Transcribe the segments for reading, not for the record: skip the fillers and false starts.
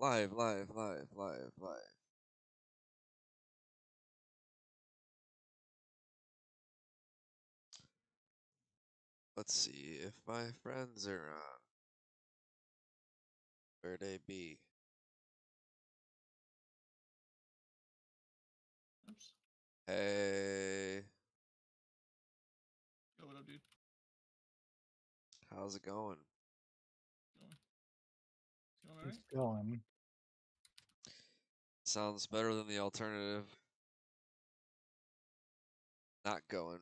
Live, live, live, live, live. Let's see if my friends are on. Where they be? Oops. Hey, Yo, what up, dude? how's it going? Going alright? It's going. Sounds better than the alternative. Not going.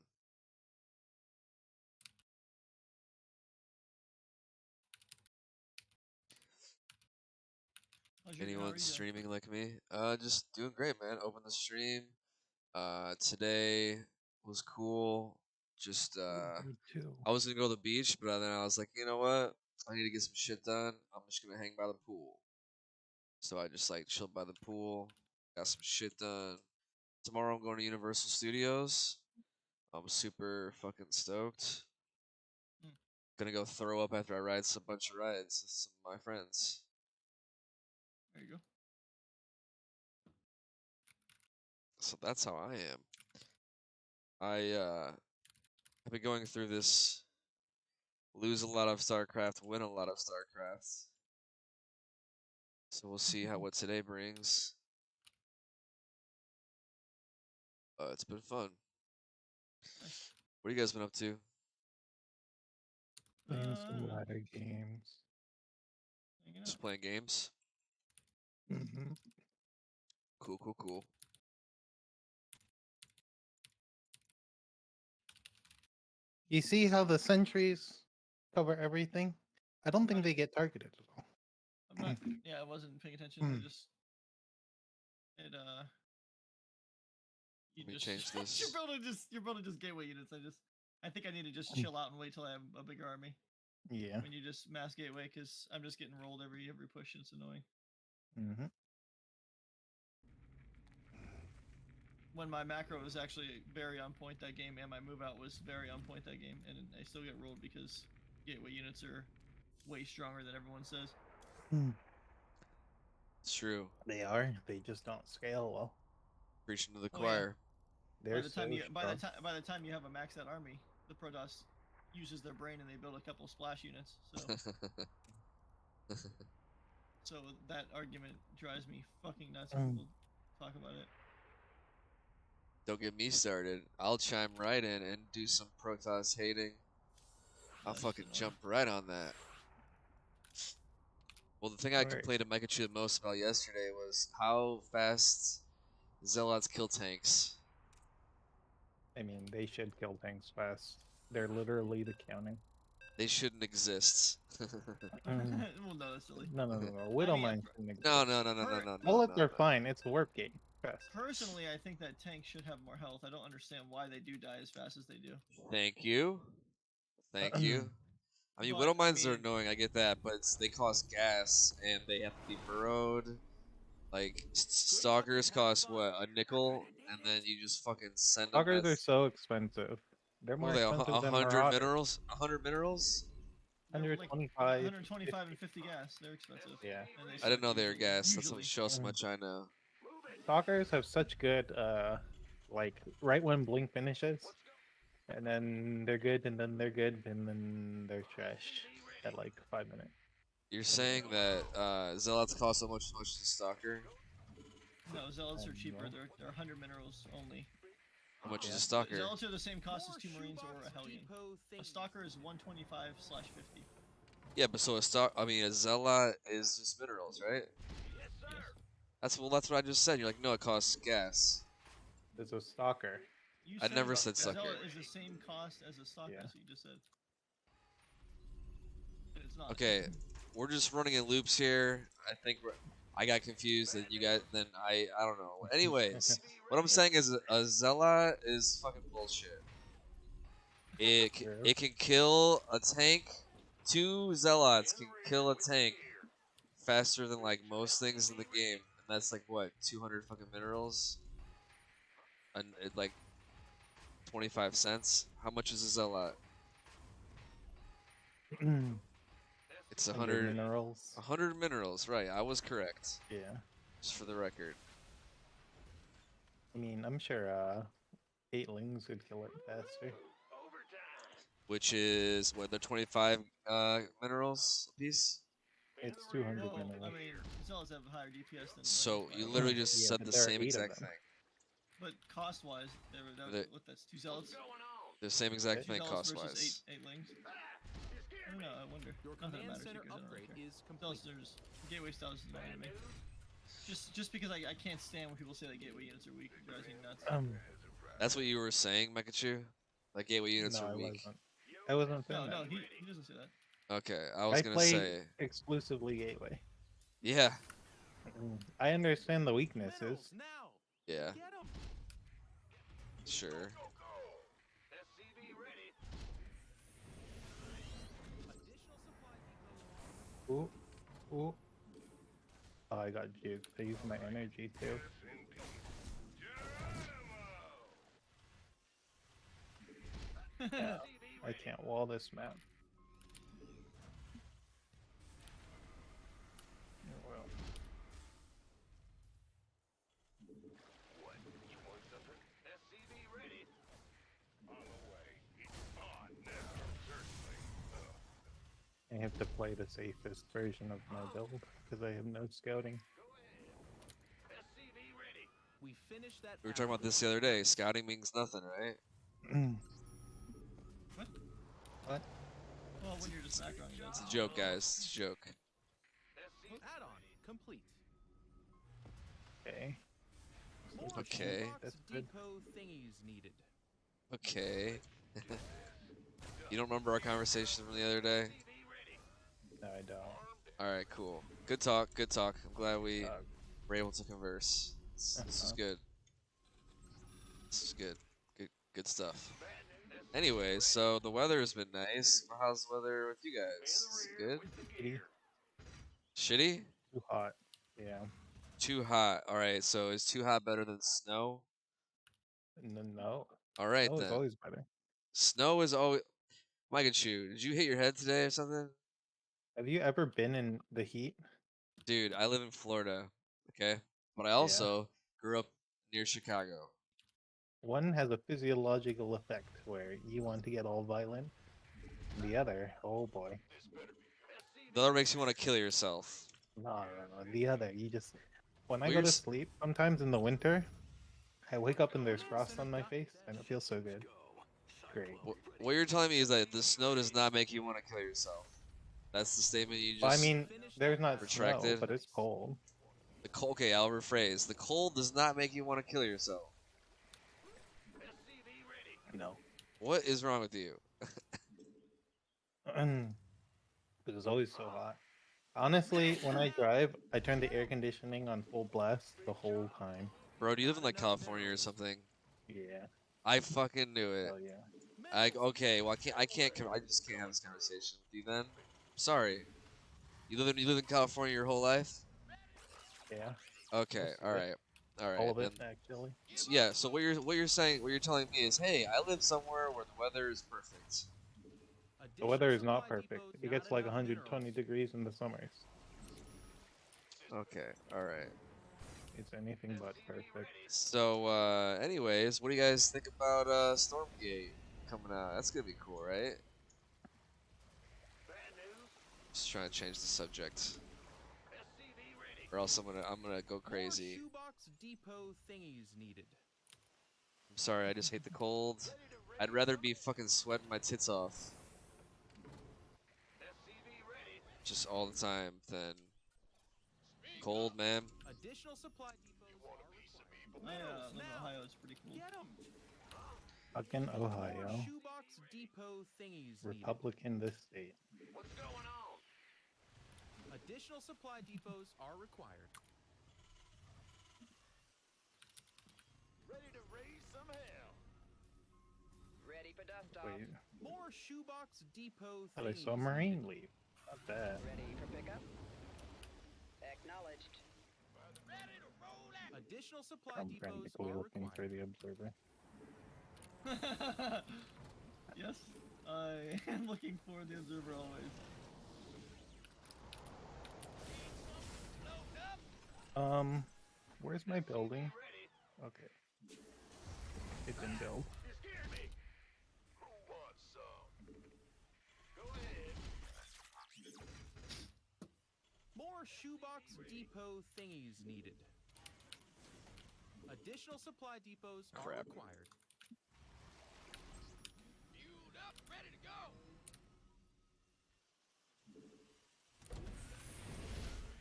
How's your, how are Anyone you doing? streaming like me? Just doing great, man. Open the stream. Today was cool. Just Me too. I was gonna go to the beach, but then I was like, you know what? I need to get some shit done. I'm just gonna hang by the pool. So I just like chilled by the pool, got some shit done. Tomorrow I'm going to Universal Studios. I'm super fucking stoked. Mm. Gonna go throw up after I ride some bunch of rides with some of my friends. There you go. So that's how I am. I've been going through this lose a lot of StarCraft, win a lot of StarCraft. So we'll see how what today brings. It's been fun. Nice. What have you guys been up to? Playing some Uh, ladder games. Hanging out. Just playing games? Mm-hmm. Cool, cool, cool. You see how the sentries cover everything? I don't think they get targeted at all. I'm not. Yeah, I wasn't paying attention. I just. It You Let me just. change this. You're building just gateway units. I think I need to just chill out and wait till I have a bigger army. Yeah. When you just mass gateway, because I'm just getting rolled every push. It's annoying. Mm-hmm. When my macro was actually very on point that game, and my move out was very on point that game, and I still get rolled because gateway units are way stronger than everyone says. It's true. They are. They just don't scale well. Preaching to the Oh, yeah. choir. They're so By the time you have a maxed out army, the Protoss uses their brain and they build a couple splash units. So that argument drives me fucking nuts when people talk about it. Don't get me started. I'll chime right in and do some Protoss hating. I'll That's fucking annoying. jump right on that. Well, the thing I Alright. complained to Mikachu the most about yesterday was how fast Zealots kill tanks. I mean, they should kill tanks fast. They're literally the counting. They shouldn't exist. Well, no, that's silly. No. Widow mean, mines shouldn't exist. No. Bullets are fine. It's a warp game. Fast. Personally, I think that tanks should have more health. I don't understand why they do die as fast as they do. Thank you. Thank you. I mean, But, Widow I Mines are mean- annoying, I get that, but they cost gas and they have to be burrowed. Like, Stalkers cost, what, a nickel? And then you just fucking send them Stalkers are as... so expensive. They're What more are they, expensive than 100 Marauders. minerals? 100 minerals? They're like 125. 125 and 50 gas. They're expensive. Yeah. And they I didn't suck know they were usually. gas. That's Usually. what shows how much I know. Stalkers have such good, like right when Blink finishes, and then they're good, and then they're good, and then they're trash at like 5 minutes. You're saying that Zealots cost so much as a Stalker? No, Zealots are cheaper. No. They're 100 minerals only. How much is Yeah. a Stalker? Zealots are the same cost as 2 Marines or a Hellion. A Stalker is 125/50. Yeah, but so a Zealot is just minerals, right? Yes. That's what I just said. You're like, no, it costs gas. There's a Stalker. You I said never said a sucker. Zealot is the same cost as a Stalker. Yeah. That's what you just said. And it's not. Okay, we're just running in loops here. I got confused that you guys. Then I don't know. Anyways, what I'm saying is a Zealot is fucking bullshit. It can kill a tank. 2 Zealots can kill a tank faster than like most things in the game, and that's like what 200 fucking minerals, and it like 25 cents. How much is a Zealot? It's 100 100 minerals. 100 minerals, right? I was correct. Yeah. Just for the record. I mean, I'm sure 8 lings would kill it faster. Which is what, the 25 minerals a piece? It's 200 Well, I minerals. mean, Zealots have higher DPS than So Lings by you a lot. literally just Yeah, said but the there are same 8 of exact them. thing. But cost-wise, The- that's 2 Zealots? The same exact Okay. 2 thing Zealots cost versus wise. 8 Lings? I don't know, I wonder. Your Not that it command matters center because I don't really upgrade care. is complete. Zealots, there's Gateway styles is annoying to me. Just because I can't stand when people say that Gateway units are weak. It drives me nuts. That's what you were saying, Mekachu? Like gateway units No, are I weak. wasn't. I wasn't saying No, that. he doesn't say that. Okay, I was I gonna play say, exclusively gateway. yeah, I understand the weaknesses. Minerals now. yeah, Get 'em. sure. Additional supply depot. Ooh, ooh. Oh, I got juked. I used my energy too. Yeah, I can't wall this map. Oh, well. I have to play the safest version of my build because I have no scouting. We finished that. We were talking about this the other day. Scouting means nothing, right? What? What? Well, when you're just background, you It's a joke, guys. It's a joke. Add-on complete. Okay. More Okay. shoebox That's good. depot thingies needed. Okay. You don't remember our conversation from the other day? No, I don't. Alright, cool. Good talk, good talk. I'm glad we Uh, were able to converse. This is good. This is good. Good stuff. Anyways, so the weather has been nice. How's the weather with you guys? Is it good? Shitty. Shitty? Too hot. Yeah. Too hot. Alright, so is too hot better than snow? No. Alright Snow is then. always better. Snow is always. Mike and Chew, did you hit your head today or something? Have you ever been in the heat? Dude, I live in Florida, okay? But I Yeah. also grew up near Chicago. One has a physiological effect where you want to get all violent. The other, oh boy. The other makes you want to kill yourself. No. The other, you just. When I Well, go you're to s- sleep, sometimes in the winter, I wake up and there's frost on my face, and it feels so good. Great. What you're telling me is that the snow does not make you want to kill yourself. That's the statement you Well, I just mean, there's not snow, retracted. but it's cold. The cold. Okay, I'll rephrase. The cold does not make you want to kill yourself. No. What is wrong with you? It's always so hot. Honestly, when I drive, I turn the air conditioning on full blast the whole time. Bro, do you live in like California or something? Yeah. I fucking knew it. Hell yeah. Okay, well I just can't have this conversation with you then. Sorry. You live in California your whole life? Yeah. Okay, Most of it. all right. All of it, And actually. yeah, so what you're telling me is, hey, I live somewhere where the weather is perfect. The weather is not perfect. It gets like 120 degrees in the summers. Okay, all right. It's anything but perfect. So, anyways, what do you guys think about Stormgate coming out? That's gonna be cool, right? Just trying to change the subject, or else I'm gonna go crazy. Shoebox depot thingies needed. I'm sorry, I just hate the cold. I'd rather be fucking sweating my tits off just all the time than cold, man. Additional supply depots are required. I Minerals live in now. Ohio. It's pretty cool. Get 'em. Fucking More Ohio. shoebox depot thingies needed. Republican this state. Additional supply depots are required. Ready to raise some hell. Ready for dust off. Wait, More shoebox depot how I thingies saw Marine leave. Not bad. Ready for pickup. Acknowledged. Additional supply I'm depots frantically are looking for required. the observer. Yes, I am looking for the observer always. Where's my building? Okay. It didn't build. You scared me. Who wants some? Go ahead. More shoebox depot thingies needed. Additional supply depots are Crap. required. Fueled up, ready to go.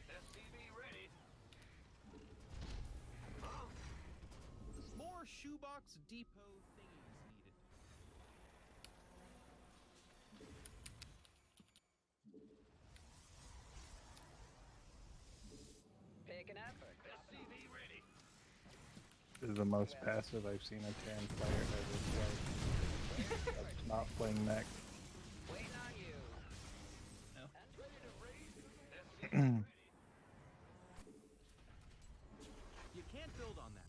SCV ready. Huh? More shoebox depot thingies needed. Picking up. SCV ready. This is the most passive I've seen a Terran player ever play. That's not playing Mech. Waiting on you. No. And ready to raise some hell. You can't build on that.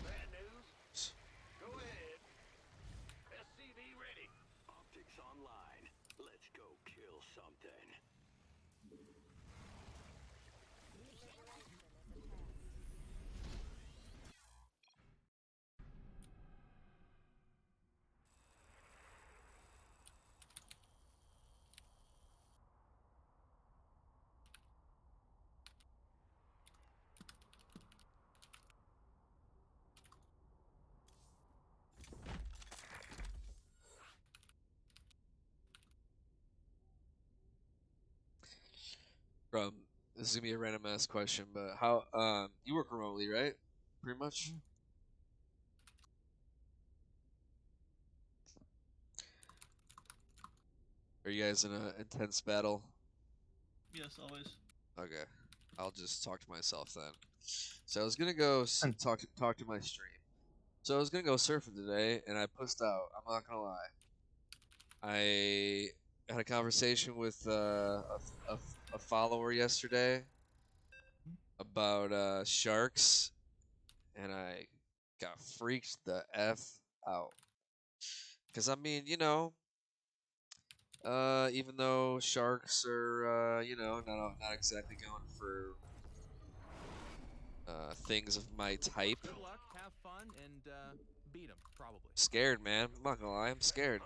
Bad news. Go ahead. SCV ready. Optics online. Let's go kill something. From this is gonna be a random ass question, but how you work remotely, right? Pretty much. Are you guys in an intense battle? Yes, always. Okay, I'll just talk to myself then. So I was gonna go talk to my stream. So I was gonna go surfing today, and I pushed out. I'm not gonna lie. I had a conversation with a follower yesterday about sharks, and I got freaked the f out. Cause I mean, even though sharks are, not exactly going for things of my type. Good luck, have fun, and beat them, probably. Scared, man. I'm not gonna lie, I'm scared.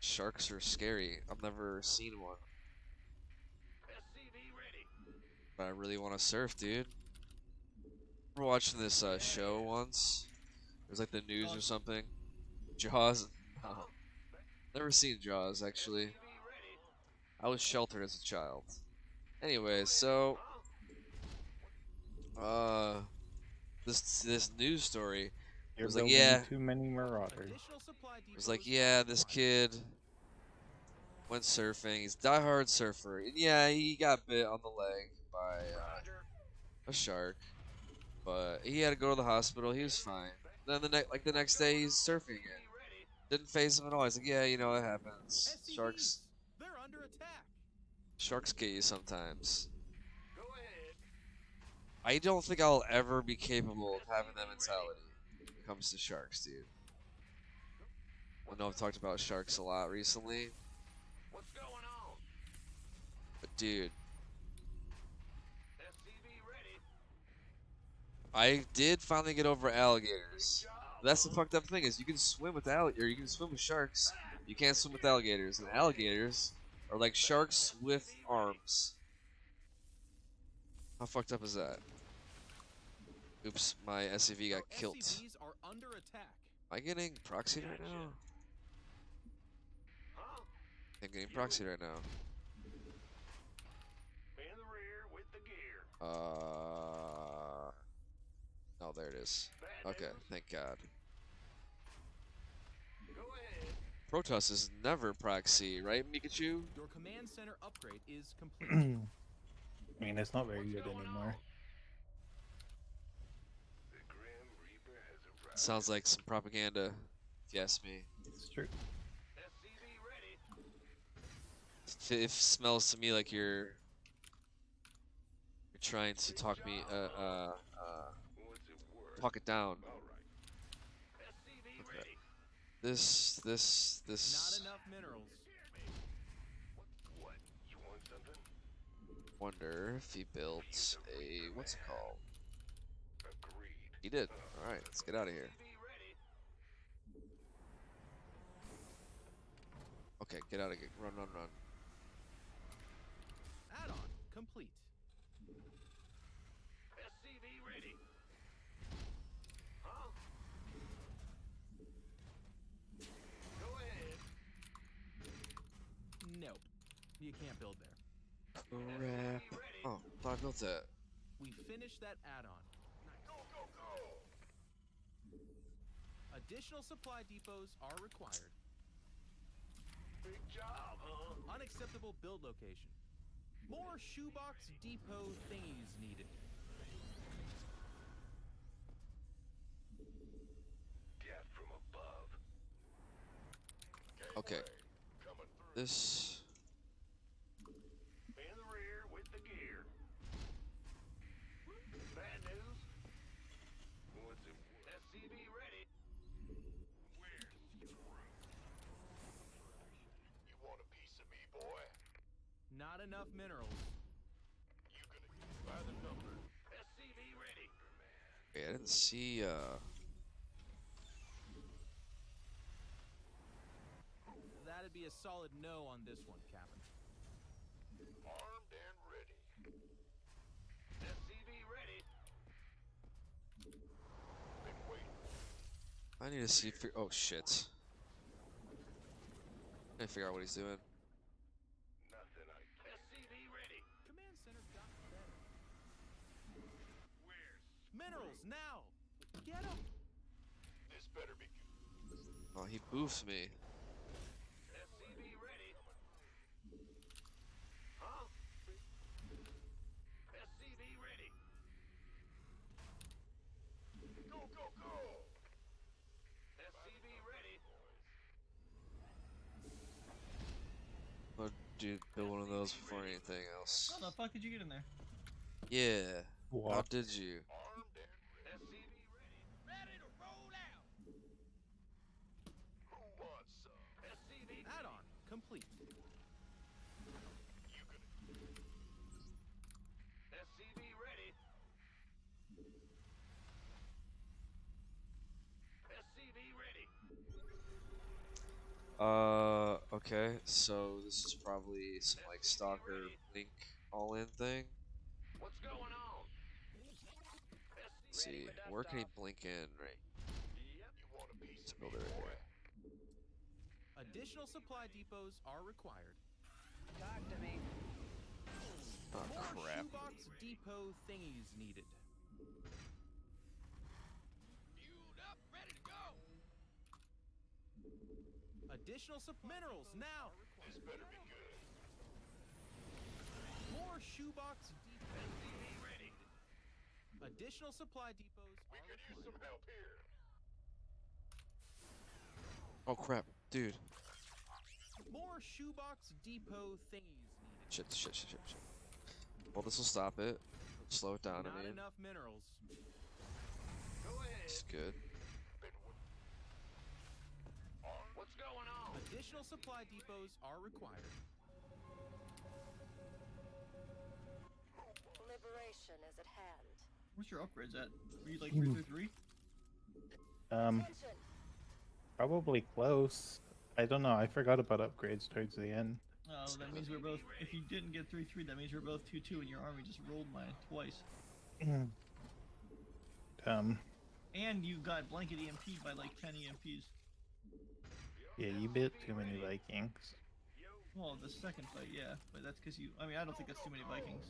Sharks are scary. I've never seen one, SCV ready. but I really want to surf, dude. I remember watching this show once. It was like the news or Jaws. something. Jaws. No, never seen Jaws actually. SCV ready. I was sheltered as a child. Anyways, so this news story You're was like, building yeah, too many Marauders. Additional supply it depots was like, are yeah, this required. kid went surfing. He's a diehard surfer, and yeah, he got bit on the leg by Roger. a shark, but he had to go to the hospital. He was fine. Then the next day, he's surfing again. SCV ready. Didn't phase him at all. He's like, yeah, it happens. SCVs, they're under attack. Sharks get you sometimes. Go ahead. I don't think I'll ever be capable of having that mentality when it comes to sharks, dude. I know I've talked about sharks a lot recently, What's going on? but dude, SCV ready. I did finally get over alligators. That's the fucked up thing is you can swim with you can swim with sharks. You can't swim with alligators, and alligators are like sharks with arms. How fucked up is that? Oops, my SCV got Our killed. SCVs are under attack. Am I getting proxied right now? Huh? I'm getting proxied right now. In the rear with the gear. Oh, there it is. Bad Okay, news. thank God. Go ahead. Protoss is never proxy, right, Mikachu? Your command center upgrade is complete. I mean, it's not very good anymore. The Grim Reaper has arrived. Sounds like some propaganda, if you ask me. It's true. SCV ready. It smells to me like you're trying to talk me, What's it worth? talk it down. All right. SCV Okay. ready. This. Not enough minerals. Wonder if he built a what's it called? He did. All right, let's get out of here. Okay, get out of here. Run, run, run. Add-on complete. SCV ready. Huh? Go ahead. Nope. You can't build there. Crap. Oh, thought I built that. We finished that add-on. Go, go, go. Additional supply depots are required. Big job, huh? Unacceptable build location. More shoebox depot thingies needed. Get from above. Okay. Coming through. This. In the rear with the gear. Bad news. What's it? SCV ready. Where's the truth? You want a piece of me, boy? Not enough minerals. You gonna get by the number? SCV ready. Wait, I didn't see. That'd be a solid no on this one, Captain. Armed and ready. SCV ready. Been waiting. I need to see. Oh shit. I need to figure out what he's doing. Nothing I can. SCV ready. Command center got better. Where's Minerals now. Get them. this? Better be good. Oh, he boofed me. SCV ready. Huh? SCV ready. Go, go, go. SCV ready. I'll build one of those before anything else. How the fuck did you get in there? Yeah. How What? did you? Armed and ready. SCV ready. Ready to roll out. Who wants some? SCV Add-on complete. You gonna SCV ready. SCV ready. Okay, so this is probably some like Stalker Blink all-in thing. What's going on? Let's see, where can he blink in? Right, Yep. You want a piece let's of build me, it right boy? here. Additional supply depots are required. Talk to me. Oh More crap. shoebox depot thingies needed. Fueled up, ready to go. Additional minerals now. This better be good. More shoebox depot. SCV ready. Additional supply depots We are could use required. some help here. Oh crap, dude. More shoebox depot thingies needed. Shit, shit, shit, shit, shit. Well, this will stop it. Slow it down, Not I mean. enough minerals. Go ahead. It's good. What's going on? Additional supply depots are required. Liberation is at hand. What's your upgrades at? Were you like 333? Attention. Probably close. I don't know. I forgot about upgrades towards the end. Oh, that means we're both. If you didn't get 3-3, that means we're both 2-2, and your army just rolled mine twice. And you got blanket EMP'd by like 10 EMPs. Yeah, you built too many Vikings. Well, the second fight, yeah, but that's because you. I mean, I don't think that's too many Vikings.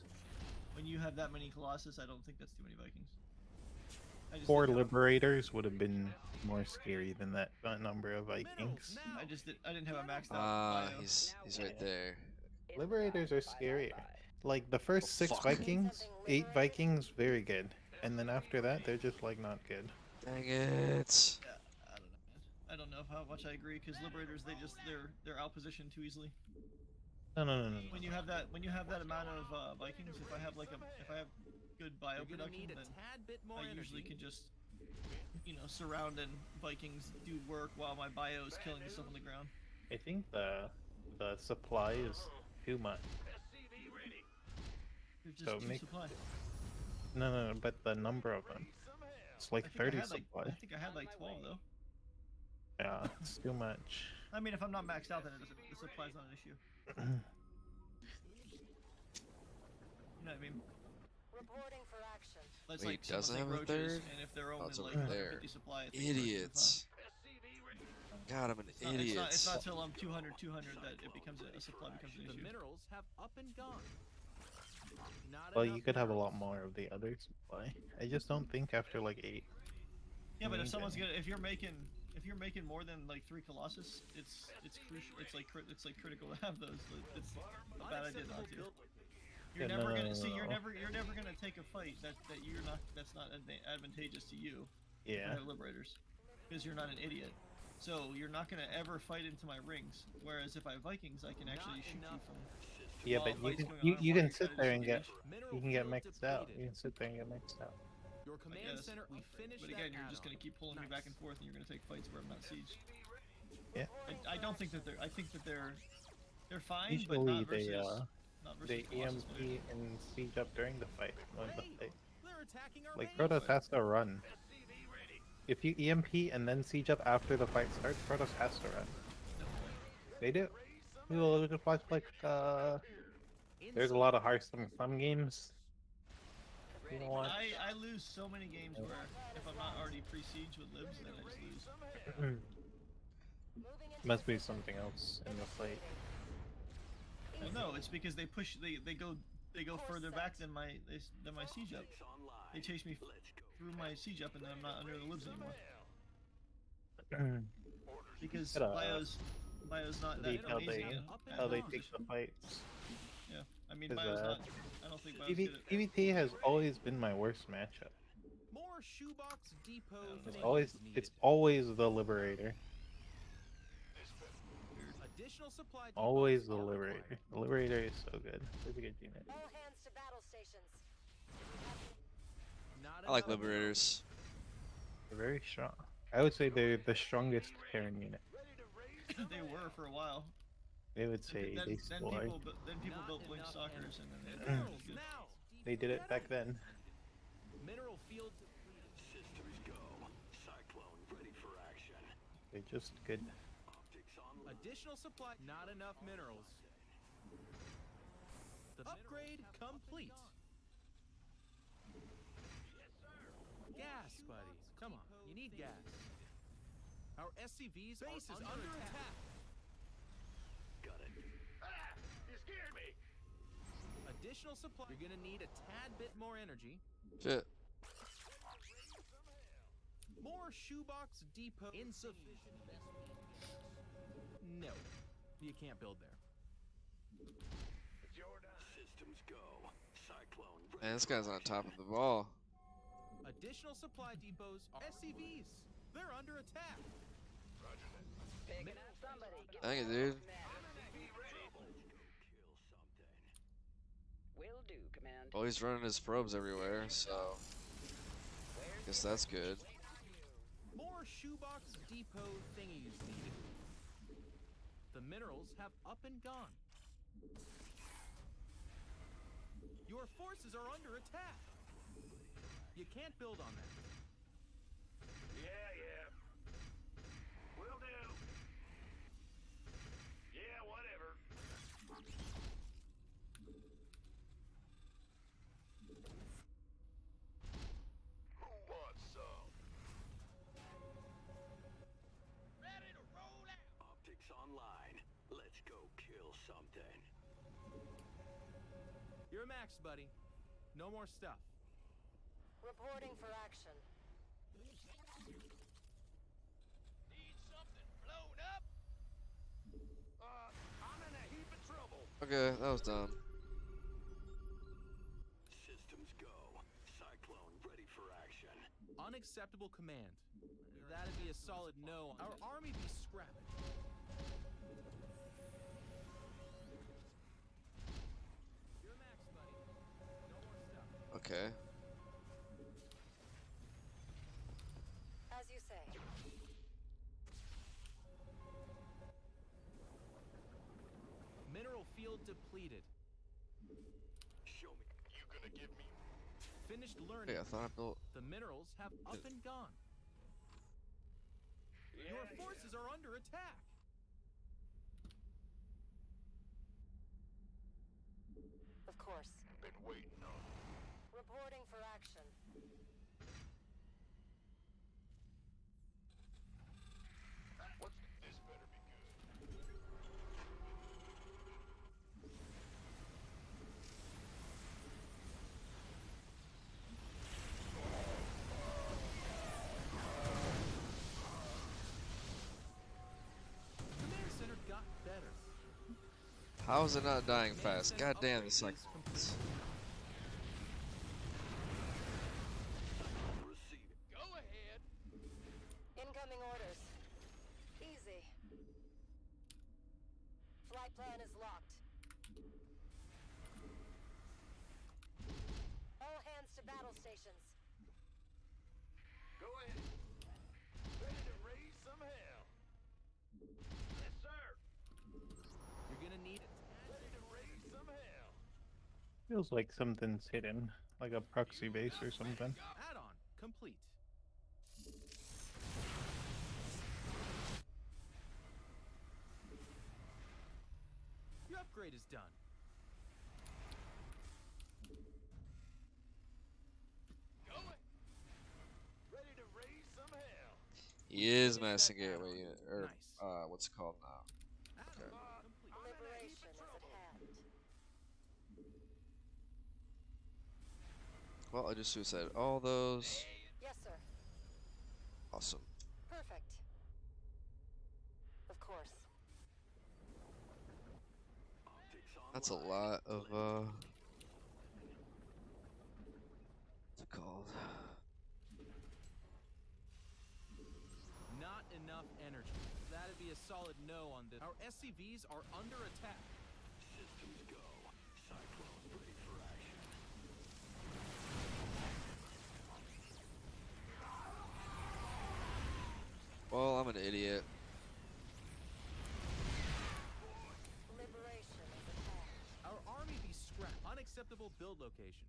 When you have that many Colossus, I don't think that's too many Vikings. I just 4 didn't have- Liberators would have been more scary than that number of Minerals Vikings. now. I didn't have a maxed out Ah, bio. he's right there. Liberators are scarier. Like the first Oh, 6 fuck. Vikings, 8 Vikings, very good. And then after that, they're just like not good. Dang it. Yeah, I don't know, man. I don't know how much I agree because Liberators they're out positioned too easily. No. When you have that amount of Vikings, if I have good bio You're gonna production, need a then tad bit more I energy. usually can just surround and Vikings do work while my bio is killing the stuff on the ground. I think the supply is too much. SCV ready. There's So just two make- supply. No, but the number of them. It's like I think 30 I had like supply. I think I had like 12 though. Yeah, it's too much. I mean, if I'm not maxed out, then the supply's not an issue. You know what I mean? Reporting for action. Let's Wait, like someone doesn't take have a roaches, third? and if they're Oh, only it's like over 150 there. supply, I think the roaches are fine. Idiots. God, I'm an idiot. It's not till I'm 200 that it becomes a supply becomes an The issue. minerals have up and gone. Not Well, enough you could have a lot minerals. more of the other supply. I just don't think after like 8. Yeah, but if need someone's it. gonna if you're making more than like 3 Colossus, it's crucial. It's like critical to have those. It's a bad idea not to. You're Yeah, never no, gonna no, see. no. You're never gonna take a fight that's not advantageous to you. Yeah. For liberators, because you're not an idiot. So you're not gonna ever fight into my rings. Whereas if I Vikings, I can actually shoot you from. Yeah, while but a you fight's can going you, on, you while can you're sit trying to there and get disengage. Mineral you can get field mixed out. depleted. You can sit there and get mixed out. Your command guess. center, we finished But that again, you're just add-on. gonna keep pulling me back and Nice. forth, and you're gonna take fights where I'm not siege. Yeah. I don't think that they're. I think that they're fine, but Usually not versus. they Not versus they Colossus EMP mode. and siege up during the fight. When the Hey, fight. they're attacking our Like base. Protoss has to run. If you EMP and then siege up after the fight starts, Protoss has to run. They do. You will look at watch like there's a lot of Hearthstone fun games. You know what? I lose so many games where if I'm not already pre-siege with libs, then I just lose. Moving into Must be something else in the fight. Well, no, it's because they push. They go further back than my siege up. They chase me through my siege up, and then I'm not under the libs anymore. Because Gotta, Bio's not that See how amazing. they at how they position. take the fights. Yeah, I mean 'Cause, Bio's not. I don't think Bio's good at. PvT has always been my worst matchup. More shoebox depot. It's things always needed. the Liberator. Additional supply depots Always the are Liberator. required. The Liberator is so good. It's a good unit. all hands to battle stations. Not I like enough Liberators. They're very strong. I would say they're the strongest Terran unit. They were for a while. They would say Then they people still are. built Not Blink enough Stalkers, and then they had minerals good. now. They did it back then. Mineral field depleted. Systems go. Cyclone ready for action. They're just good. Optics on. Additional supply. Not enough minerals. The upgrade complete. Gas, buddy. Come on, you need gas. Our SCVs base is under attack. Got it. Ah! You scared me. Additional supply. You're gonna need a tad bit more energy. Shit. More shoebox depot. Insufficient. No, you can't build there. Systems go. Cyclone ready. Man, this guy's on top of the ball. Additional supply depots are SCVs. They're under attack. Picking up somebody. Get Dang it, the dude. man. Will do, command. Well, he's running his probes everywhere, so guess that's good. More shoebox depot thingies needed. The minerals have up and gone. Your forces are under attack. You can't build on that. Yeah. Will do. Yeah, whatever. Who wants some? Ready to roll out. Optics online. Let's go kill something. You're max, buddy. No more stuff. Reporting for action. Need something blown up? I'm in a heap of trouble. Okay, that was dumb. Systems go. Cyclone ready for action. Unacceptable command. That'd be a solid no. Our army be scrapped. You're max, buddy. No more stuff. Okay. As you say. Mineral field depleted. Show me. You Finished learning. Wait, I thought I built. The minerals have up and gone. Your forces are under attack. Of course. Been waiting on. Reporting for action. What's this better be good? Command center got better. How is it not dying fast? Command God center damn, upgrade this like. is complete. Receive it. Go ahead. Incoming orders. Easy. Flight plan is locked. All hands to battle stations. Go ahead. Ready to raise some hell. Yes, sir. You're gonna need it. Ready to raise some hell. Feels like something's hidden, like a proxy base or something. Add-on complete. Your upgrade is done. Going. Ready to raise some hell. He is Finish massing that gateway add-on. unit, or Nice. what's it called now? Add-on Okay. complete. Liberation is at hand. Well, I just suicide all those. Yes, sir. Awesome. Perfect. Of course. That's a lot of what's it called? Not enough energy. That'd be a solid no on this. Our SCVs are under attack. Systems go. Cyclone ready for action. Well, I'm an idiot. Liberation is at hand. Our army be scrapped. Unacceptable build location.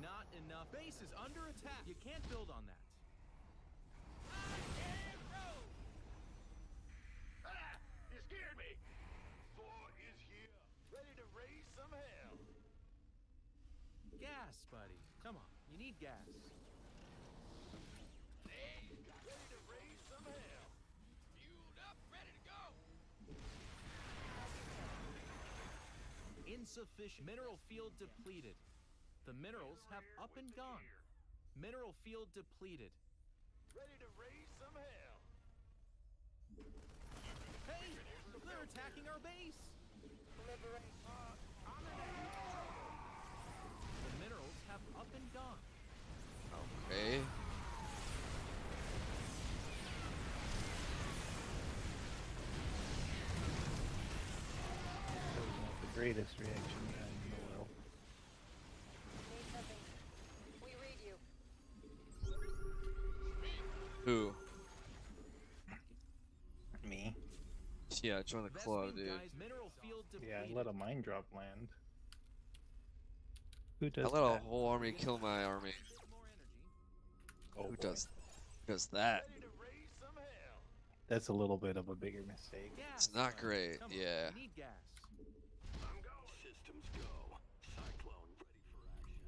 Not enough. Base is under attack. You can't build on that. Ah! You scared me. Thor is here. Ready to raise some hell. Gas, buddy. Come on. You need gas. Ready to raise some hell. Fueled up, ready to go. Insufficient. Mineral field depleted. The minerals have up and gone. Mineral field depleted. Ready to raise some hell. Hey! They're attacking our base! Liberation. The minerals have up and gone. Okay. That was not the greatest reaction time in the world. Need something. We read you. Who? Me? Yeah, join the club, Vespene dude. guys, mineral field Yeah, depleted. I let a mine drop land. Who does I let a that? whole army kill my army. More energy. Oh, Who boy. does that? Ready to raise some hell. That's a little bit of a bigger mistake. Gas, It's not buddy. great, Come on, yeah. you need gas. I'm going. Systems go. Cyclone ready for action.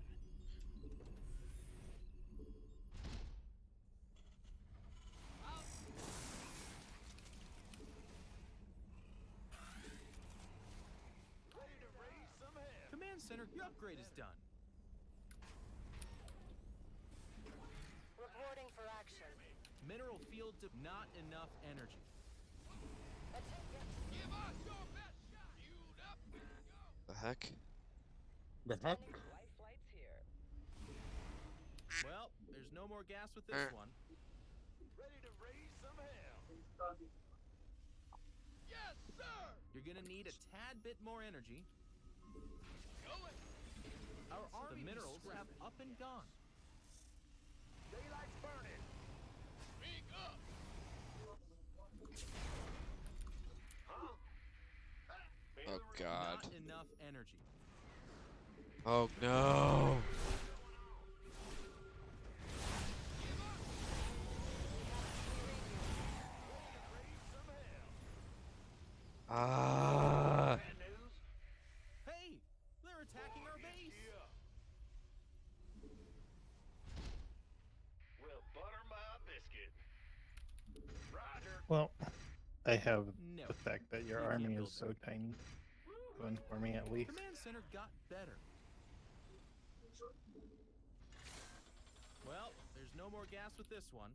Ready to raise some hell. Command center, your upgrade is done. Reporting for action. Mineral field not enough energy. Give us your best shot. Fueled up, ready to go. The heck? The heck? Life flights here. Well, there's no more gas with this one. Ready to raise some hell. Yes, sir. You're gonna need a tad bit more energy. Going. Our army the minerals have up and gone. Daylight's burning. Speak up. Huh? Oh god. Not enough energy. Oh no. Ah. Hey, they're attacking our base. Well, butter my biscuit. Roger. Well, I have No, the fact that your you can't army build is so tiny. Going for me at least. Command center got better. Well, there's no more gas with this one.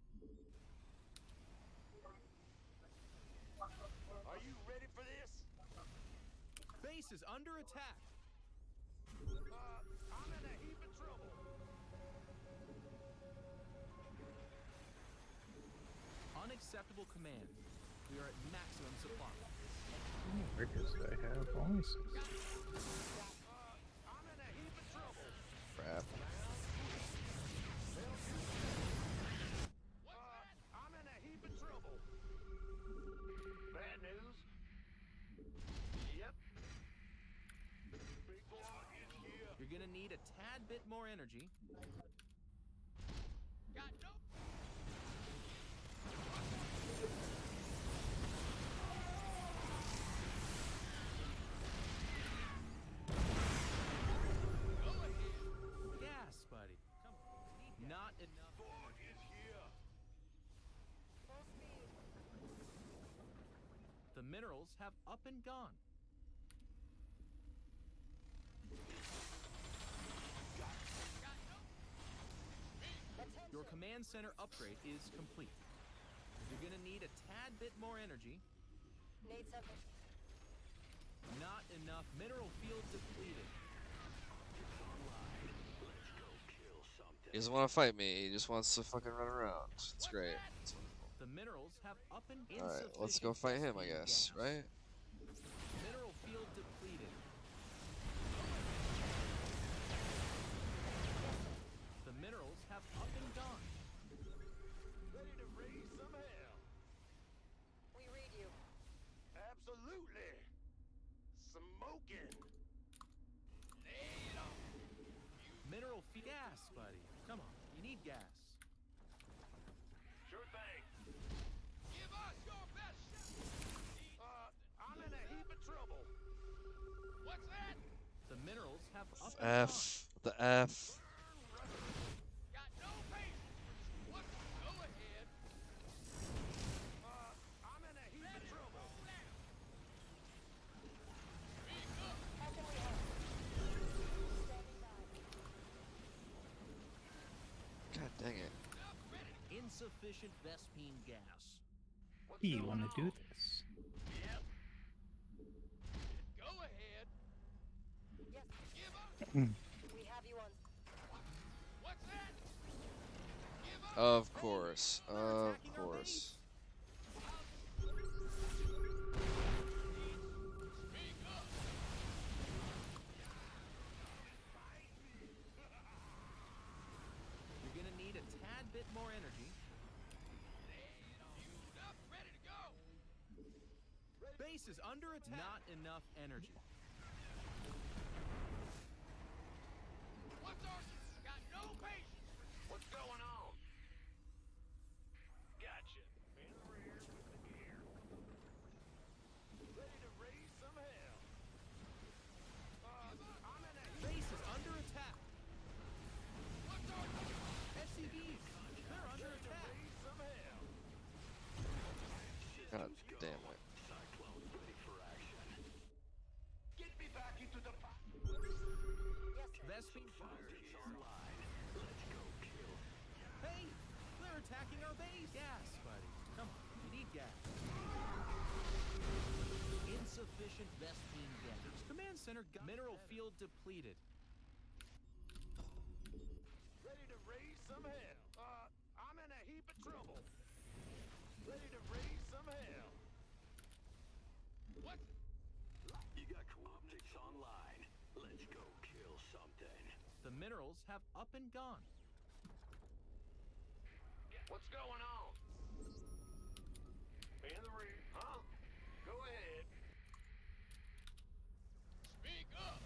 Are you ready for this? Base is under attack. I'm in a heap of trouble. Unacceptable command. We are at maximum supply. How many workers do I have? Only 6. I'm in a heap of trouble. Crap. I'm in a heap of trouble. Bad news? Yep. Big boy is here. You're gonna need a tad bit more energy. Got no. Gas, buddy. Come on. Not enough. Ford is here. Full speed. The minerals have up and gone. Your command center upgrade is complete. You're gonna need a tad bit more energy. Need something. Not enough mineral field depleted. He doesn't want to fight me. He just wants to fucking run around. It's great. It's wonderful. The minerals have up and All right, let's go fight him, I guess. Right? Mineral field depleted. The minerals have up and gone. Ready to raise some hell. We read you. Absolutely. Smoking. Lay it on. Mineral gas, buddy. Come on, you need gas. Sure thing. Give us your best shot. I'm in a heap of trouble. What's that? The minerals have up and gone. F. The F. Got no patience. What? Go ahead. I'm in a heap of trouble. How can we help? Standing by. God dang it. Insufficient Vespine gas. Do you want to do this? Yep. Go ahead. Yes, Give up. we have you on. What's that? Give up. Of course. They're Of attacking our course. base. Speak up. You're gonna need a tad bit more energy. Queued up, ready to go. Base is under attack. Not enough energy. What's our? Got no patience. What's going on? Gotcha. In the rear with the gear. Ready to raise some hell. I'm in a heap. Base is under attack. What's our? SCVs, they're under attack. Raise some hell. God damn it. Get me back into the fight. Yes, sir. Vespine Hey, they're attacking our base. Gas, buddy. Come on, you need gas. Insufficient Vespine gas. Command center got mineral field depleted. Ready to raise some hell. I'm in a heap of trouble. Ready to raise some hell. What? You got optics online. Let's go kill something. The minerals have up and gone. What's going on? In the rear. Huh? Go ahead. Speak up.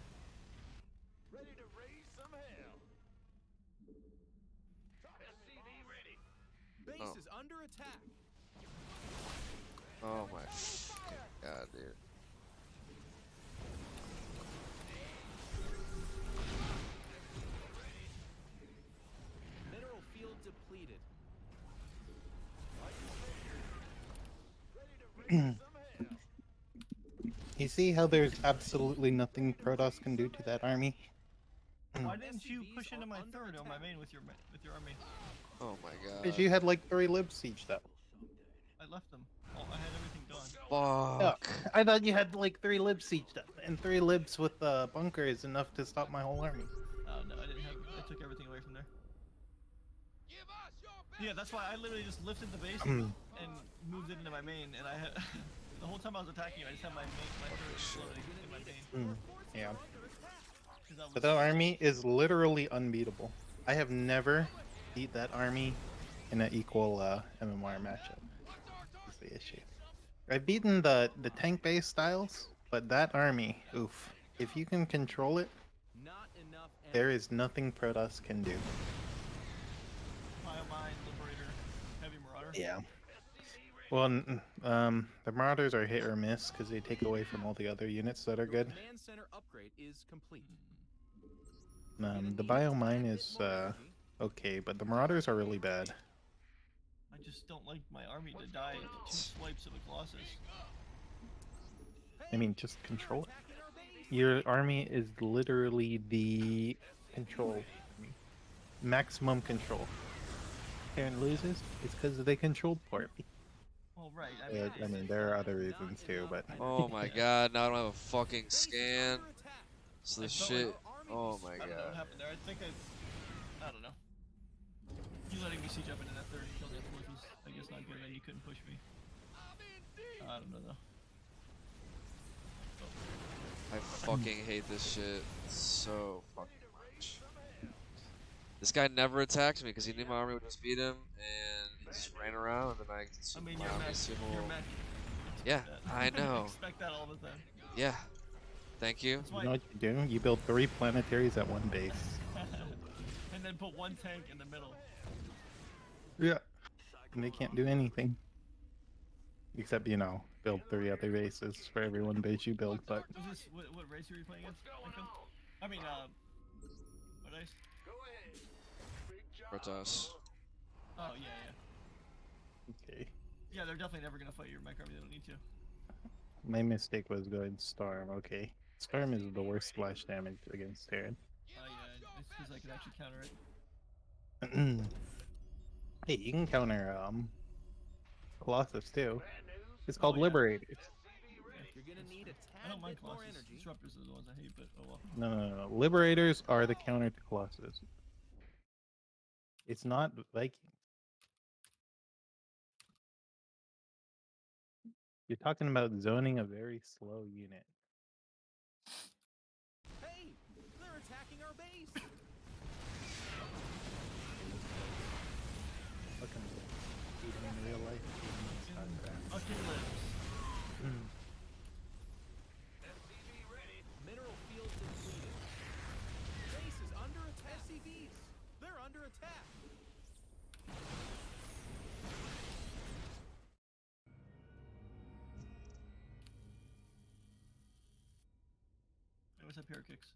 under attack. Oh my god, dude. Mineral field depleted. You see how there's absolutely nothing Protoss can do to that army? Why didn't you SCVs push into are my under third on my attack. main with your army? Oh my Because god. you had like 3 libs sieged up. I left them. Oh, I had everything done. Yeah, Fuck. I thought you had like 3 libs sieged up, and 3 libs with the bunker is enough to stop my whole army. Oh no, I didn't have. I took everything away from there. Give us your best Yeah, that's why I literally just lifted the base Mm. and moved it into my main, and I had the whole time I was attacking you, I just had my third exploding in my main. Yeah. 'Cause I But was, that army is literally unbeatable. I have never beat that army in an equal MMR matchup. Is the issue. I've beaten the tank-based styles, but that army, oof. If you can control it, Not enough there energy. is nothing Protoss can do. Biomine, Liberator, Heavy Marauder. Yeah. Well, the Marauders are hit or miss because they take away from all the other units that are Your good. command center upgrade is complete. You're gonna The need a tad Biomine bit is more energy. okay, but the Marauders are really bad. I just don't like my army to die to 2 swipes of a Colossus. I mean, just control it. Attacking our base. Your army is literally the control army. Maximum control. Terran loses, it's because they controlled poorly. Well, right. I mean, there are other reasons too, but Oh my god, now I don't have a fucking Base is scan. under attack. So I this felt shit. like- Oh my I don't know what god. happened there. I think I don't know. You letting me siege up into that third and kill that fourth was, I guess, not good, and you couldn't push me. I don't know though. I fucking hate this shit so fucking much. This guy never attacked me because he knew my army would just beat him, and he just ran around, and I I consumed mean, my you're army. Mech. You're Mech. Yeah, I Expect that. know. Expect that all the time. Yeah. Thank you. That's you why. know what you do? You build 3 planetaries at one base. And then put 1 tank in the middle. Yeah. And they can't do anything. Except, build 3 other bases for every one base you build, but Was this what race are you playing against? Michael? I mean, WhiiteIce? Protoss. Oh yeah. okay. Yeah, they're definitely never gonna fight your mech army. They don't need to. My mistake was going Storm, okay. Storm is the worst splash damage against Terran. Oh yeah, it's because I can actually counter it. Hey, you can counter Colossus too. It's Oh, called yeah. Liberators. You're gonna need a I tad don't mind bit more Colossus. energy. Disruptors are the ones I hate, but oh well. No. Liberators are the counter to Colossus. It's not Vikings. You're talking about zoning a very slow unit. Hey, they're attacking our base. Fucking even in real life, even in Starcraft. Fucking lives. Mineral field depleted. Base is under attack. SCVs. They're under attack. Hey, what's up here, Kicks?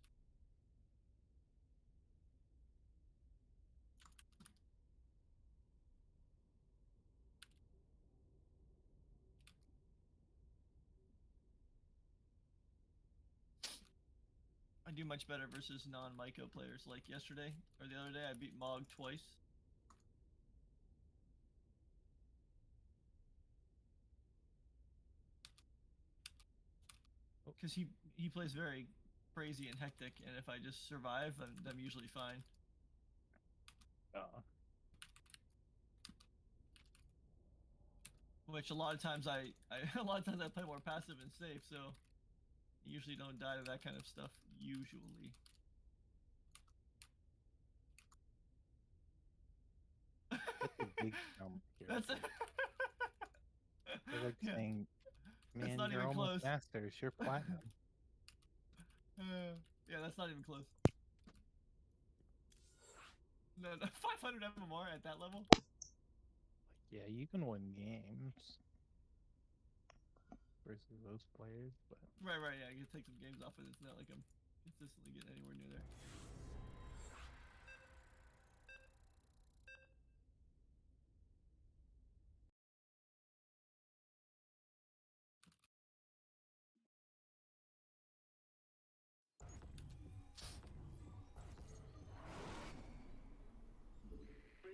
I do much better versus non-Myco players. Like yesterday or the other day, I beat Mog twice. Because he plays very crazy and hectic, and if I just survive, I'm usually fine. Which a lot of times I a lot of times I play more passive and safe, so I usually don't die to that kind of stuff. Usually. That's a big jump here. That's They're like yeah. saying, That's man, not you're even almost close. masters, you're platinum. Yeah, that's not even close. No, 500 MMR at that level? Yeah, you can win games versus those players, but Right, yeah, I can take some games off, but it's not like I'm consistently getting anywhere near there.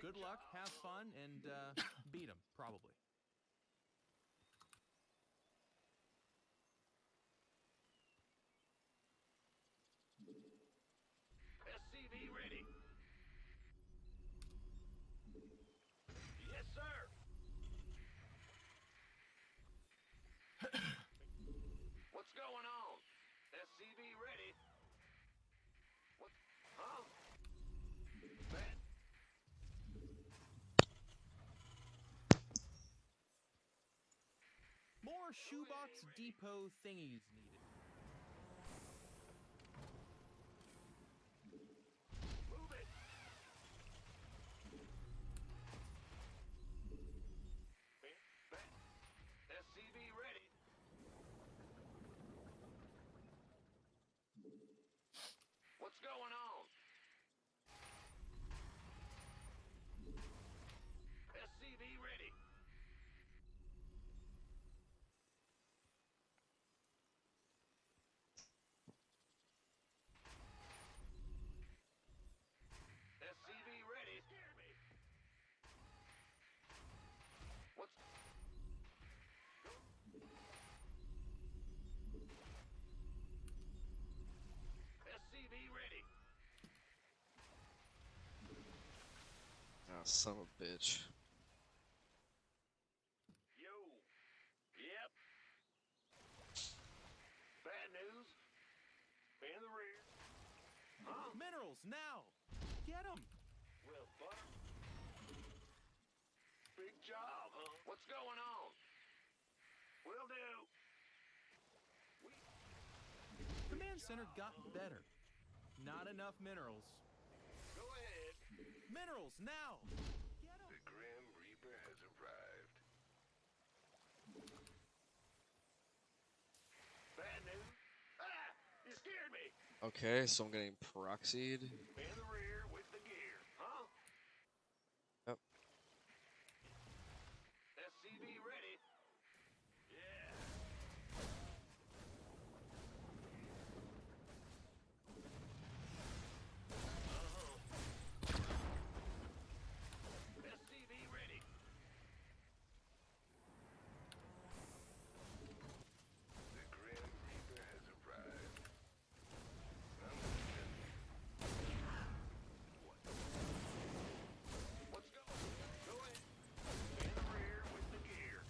Good luck, have fun, and beat them, probably. SCV ready. Yes, sir. What's going on? SCV ready. What? Huh? Bad. More shoebox depot thingies needed. Move it. Bad. SCV ready. What's going on? SCV ready. SCV ready. Scared me. What's SCV ready. Ah, son of a bitch. Yo. Yep. Bad news. In the rear. Huh? Minerals, now! Get them! Well, butter. Big job, huh? What's going on? Will do. Command center got better. Not enough minerals. Go ahead. Minerals, now! Get them! The Grim Reaper has arrived. Bad news. Ah! You scared me. Okay, so I'm getting proxied. In the rear with the gear, huh? Yep. SCV ready. Yeah. SCV ready. The Grim Reaper has arrived. What's going? Go ahead. In the rear with the gear.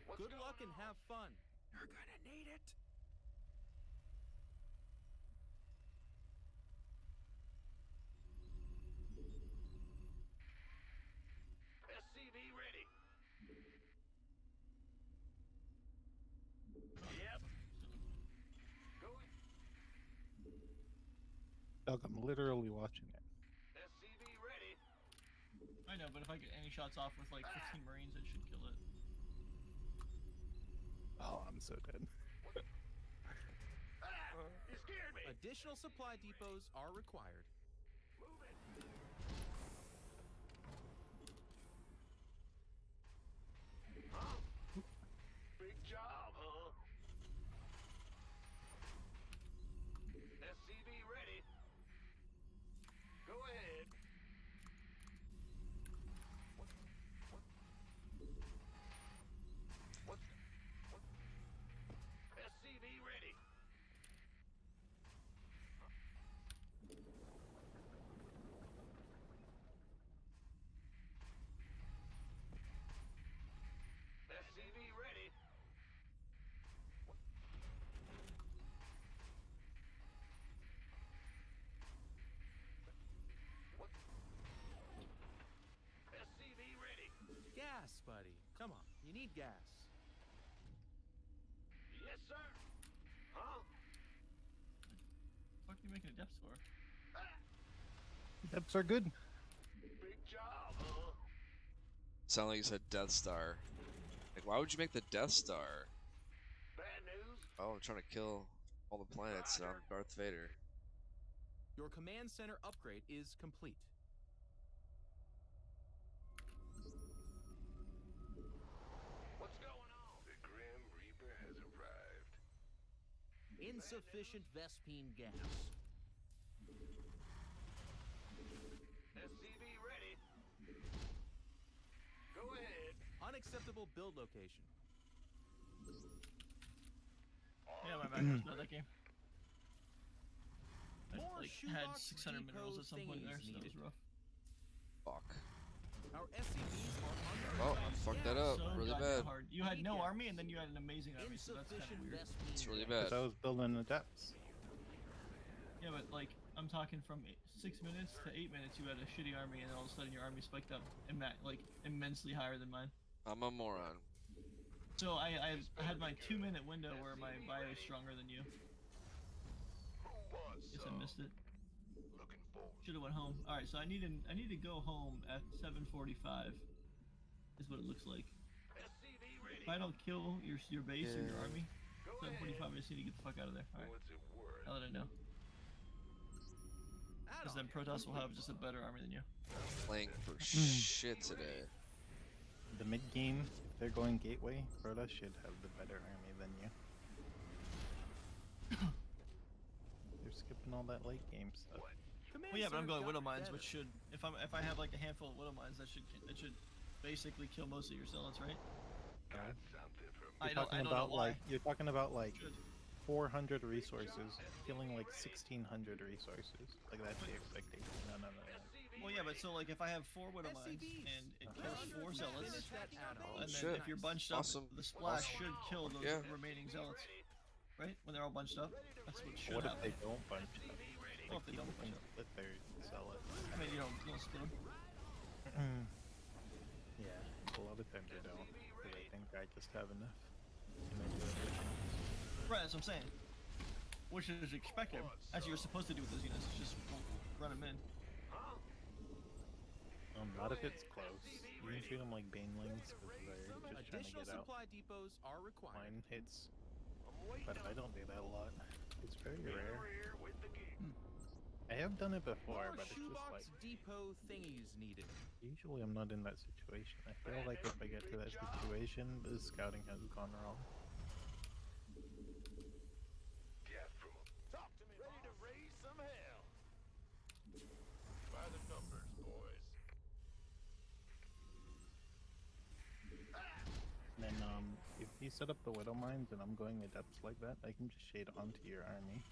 What's Good going luck and on? have fun. You're gonna need it. SCV ready. Yep. Go ahead. Doug, I'm literally watching it. SCV ready. I know, but if I get any shots off with like 15 Marines, it should kill it. Oh, I'm so dead. Ah! You scared me. Additional supply depots are required. Move it. Huh? Big job, huh? SCV ready. Go ahead. What? Need gas. Yes, sir. Huh? What are you making a depth for? Depths are good. Big job, huh? Sound like you said Death Star. Like, why would you make the Death Star? Bad news? Oh, I'm trying to kill all the planets. I'm Darth Vader. Your command center upgrade is complete. What's going on? The Grim Reaper has arrived. Insufficient Vespine gas. SCV ready. Go ahead. Unacceptable build location. Yeah, my macros know that game. I More like shoebox had 600 minerals depot at some point there, thingies so that was needed. rough. Fuck. Our SCVs are under Oh, I fucked that up So really goddamn bad. hard. You had Need no gas. army, and then you had an amazing army, so that's kind of insufficient weird. Vespine It's really gas. bad. Because I was building the depths. Yeah, but like I'm talking from 6 minutes to 8 minutes, you had a shitty army, and all of a sudden your army spiked up like immensely higher than mine. I'm a moron. So I had my 2-minute window where my bio is stronger than you. Who wants Guess I some? missed it. Looking forward. Should have went home. All right, so I need to go home at 7:45. Is what it looks like. SCV ready. If I don't kill your base or your Yeah. army, Go 7:45, I ahead. just need to get the fuck out of there. All right, What's it worth? now that I know, because then Protoss will have just a better army than you. Playing for shit today. The mid game, if they're going gateway, Protoss should have the better army than you. They're skipping all that late game stuff. Command Well, yeah, but I'm center going got Widow Mines, better. which should, if I have like a handful of Widow Mines, that should basically kill most of your zealots, right? Got something for me. I don't know why. You're talking about like Should. 400 resources, killing like 1600 resources. Like that's the expectation. No. Well, yeah, but so like if I have 4 Widow Mines SCVs. and it kills 4 zealots, Finish that add-on. and then shit. if you're bunched up, Awesome. the splash Awesome. should kill those Yeah. remaining zealots, right? When they're all bunched up, that's what should What if happen. they don't bunch up? Well, if they don't bunch up, Split their zealots. I mean you don't split them. Yeah, a lot of times they don't. Because I think I just have enough. to make it efficient. Right, that's what I'm saying. Which is expected. As you're supposed to do with those units, is just run them in. Not if it's close. You can shoot them like banelings because they're just trying to Additional get out. supply depots are required. Mine hits, but I don't do that a lot. It's very rare. Here with the geek. I have done it before, More but it's just shoebox like depot thingies needed. usually I'm not in that situation. I feel like if I get to that situation, the scouting has gone wrong. Get from 'em. Talk to me. Ready to raise some hell. By the numbers, boys. And then if you set up the widow mines and I'm going adepts like that, I can just shade onto your army.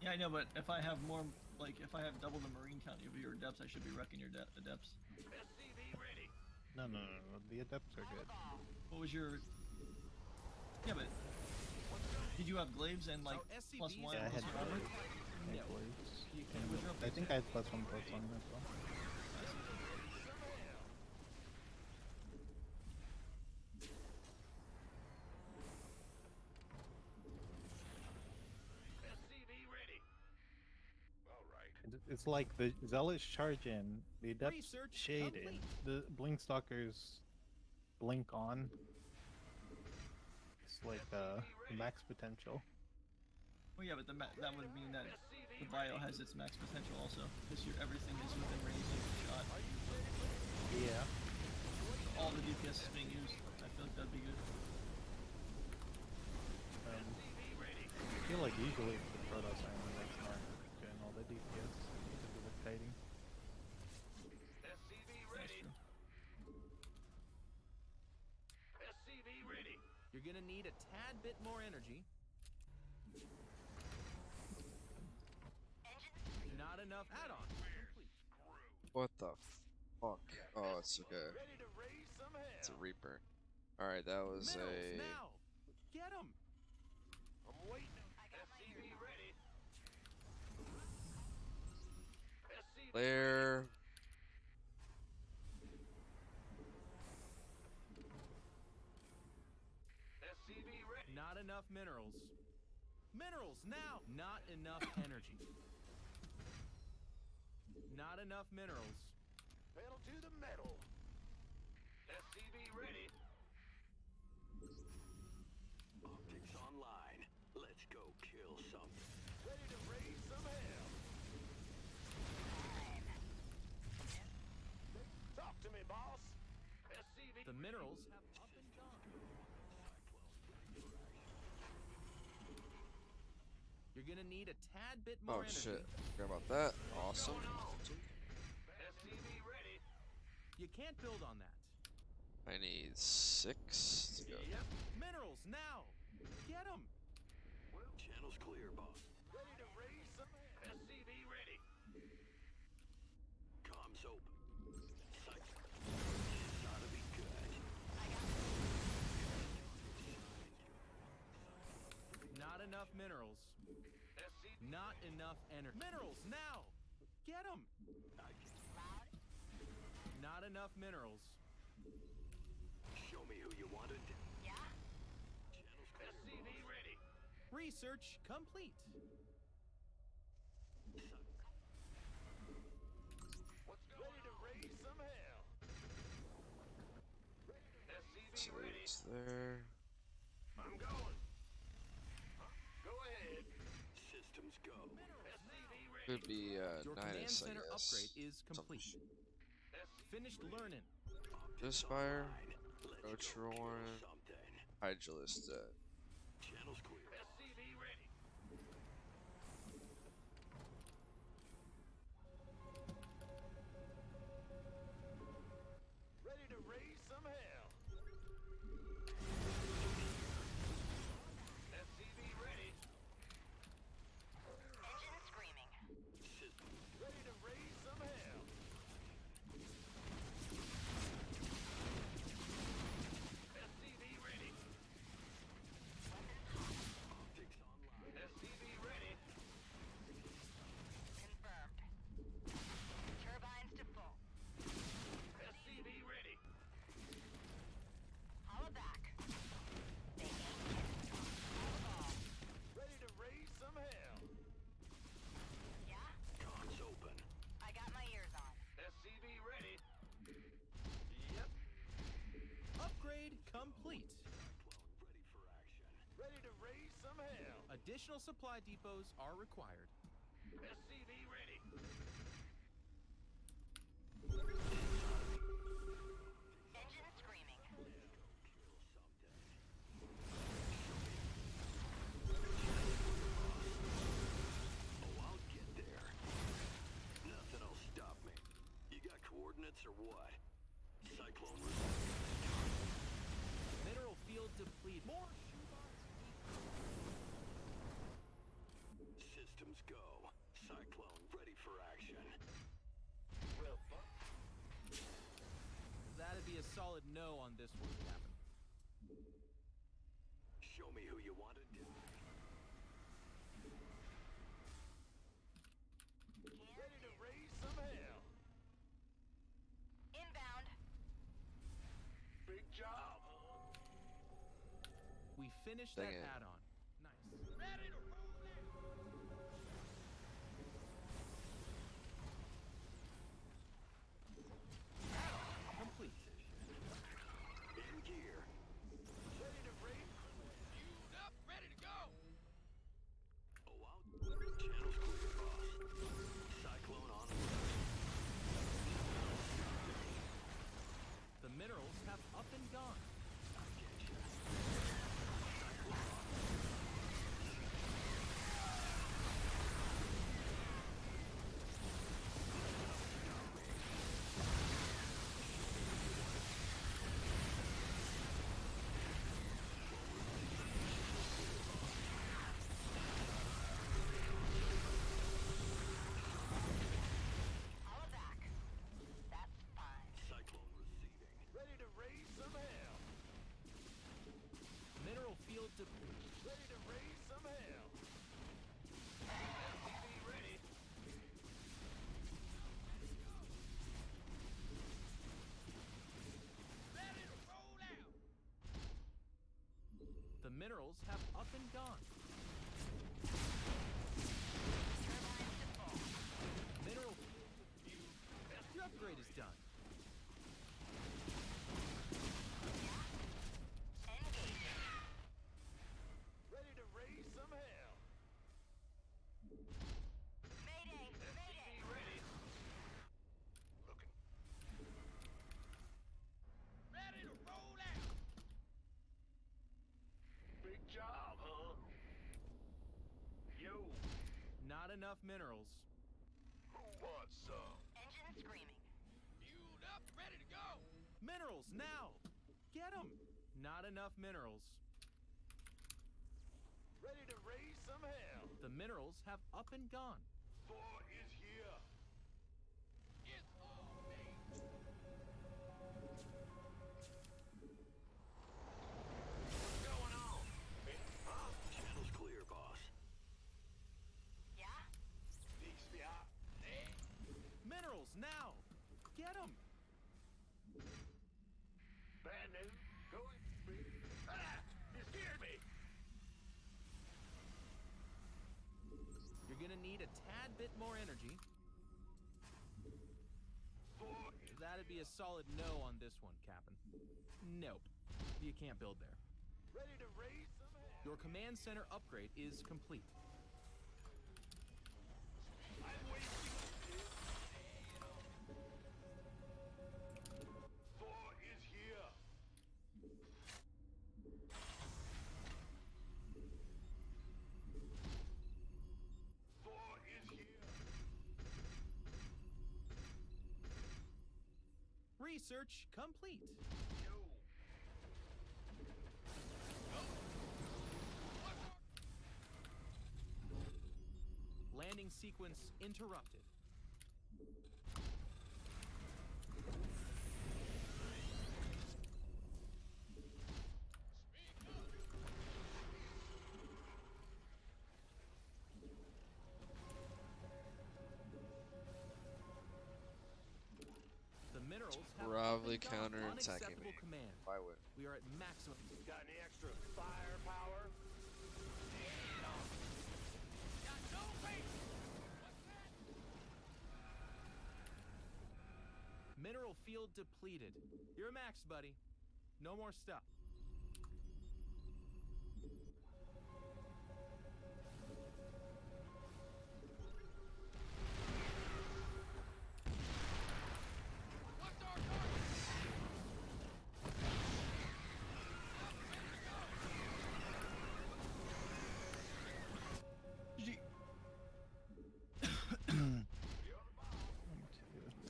Yeah, I know, but if I have more, like if I have double the marine count of your adepts, I should be wrecking your adepts. SCV ready. No, the adepts are good. What was your? Yeah, but did you have glaives and like Our plus SCVs 1 Yeah, I plus had your armor? No. And what's your I think I had +1 +1 as well. SCV ready. All right. It's like the zealots charge in, the adepts Research shade in, complete. the blink stalkers blink on. It's like max potential. Well, yeah, but that would mean that the bio has its max potential also, because everything is within range of the shot. Yeah. So all the DPS is being used. I feel like that'd be good. I feel like usually it's the Protoss army that's not doing all the DPS because of the kiting. SCV That's ready. true. SCV ready. You're gonna need a tad bit more energy. Not enough add-on. Complete. What the fuck? Oh, it's okay. Ready to raise some hell. It's a Reaper. Alright, that was Minerals a... now. Get 'em. I'm waiting. SCV ready. SCV There. Not enough minerals. Minerals now! Not enough energy. Not enough minerals. Pedal to the metal. SCV ready. Optics online. Let's go kill something. Ready to raise some hell. Talk to me, boss. SCV. The minerals have up and gone. You're gonna need a tad bit more Oh energy. shit! Forgot about that. Awesome. SCV ready. You can't build on that. I need 6 to go. Yep. Minerals now! Get them! Channel's clear, boss. Ready to raise some hell. SCV ready. Comms open. Sight. This ought to be good. Not enough minerals. SCV. Not enough energy. Minerals now! Get them! Not enough minerals. Show me who you wanted. Yeah? Channel's clear, SCV ready. Research complete. What's going ready to raise some hell. SCV ready. It's there. I'm going. Go ahead. Systems go. SCV ready. Could be Your 9 command I center guess. upgrade is Something. complete. Finished learning. This fire. Let's go Roach kill Rowan. something. Hydralist dead. Channel's clear. SCV ready. Ready to raise some hell. SCV ready. Engine screaming. Ready to raise some hell. SCV ready. Optics online. SCV ready. Confirmed. Turbines to full. SCV ready. Holla back. They ain't getting all. Ready to raise some hell. Yeah? Comms open. I got my ears on. SCV ready. Yep. Upgrade complete. Cyclone ready for action. Ready to raise some hell. Additional supply depots are required. SCV ready. Engine screaming. Oh, I'll get there. Nothing'll stop me. You got coordinates or what? Cyclone Mineral field deplete. More shoebox. systems go. Cyclone ready for action. Well, That'd be a solid no on this one, Captain. Show me who you wanted. ready to raise some hell. Inbound. Big job. We finished Dang that it. add-on. Nice. Ready to roll Complete. In gear. Ready to raise. Fueled up, ready to go. Oh, out. Channel's clear, boss. Cyclone on. The minerals have up and gone. Holla back. That's fine. Cyclone receiving. Ready to raise some hell. Mineral field deplete. Ready to raise some hell. SCV ready. Ready to roll out. The minerals have up and gone. Turbines to full. Mineral. Your upgrade is done. Engaging. Ready to raise some hell. Mayday, mayday. SCV ready. Looking. Ready to roll out. Big job, huh? Yo, Not enough minerals. who wants some? Engine screaming. Fueled up, ready to go. Minerals now. Get them. Not enough minerals. Ready to raise some hell. The minerals have up and gone. Thor is here. It's on me. What's going on? Huh? Channel's clear, boss. Yeah? Speaks me out. Hey, Minerals now. Get them. bad news. Going. Ah! You scared me. You're gonna need a tad bit more energy. Thor is That'd be a solid no on this one, Captain. Nope. You can't build there. ready to raise some hell. Your command center upgrade is complete. I'm waiting. Thor is here. Thor is here. Research complete. Yo. Landing sequence interrupted. The minerals have Probably up and gone. counterattacking Unacceptable me. command. If I would. We are at maximum. Got any extra firepower? Got no patience. What's that? Mineral field depleted. You're max, buddy. No more stuff. What's our target?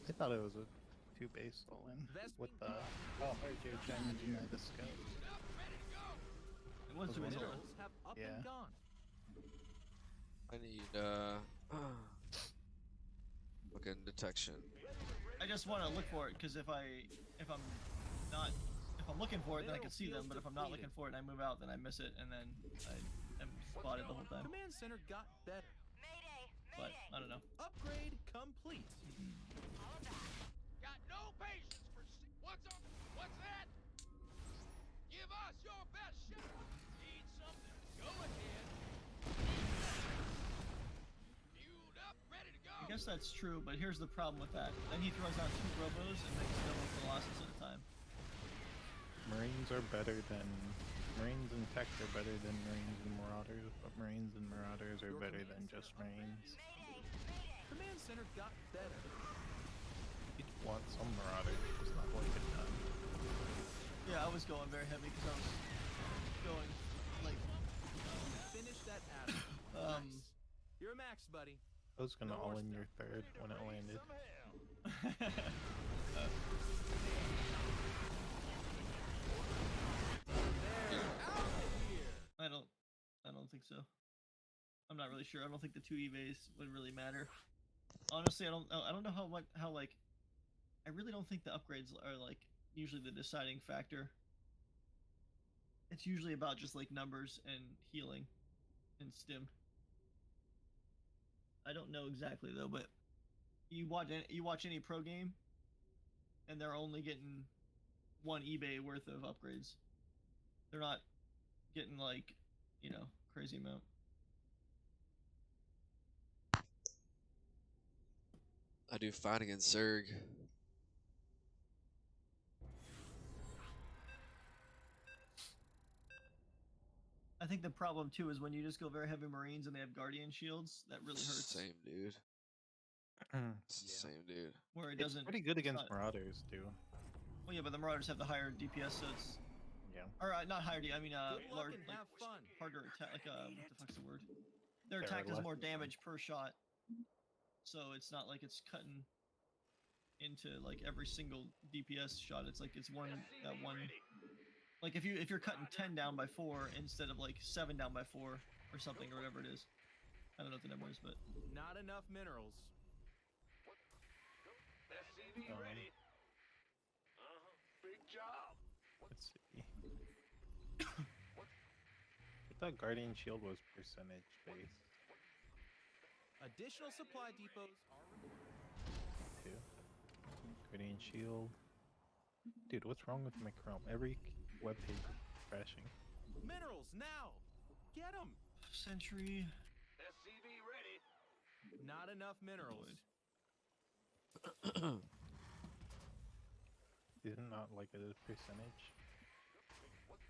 I thought it was a 2 base all in with the RJ changing the scope. It was Was too one easy. of Minerals have up Yeah. and gone. I need fucking detection. I just want to look for it because if I'm looking for it, then I can see them. But if I'm not looking for it and I move out, then I miss it, and then I am spotted the whole time. Command center got better. Mayday, But mayday. I don't know. Upgrade complete. All of that. Got no patience for what's up? What's that? Give us your best shot. Need something? Go ahead. Fueled up, ready to go. I guess that's true, but here's the problem with that. Then he throws out 2 robos and makes double Colossus at a time. Marines and tech are better than Marines and Marauders, but Marines and Marauders are better than just Marines. Mayday, mayday. Command center got better. You'd want some Marauders, just not like it done. Yeah, I was going very heavy because I was going like Finish that atom. um. Nice. You're a max, buddy. I was gonna No more all in stuff. your third Ready to when it raise landed. some hell. Out of here. I don't think so. I'm not really sure. I don't think the 2 EVs would really matter. Honestly, I don't know how like I really don't think the upgrades are like usually the deciding factor. It's usually about just like numbers and healing and stim. I don't know exactly though, but you watch any pro game and they're only getting 1 eBay worth of upgrades. They're not getting like, you know, crazy amount. I do fine against Zerg. I think the problem too is when you just go very heavy Marines and they have Guardian shields, that really hurts. Same dude. It's the Yeah. same dude. Where it It's doesn't. pretty good it's against not- Marauders too. Well, yeah, but the Marauders have the higher DPS, so it's Yeah. or not higher D. I mean, Good luck large, and like, have fun. harder attack. Like what the fuck's the word? Their They're attack does less more than- damage per shot, so it's not like it's cutting into like every single DPS shot. It's like it's one that one. Like if you're cutting 10 down by 4 instead of like 7 down by 4 or something or whatever it is. I don't know what the number is, but Not enough minerals. SCV Um, ready. Big job. Let's see. I thought Guardian Shield was percentage based Additional supply depots are required. too. Guardian Shield. Dude, what's wrong with my Chrome? Every web page is crashing. Minerals now. Get them. Sentry. SCV ready. Not enough minerals. Isn't not like a percentage?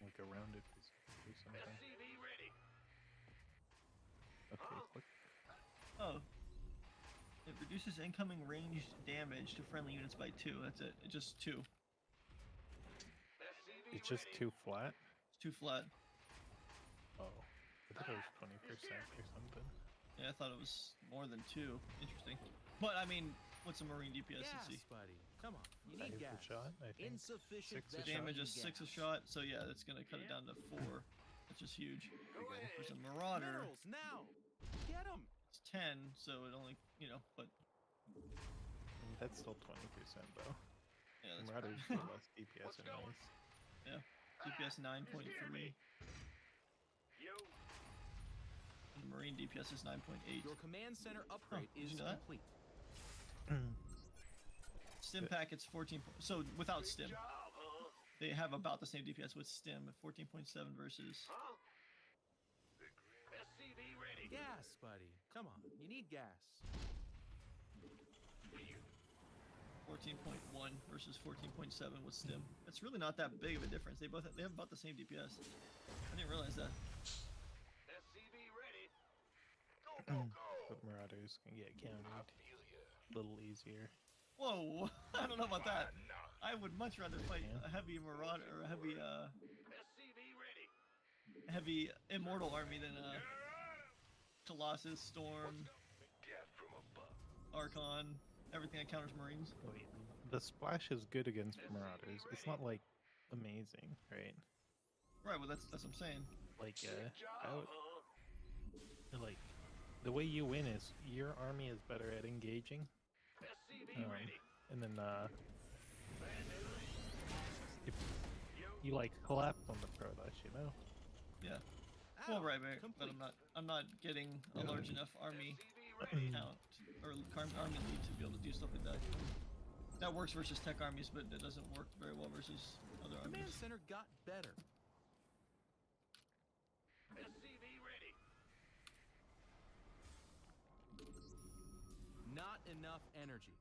Like a rounded percentage or something. SCV ready. Okay, click. Oh. It reduces incoming ranged damage to friendly units by 2. That's it. It's just 2. SCV It's just ready. too flat. It's too flat. Oh, I thought it was 20% or something. Yeah, I thought it was more than 2. Interesting. But I mean, what's a Marine DPS? Let's see. Gas, buddy. Come on. You Five need a gas. shot, I think. Insufficient 6 a shot. Damage is veteran 6 a gas. shot, so yeah, that's gonna cut it down to 4, which is huge. Go ahead. There's a Marauder. Minerals now. Get them. It's 10, so it only, you know, but That's still 20% though. yeah, that's Marauders do less DPS Let's go. anyways. DPS 9.3, Yo. and the Marine DPS is 9.8. Your command center upgrade did is you know that? complete. Stim packet's 14. So without stim, Job, huh? they have about the same DPS with stim, 14.7 versus. Huh? SCV ready. Gas, buddy. Come on. You need gas. 14.1 versus 14.7 with stim. That's really not that big of a difference. They have about the same DPS. I didn't realize that. SCV ready. Go, go, go. But Marauders can get counted I feel ya. a little easier. Whoa! I don't know about that. Nah. I would much rather fight Yeah. a heavy Marauder or a heavy SCV ready. heavy Immortal army than a Colossus, Storm, Death from above. Archon, everything that counters Marines. Wait, the splash is good against Marauders. It's not like amazing, right? Right, well that's what I'm saying. Like Big job, I would, huh? like the way you win is your army is better at engaging, SCV ready. and then if you like collapse on the Protoss, you know. Yeah. Well, Ow, right, but complete. I'm not getting a large enough army SCV ready. count or army lead to be able to do stuff like that. That works versus tech armies, but it doesn't work very well versus other Command armies. center got better. SCV ready. Not enough energy.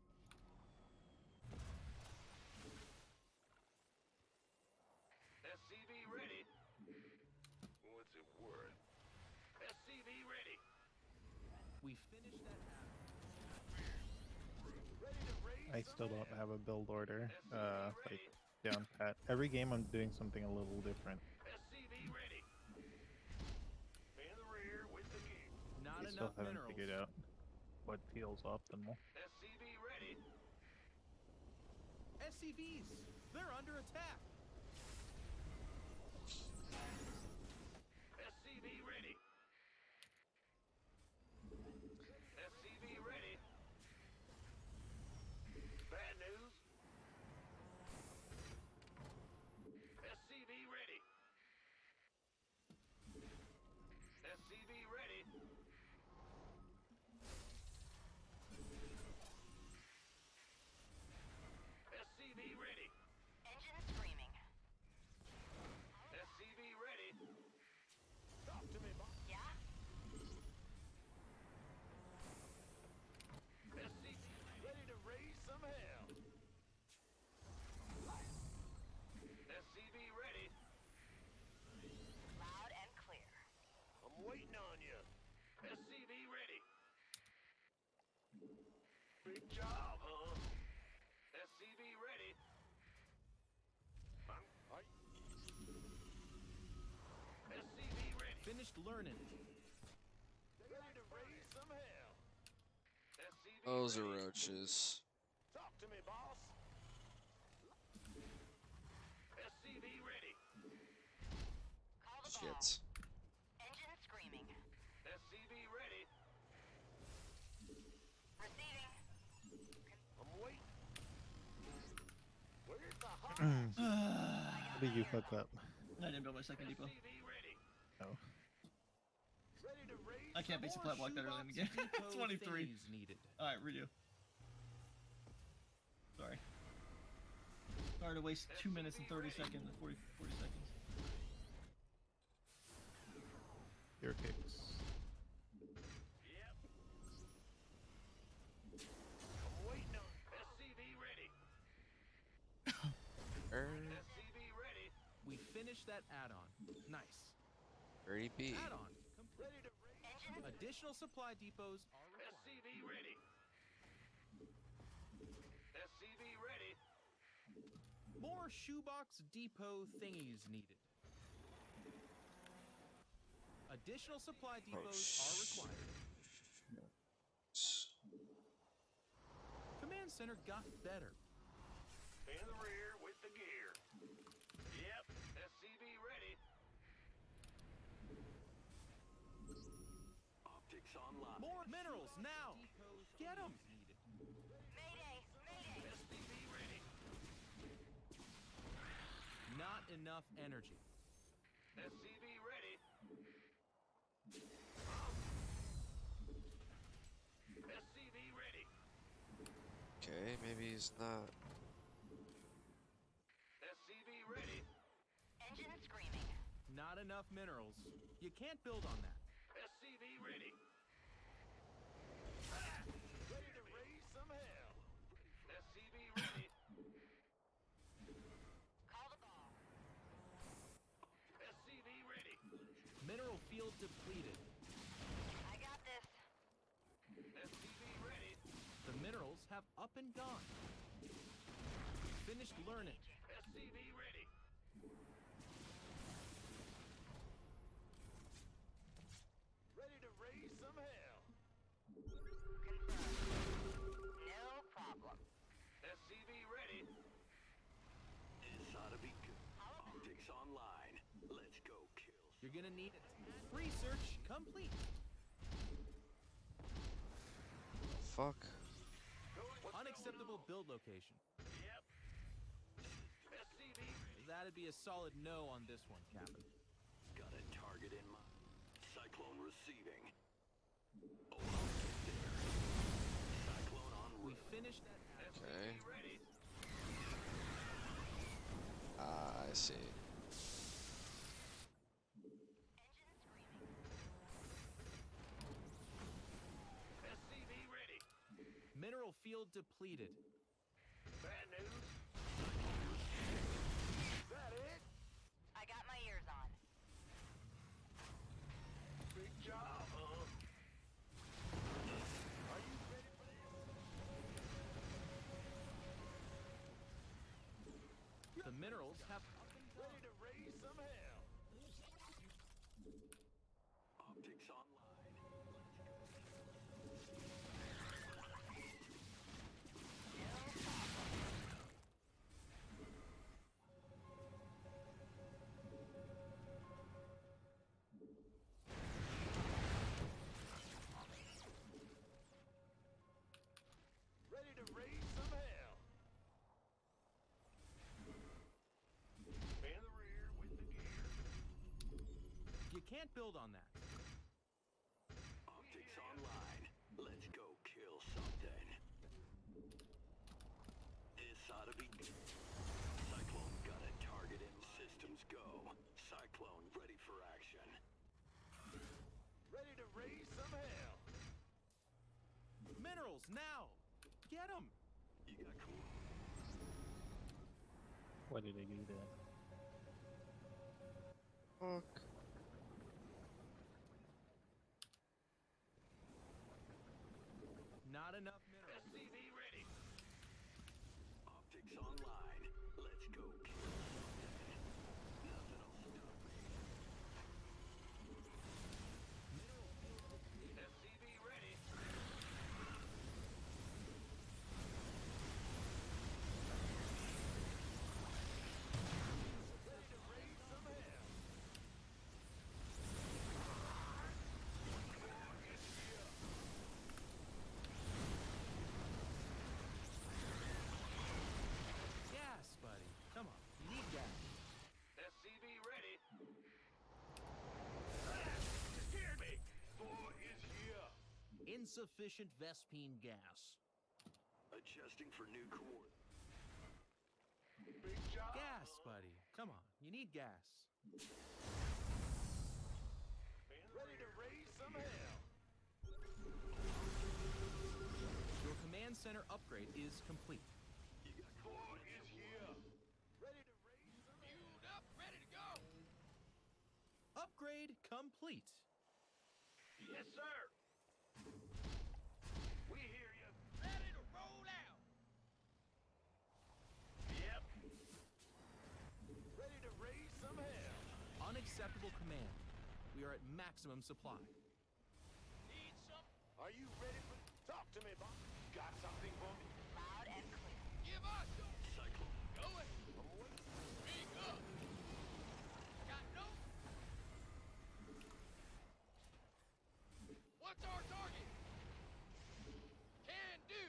SCV ready. What's it worth? SCV ready. We finished that battle. Ready to raise I still don't have a build order, like down pat. Every game I'm doing something a little different. SCV ready. In the rear with the gear. Not I still enough haven't minerals. figured out what feels optimal. SCV ready. SCVs. They're under attack. SCV ready. SCV ready. Bad news. SCV ready. SCV ready. SCV ready. Engine screaming. finished learning. Ready to raise some hell. SCV Those are ready. roaches. Talk to me, boss. SCV ready. Call the ball. Shit. Engine screaming. SCV ready. Receiving. I'm waiting. Where's the hot? What do you fuck up? I didn't build my second depot. SCV ready. Oh. Ready to raise I can't some basic More plat block that early in the game. shoebox depot 23. thingies needed. Alright, redo. Sorry. Sorry to waste 2 minutes and 30 seconds and 40 seconds. Your kicks. Yep. I'm waiting on SCV ready. SCV ready. We finished that add-on. Nice. Birdie B. Add-on complete. Ready to raise. Engine. Additional supply depots are required. SCV ready. SCV ready. More shoebox depot thingies needed. Additional supply depots are required. Command center got better. In the rear with the gear. Yep. SCV ready. Optics online. More minerals now. Get them. Mayday. Mayday. SCV ready. Not enough energy. SCV ready. SCV ready. Okay, maybe he's not. SCV ready. Engine screaming. Not enough minerals. You can't build on that. SCV ready. Ready to raise some hell. SCV ready. Call the ball. SCV ready. Mineral field depleted. I got this. SCV ready. The minerals have up and gone. Finished learning. SCV ready. Ready to raise some hell. Confirmed. No problem. SCV ready. This ought to be good. Optics online. Let's go kill. You're gonna need it. Research complete. Fuck. Unacceptable build location. Yep. SCV ready. That'd be a solid no on this one, Captain. Got a target in mind. Cyclone receiving. Oh, I'll get there. Cyclone en We route. finished that. Okay. SCV ready. Ah, I see. Engine screaming. SCV ready. Mineral field depleted. Bad news. Is that it? I got my ears on. Big job, huh? Are you ready for this? The minerals have Ready to raise some hell. Optics online. Ready to raise some hell. In the rear with the gear. You can't build on that. Optics online. Let's go kill something. This ought to be good. Cyclone got a target in. Systems go. Cyclone ready for action. Ready to raise some hell. Minerals now. Get them. You got cool. What did I do there? Fuck. Not enough minerals. SCV ready. Optics online. Let's go kill something. Nothing will stop me. insufficient Vespine gas. Adjusting for new core. Big job. Gas, buddy. Come on, you need gas. Ready to raise some hell. Your command center upgrade is complete. You got War coordinates is or here. what? Ready to raise some hell. Fueled up, ready to go. Upgrade complete. Yes, sir. We hear you. Ready to roll out. Yep. Ready to raise some hell. Unacceptable command. We are at maximum supply. Need some? Are you ready for? Talk to me, boss. Got something for me? Loud and clear. Give us your Cyclone. going. I'm waiting. Speak up. Got no. What's our target? Can do.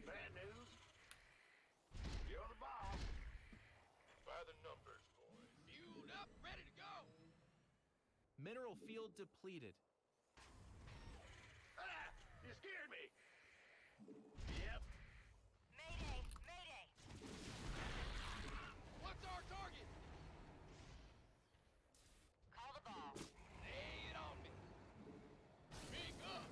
Bad news. You're the boss. By the numbers, boys. Fueled up, ready to go. Mineral field depleted. Ah! You scared me. Yep. Mayday! Mayday! What's our target? Call the ball. Lay it on me. Speak up.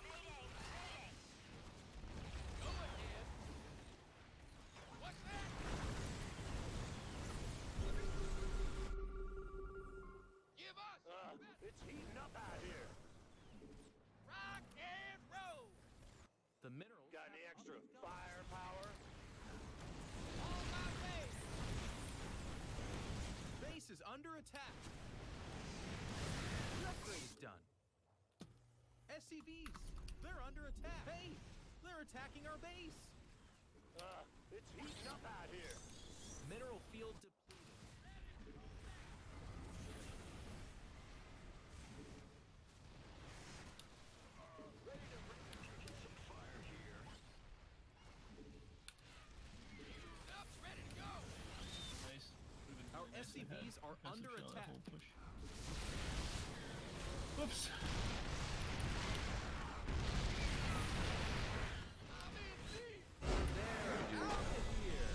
Mayday! Mayday! Go ahead. What's that? Give us your best. It's heating up out here. Rock and roll. The minerals. Got any have extra upgrade. firepower? On my way. Base is under attack. The upgrade is done. SCVs, they're under attack. Hey, they're attacking our base. It's heating up out here. Mineral field depleted. Some fire here. Up, ready to go. Nice. Would've been Our really nice to have SCVs are aggressive under shell that attack. whole push. Whoops. I'm in deep. They're out of here.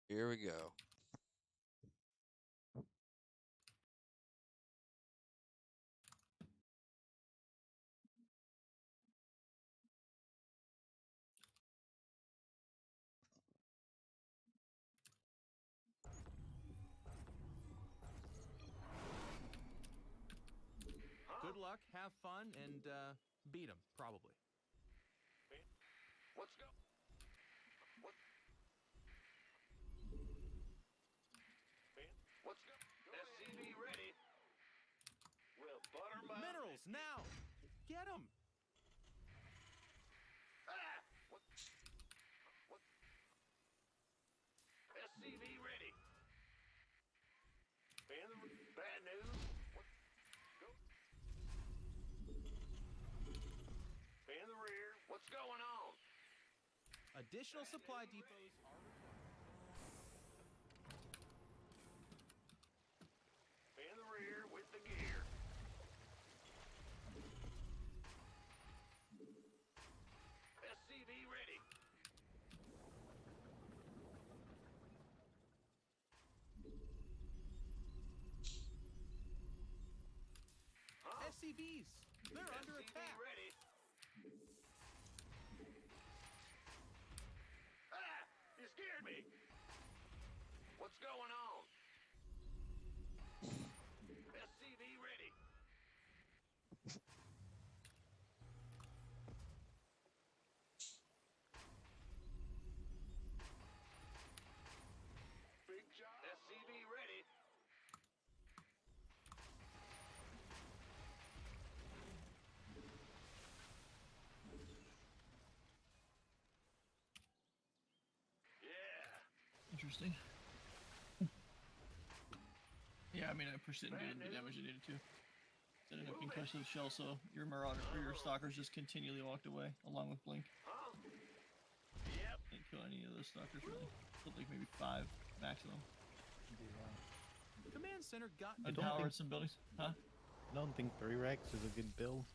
Here we go. Good luck, have fun, and beat them, probably. Let's go. What? Let's go. SCV ready. We'll butter my Minerals, now! Get them! Ah! What? What? SCV ready. Bad news. What? Go. In the rear. What's going on? Additional supply depots are required. In the rear with the gear. SCV ready. Huh? SCVs, they're under SCV attack. ready. Ah! You scared me. What's going on? SCV ready. Interesting. Yeah, I mean, I pushed it and did the damage I needed to. Set it up concussive shell, so your marauder or your stalkers just continually walked away along with Blink. Didn't kill any of those stalkers really. Killed like maybe 5 maximum. Command center got I don't Unpowered think- some buildings. Huh? I don't think 3 racks is a good build.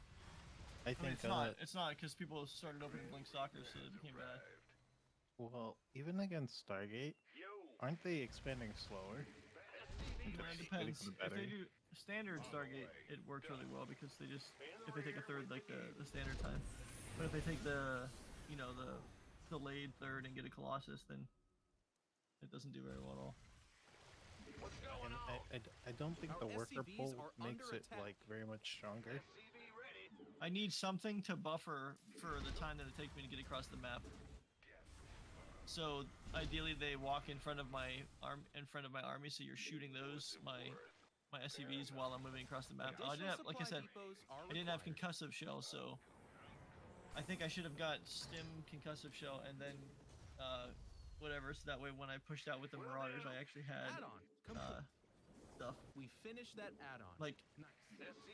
I I think mean, it's not. It's not because people started opening Blink stalkers, so it became bad. well, even against Stargate, aren't they expanding slower? It depends. Getting If they better. do standard Stargate, it works really well because they just if they take a third like the standard time. But if they take the the delayed third and get a Colossus, then it doesn't do very well at all. And I don't think Our the worker SCVs pull are makes under it attack. like very much stronger. I need something to buffer for the time that it takes me to get across the map. So ideally, they walk in front of my army, so you're shooting my SCVs while I'm moving across the map. I didn't have, like I said, I didn't have concussive shell, so I think I should have got stim concussive shell and then whatever. So that way, when I pushed out with the marauders, I actually had Add-on. stuff We finished that add-on. like. Nice.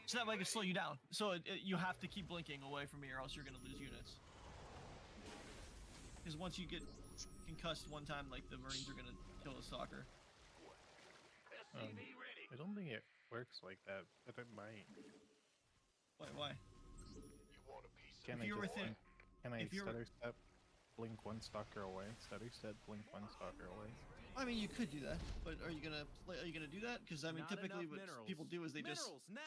So that way I can slow you down. So you have to keep blinking away from me or else you're going to lose units. Because once you get concussed one time, like the Marines are going to kill a stalker. I don't think it works like that, but it might. Why? Can If I you were just within- can I if you were- stutter step, blink 1 stalker away? Stutter step, blink 1 stalker away. I mean, you could do that, but are you gonna do that? Because I mean, Not typically enough what minerals. people do is they Minerals now.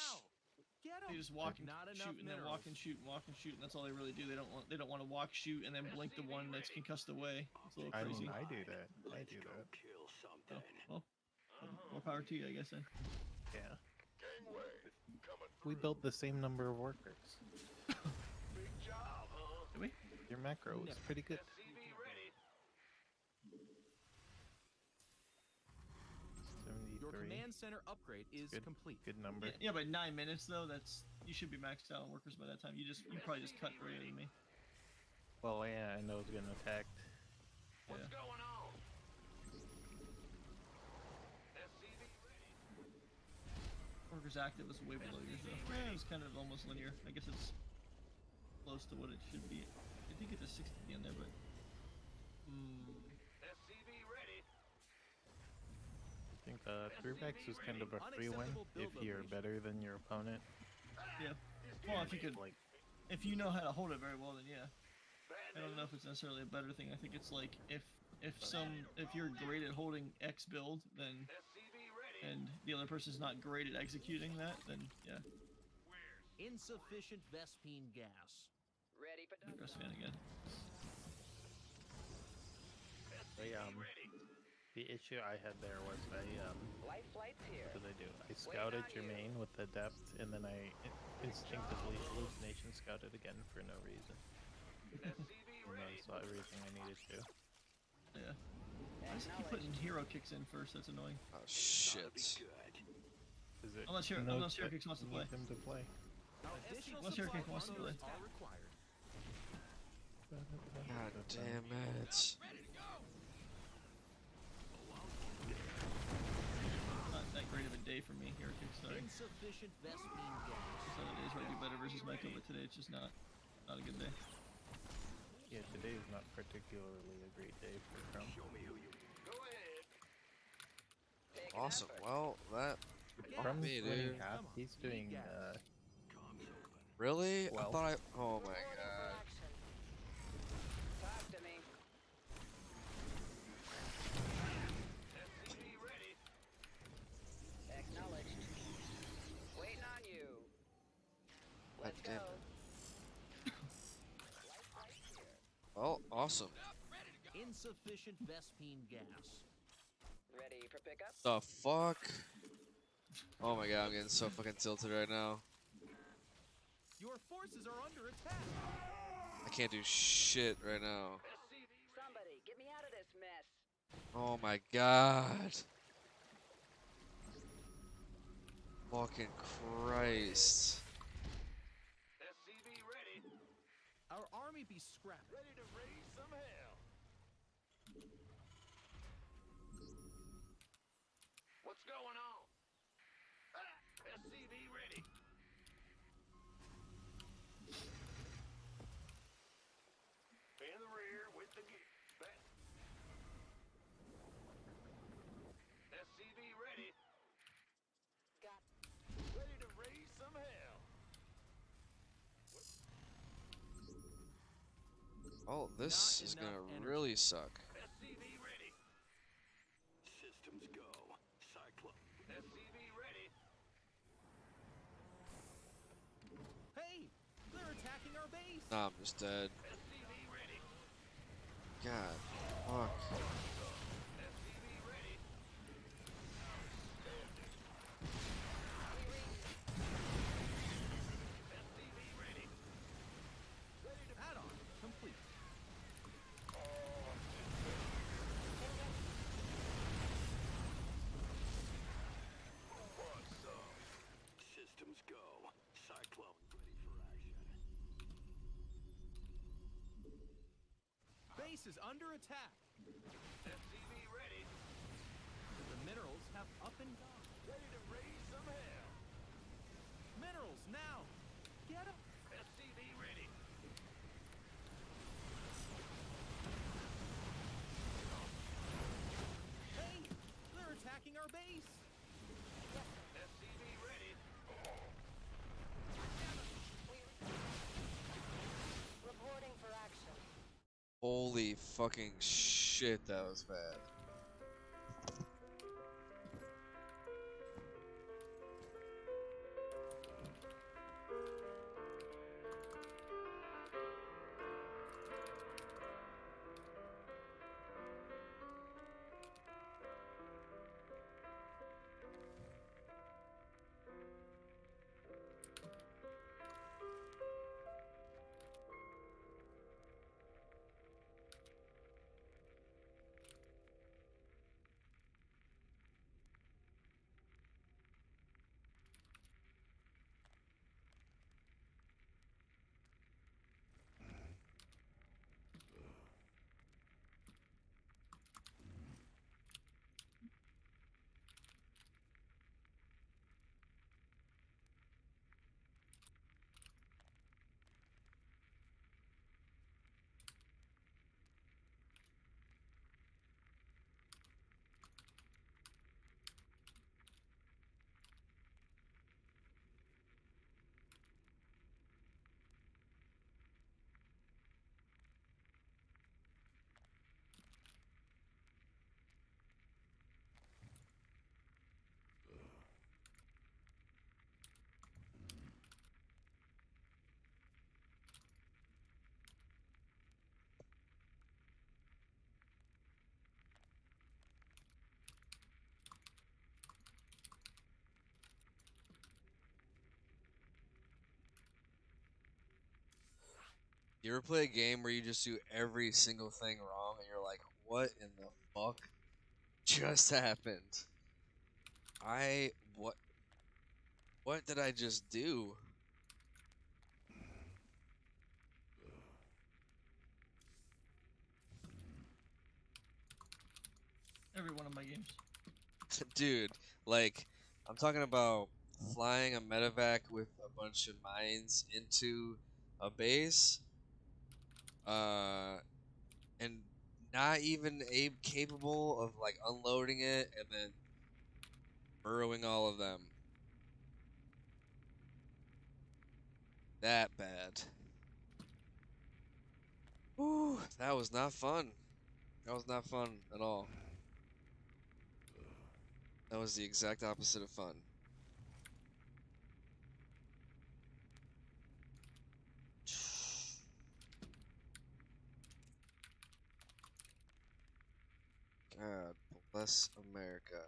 Get 'em. they just walk and Not enough shoot and then walk and shoot and walk and shoot, and that's all they really do. They don't want to walk, shoot, and then blink the one that's concussed away. It's a little I crazy. mean, I do that. I do that. Kill Oh, something. well, more power to you, I guess. Then. Yeah. We built the same number of workers. Did we? Your macro is pretty good. Your 73. command center upgrade is Good. complete. Good number. Yeah, by 9 minutes though, you should be maxed out on workers by that time. You probably just cut earlier than me. Well, yeah, I know it's getting attacked. Yeah. Workers active is way below yours though. Yeah, it's kind of almost linear. I guess it's close to what it should be. I think it's a 60 in there, but. I think 3-backs is kind of a free win if you're better than your opponent. Yeah. Well, if you could, Like, if you know how to hold it very well, then yeah. I don't know if it's necessarily a better thing. I think it's like if you're great at holding X build, then and the other person's not great at executing that, then yeah. Insufficient Vespine gas. Ready for Press fan again. the issue I had there was light flights here. what did I do? I scouted Jermaine with the depth, and then I instinctively hallucination scouted again for no reason. And I saw everything I needed to. Yeah. I just keep putting hero kicks in first. That's annoying. Oh shit. Is it Unless Hero Kicks wants to play. Him to play. Additional Unless Hero supply Kick wants to play. are required. God damn it. Not that great of a day for me. Hero Kick, sorry. Insufficient Vespine gas. Some other days where I do better versus Michael, but today it's just not a good day. Yeah, today is not particularly a great day for Chrome. Awesome. Well, that. Chrome's me, winning dude. half. He's doing Really? I Well. thought I. Oh my god. Talk to me. Acknowledged. Waiting on you. Let's damn go. it. Well, awesome. Insufficient Vespine gas. Ready for pickup? The fuck? Oh my god, I'm getting so fucking tilted right now. Your forces are under attack. I can't do shit right now. Somebody, get me out of this mess. Oh my god. Fucking Christ. Our army be scrapped. Ready to raise some hell. What's going on? SCV ready. In the rear with the gear. SCV ready. Got Ready to raise some hell. Oh, this Not is enough gonna energy. really suck. SCV ready. Systems go. Cyclone. SCV ready. Hey, they're attacking our base. Nah, I'm just dead. SCV ready. God, fuck. SCV ready. SCV ready. Ready to Add-on complete. Systems go. Cyclone ready for action. Base is under attack. SCV ready. The minerals have up and gone. Ready to raise some hell. Minerals now. Get up. SCV ready. Hey, they're attacking our base. SCV ready. reporting for action. Holy fucking shit, that was bad. You ever play a game where you just do every single thing wrong and you're like, what in the fuck just happened? What did I just do? Every one of my games. Dude, like, I'm talking about flying a medevac with a bunch of mines into a base, and not even capable of like unloading it and then burrowing all of them. That bad. Whew, that was not fun. That was not fun at all. That was the exact opposite of fun. God bless America.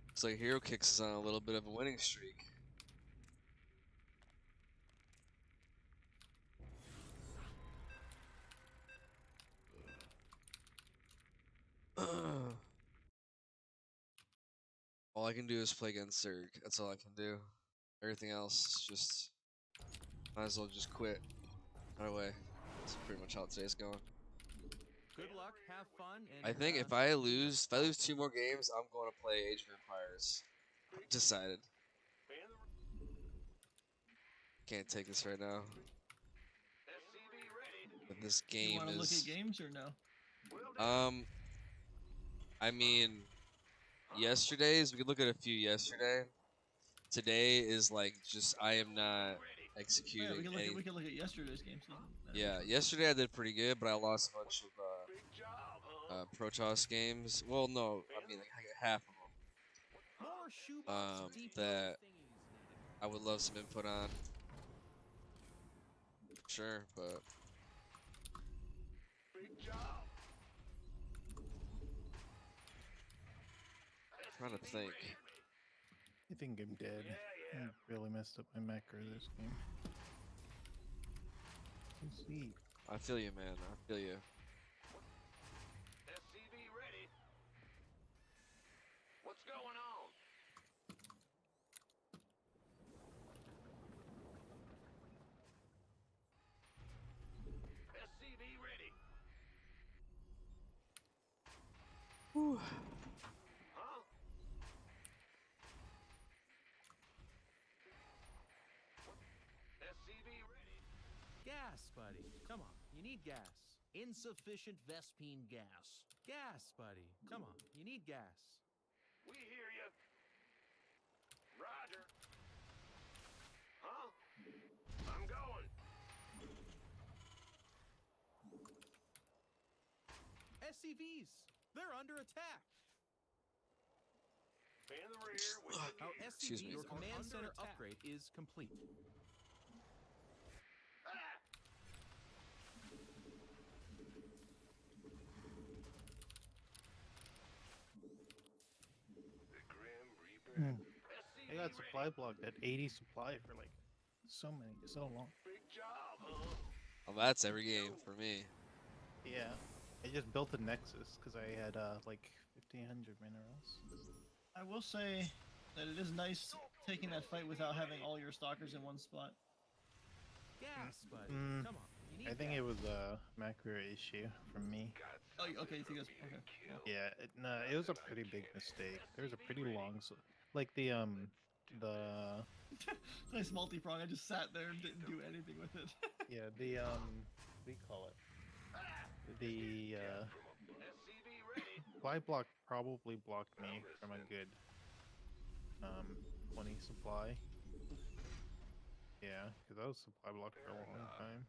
Looks like Hero Kicks is on a little bit of a winning streak. All I can do is play against Zerg. That's all I can do. Everything else just might as well just quit right away. That's pretty much how today's going. Good luck, have fun, and I think if I lose 2 more games, I'm going to play Age of Empires. Decided. Can't take this right now. But this Do you game want to look at is. games or no? I mean, yesterday's we could look at a few yesterday. Today is like just I am not Oh, yeah, executing any. we can look at yesterday's games. Yeah, yesterday I did pretty good, but I lost a bunch of Protoss games. Well, no, I mean like half of more shoebox them. depot That thingies needed. I would love some input on. Sure, but trying to think. I think I'm dead. I really messed up my macro this game. Let's see. I feel you, man. I feel you. SCV ready. What's going on? SCV ready. Whew. Huh? SCV ready. Gas, buddy. Come on, you need gas. Insufficient Vespine gas. Gas, buddy. Come on, you need gas. We hear you. Roger. Huh? I'm going. SCVs, they're under attack. In the rear with the Our Excuse me. SCVs, your Are command under center attack. upgrade is complete. Ah! The Grim Reaper. Hmm. SCV I got ready. supply blocked at 80 supply for like so long. Big job, huh? Well, that's every game for me. Yeah. I just built a Nexus because I had like 1500 minerals. I will say that it is nice taking that fight without having all your stalkers in one spot. Gas, buddy. Mm, Come on, you need I think gas. it was a macro issue from me. Oh, okay, you think that's okay. Well, Yeah, no, it was a pretty big mistake. There was a pretty long, like the nice multi-prong. I just sat there and didn't do anything with it. yeah what do you call it? The SCV ready. supply block probably blocked me from a good 20 supply. Yeah, because I was supply blocked for a long time.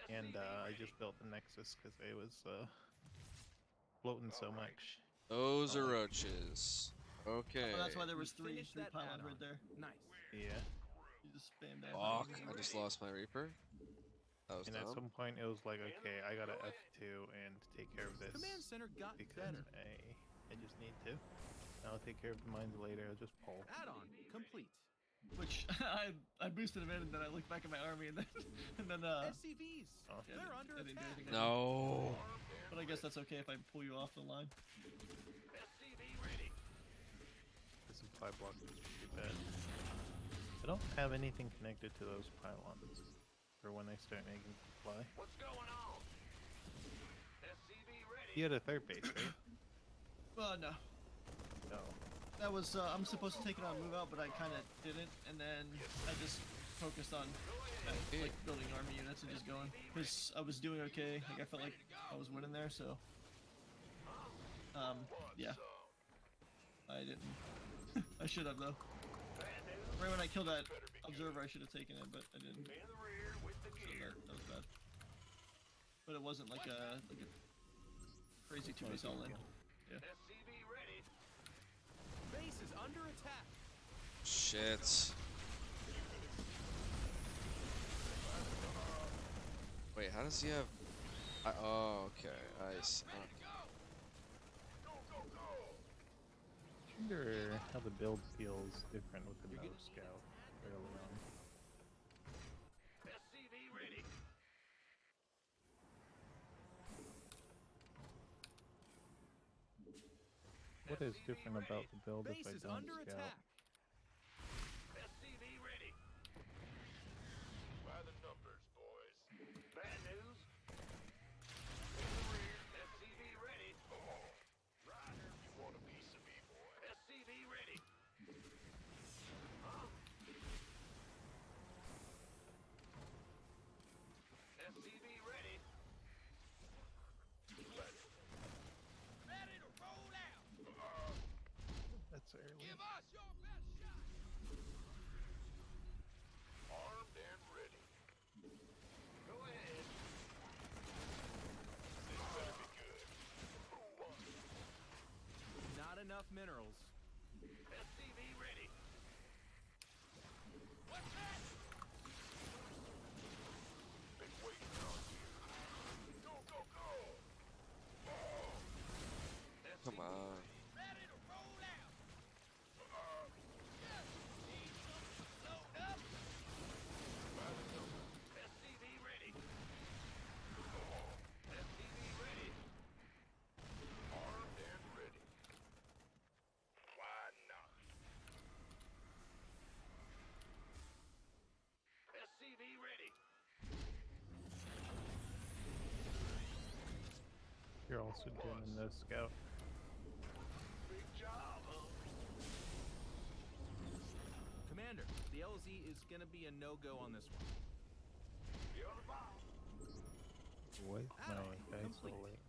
And I just built the Nexus because it was floating so much. Those are roaches. Okay. Oh, that's why there was We three finished that pylons add-on. right there. Nice. Yeah, You just spammed that. Fuck! I just lost my Reaper. That was and at dumb. some point it was like, okay, I gotta F2 and take care of this Command center got because better. I just need to. I'll take care of the mines later. I'll just pull. Add-on complete. Which I boosted him in, and then I looked back at my army, and then SCVs, Oh. yeah, they're I under didn't do attack. anything. No. But I guess that's okay if I pull you off the line. SCV ready. The supply block is pretty bad. I don't have anything connected to those pylons for when I start making supply. What's going on? SCV ready. You had a third base, right? No. No. That was, I'm supposed to take it on move out, but I kind of didn't, and then I just focused on like building army units and just going. Because I was doing okay, like I felt like I was winning there, so yeah. I didn't. I should have though. Right when I killed that observer, I should have taken it, but I didn't. In the rear with the So gear. that was bad. But it wasn't like a crazy 2-base all in. Yeah. SCV ready. Base is under attack. Shit. Wait, how does he have? Oh, okay. Ice. I wonder how the build feels different with the no scout early on. SCV ready. What is different about the build if Base I is don't under scout? attack. enough minerals. SCV ready. What's that? Been waiting on you. Go, go, go! Come on. Ready to roll out. Yes, need something to load up. SCV ready. SCV ready. Armed and ready. Why not? SCV ready. You're also doing the scout. Big job, huh? Commander, the LZ is gonna be a no-go on this one. You're the boss. Why is my Add-on guy so complete. late?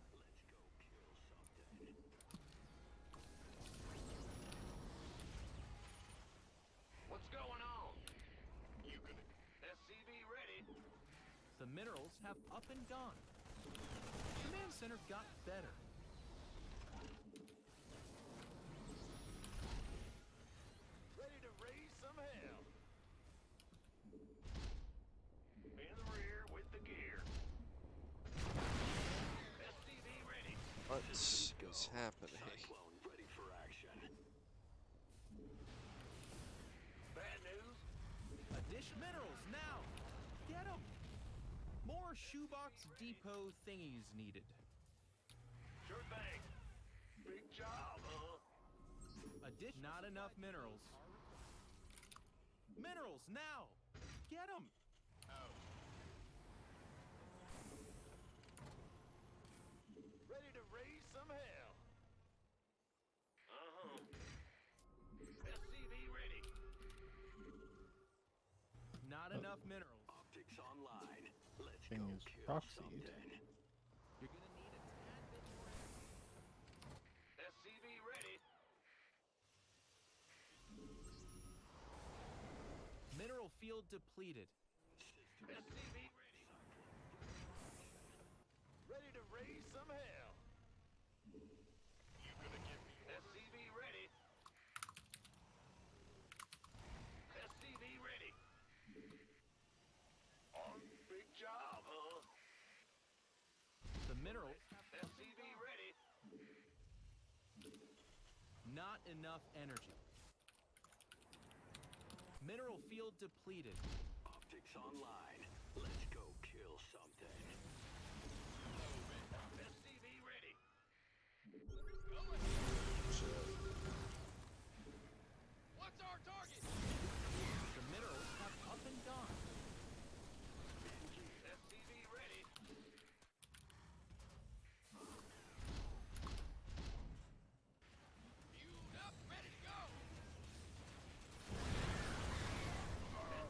What's going on? You gonna SCV ready? The minerals have up and gone. Command center got better. Ready to raise some hell. In the rear with the gear. SCV ready. What is happening? Cyclone ready for action. Bad news? Addition minerals now. Get 'em. More shoebox depot thingies needed. Sure thing. Big job, huh? Not enough minerals. Minerals now. Get 'em. Ready to raise some hell. Uh-huh. SCV ready. Not enough minerals. Optics online. Let's Thing go is kill proxied. something. You're gonna need a tad bit more. SCV ready. Mineral field depleted. SCV ready. Ready to raise some hell. You gonna give me SCV ready. SCV ready. On big job, huh? The minerals have SCV ready. not enough energy. Mineral field depleted. Optics online. Let's go kill something. SCV ready. Go ahead. What's our target? The minerals have up and gone. SCV ready. Fueled up, ready to go.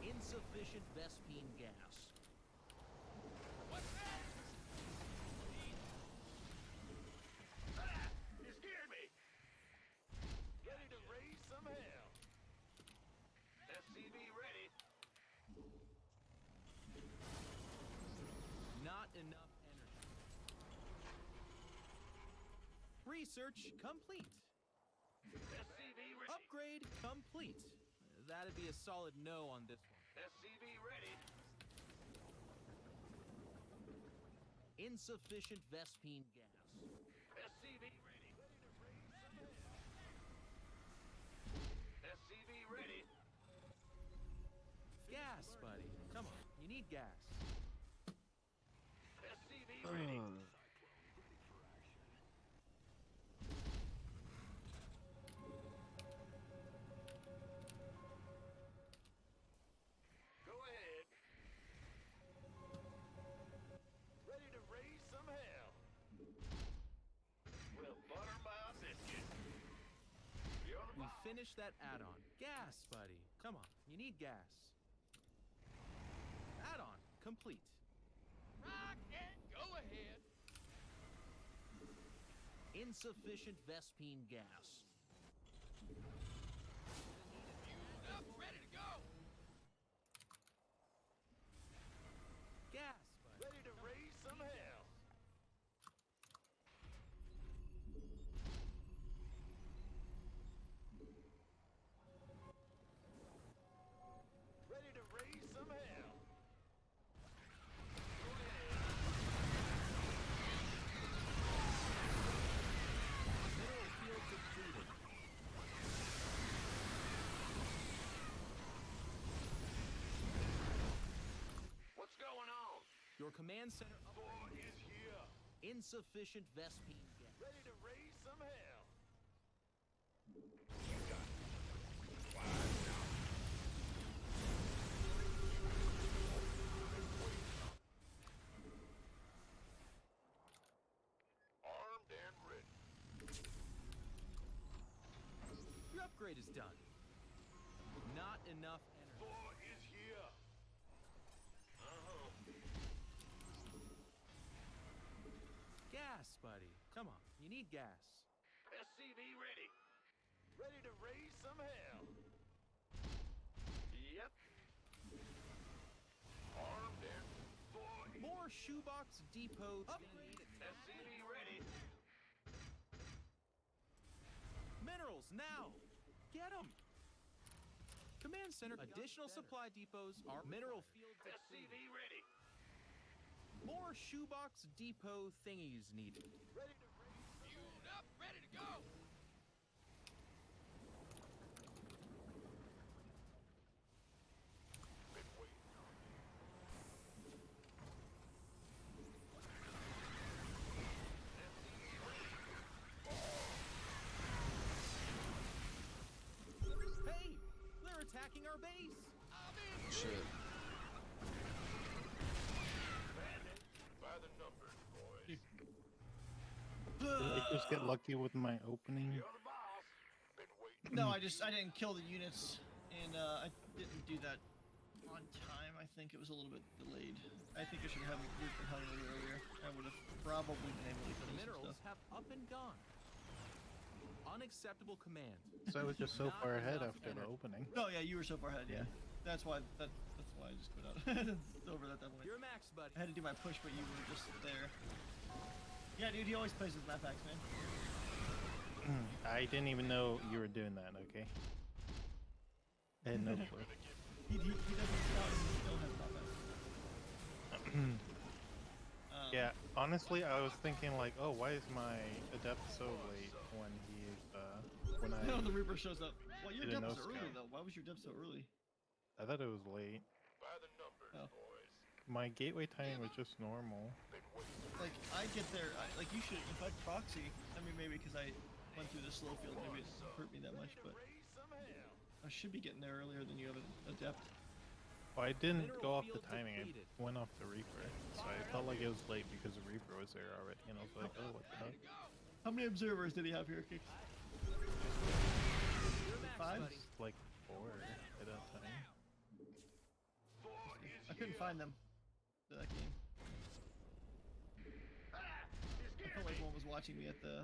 Insufficient Vespine gas. What's that? Ah, you scared me. Ready to raise some hell. SCV ready. Not enough energy. Research complete. SCV ready. Upgrade complete. That'd be a solid no on this one. SCV ready. Insufficient Vespine gas. SCV ready. Ready to raise some hell. SCV ready. Gas, buddy. Come on. You need gas. SCV ready. Go ahead. Ready to raise some hell. Well, butter my biscuit. You're the We boss. finished that add-on. Gas, buddy. Come on. You need gas. Add-on complete. Rock and go ahead. Insufficient Vespine gas. Fueled up, ready to go. Gas, buddy. Ready to raise some hell. Your command center upgrade is here. insufficient Vespine gas. Ready to raise some hell. Armed and ready. Your upgrade is done. Not enough energy. Thor is here. Gas, buddy. Come on, you need gas. SCV ready. Ready to raise some hell. Yep. Armed and Thor. More shoebox depot. Upgrade. SCV ready. Minerals now. Get them. Command center. Additional supply depots are mineral field. SCV ready. More shoebox depot thingies needed. Ready to raise. Fueled up, ready to go. Been waiting. Hey, they're attacking our base. Shit. By the numbers, boys. Did I just get lucky with my opening? You're the boss. Been waiting. No, I didn't kill the units, and I didn't do that on time. I think it was a little bit delayed. I think I should have Reaper hung a little earlier. I would have probably been able to The kill some minerals stuff. have up and gone. Unacceptable command. So I was just so Not far ahead enough after the energy. opening. Oh yeah, you were so far ahead. Yeah, that's why I just quit out. It's over at that point. You're a max, buddy. I had to do my push, but you were just there. Yeah, dude, he always plays with map packs, man. I didn't even know you were doing that, okay? I had no clue. He doesn't scout and he still has map packs. Yeah, honestly, I was thinking like, oh, why is my adept so late when he's when I No, the Reaper shows up. Well, your Didn't depth know was early scout. though. Why was your depth so early? I thought it was late. By the numbers, Oh. boys. My gateway timing was just normal. Been waiting. Like I get there, like you should. If I proxy, I mean maybe because I went through the slow field, maybe it didn't hurt me that much, but Raise some hell. I should be getting there earlier than you have an adept. Well, I didn't Mineral go off the field timing. depleted. I went off the Reaper, so I felt like it was late because the Reaper was there already, and I was like, oh, what the heck? How many observers did he have here, Kicks? You're a max, 5? buddy. Like 4 at that time. Thor is I couldn't find them for that game. I felt like one was watching me at the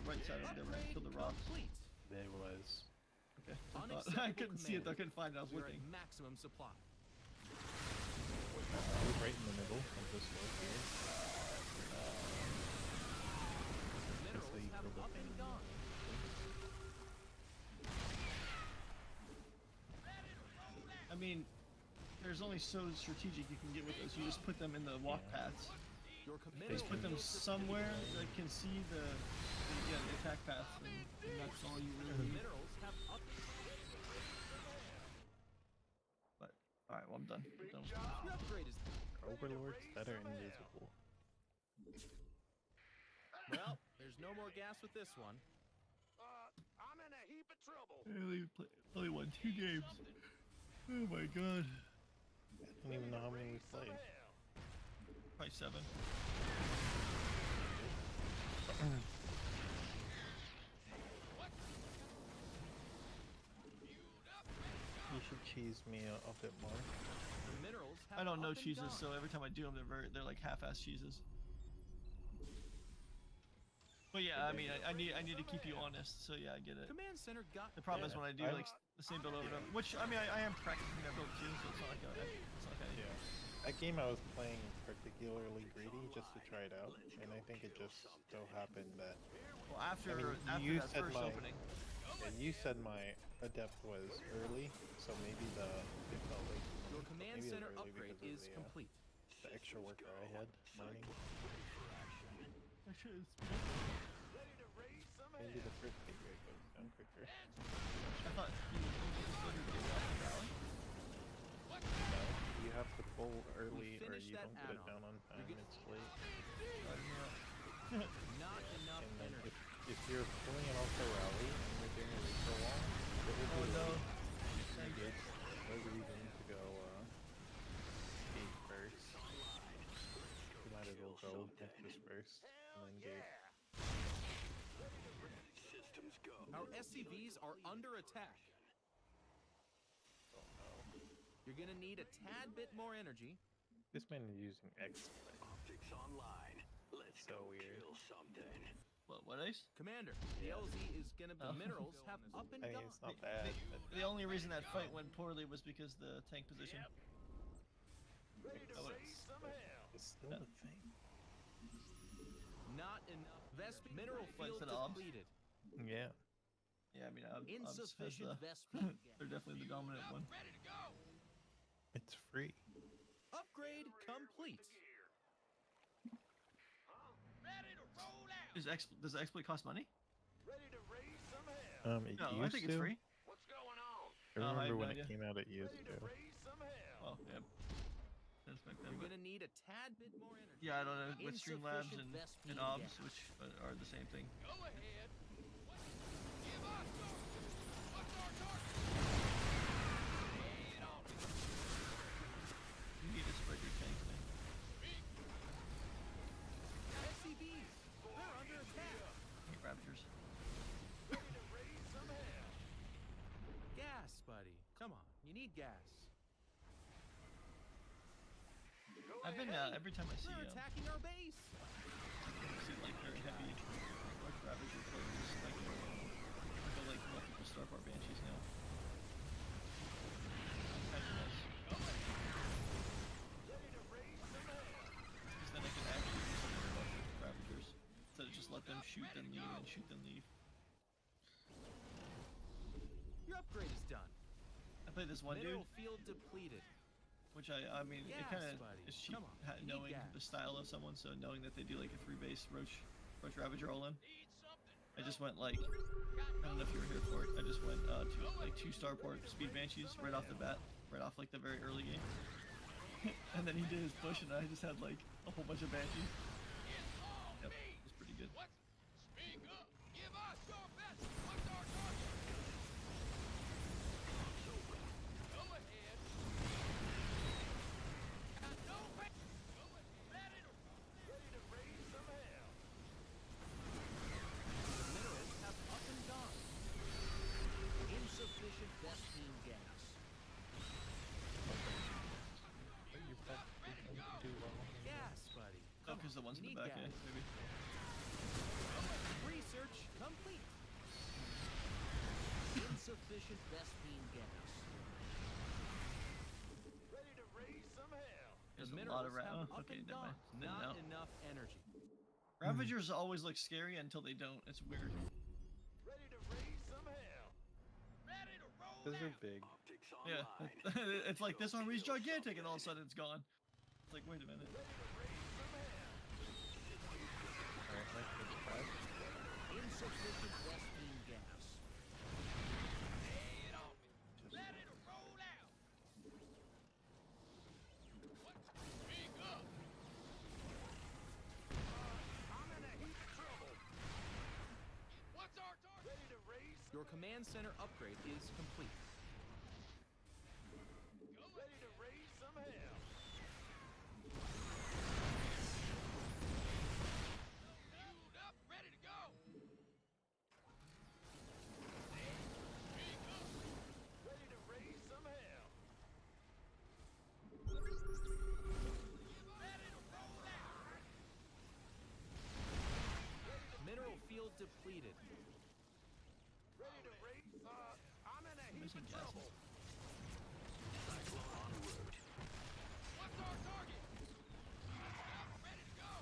right side over there when I Upgrade killed the rocks. complete. There was. Okay. I Unacceptable couldn't see it though. I command. couldn't find it. I was We're looking. at maximum supply. I was right in the middle of this load here. Minerals the have robot up and gone. I mean, there's only so strategic you can get with those. You just put them in the walk paths. Your Just put them somewhere that can see the attack path, and that's all you really need. Minerals have up. But all right, well I'm done. I'm done. Your upgrade is done. Overlords that are invisible. Well, there's no more gas with this one. I'm in a heap of trouble. I only won 2 games. Oh my god. I don't even know how many we played. Probably 7. You should cheese me a bit more. The minerals have I don't know up and cheeses, gone. so every time I do them, they're like half-ass cheeses. But yeah, I mean, I need to keep you honest, so yeah, I get it. Command center got. The problem is Yeah, when I do I'm- like the same build over and over, which I mean, I am practicing that build too, so it's not like Yeah. That game I was playing particularly greedy just to try it out, and I think it just so happened that well after you that said first my- opening. and you said my adept was early, so maybe it felt like Your command maybe it was center early upgrade because of is the, complete. the extra work that I had mining. I should Ready to raise some hell. Maybe the first gateway goes down quicker. I thought you just wanted to get off the valley. No, you you have to pull early or finished you that don't get it add-on. down on time, You're it's late. Not enough And then energy. if you're pulling it off the rally and you're doing a retro wall, it will Oh be no. late. There's no reason to go gate first. You might as well go Nexus first and then gate. Systems go. Our SCVs are under attack. Oh no. You're gonna need a tad bit more energy. This man is using X. Optics online. Let's So go weird. kill something. What ice? Commander, the Yeah. LZ is gonna. The Oh. minerals have up and I mean, gone. it's not bad, but The only reason that fight went poorly was because the tank position. Ready to I would- raise some hell. it's still the thing. Not enough. Vesp mineral What, field instead of obs? depleted. Yeah. Yeah, I mean, obs has Insufficient the, Vespene they're gas. definitely the dominant one. Ready to go. It's free. Upgrade complete. Ready to roll out. Does the exploit cost money? Ready to raise some hell. It No, used I think it's to. free. What's going on? I Oh, I remember have no when idea. it came out, it used Ready to. to raise some hell. Oh, yeah. That's back then, You're but- gonna need a tad bit more energy. Yeah, I don't know. With Streamlabs Insufficient and Vespene OBS, gas. which are the same thing. Go ahead. Give us your. What's our target? Lay it on me. You need to spread your tanks, man. Speak. SCVs, they're under attack. Hate Raptors. Ready to raise some hell. Gas, buddy. Come on, you need gas. Go I've been ahead. every time I see They're attacking our base. like very heavy like Ravager players, like I go like multiple Starcraft Banshees now. Kind of nice. Ready to raise some hell. Because then I can actually do something about the Ravagers. Instead of just let them shoot then leave and shoot then leave. Your upgrade is done. I played this one Mineral dude, field depleted. which I mean, it Gas, kind of buddy. is cheap Come on, you need knowing gas. the style of someone, so knowing that they do like a 3-base Roach Ravager all in. Need something. I just went like, I don't know if you were here for it, I just went two Starport Speed Banshees right off the bat, right off like the very early game. And then he did his push and I just had like a whole bunch of Banshees. It's all Yep, me. it was pretty good. What's? Speak up. Give us your best. What's our target? Go ahead. Got no pa- Go ahead. Ready to raise some hell. The minerals have up and gone. Insufficient Vespene gas. But you probably do well. Gas, buddy. Oh, Come because the on, ones you in the need back, gas. maybe. Research complete. Insufficient Vespene gas. Ready to raise some hell. There's The a lot of minerals have up okay, and never gone. mind. Then Not no. enough energy. Ravagers always look scary until they don't. It's weird. Ready to raise some hell. Ready to roll Those are out. big. Optics Yeah, online. it's like this army's gigantic, and all of a sudden it's gone. It's like, wait a minute. Ready to raise some hell. Alright, let's get crash. Insufficient Vespene gas. Lay it on me. Ready to roll out. What? Speak up. I'm in a heap of trouble. What's our target? Ready to raise. Your command center upgrade is complete. Go ready to raise some hell. Fueled up, ready to go. Speak up. Ready to raise some hell. Ready to roll out. Mineral field depleted. Ready to raise. I'm in a heap Missing of gases. trouble. What's our target? Ready to go.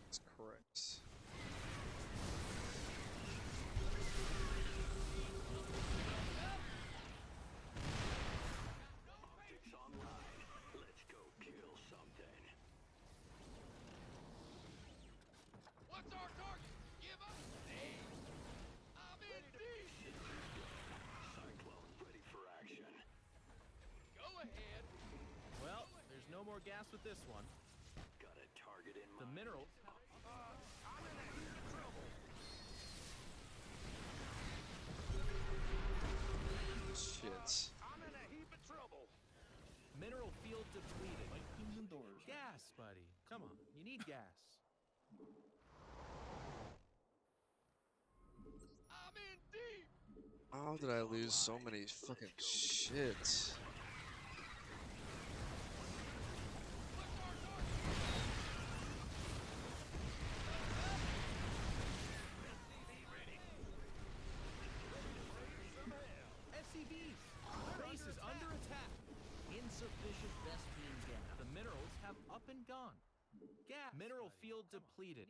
That's correct. Optics online. Let's go kill something. What's our target? Give us. Hey. I'm in deep. Cyclone ready for action. Go ahead. gas with this one. Got a target in The mind. minerals. I'm in a heap of trouble. Shit. I'm in a heap of trouble. Mineral field depleted. Vikings and doors. Gas, buddy. Come on, you need gas. I'm in deep. How did I lose so many fucking shit? SCVs. Base is under attack. Insufficient Vespine gas. The minerals have up and gone. Gas. Mineral field depleted.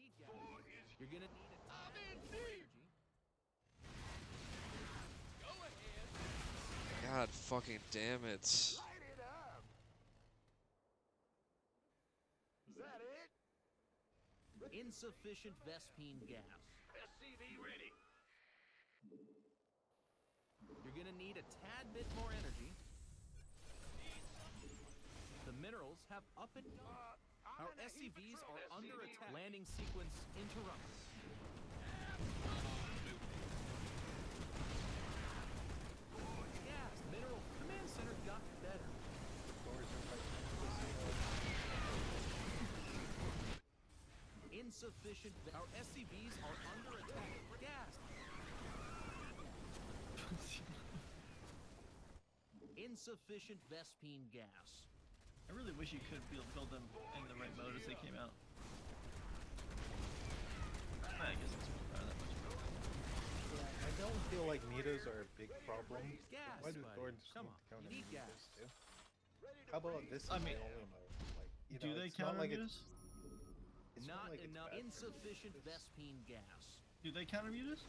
You're gonna need a I'm in more deep. energy. Go ahead. God fucking damn it. Light it up. Is that it? Insufficient Vespine gas. SCV ready. You're gonna need a tad bit more energy. The minerals have up and gone. I'm Our in a heap of SCVs trouble. are under SCV attack. ready. Landing sequence interrupted. Gas. Mineral command center got better. Doors are fighting. Insufficient. Our SCVs are under attack. Gas. Insufficient Vespine gas. I really wish you could build them in the right mode as they came out. I guess it's not that much. I don't feel like meters are a big problem. Gas, Why do buddy. Thorns Come need on, to count you need meters gas. too? How about this? I is mean, the only mode? Like, you Do know, they it's not counter like mutas? It's Not like it's enough. bad for Insufficient meters. Vespine gas. Do they counter mutas?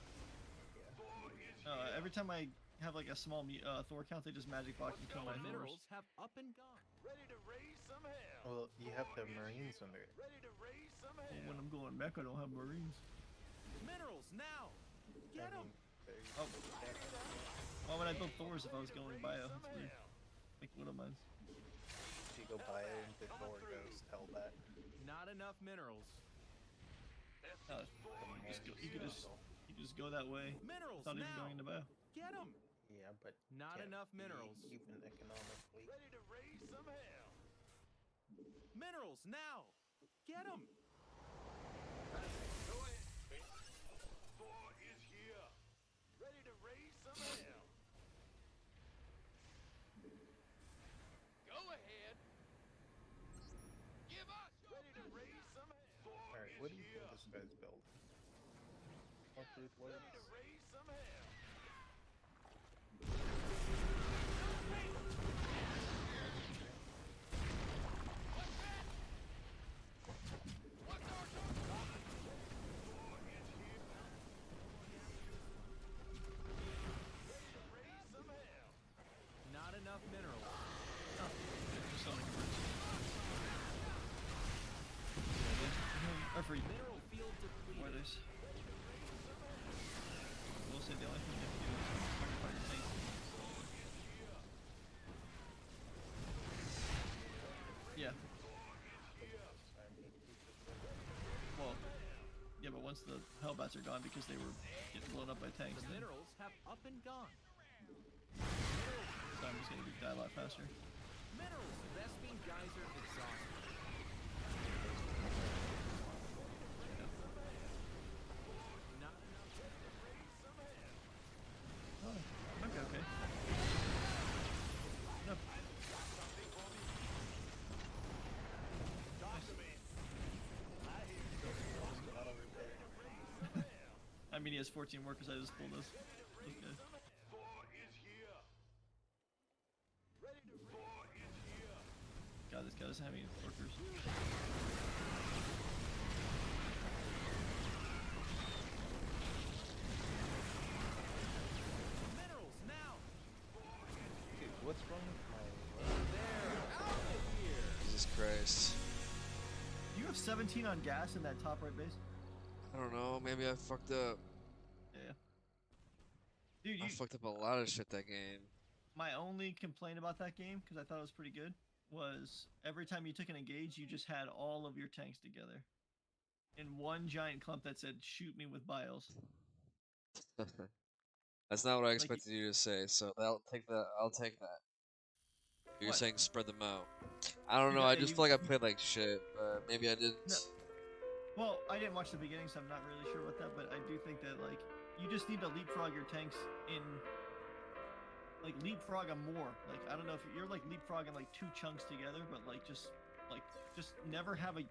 Every time I have like a small Thor count, they just magic block and kill my The Thors. minerals have up and gone. Ready to raise some hell. Well, you have to have Marines under it. Ready to raise some Well, hell. when I'm going mech, I don't have Marines. Minerals now. Get I them. mean, there's- Oh. Why would I build Thors if I was going bio? That's weird. Like what am I? if you go bio into Thor goes, tell that. Not enough minerals. You just go that way. Minerals Without even now. going into bio. Get them. Yeah, but Not can't enough be minerals. even economically. Ready to raise some hell. Minerals now. Get them. Go ahead. Thor is here. Ready to raise some hell. Go ahead. Give us your ready to raise some hell. All right, what do you think this guy's build? What brute Ready works? to raise some hell. What's that? What's our target? Thor is here. Ready to raise some hell. Not enough minerals. Just so many words. Or for Mineral field depleted. WhiiteIce. We'll say the only thing you have to do is find your tanks. Yeah. Well, yeah, but once the Hellbats are gone because they were getting blown up by tanks, The then minerals have up and gone. time is going to die a lot faster. Minerals. Vespine geyser exhausted. Not enough. Oh, okay. No. I mean, he has 14 workers. I just pulled those. Okay. Thor is here. Ready to Thor is here. God, this guy doesn't have any workers. Minerals now. Dude, what's wrong with my? They're out of here. Jesus Christ. You have 17 on gas in that top right base? I don't know. Maybe I fucked up. Yeah. Dude, I fucked up a lot of shit that game. my only complaint about that game, because I thought it was pretty good, was every time you took an engage, you just had all of your tanks together in one giant clump that said "Shoot me with bios." That's not what I Like, expected you to say, so I'll take that. I'll take that. You're what? saying spread them out. I don't You know. got, I yeah, just feel like I played like shit, but maybe I didn't. No. Well, I didn't watch the beginning, so I'm not really sure about that. But I do think that like you just need to leapfrog your tanks in, like leapfrog them more. Like I don't know if you're like leapfrogging like two chunks together, but like just never have a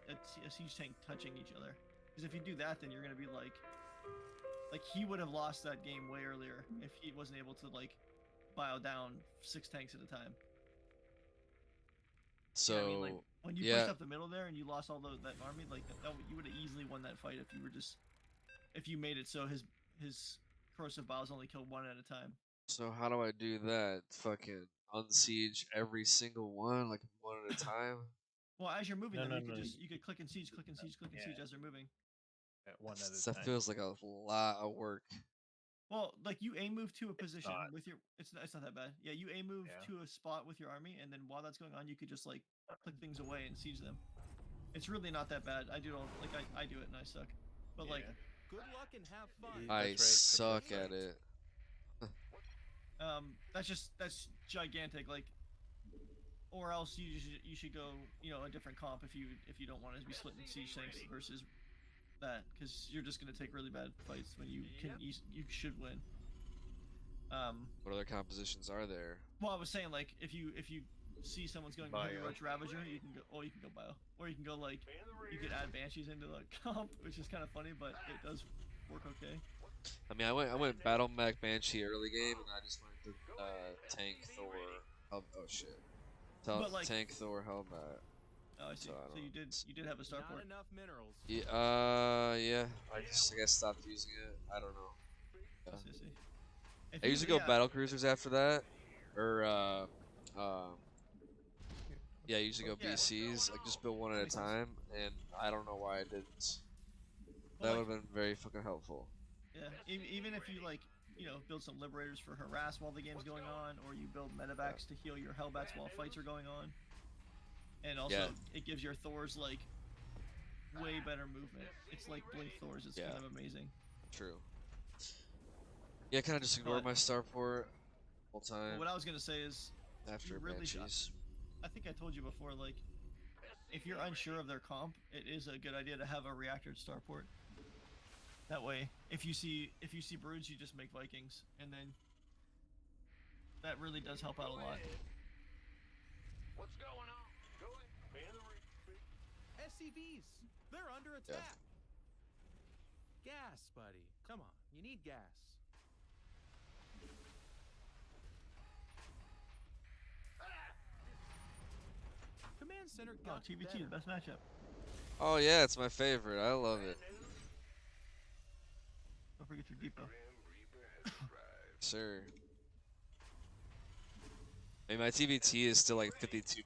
siege tank touching each other. Because if you do that, then you're gonna be like he would have lost that game way earlier if he wasn't able to like bio down 6 tanks at a time. So You know what I mean, like when you yeah. pushed up the middle there and you lost all that army, like you would have easily won that fight if you were just if you made it so his corrosive bios only killed one at a time. So how do I do that? Fucking unsiege every single one, like one at a time. Well, as you're moving No, them, no, you could click and siege, click and siege, click and siege Yeah. as they're moving. One at a That time. feels like a lot of work. Well, like you aim move to a position not. with your it's not that bad. Yeah, you aim move Yeah. to a spot with your army, and then while that's going on, you could just like click things away and siege them. It's really not that bad. I do all like I do it and I suck, but like Good luck and have fun. Yeah. I That's right, suck at it. that's gigantic. Like, or else you should go a different comp if you don't want to be splitting siege tanks versus that, because you're just gonna take really bad fights when you should win. What other compositions are there? Well, I was saying like if you see someone's going heavy Bio. roach ravager, you can go bio, or you can go like you could add banshees into the comp, which is kind of funny, but it does work okay. I mean, I went battle mech banshee early game, and I just went to tank Thor. Oh shit. But, like- Tank Thor Hellbat. Oh, I see. So I So don't- you did have a Not starport. enough minerals. Yeah. I guess stopped using it. I don't know. I see. If I you- usually go yeah, battle cruisers after that, or yeah, I usually go Yeah. BCs. Like just build one at a Makes sense. time, and I don't know why I didn't. Well, That like- would have been very fucking helpful. Yeah, even if you like, build some liberators for harass while the game's going on, or you build medevacs to heal your hellbats while fights are going on, and also Yeah. it gives your Thors like way better movement. It's like Blink Thors. It's Yeah. kind of amazing. True. Yeah, kind of just ignored But- my starport whole But time what I was gonna say is, after you really should- banshees. I think I told you before, like, if you're unsure of their comp, it is a good idea to have a reactored starport. That way, if you see broods, you just make Vikings, and then that really does help out a lot. What's going on? SCVs, they're under attack. Gas, buddy. Come on, you need gas. Command center Oh, got TBT, the better. best matchup. Oh yeah, it's my favorite. I love it. Don't forget your depot. Sure. I mean, my TBT is still like 52%,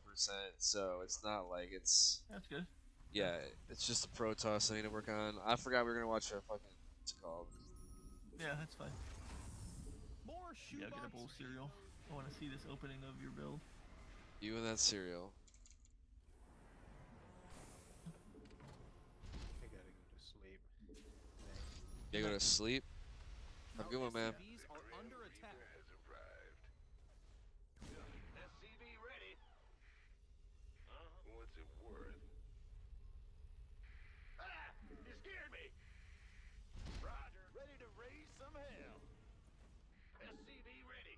so it's not like it's. That's good. Yeah, it's just a Protoss I need to work on. I forgot we were gonna watch a fucking. What's it called? Yeah, that's fine. More Yeah, get a bowl of cereal. I want to see this opening of your build. You and that cereal. I gotta go to sleep. You go to sleep? Have a good one, man. SCVs are under attack. SCV ready. What's it worth? Ah! You scared me! Roger. Ready to raise some hell. SCV ready.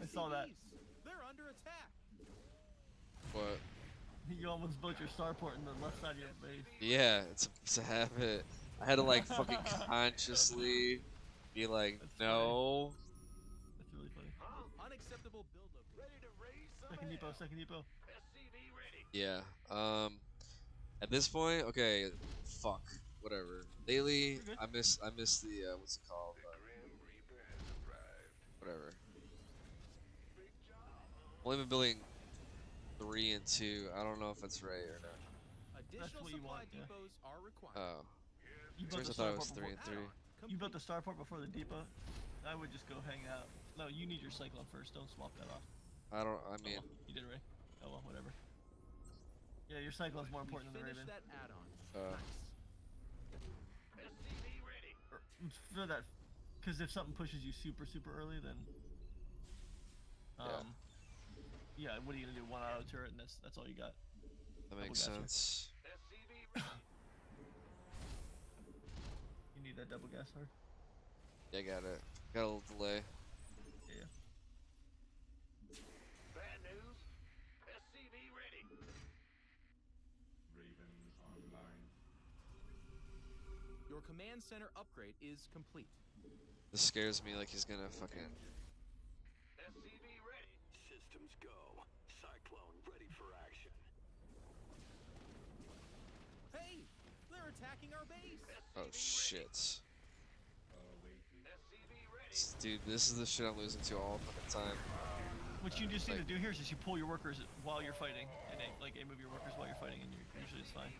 I saw that. SCVs, they're under attack. What? You almost built your starport in the left side of your base. Yeah, it's a habit. I had to like fucking consciously be like, That's no. That's really funny. Unacceptable build location. Ready to raise some Second depot, hell. second depot. SCV ready. Yeah. At this point, okay, fuck, whatever. Daily, You're good. I miss the what's it called? Whatever. Only been building 3 and 2. I don't know if that's right or not. Additional what you supply want, yeah. depots are required. Oh, You built turns the I thought it was starport 3 before. and 3. You built the starport before the depot. I would just go hang out. No, you need your Cyclone first. Don't swap that off. I don't. I Oh, mean, well, you did it right. Oh well, whatever. Yeah, your Cyclone's more important than the Finish Raven. that add-on. Uh. Nice. SCV ready. For that, because if something pushes you super early, then yeah, what are you gonna do? One auto turret, and that's all you got. that makes gas here. sense. SCV ready. You need that double gas hard. Yeah, I got it. Got a little delay. Yeah. Bad news. SCV ready. Your command center upgrade is complete. This scares me like he's gonna fucking. SCV ready. Systems go. Cyclone ready for action. Hey, they're attacking our base. Oh shit. SCV ready. Dude, this is the shit I'm losing to all fucking time. What you just need Like- to do here is just you pull your workers while you're fighting, and like move your workers while you're fighting, and usually it's fine.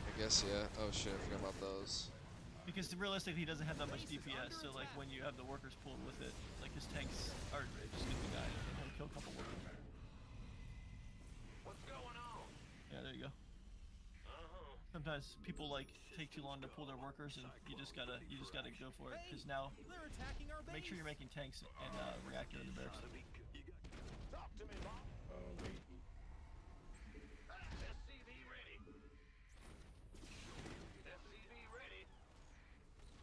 I guess, yeah. Oh shit, I forgot about those. Because realistically, he doesn't have that much DPS, so like when you have the workers pulled with it, like his tanks are just gonna die, and he'll kill a couple workers. What's going on? Yeah, there you go. Sometimes people like take too long to pull their workers, and you just gotta go for it. Because now, They're attacking our base. make sure you're making tanks and reactor in the barracks. Talk to me, Mom. SCV ready. SCV ready.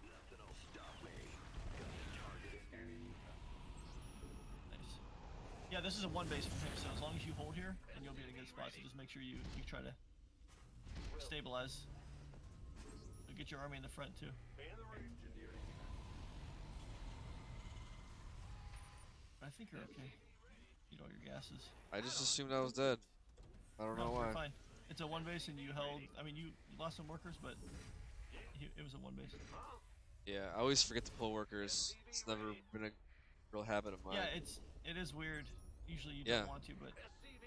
Nothing'll stop me. Got the target in Nice. Yeah, this is a one base from him, so as long as you hold here, then you'll be in a good spot. So just make sure you try to stabilize. You'll get your army in the front too. I think you're okay. Eat all your gases. I just assumed I was dead. I don't know No, you're why. fine. It's a one base, and you held. I mean, you lost some workers, but it was a one base. Yeah, I always forget to pull workers. It's never been a real habit of mine. Yeah, it is weird. Usually you Yeah. don't want to, but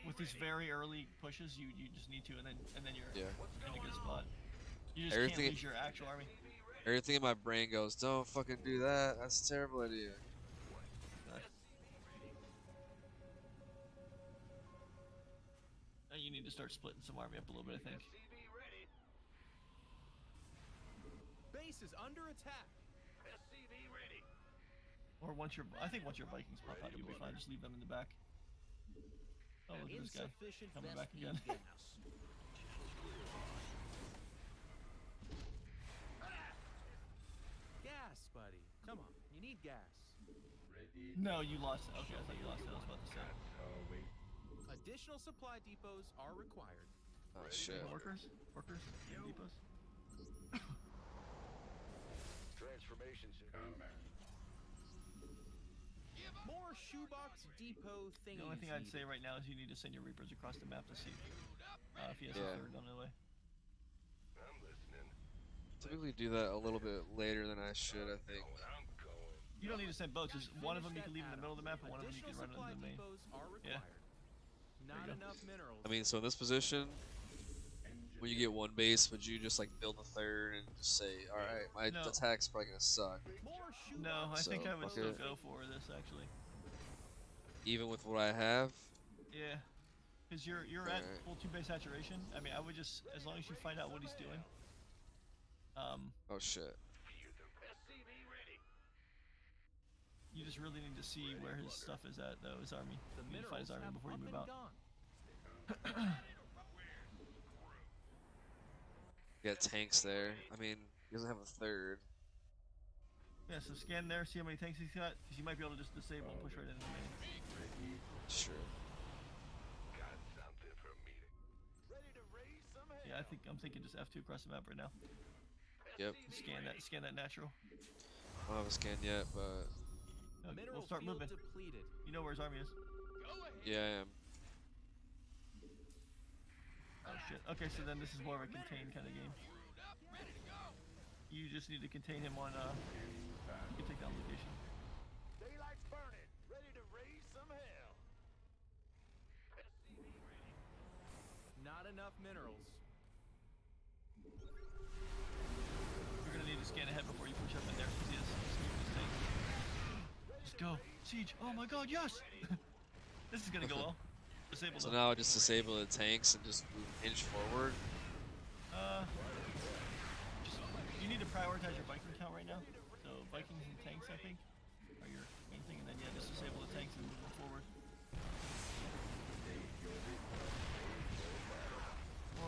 with these very early pushes, you just need to, and then you're Yeah. in a good spot. You just Everything- can't lose your actual army. Everything in my brain goes, don't fucking do that. That's a terrible idea. You need to start splitting some army up a little bit, I think. SCV ready. Base is under attack. SCV ready. Or I think once your Vikings pop out, you'll be fine. Just leave them in the back. Oh, look at this guy Insufficient coming back Vespene again. gas. Gas, buddy. Come on, you need gas. No, you lost it. Okay, I thought you lost it. I was about to say. Additional supply depots are required. Oh shit. Workers, depots. Transformation center. More shoebox depot thingies. The only thing I'd say needed. right now is you need to send your Reapers across the map to see if he has Yeah. a third on the way. I'm listening. Typically do that a little bit later than I should, I think. I'm going. You don't need to send boats. Just one of them you Finish can leave in the that middle of the map, and add-on. one of them you can run Additional into the main. supply depots are Yeah. required. Not you go. enough minerals. I mean, so in this position, when you get one base, would you just like build a third and just say, all right, my No. attack's probably gonna suck, More shoebox. No, I think So, I would fuck still it. go for this actually. even with what I have? Yeah, because you're at Alright. full 2 base saturation. I mean, I would just as long as you find out what he's doing. Oh shit. SCV ready. You just really need to see where his stuff is at, though. His army. The You need to find minerals his army have before you up move and out. gone. Got tanks there. I mean, he doesn't have a third. Yeah, so scan there, see how many tanks he's got, because you might be able to just disable and push right into the main. Sure. Got something for me. Ready to raise some hell. Yeah, I'm thinking just F2 across the map right now. Yep. Scan that natural. I don't have a scan yet, but Okay, Mineral we'll start field moving. depleted. You know where his army is. Go ahead. yeah, I am. Oh shit. Okay, so then this is more of a contain kind of game. Screwed up. Ready to go. You just need to contain him on. You can take down location. Daylight's burning. Ready to raise some hell. SCV ready. Not enough minerals. You're gonna need to scan ahead before you push up in there, because he has some go. Siege. Oh my god, yes! This is gonna go well. Disable So them. now I just disable the tanks and just move inch forward. Just, you need to prioritize your Viking count right now. So Vikings and tanks, I think, are your main thing, and then yeah, just disable the tanks and move them forward.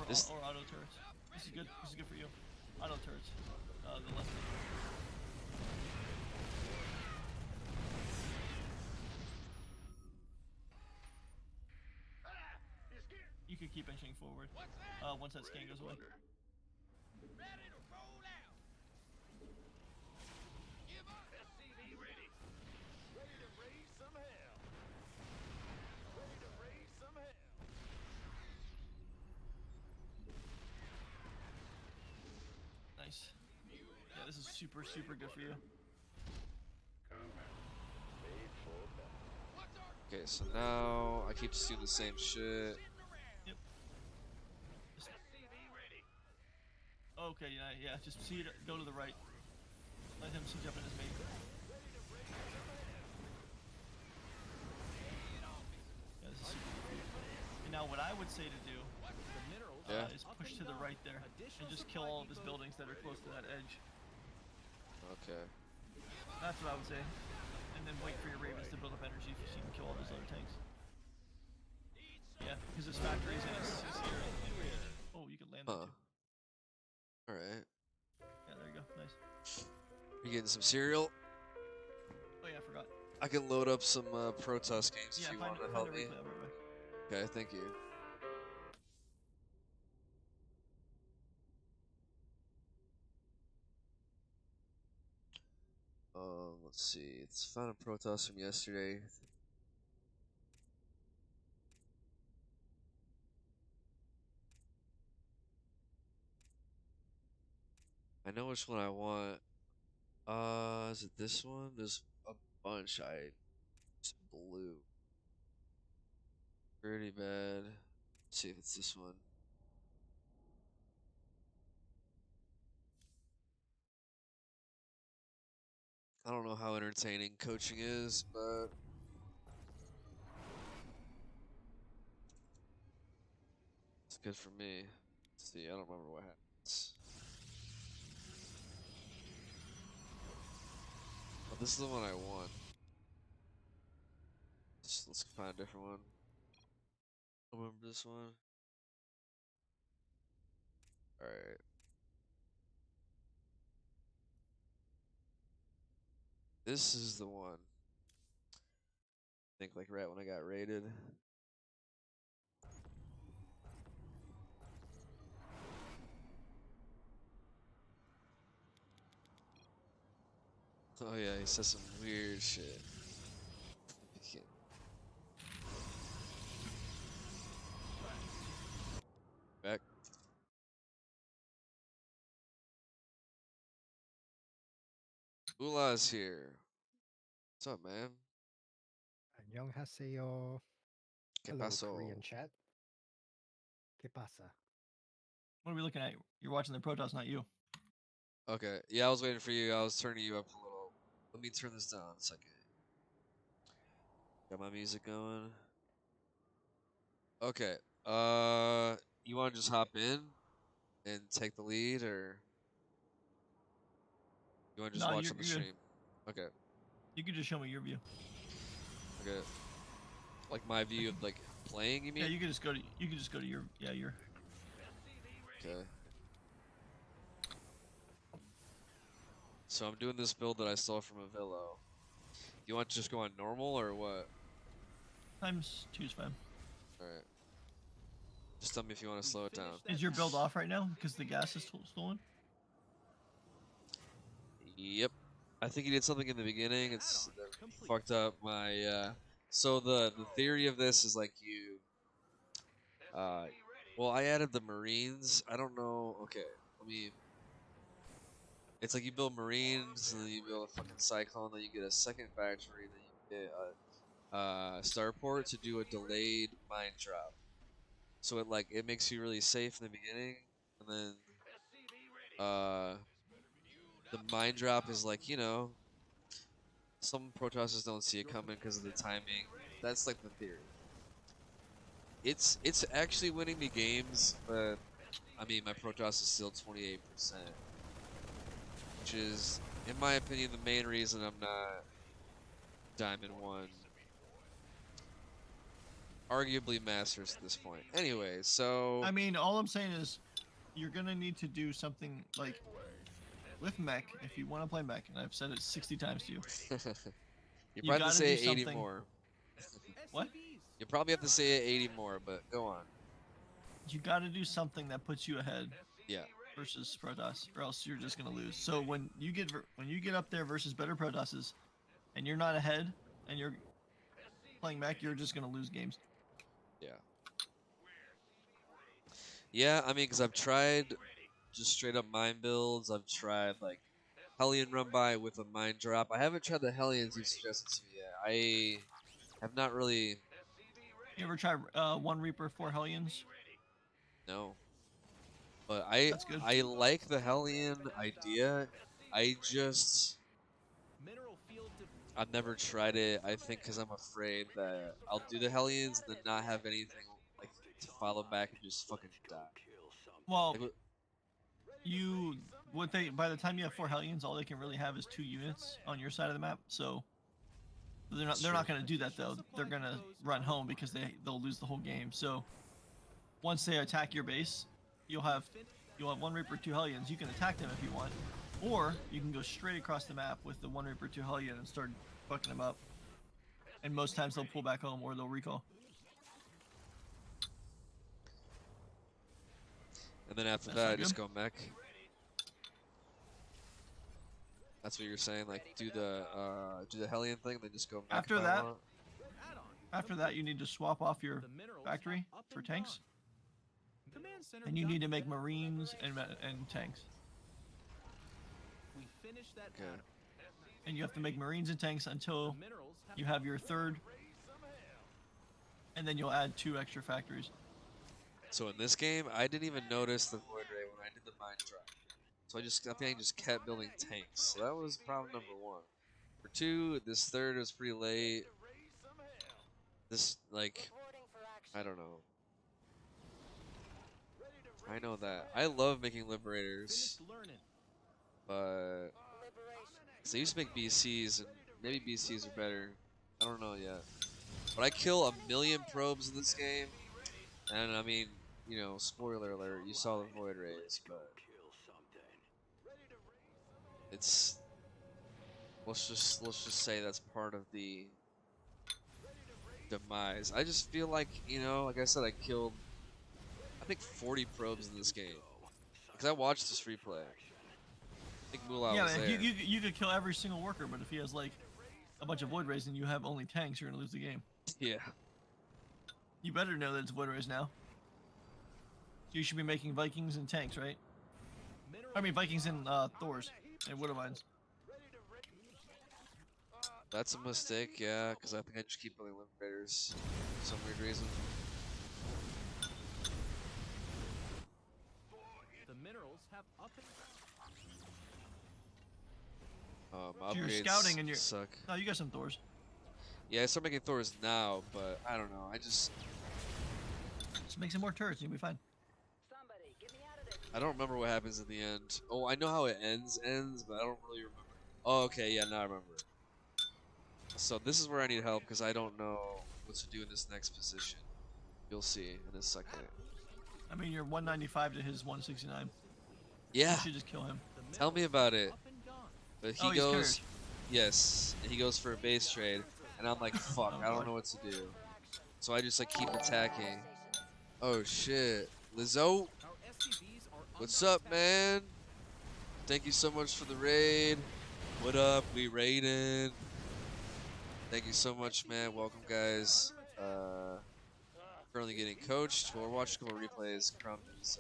Or auto turrets. This is good. This is good for you. Auto turrets. The left. You can keep inching forward. Once that scan goes away. Ready to roll out. Give us SCV ready. Ready to raise some hell. Ready to raise some hell. Nice. Yeah, this is super good for you. What's our Okay, so now I keep just doing the same shit. sitting around? Yep. SCV ready. Okay, yeah. Just see it. Go to the right. Let him siege up in his main. Yeah, this is super good for you. And now, what I would say to do The minerals Yeah. is push to the right there and just kill all of his buildings that are close to that edge. Okay. That's what I would say. And then wait for your ravens to build up energy so you can kill all those other tanks. Yeah, because his factories and his CC are in range. Oh, you can land there Huh. too. Alright. Yeah, there you go. Nice. You getting some cereal? Oh yeah, I forgot. I can load up some Protoss games Yeah, if you find want to a help me. replay. I'll be right back. Okay, thank you. Let's see. It's found a Protoss from yesterday. I know which one I want. Is it this one? There's a bunch. It's blue. Pretty bad. Let's see if it's this one. I don't know how entertaining coaching is, but it's good for me. Let's see, I don't remember what happens. Oh, this is the one I want. Let's find a different one. I remember this one. Alright. This is the one. I think like right when I got raided. Oh yeah, he says some weird shit. Back. Ula's here. What's up, man? 안녕하세요. ¿Qué Hello, pasó? Korean chat. ¿Qué pasa? What are we looking at? You're watching the Protoss, not you. Okay, yeah, I was waiting for you. I was turning you up a little. Let me turn this down a second. Got my music going. Okay. You want to just hop in and take the lead, or you want to just No, watch you're on the good. stream? Okay. You can just show me your view. Okay. Like my view of like playing, you mean? Yeah, you can just go to your your. Okay. So I'm doing this build that I stole from a Villo. You want to just go on normal or what? Times 2's fine. Alright. Just tell me if you want to slow it down. Is your build off right now because the gas is stolen? Yep. I think he did something in the beginning. It's fucked up my so the theory of this is like you well, I added the Marines. I don't know. Okay. Let me It's like you build Marines and then you build a fucking Cyclone, then you get a second factory, then you get a starport to do a delayed mine drop. So it makes you really safe in the beginning, and then the mine drop is like, some Protosses don't see it coming because of the timing. That's like the theory. It's actually winning me games, but I mean my Protoss is still 28%, which is, in my opinion, the main reason I'm not Diamond 1. Arguably Masters at this point. Anyway, so I mean, all I'm saying is, you're gonna need to do something like with Mech if you want to play Mech, and I've said it 60 times to you. you You probably have to gotta say do 80 something. more. What? You probably have to say 80 more, but go on. You gotta do something that puts you ahead Yeah. versus Protoss, or else you're just gonna lose. So when you get up there versus better Protosses, and you're not ahead, and you're playing Mech, you're just gonna lose games. Yeah. Yeah, I mean, because I've tried just straight up mine builds. I've tried like Hellion run by with a mine drop. I haven't tried the Hellions you've suggested to me yet. I have not really. You ever try one Reaper, 4 Hellions? No. But I That's good. I like the Hellion idea. I just Mineral field I've never tried it. I think because I'm afraid that I'll do the Hellions and then not have anything like to follow back and just fucking die. Well, Like, by the time you have 4 Hellions, all they can really have is 2 units on your side of the map. So they're not going to do that though. They're going to run home because they'll lose the whole game. So once they attack your base, you'll have 1 Reaper, 2 Hellions. You can attack them if you want, or you can go straight across the map with the 1 Reaper, 2 Hellion and start fucking them up. And most times they'll pull back home or they'll recall. and then after That that, I sound just good? go mech. That's what you're saying, like do the Hellion thing, then just go mech. After if I that, want? After that, you need to swap off your factory for tanks, and you need to make Marines and tanks. We finished that Okay. And you have to make Marines and tanks until you have your 3rd, and then you'll add 2 extra factories. So in this game, I didn't even notice the Void Ray when I did the mine drop. So I think I just kept building tanks. So that was problem number 1. For 2, this 3rd was pretty late. This, like, I don't know. I know that. I love making Liberators, but cause I used to make BCs, and maybe BCs are better. I don't know yet. But I kill 1,000,000 probes in this game, and I mean, you know, spoiler alert, you saw the Void Rays, but it's let's just say that's part of the demise. I just feel like, you know, like I said, I killed I think 40 probes in this game because I watched this replay. I think Mullah Yeah, was man, there. you could kill every single worker, but if he has like a bunch of Void Rays and you have only tanks, you're gonna lose the game. Yeah. You better know that it's Void Rays now. You should be making Vikings and tanks, right? I mean Vikings and Thors and Widowmines. That's a mistake, yeah, because I think I just keep building Liberators for some weird reason. The minerals have up and So you're Upgrades scouting and you're suck. No, you got some Thors. Yeah, I start making Thors now, but I don't know. Just make some more turrets, and you'll be fine. I don't remember what happens in the end. Oh, I know how it ends, but I don't really remember. Oh, okay, yeah, now I remember. So this is where I need help because I don't know what to do in this next position. You'll see in a second. I mean, you're 195 to his 169. Yeah, You should just kill him. tell me about it. up and gone. But Oh, he he's goes, carriage. yes, and he goes for a base trade, and I'm like, fuck, I don't know what to do. So I just like keep attacking. Oh shit, Lizzo, Our SCVs are what's under up, attack. man? Thank you so much for the raid. What up? We raiding. Thank you so much, man. Welcome, guys. Currently getting coached. We'll watch a couple replays. Crumb is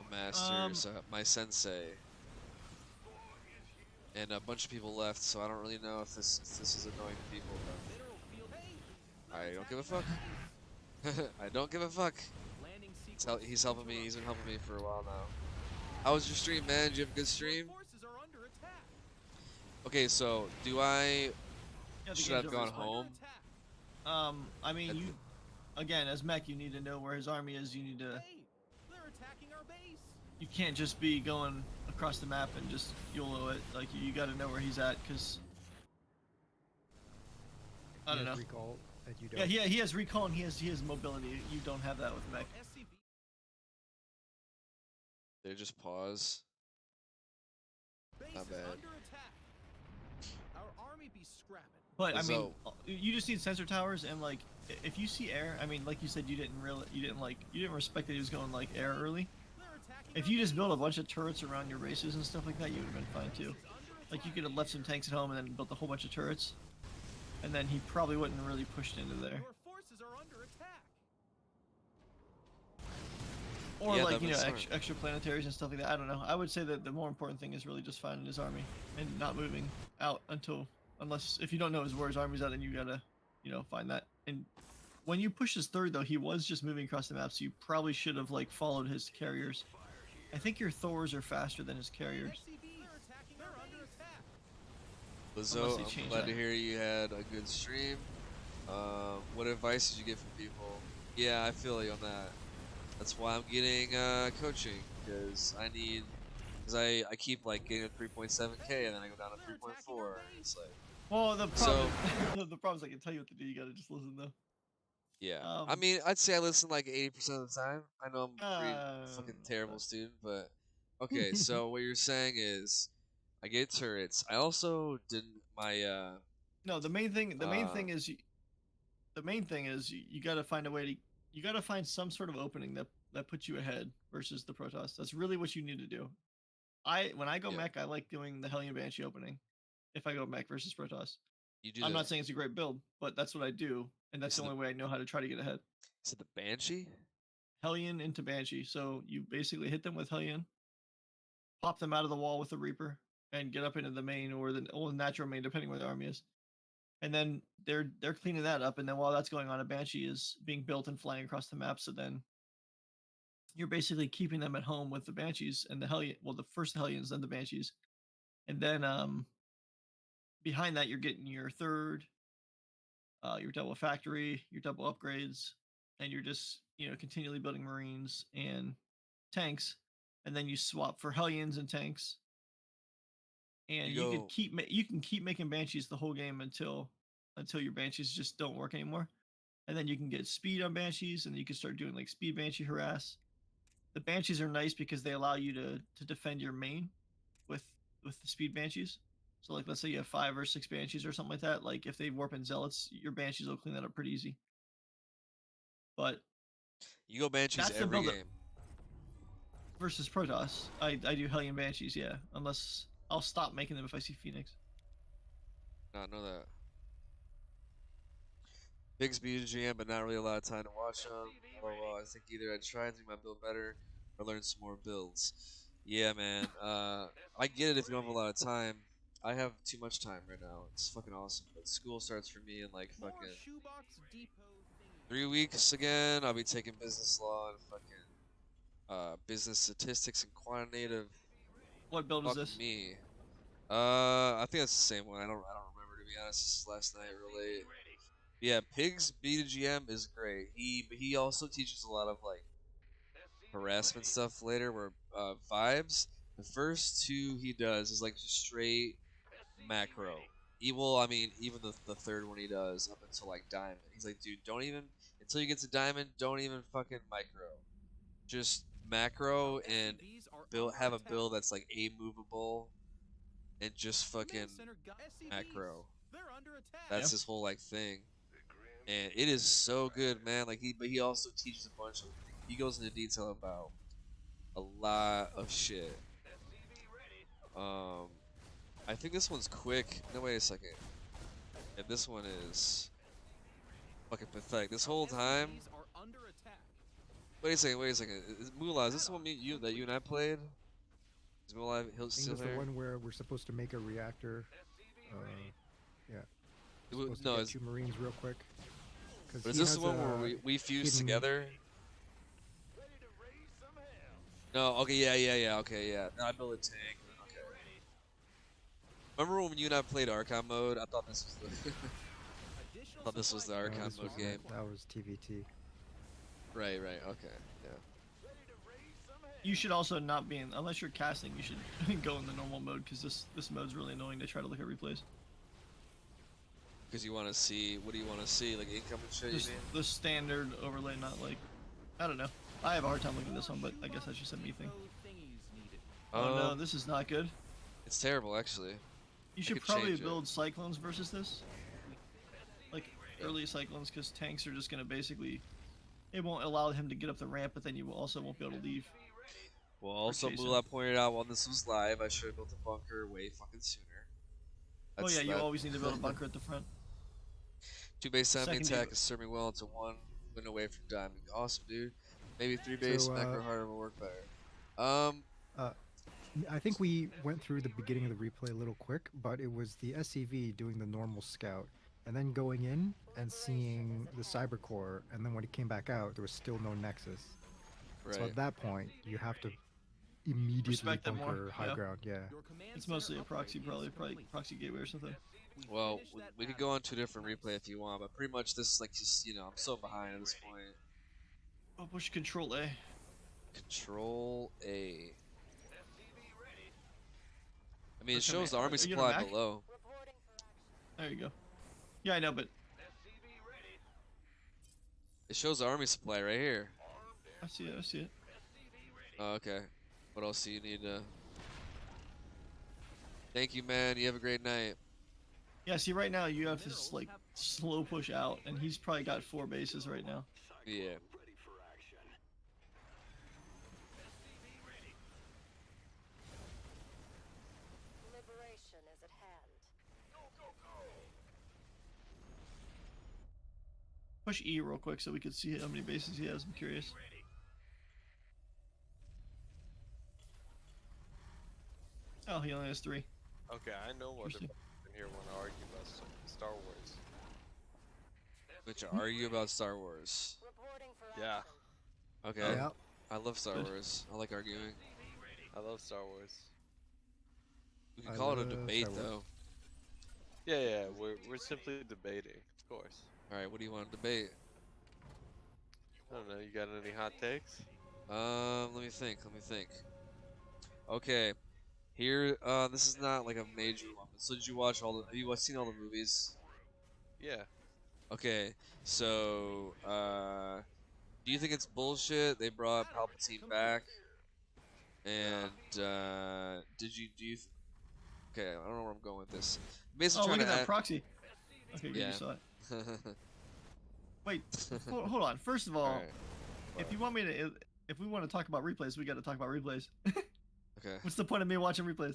a master, my sensei, and a bunch of people left. So I don't really know if this is annoying to people. But I don't give a fuck. I don't give a fuck. Landing He's helping me. He's been helping me for a while now. How was your stream, man? Did you have a good stream? Forces are under attack. Okay, so do I Yeah, the should game's have over, gone it's fine. home? I mean, At you again as Mech, you need to know where his army is. You need to. Hey, they're attacking our base. You can't just be going across the map and just YOLO it. Like you got to know where he's at, because I don't He know. has recall that you don't. Yeah, he has recall and he has mobility. You don't have that with Mech. SCV They just pause. base Not is bad. under attack. Our army be scrapping. But I mean, So- you just need sensor towers, and like if you see air, I mean, like you said, you didn't respect that he was going like air early. They're attacking If our you just base. build a bunch of turrets around your bases and stuff like that, you would have been fine too. Like you could have left some tanks at home and then built a whole bunch of turrets, and then he probably wouldn't have really pushed into there. Your forces are under attack. Or Yeah, like that you know makes extra planetaries and stuff like that. I don't know. I would say that the more important thing is really just finding his army and not moving out unless if you don't know where his army's at, then you gotta find that. And when you push his third though, he was just moving across the map, so you probably should have like followed his carriers. I think your Thors are faster than his carriers. SCVs, they're attacking. They're under attack. Unless Lizzo, they I'm change glad that. to hear you had a good stream. What advice did you get from people? Yeah, I feel you on that. That's why I'm getting coaching, because I keep like getting a 3.7k and then I go down to 3.4. It's like, Well, the problem the problem is I can tell you what to do. You gotta just listen though. yeah. I Um, mean, I'd say I listen like 80% of the time. I know I'm a pretty fucking uh, terrible student, but okay. So what you're saying is, I get turrets. I also didn't my No, the main thing Uh, is you got to find a way to you got to find some sort of opening that puts you ahead versus the Protoss. That's really what you need to do. When I go Yeah. Mech, I like doing the Hellion Banshee opening. If I go Mech versus Protoss, you do I'm the not saying it's a great build, but that's what I do, and that's Is the it only way I know how to try to get ahead. is it the Banshee? Hellion into Banshee. So you basically hit them with Hellion, pop them out of the wall with the Reaper, and get up into the main or the natural main, depending where the army is. And then they're cleaning that up, and then while that's going on, a Banshee is being built and flying across the map. So then you're basically keeping them at home with the Banshees and the Hellion. Well, the first Hellions, then the Banshees, and then behind that you're getting your third, your double factory, your double upgrades, and you're just continually building Marines and tanks, and then you swap for Hellions and tanks, and You you go could you can keep making Banshees the whole game until your Banshees just don't work anymore, and then you can get speed on Banshees, and you can start doing like speed Banshee harass. The Banshees are nice because they allow you to defend your main with the speed Banshees. So like let's say you have 5 or 6 Banshees or something like that. Like if they warp in Zealots, your Banshees will clean that up pretty easy. But you go Banshees that's the every build game. versus Protoss. I do Hellion Banshees, yeah. Unless I'll stop making them if I see Phoenix. No, I know that. Big speed GM, but not really a lot of time to watch them. Oh well, I think either I'd try and make my build better or learn some more builds. Yeah, man. I get it if you don't have a lot of time. I have too much time right now. It's fucking awesome. But school starts for me in like More fucking shoebox depot thingy. 3 weeks again. I'll be taking business law and fucking business statistics and quantitative. What build is Fuck this? me. I think that's the same one. I don't remember, to be honest. This is last night real late. Yeah, Pig's B2GM is great. He also teaches a lot of like harassment stuff later, where vibes. The first 2 he does is like just straight macro. I mean, even the third one he does up until like diamond. He's like, dude, don't even until you get to diamond, don't even fucking micro. Just macro and SCVs are have a under build attack. that's like a movable and just fucking Command center SCVs, macro. they're under attack. That's his whole like thing, and it is so good, man. Like but he also teaches a bunch of. He goes into detail about a lot of shit. I think this one's quick. No, wait a second. And this one is fucking pathetic. This whole time. SCVs are under attack. Wait a second. Wait a second. Moolah, is this the one that you and I played? Is Moolah I think still it's the here? one where we're supposed to make a reactor. Yeah. We're supposed No, to is get 2 Marines real quick. but is this the one where we fuse hidden- together? No, okay, yeah, okay, yeah. No, I built a tank. Okay. Remember when you and I played Archon mode? I thought this was the Additional thought this was the supply Archon This was mode game. that was TVT. Right, okay, yeah. You should also not be in, unless you're casting, you should go in the normal mode, because this mode's really annoying to try to look at replays. Because you want to see, what do you want to see? Like incoming shit, you Just mean? the standard overlay, not like, I don't know. I have a hard time looking at this one, but I guess that's just a me thing. thingies needed. Oh no, Um, this is not good. It's terrible, actually. You should could probably change it. build Cyclones versus this. Like, early Cyclones, because tanks are just going to basically... It won't allow him to get up the ramp, but then you also won't be able to leave. Well, also, chase Moolah him. pointed out while this was live, I should have built a bunker way fucking sooner. Oh yeah, you that- always need to build a bunker at the front. 2 base enemy Second, attack you- is serving well into 1 win away from diamond. Awesome, dude. Maybe 3 base So, macro harder will work better. I think we went through the beginning of the replay a little quick, but it was the SCV doing the normal scout, and then going in and seeing the cyber core, and then when it came back out, there was still no nexus. So right. at that point, you have to immediately Respect it more, bunker high yeah. ground. Yeah. Your command It's mostly a center proxy, upgrade is probably complete. proxy gateway or something. We Well, finished that we could battle. go on to a different replay if you want, but pretty much this is like just, you know, I'm so behind at this point. Oh, push Control A. Control A. I mean, it Which shows the command- army are you in a supply Mac? below. There you go. Yeah, I know, but It shows the army supply right here. I see it, I see it. Oh, okay. What else do you need to... Thank you, man. You have a great night. Yeah, see, right now you have this, like, slow push out, and he's probably got 4 bases right now. Yeah. Ready for action. Liberation is at hand. Push E real quick so we can see how many bases he has. I'm curious. Oh, he only has 3. Okay, I know what Interesting. in here want to argue about Star Wars. Which argue about Star Wars. Reporting for Yeah. action. Okay. Yeah. I love Star Good. Wars. I like arguing. I love Star Wars. We can I call it a love debate, Star Wars. though. Yeah, we're simply debating, of course. Alright, what do you want to debate? I don't know, you got any hot takes? Let me think. Okay. Here, this is not like a major one. But so did you watch all the? Have you seen all the movies? Yeah. Okay. So, do you think it's bullshit they brought Palpatine back? And do you? Okay, I don't know where I'm going with this. Basically, Oh, look trying at to that proxy. Okay, good, Yeah. you saw it. Wait, hold on. First of all, Alright. if you want me to, if we want to talk about replays, we got to talk about replays. Okay. What's the point of me watching replays?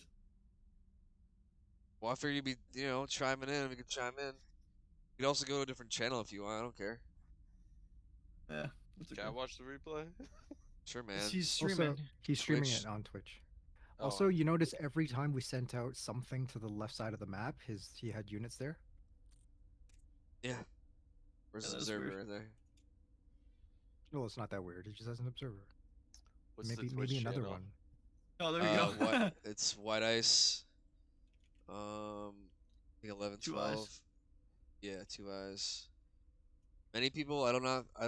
Well, I figured you'd be, you know, chiming in. We could chime in. You could also go to a different channel if you want. I don't care. Yeah. What's it Can I called? watch the replay? Sure, man. He's streaming. Also, he's streaming Twitch. it on Twitch. Oh, Also, you notice every time we sent out something to the left side of the map, he had units there. Yeah. Where's Yeah, the that's observer weird. right there? Well, it's not that weird. He just has an observer. what's the maybe Twitch another channel? one. Oh, there you go. What? It's WhiiteIce. I think 11, 2 12. eyes. Yeah, 2 eyes. Many people, I do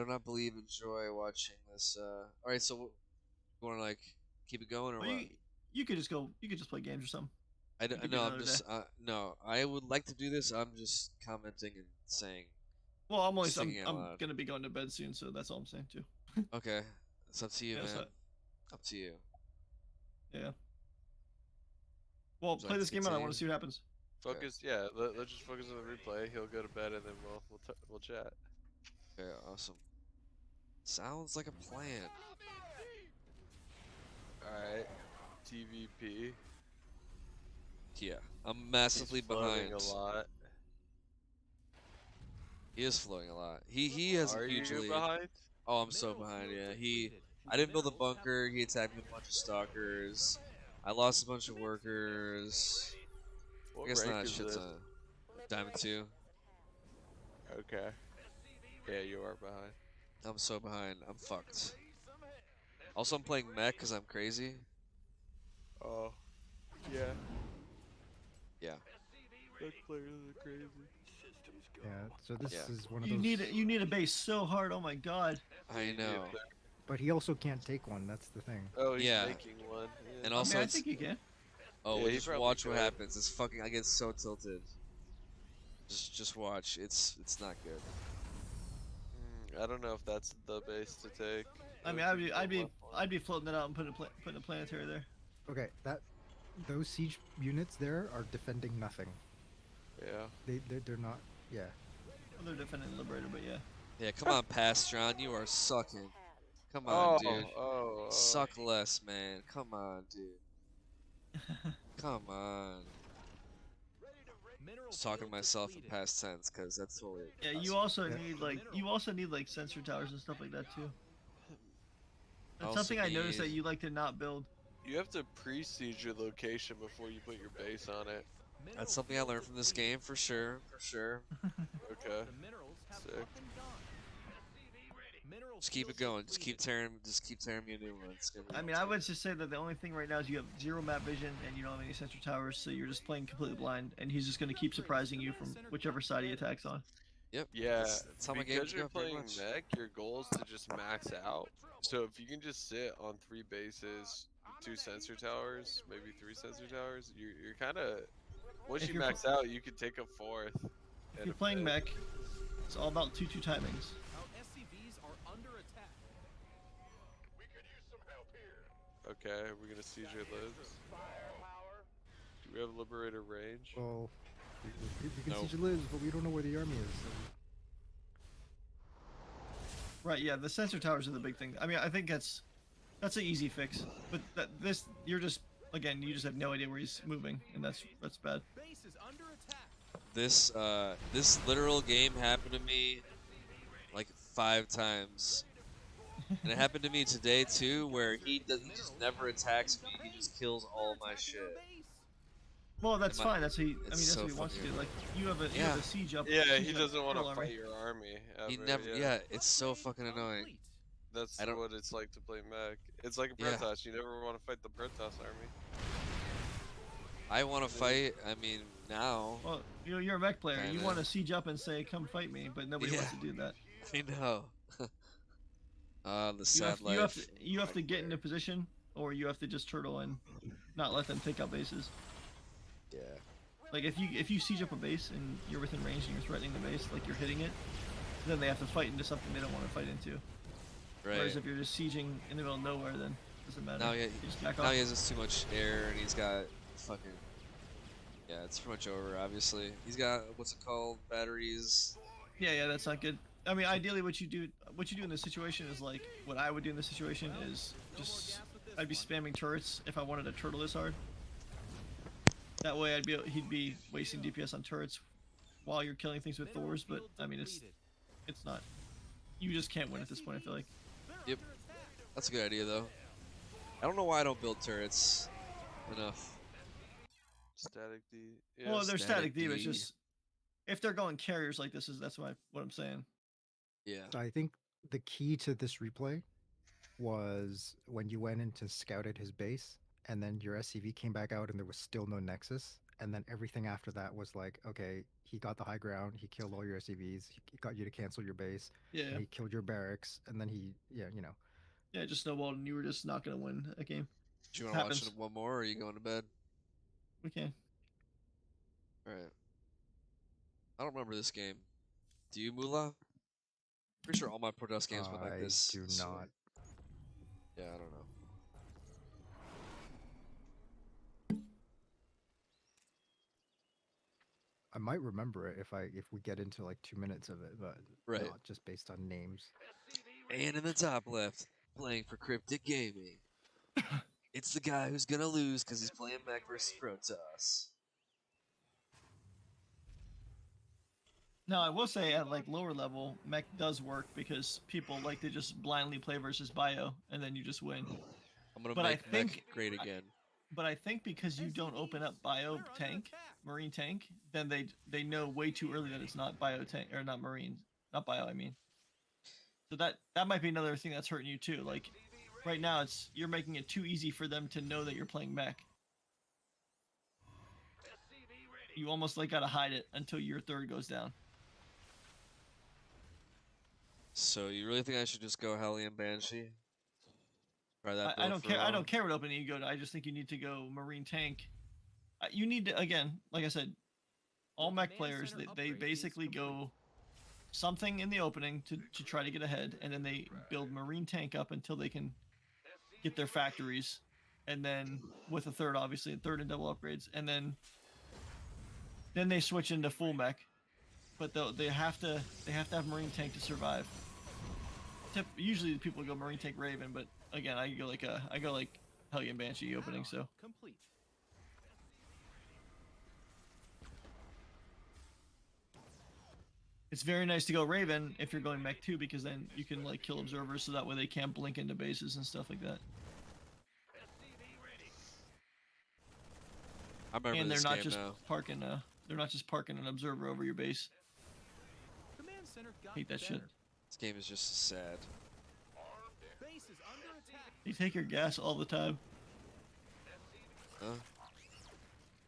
not believe enjoy watching this. All right, so you want to like keep it going or Well, what? you could just go. You could just play games or something. I could do no, I'm another just no. I would like to do this. I'm just commenting and saying. Well, I'm only. Just thinking out I'm loud. gonna be going to bed soon, so that's all I'm saying too. Okay, it's up to you, Yeah, man. so- Up to you. Yeah. Well, Would you play like this to game out. I want continue? to see what happens. Focus, yeah. Let's just focus on the replay. He'll go to bed and then we'll chat. Okay, awesome. Sounds like a plan. All right. TVP. Yeah, I'm massively He's floating behind. a lot. He is floating a lot. He has Are a huge you lead. behind? Oh, I'm so behind. Yeah, I didn't build a bunker. He attacked me with a bunch of stalkers. I lost a bunch of workers. What I guess rank not a is shit this? ton. Diamond 2. Okay. Yeah, you are behind. I'm so behind. I'm fucked. Also, I'm playing Mech because I'm crazy. Oh. Yeah. Yeah. Mech players are crazy. Systems go. Yeah. So this Yeah. is one of You those. need a base so hard. Oh my god. I You need know. a player- But he also can't take one. That's the thing. Oh, he's Yeah. making one. Yeah. And I also mean, I it's think you can. oh, Yeah, he just probably watch what could. happens. It's fucking I get so tilted. Just watch. It's not good. I don't know if that's the base to take. I mean, I'd be floating it out and putting a planetary there. Okay, those siege units there are defending nothing. Yeah. They're not. Yeah. Well, they're defending Liberator, but yeah. Yeah, come on, Pastron, you are sucking. Come Oh, on, dude. oh, Suck less, man. Come on, dude. Come on. Mineral Just talking field to myself in depleted. past tense, because that's totally. Yeah, us. you also Yeah. need like sensor towers and stuff like that too. That's Also something I noticed that need- you like to not build. You have to pre-siege your location before you put your base on it. Mineral That's something I field learned from this depleted. game for sure. For sure. Okay. The minerals have Sick. up and gone. Mineral Just keep it field going. Just keep depleted. tearing me a new one. It's gonna be I mean, I would just say that the only thing right now is you have zero map vision and you don't have any sensor towers, so you're just playing completely blind, and he's just going to keep surprising you from whichever side he attacks on. Yep. Yeah, That's how my because games you're go, pretty playing much. mech, your goal is to just max out. So if you can just sit on 3 bases, 2 sensor towers, maybe 3 sensor towers, you're kind of once If you you're max out, you can take a 4th. If and you're a playing 5th. mech, it's all about 2-2 timings. Our SCVs are under attack. Okay, we're gonna siege your lids. Do we have liberator range? Well, we can No. siege the lives, but we don't know where the army is. Right, yeah, the sensor towers are the big thing. I mean, I think that's an easy fix. But you just have no idea where he's moving, and that's bad. Base is under attack. This literal game happened to me like 5 times. And it happened to me today too, where he just never attacks me. He just kills all my shit. Well, that's Am I- fine. That's what he. I mean, it's that's so what he wants to fucking- do. Like you have Yeah. a siege up. Yeah, siege he up doesn't want to turtle fight army. your army. He ever, never. Yeah, it's so Upgrade fucking annoying. complete. That's I don't- what it's like to play mech. It's like a Yeah. Protoss. You never want to fight the Protoss army. I want to fight. I mean, now. Well, you're a mech player. You Kinda. want to siege up and say, "Come fight me," but nobody wants Yeah. to do that. I know. The You sad have, life. you have to mech get into player. position, or you have to just turtle and not let them take out bases. Yeah. Like if you siege up a base and you're within range and you're threatening the base, like you're hitting it, then they have to fight into something they don't want to fight into. Right. Whereas if you're just sieging in the middle of nowhere, then it doesn't matter. Now he, You just back now off. he has just too much air, and he's got fucking. Yeah, it's pretty much over. Obviously, he's got what's it called? Batteries. Yeah, that's not good. I mean, ideally, what you do in this situation is like what I would do in this situation is just I'd be spamming turrets if I wanted to turtle this hard. That way, he'd be wasting DPS on turrets while you're killing things with Thors. But I mean, it's not. You just can't win at this point. I feel like. Yep. That's a good idea, though. I don't know why I don't build turrets enough. Static D. Yeah, Well, they're static static D, but it's D. just if they're going carriers like this that's what I'm saying. Yeah. So I think the key to this replay was when you went in to scout at his base, and then your SCV came back out, and there was still no nexus. And then everything after that was like, okay, he got the high ground, he killed all your SCVs, he got you to cancel your base, Yeah, and he killed your barracks, and then yeah, yeah, it just snowballed, and you were just not gonna win a game. Do you want to watch Happens. it one more, or are you going to bed? We can. All right. I don't remember this game. Do you, Moolah? Pretty sure all my Protoss games went like I this. do so- not. Yeah, I don't know. I might remember it if we get into like 2 minutes of it, but Right. not just based on names. And in the top left, playing for Cryptic Gaming. It's the guy who's gonna lose because he's playing Mech versus Protoss. Now I will say at like lower level, mech does work because people like to just blindly play versus bio, and then you just win. I'm gonna But I make Mech think- great again. But I think because you don't open up bio tank, marine tank, then they know way too early that it's not bio tank or not marine, not bio. I mean, so that might be another thing that's hurting you too. Like right now, you're making it too easy for them to know that you're playing mech. you almost like gotta hide it until your third goes down. So you really think I should just go Hellion Banshee? Try that I build don't for care. a I while? don't care what opening you go to. I just think you need to go Marine Tank. You need to, again, like I said, all Your mech command players center they upgrade is basically complete. go something in the opening to try to get ahead, and then they build Marine Tank up until they can get their factories, and then with a third, obviously, a third and double upgrades, and then they switch into full mech. But they have to have Marine Tank to survive. Usually people go Marine Tank Raven, but again, I go like Hellion Banshee opening. So Complete. it's very nice to go Raven if you're going Mech 2, because then you can like kill observers, so that way they can't blink into bases and stuff like that. I remember And they're this not game just now. parking an observer over your base. Command center got Hate that shit. better. This game is just sad. Base is under attack. They take your gas all the time. Huh?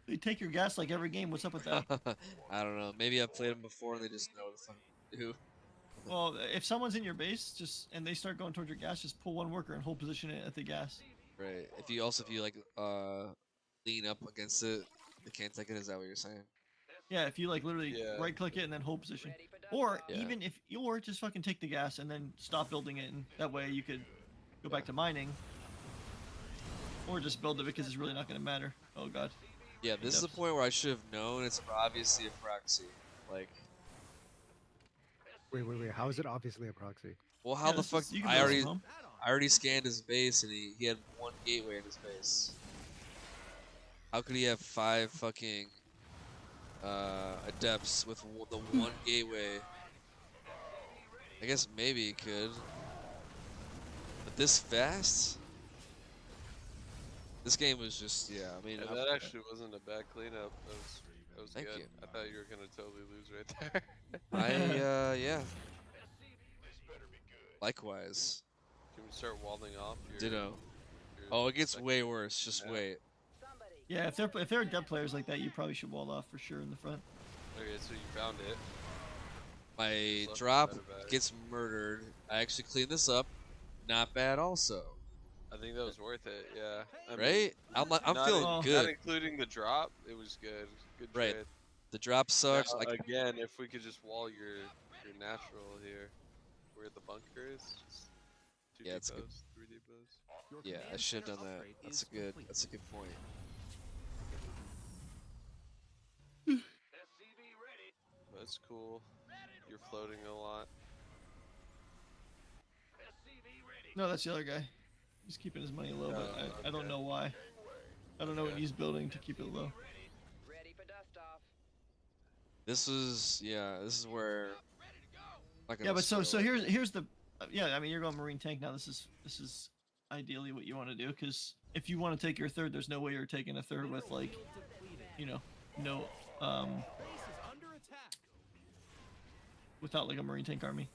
They take your gas like every game. What's up with that? I don't know. Maybe I've played them before and they just know what the fuck to do. Well, if someone's in your base, and they start going towards your gas, just pull one worker and hold position at the gas. Right. If you like lean up against it, they can't take it. Is that what you're saying? Yeah, if you like literally Yeah. right click it and then hold position, or Yeah. even if or just fucking take the gas and then stop building it, and that way you could go back to mining, or just build it because it's really not going to matter. Oh god. Yeah, this is the point where I should have known it's obviously a proxy. Like, Wait. How is it obviously a proxy? well, how Yeah, the this fuck? is- you can I build already, from home. I already scanned his base and he had one gateway in his base. How could he have 5 fucking adepts with the one gateway? I guess maybe he could. But this fast? This game was just, yeah, I mean, Yeah, that actually wasn't a bad cleanup. That was Thank good. you. I thought you were gonna totally lose right there. yeah. Likewise. Can we start walling off? Ditto. your Oh, it gets second- way worse. Just Yeah. wait. Yeah, if they're adept players like that, you probably should wall off for sure in the front. Okay, so you found it. My Left drop side of that. gets murdered. I actually cleaned this up. Not bad, also. I think that was worth it. Yeah. I mean, Right? I'm not feeling in- Not good. including the drop, it was good. Good Right. trade. The drop sucks. Now, Like, again, if we could just wall your natural here, where the bunker is, just 2 Yeah, it's good. depots, 3 depots. Your yeah, I command should have center done that. upgrade That's is a good. complete. That's a good point. That's cool. You're floating a lot. No, that's the other guy. He's keeping his money low, but I don't okay. know why. I don't know what Okay. he's building to keep it low. Ready for dust off. This is where. Not Yeah, gonna but so spoil it. here's the yeah. I mean, you're going Marine Tank now. This is ideally what you want to do, because if you want to take your third, there's no way you're taking a third with like, you know, no Base is under attack. without like a Marine Tank army.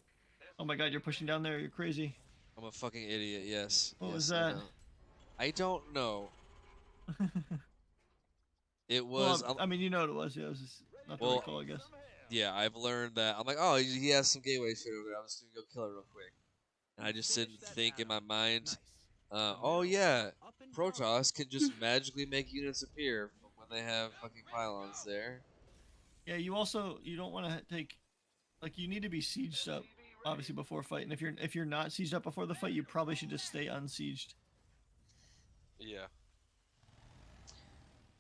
Oh my god, you're pushing down there. You're crazy. I'm a fucking idiot. Yes. What yes, was I that? know. I don't know. It Well, was. I mean, you know what it was. Yeah, it was just not the Well, right call, I guess. Yeah, I've learned that. I'm like, oh, he has some gateway shit over there. I'm just gonna go kill it real quick. And I just didn't think in my mind. Nice. Oh yeah, Up and gone. Protoss can just magically make units appear when they have fucking pylons there. Yeah, you don't want to take, like, you need to be sieged up obviously before fight, and if you're not sieged up before the fight, you probably should just stay unsieged. Yeah.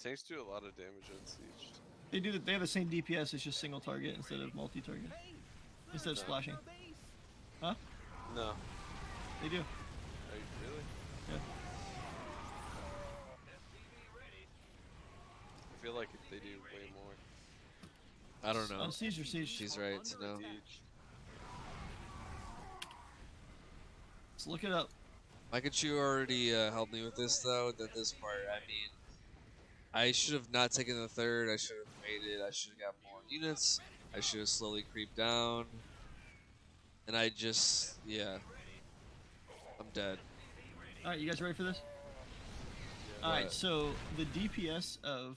Tanks do a lot of damage unsieged. They have the same DPS. It's just single target instead of multi-target. Hey, Instead of there's splashing. our base. Huh? No. They do. Are you really? Yeah. I feel like they do way more. I don't know. Unsieged or siege. She's right to know. Siege. Let's look it up. Why could you already help me with this though? That this part, I mean, I should have not taken the third. I should have waited. I should have got more units. I should have slowly creeped down. And I just, yeah, I'm dead. All right, you guys ready for this? Yeah. All right, What? so the DPS of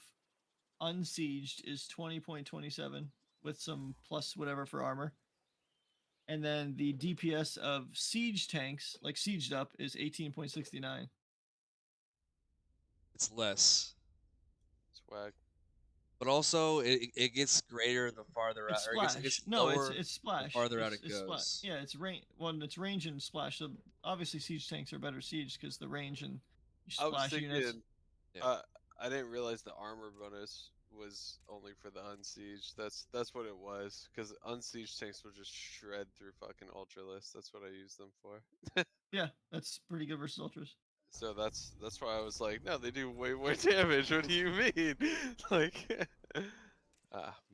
unsieged is 20.27 with some plus whatever for armor. And then the DPS of siege tanks, like sieged up, is 18.69. It's less, Swag. but also it gets greater the farther out, It's or I guess it splash. gets No, lower it's the splash. farther out it It's splash. goes. Yeah, it's range. Well, it's range and splash. So obviously siege tanks are better siege because the range and you I was splash units. thinking, Yeah. I didn't realize the armor bonus was only for the unsiege. That's what it was. Because unsiege tanks will just shred through fucking ultralists. That's what I use them for. Yeah, that's pretty good versus ultras. So that's why I was like, no, they do way more damage. What do you mean? Like,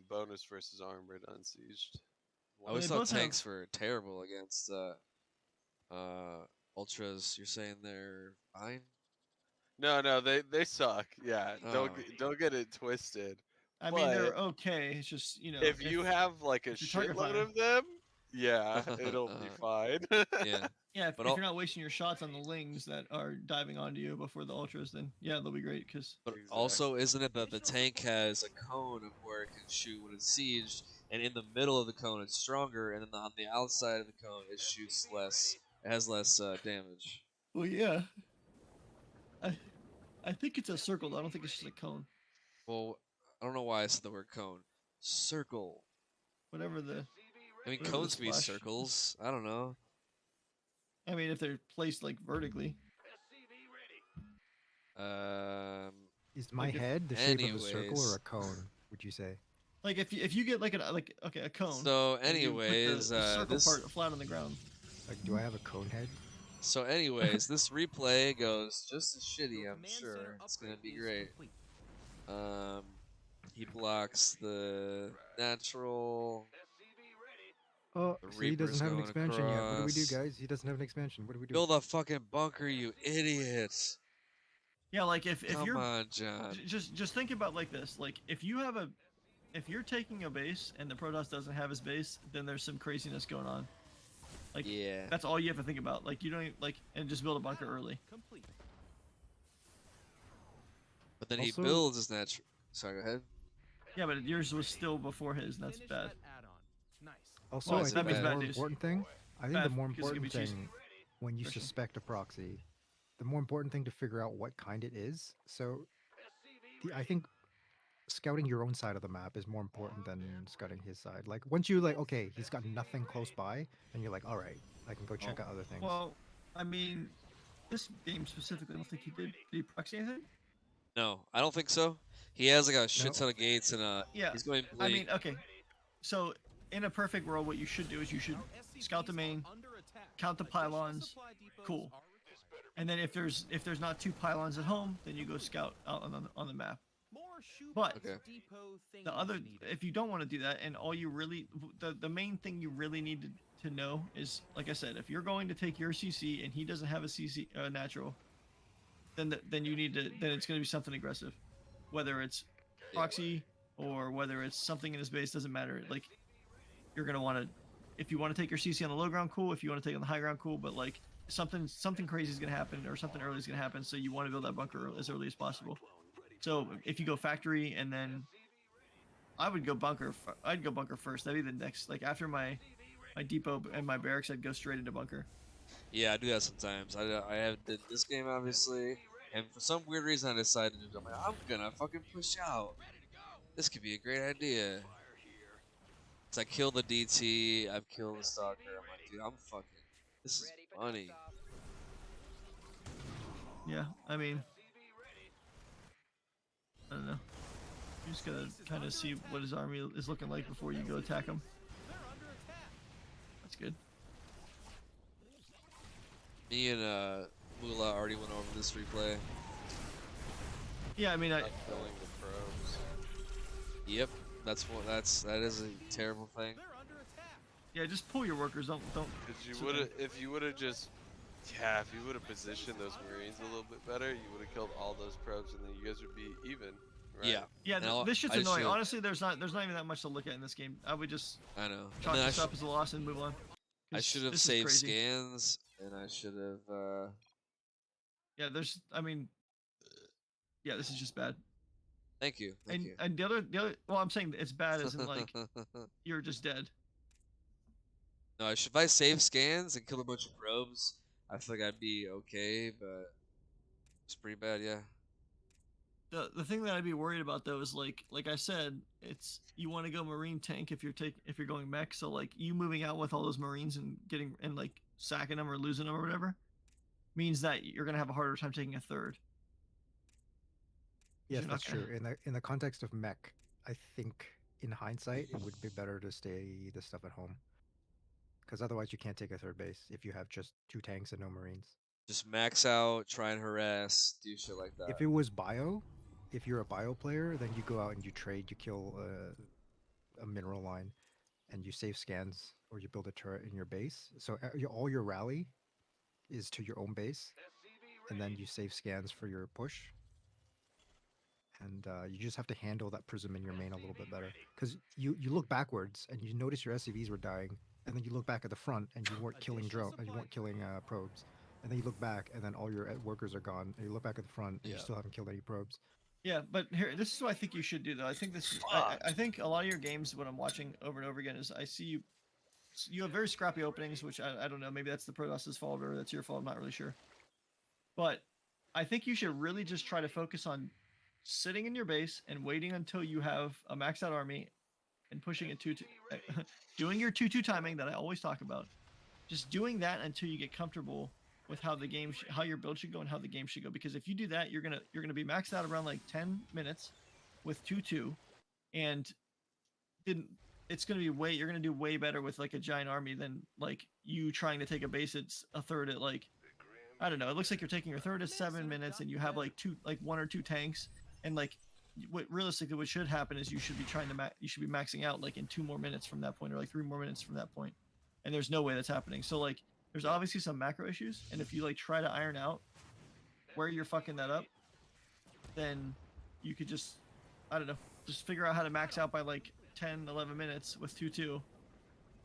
bonus versus armored unsieged. I always They thought both have- tanks were terrible against ultras. You're saying they're fine? No, they suck. Yeah, Oh. don't get it twisted. I mean, they're But okay. It's just if you have like a if you're target shitload fire. of them, yeah, it'll be fine. Yeah. Yeah, if But you're not wasting your shots on the lings that are diving onto you before the ultras, then yeah, they'll be great. Because But also, isn't it that the tank has a cone of where it can shoot when it's sieged, and in the middle of the cone it's stronger, and then on the outside of the cone it shoots less. It has less damage. well, yeah, I think it's a circle. I don't think it's just a cone. Well, I don't know why I said the word cone. Circle. Whatever the. I mean, Whatever the cones can be splash- circles. I don't know. I mean, if they're placed like vertically. Is my Like if- head the shape of a circle anyways. or a cone? Would you say? Like if you get like a cone. So, and you put anyways, the circle this. part flat on the ground. Like, do I have a cone head? So, anyways, this replay goes just as shitty. Your I'm command sure center it's gonna upgrade be is great. complete. He blocks the natural. Oh, The so he Reaper's doesn't have an going expansion yet. What do we do, across. guys? He doesn't have an expansion. What do we do? Build a fucking bunker, you idiot! Yeah, like if Come you're on, John. just think about like this. Like if you're taking a base and the Protoss doesn't have his base, then there's some craziness going on. Like Yeah. that's all you have to think about. Like you don't even, like and just build a bunker early. Complete. But then Also- he builds his natural. Sorry, go ahead. Yeah, but yours was still before his, and that's Finish bad. that add-on. Nice. Also, Why I is it think the bad? more Bad news. important thing, I think Bad, the more 'cause it could be important cheesy. thing when you Personally. suspect a proxy, the more important thing to figure out what kind it is. So, I think scouting your own side of the map is more important than scouting his side. Like once you like, okay, he's got nothing close by, and you're like, all right, I can go check out other things. Well, I mean, this game specifically, I don't think he did. Did he proxy anything? No, I don't think so. He has like a shit No. ton of gates and Yeah. he's going I blink. mean, okay. So in a perfect world, what you should do is you should Our SCVs scout the are main, under attack. count the Additional pylons, supply depots cool. are required. and then if there's not 2 pylons at home, then you go scout out on the map. More shoe But- pads, Okay. depot things The other, needed. if you don't want to do that, and all you really, the main thing you really need to know is, like I said, if you're going to take your CC and he doesn't have a CC natural, then you need to, then it's going to be something aggressive, whether it's proxy or whether it's something in his base, doesn't matter. Like you're going to want to, if you want to take your CC on the low ground, cool. If you want to take it on the high ground, cool. But like something crazy is going to happen or something early is going to happen, so you want to build that bunker as early as possible. So if you go factory and then I would go bunker. I'd go bunker first. That'd be the next. Like after my depot and my barracks, I'd go straight into bunker. Yeah, I do that sometimes. I have did this game obviously, and for some weird reason I decided to. I'm like, I'm gonna fucking push out. This could be a great idea. So I kill the DT. I've killed the stalker. I'm like, dude, I'm fucking. This is funny. Yeah, I mean, I don't know. You just gotta kind of see what his army is looking like before you go attack him. They're under attack. That's good. Me and Mula already went over this replay. Yeah, I mean, Not killing the probes. Yep, that is a terrible thing. They're under attack. yeah, just pull your workers. Don't. Because you sit would there. have, if you would have just, yeah, if you would have positioned those Marines a little bit better, you would have killed all those probes, and then you guys would be even. Right? Yeah, Yeah, And I'll- this shit's I just annoying. should've- Honestly, there's not even that much to look at in this game. I would just I know. chalk And then this up as a loss and move on. I 'Cause should have this is saved crazy. scans, and I should have. Yeah, I mean, yeah, this is just bad. Thank you. Thank you. And the other well, I'm saying it's bad as in like you're just dead. No, if I save scans and kill a bunch of probes, I feel like I'd be okay, but it's pretty bad, yeah. The thing that I'd be worried about though is like I said, it's you want to go marine tank if you're going mech. So like you moving out with all those marines and getting and like sacking them or losing them or whatever means that you're gonna have a harder time taking a third. Yes, you're not that's gonna- true. In the context of mech, I think in hindsight it would be better to stay the stuff at home, because otherwise you can't take a third base if you have just 2 tanks and no marines. Just max out, try and harass, do shit like that. If it was bio, if you're a bio player, then you go out and you trade, you kill a mineral line, and you save scans or you build a turret in your base. So all your rally is to your own base, and then you save scans for your push. And you just have to handle that prism in your main a little bit better, because you look backwards and you notice your SCVs were dying, and then you look back at the front and you weren't killing you weren't killing probes, and then you look back and then all your workers are gone, and you look back at the front and you still haven't killed any probes. Yeah, but here, this is what I think you should do though. I think this, I think a lot of your games, what I'm watching over and over again is I see you have very scrappy openings, which I don't know, maybe that's the Protost's fault or that's your fault. I'm not really sure. But I think you should really just try to focus on sitting in your base and waiting until you have a maxed out army and pushing it doing your 2-2 timing that I always talk about. Just doing that until you get comfortable with how the game, how your build should go and how the game should go. Because if you do that, you're gonna be maxed out around like 10 minutes with 2-2, and it's gonna be you're gonna do way better with like a giant army than like you trying to take a base. It's a third at like, I don't know. It looks like you're taking your third at 7 minutes, and you have like 1 or 2 tanks, and like what realistically what should happen is you should be maxing out like in 2 more minutes from that point, or like 3 more minutes from that point, and there's no way that's happening. So like there's obviously some macro issues, and if you like try to iron out where you're fucking that up, then you could just, I don't know, just figure out how to max out by like 10-11 minutes with 2-2,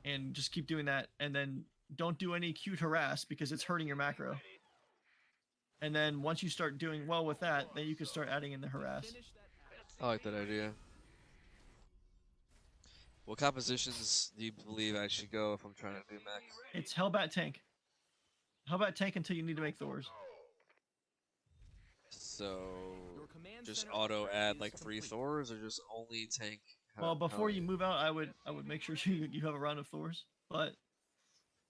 and just keep doing that, and then don't do any cute harass because it's hurting your macro. And then once you start doing well with that, then you can start adding in the harass. I like that idea. What compositions do you believe I should go if I'm trying to do mech? It's Hellbat tank. Hellbat tank until you need to make Thors. So Your command just center auto upgrade add is like 3 complete. Thors, or just only tank? Well, before you Hellion? move out, I would make sure you have a round of Thors. But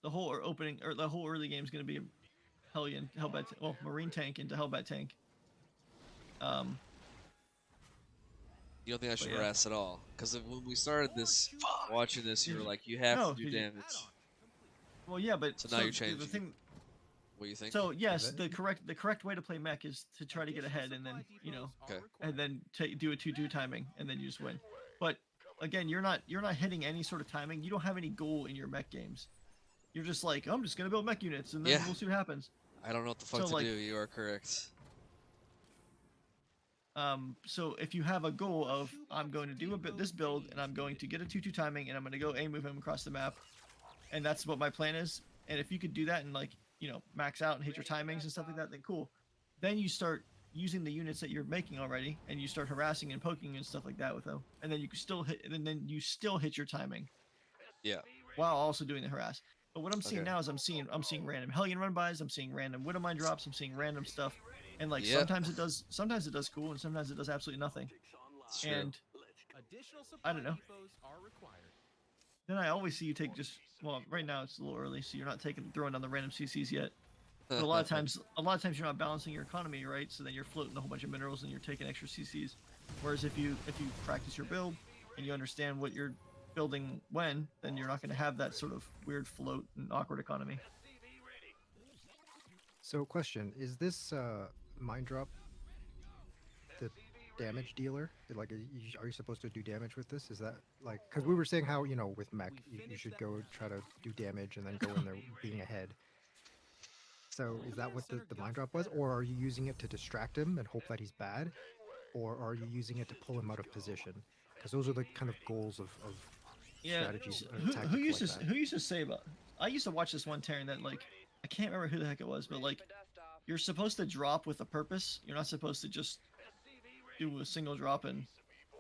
the whole opening or the whole early game is going to be Hellion, Hellbat, well, Marine tank into Hellbat tank. You don't think I should yeah. harass at all? Because when we started this, watching this, you were like, you have No, to do damage. Well, yeah, but So now you're the changing. thing. What do you think? So yes, it? the correct way to play mech is to try to get ahead, and then Okay. and then do a 2-2 timing, and then you just win. But again, you're not hitting any sort of timing. You don't have any goal in your mech games. You're just like, I'm just gonna build mech units, and then Yeah. we'll see what happens. I don't know what the fuck So, to like- do. You are correct. So if you have a goal of I'm going to do this build, and I'm going to get a 2-2 timing, and I'm going to go move him across the map, and that's what my plan is. And if you could do that and like max out and hit your timings and stuff like that, then cool. Then you start using the units that you're making already, and you start harassing and poking and stuff like that with them, and then you can still hit, and then you still hit your timing. Yeah. While also doing the harass. But what I'm seeing Okay. now is I'm seeing random Hellion run-bys, I'm seeing random Widowmine drops, I'm seeing random stuff, and like Yep. sometimes it does cool, and sometimes it does absolutely nothing. It's true. And Additional supply I don't know. depots are required. then I always see you take just right now it's a little early, so you're not throwing on the random CCs yet. But a lot of times you're not balancing your economy, right? So then you're floating a whole bunch of minerals and you're taking extra CCs. Whereas if you practice your build and you understand what you're building when, then you're not going to have that sort of weird float and awkward economy. So, question: is this mine drop the damage dealer? Like, are you supposed to do damage with this? Is that like, because we were saying how with mech you should go try to do damage and then go in there being ahead. So is that what the mine drop was, or are you using it to distract him and hope that he's bad, or are you using it to pull him out of position? Because those are the kind of goals of strategies. Who used to say about? I used to watch this one Terran that like I can't remember who the heck it was, but like you're supposed to drop with a purpose. You're not supposed to just do a single drop and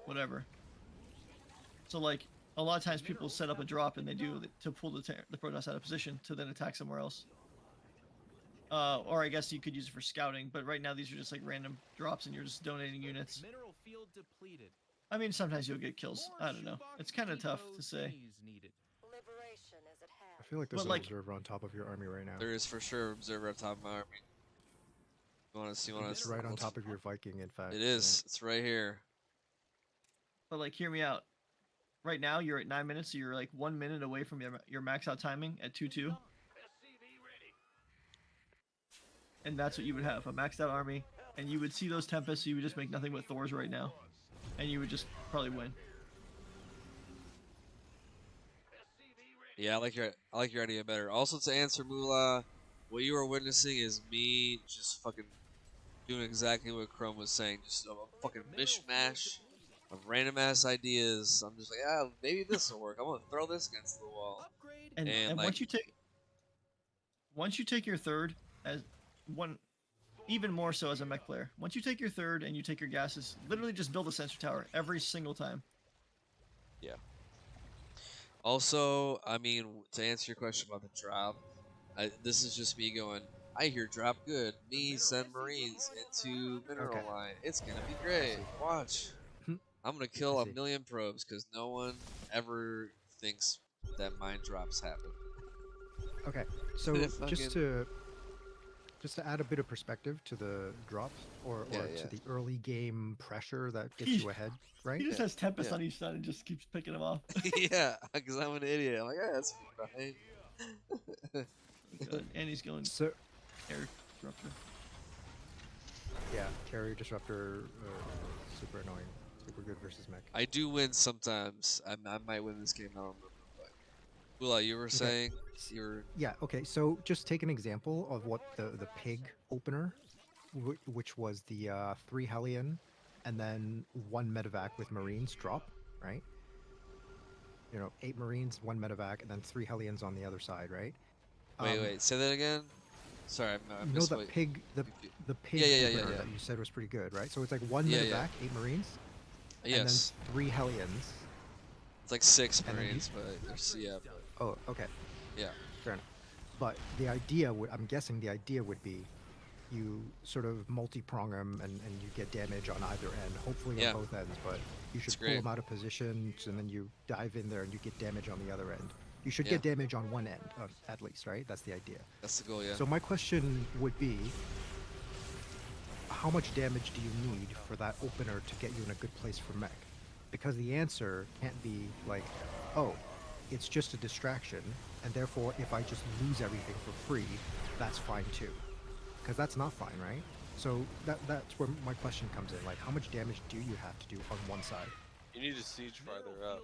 whatever. So like a lot of times people set up a drop and they do to pull the Protoss out of position to then attack somewhere else. Or I guess you could use it for scouting, but right now these are just like random drops and you're just donating units. Mineral field depleted. I mean, sometimes you'll get kills. I don't know. It's kind of tough to say. Needed. Liberation is at I hand. feel like there's But, an like- observer on top of your army right now. There is for sure observer on top of my army. You want to see? It's right on top of your Viking, in fact. It is. It's right here. But like, hear me out. Right now you're at 9 minutes, so you're like 1 minute away from your max out timing at 2-2. And that's what you would have, a maxed out army, and you would see those Tempests, so you would just make nothing but Thors right now. And you would just probably win. Yeah, I like your idea better. Also, to answer Moolah, what you are witnessing is me just fucking doing exactly what Chrome was saying. Just a fucking mishmash of random ass ideas. I'm just like, maybe this will work. I'm gonna throw this against the wall. Upgrade. And, And, once like- you take your third as one, even more so as a mech player. Once you take your third and you take your gases, literally just build a sensor tower every single time. Also, I mean, to answer your question about the drop, this is just me going, I hear drop good. Me send Marines into mineral Okay. line. It's gonna be great. Watch. Hmm. I'm gonna kill I a see. million probes because no one ever thinks that mine drops happen. Okay, so If I just can- to add a bit of perspective to the drops or Yeah, to yeah. the early game pressure that gets He- you ahead, right? He just has Tempest yeah. on each side and just keeps picking them off. Yeah, because I'm an idiot. I'm like, that's fine. God, and he's going So air disruptor. yeah, carrier disruptor, super annoying, super good versus mech. I do win sometimes. I might win this game. I don't remember. But Willa, you were saying you were. Yeah, okay, so just take an example of what the pig opener, which was the 3 Hellion and then 1 medevac with Marines drop, right? 8 Marines, 1 medevac, and then 3 Hellions on the other side, right? Wait. Say that again. Sorry, I You know missed the what- pig, the pig Yeah, opener yeah. that you said was pretty good, right? So it's like 1 Yeah, medevac, yeah. 8 Marines, Yes, and then 3 Hellions. it's like 6 and then you- Marines, but there's but Oh, okay. yeah. Fair enough. But the idea would, I'm guessing the idea would be you sort of multi-prong them and you get damage on either end, hopefully Yeah. on both ends, but you should It's pull great. them out of position and then you dive in there and you get damage on the other end. You should Yeah. get damage on one end, at least, right? That's the idea. That's the goal. Yeah. So my question would be, how much damage do you need for that opener to get you in a good place for mech? Because the answer can't be like, oh, it's just a distraction, and therefore if I just lose everything for free, that's fine too. Because that's not fine, right? So that's where my question comes in. Like, how much damage do you have to do on one side? You need to siege farther up.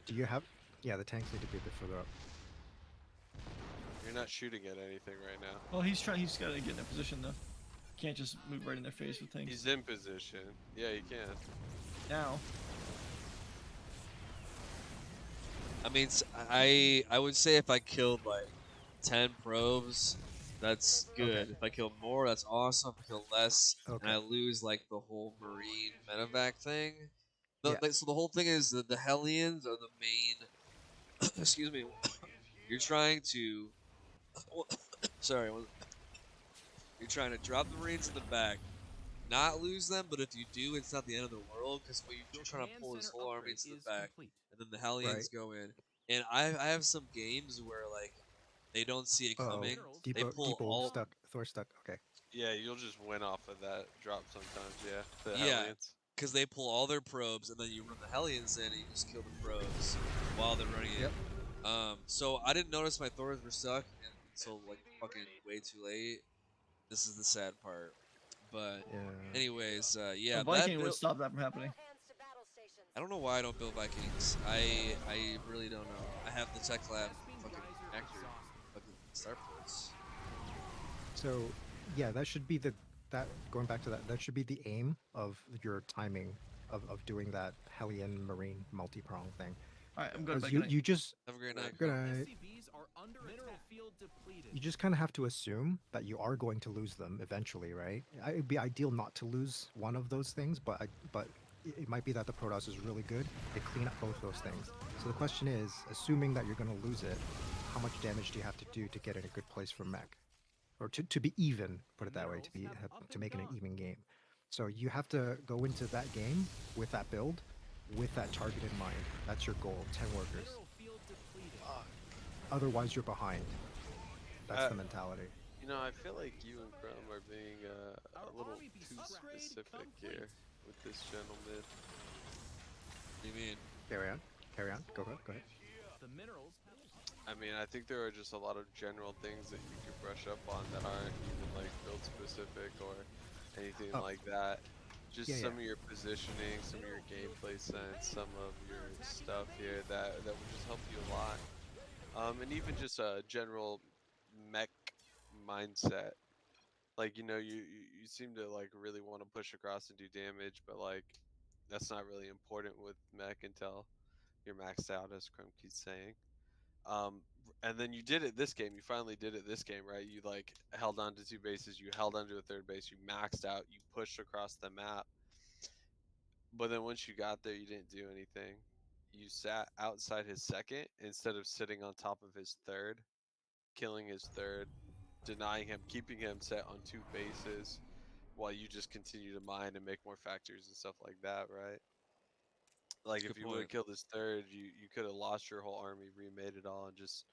Do you have... Yeah, the tanks need to be a bit further up. You're not shooting at anything right now. Well, he's got to get in a position though. Can't just move right in their face with things. He's in position. Yeah, you can. Now, I mean, I would say if I killed like 10 probes, that's good. Okay. If I kill more, that's awesome. If I kill less, Okay. and I lose like the whole Marine medevac thing. Yeah. So the whole thing is that the Hellions are the main. Excuse me. You're trying to. Sorry. You're trying to drop the Marines in the back, not lose them, but if you do, it's not the end of the world because you're trying to pull this whole army to the back, and then the Hellions go in. And I have some games where like they don't see it Uh-oh. coming. Depot all- stuck. Thor stuck. Okay. Yeah, you'll just win off of that drop sometimes. Yeah. The Yeah. Hellions. Because they pull all their probes, and then you run the Hellions in, and you just kill the probes while they're running Yep. in. So I didn't notice my Thors were stuck until like fucking way too late. This is the sad part. But Yeah. anyways, yeah, a Viking would build- stop that from happening. All hands to battle stations. I don't know why I don't build Vikings. I really don't know. I have the tech lab fucking actor, fucking starports. So, yeah, that should be going back to that should be the aim of your timing of doing that Hellion Marine multi-prong thing. All right, I'm going Because back. you just Have a great night. Good bro. night. SCVs are under mineral field depleted. You just kind of have to assume that you are going to lose them eventually, right? It'd be ideal not to lose one of those things, but it might be that the Protoss is really good. They clean up both those things. So the question is, assuming that you're going to lose it, how much damage do you have to do to get in a good place for mech, or to be even? Put it that way, to make it an even game. So you have to go into that game with that build, with that target in mind. That's your goal. 10 workers. Mineral field depleted. Otherwise, you're behind. That's Uh, the mentality. You know, I feel like you and Chrome are being Our a little army beast too upgrade specific complete. here with this gentleman. What do you mean? Carry on. Carry on. Go ahead. Go ahead. The minerals have I mean, I think there are just a lot of general things that you could brush up on that aren't even like build specific or anything Oh. like that. Just Yeah, some yeah. of your positioning, some of your gameplay sense, some of your stuff here that would just help you a lot. And even just a general mech mindset. Like, you know, you seem to like really want to push across and do damage, but like that's not really important with mech until you're maxed out, as Chrome keeps saying. And then you did it this game. You finally did it this game, right? You like held on to two bases, you held onto a third base, you maxed out, you pushed across the map. But then once you got there, you didn't do anything. You sat outside his second instead of sitting on top of his third, killing his third, denying him, keeping him set on two bases while you just continue to mine and make more factories and stuff like that, right? Like That's a if good you would have point. killed his third, you could have lost your whole army, remade it all, and just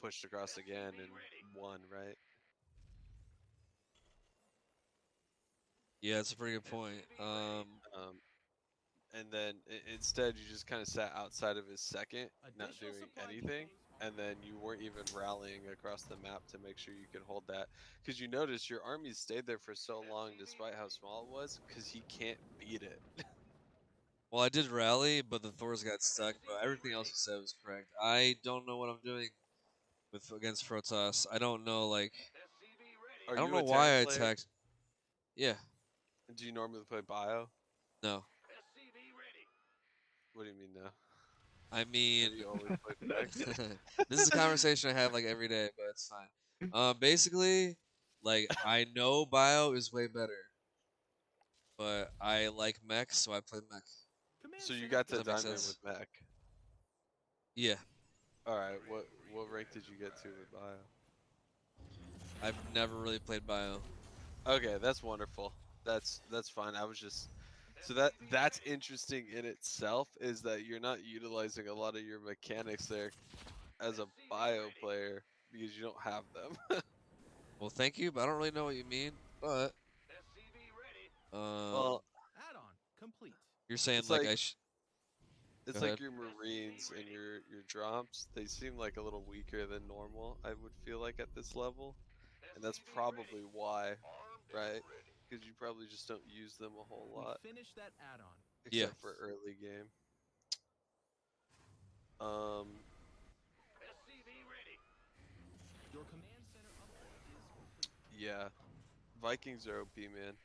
pushed across again and won, right? Yeah, that's a pretty good point. Um, and then instead you just kind of sat outside of his second, not additional doing supply anything, depots and then you weren't even rallying across the map to make sure you could hold that, because you notice your army stayed there for so long despite how small it was, because he can't beat it. Well, I did rally, but the Thors got stuck. But everything else you said was correct. I don't know what I'm doing with against Protoss. I don't know. Like, Are I don't you know a why Terran I player? attacked. Yeah. Do you normally play bio? No. What do you mean no? I mean, Have you always played mech? this is a conversation I have like every day, but it's fine. Basically, like I know bio is way better, but I like mech, so I play mech. Command So you center got Does to that make diamond with sense? mech. Yeah. All right. What rank did you get to with bio? I've never really played bio. Okay, that's wonderful. That's fine. I was just so that's interesting in itself, is that you're not utilizing a lot of your mechanics there as a bio player because you don't have them. Well, thank you, but I don't really know what you mean. But um, Well, add-on complete. you're saying it's like like I sh Go it's ahead. like your Marines and your drops. They seem like a little weaker than normal, I would feel like at this level, and that's probably why, right? Because you probably just don't use them a whole We lot, finished that add-on. Yeah. except for early game. Um, Your command center upgrade is complete. yeah, Vikings are OP, man.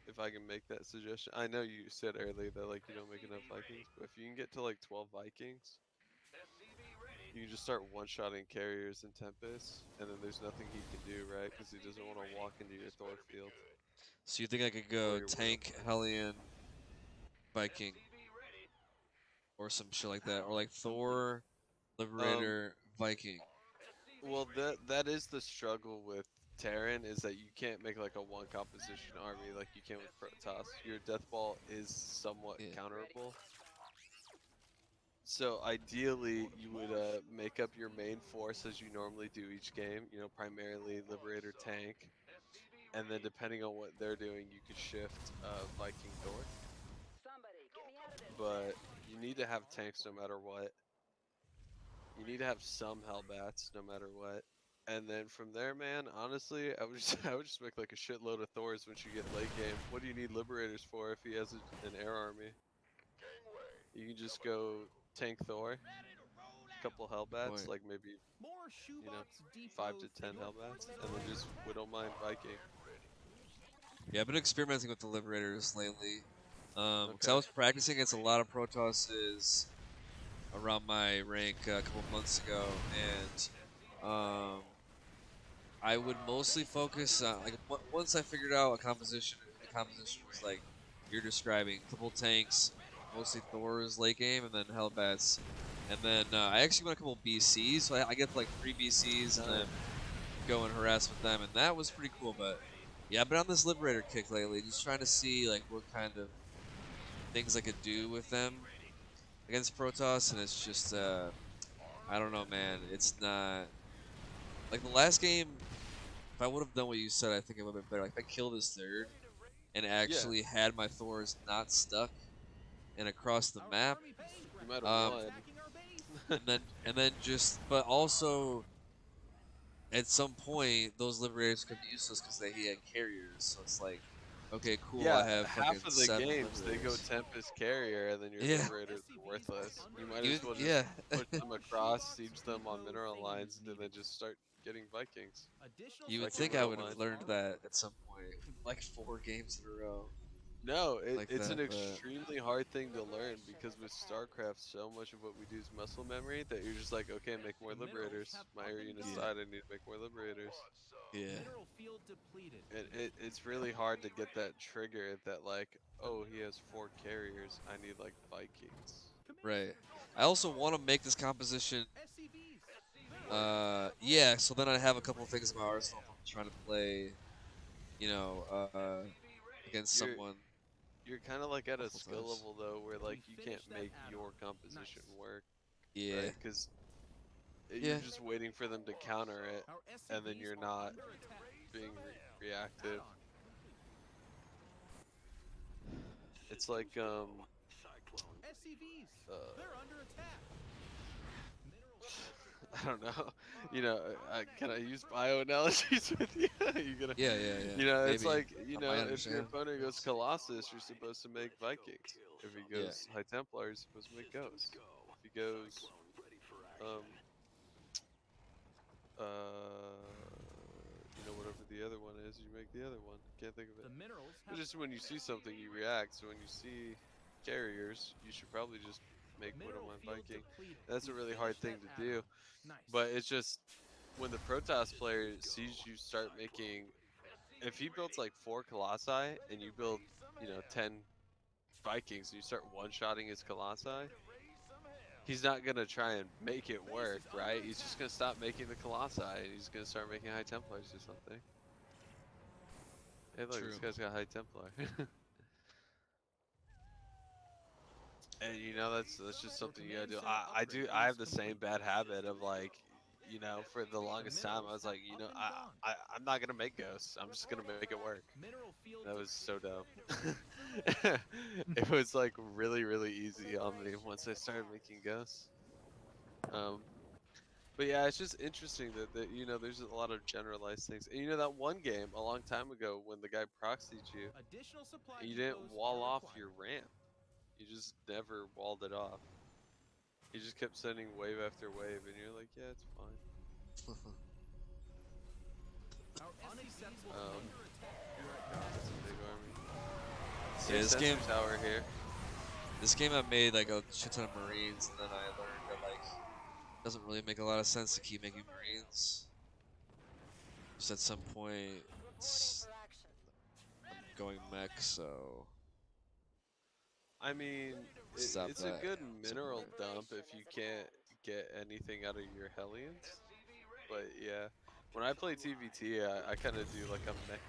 If I can make that suggestion, I know you said earlier that like you don't make enough Vikings, but if you can get to like 12 Vikings, you can just start one-shotting carriers and Tempest, and then there's nothing he can do, right? Because he doesn't want to walk into your Thor field So you think I could or go your tank, Widowmaker. Hellion, Viking, or some shit like that, or Add-on like complete. Thor, Um, Liberator, Viking. well, that is the struggle with Terran, is that you can't make like a one composition army like you can with Protoss. Your Death Ball is somewhat Yeah. counterable. So ideally, you would make up your main force as you normally do each game. You know, primarily Liberator tank, and then depending on what they're doing, you could shift Viking Thor. But you need to have tanks no matter what. You need to have some Hellbats no matter what. And then from there, man, honestly, I would just I would just make like a shitload of Thors once you get late game. What do you need Liberators for if he has an air army? You can just go tank Thor, couple Good Hellbats, point. like maybe, More you know, shoebox 5 depots, to 10 and your Hellbats, forces and then are just ready. Widowmine Viking. Yeah, I've been experimenting with the Liberators lately. Because I Okay. was practicing against a lot of Protosses around my rank a couple months ago, and I would mostly focus on like once I figured out a composition. The composition was like you're describing, a couple tanks, mostly Thor's late game, and then Hellbats, and then I actually went a couple BCs, so I get like 3 BCs and then go and harass with them, and that was pretty cool. But yeah, I've been on this Liberator kick lately, just trying to see like what kind of things I could do with them against Protoss, and it's just I don't know, man. It's not like the last game. If I would have done what you said, I think it would have been better. Like if I killed his third and Yeah, actually had my Thors not stuck and across the Our map, army base you might have won. attacking our base. and then just, but also at some point those Liberators could be useless because he had carriers. So it's like, okay, cool. I Yeah, have half fucking of the 7 games they go Liberators. Tempest Carrier, and then your Yeah, Liberators are worthless. You might you as well just yeah. push them across, siege them on mineral lines, and then just start getting Vikings. Additional You would Viking think I supply mineral would have lines. learned that at some point, like 4 games in a row, No, like it's an that. But extremely hard thing to learn because with StarCraft, so much of what we do is muscle memory that you're just like, okay, make more The minerals Liberators. have My up area and unit yeah, side, I need to make more Liberators. yeah, Mineral field depleted. It's really hard to get that trigger that like, oh, he has 4 carriers. I need like Vikings. right. I also want to make this composition. SCVs. They're Yeah. So then I have a couple of things in my arsenal if I'm trying to play, you know, against You're someone you're kind of like at a multiple skill times. level though, where like We you can't finished that make add-on. your composition Nice. work, Yeah, right? Because you're yeah, just waiting for them to counter it, Our and then SCVs you're are not under attack. being reactive. Add-on complete. It's like SCVs. uh, They're under attack. Mineral field I don't know. You know, can I use bio analogies with you? You gonna, yeah, yeah, yeah. you know, it's Maybe like, you I know, might if your understand. opponent goes Colossus, you're supposed to make Vikings. If he Yeah, goes High Templar, you're supposed to make Ghosts. If he goes, um, you know, whatever the other one is, you make the other one. Can't think of it. The minerals But have just when you see something, you react. So when you see carriers, you should probably just make one of mineral my field Viking. depleted. That's a We really hard finished thing that to do. add-on. Nice. But it's just when the Protoss player sees you start making, if he builds like 4 Colossi and you build, you know, 10 Vikings and you start one-shotting his Colossi, he's not gonna try and make it work, right? He's just gonna stop making the Colossi and he's gonna start making High Templars or something. Hey, look, true. this guy's got High Templar. And you know that's just something you gotta do. I have the same bad habit of like, you know, for the longest time I was like, you know, I'm not gonna make ghosts. I'm just gonna make it work. Mineral field That was so dumb. depleted. It was like really easy on me once I started making ghosts. But yeah, it's just interesting that you know there's a lot of generalized things. And you know that one game a long time ago when the guy proxied you, Additional supply and you didn't depots wall are off required. your ramp. You just never walled it off. He just kept sending wave after wave, and you're like, yeah, it's fine. Our unacceptable Um, under attack. That's a big army. Yeah, Same this sensor game, tower here. I made like a shit ton of Marines, and then I learned that like it doesn't really make a lot of sense to keep making Marines. Just at some point, I'm going Mech, so I mean, stop it's a that good mineral somewhere. dump if you can't get anything out of your Hellions. But yeah, when I play TVT, I kind of do like a mech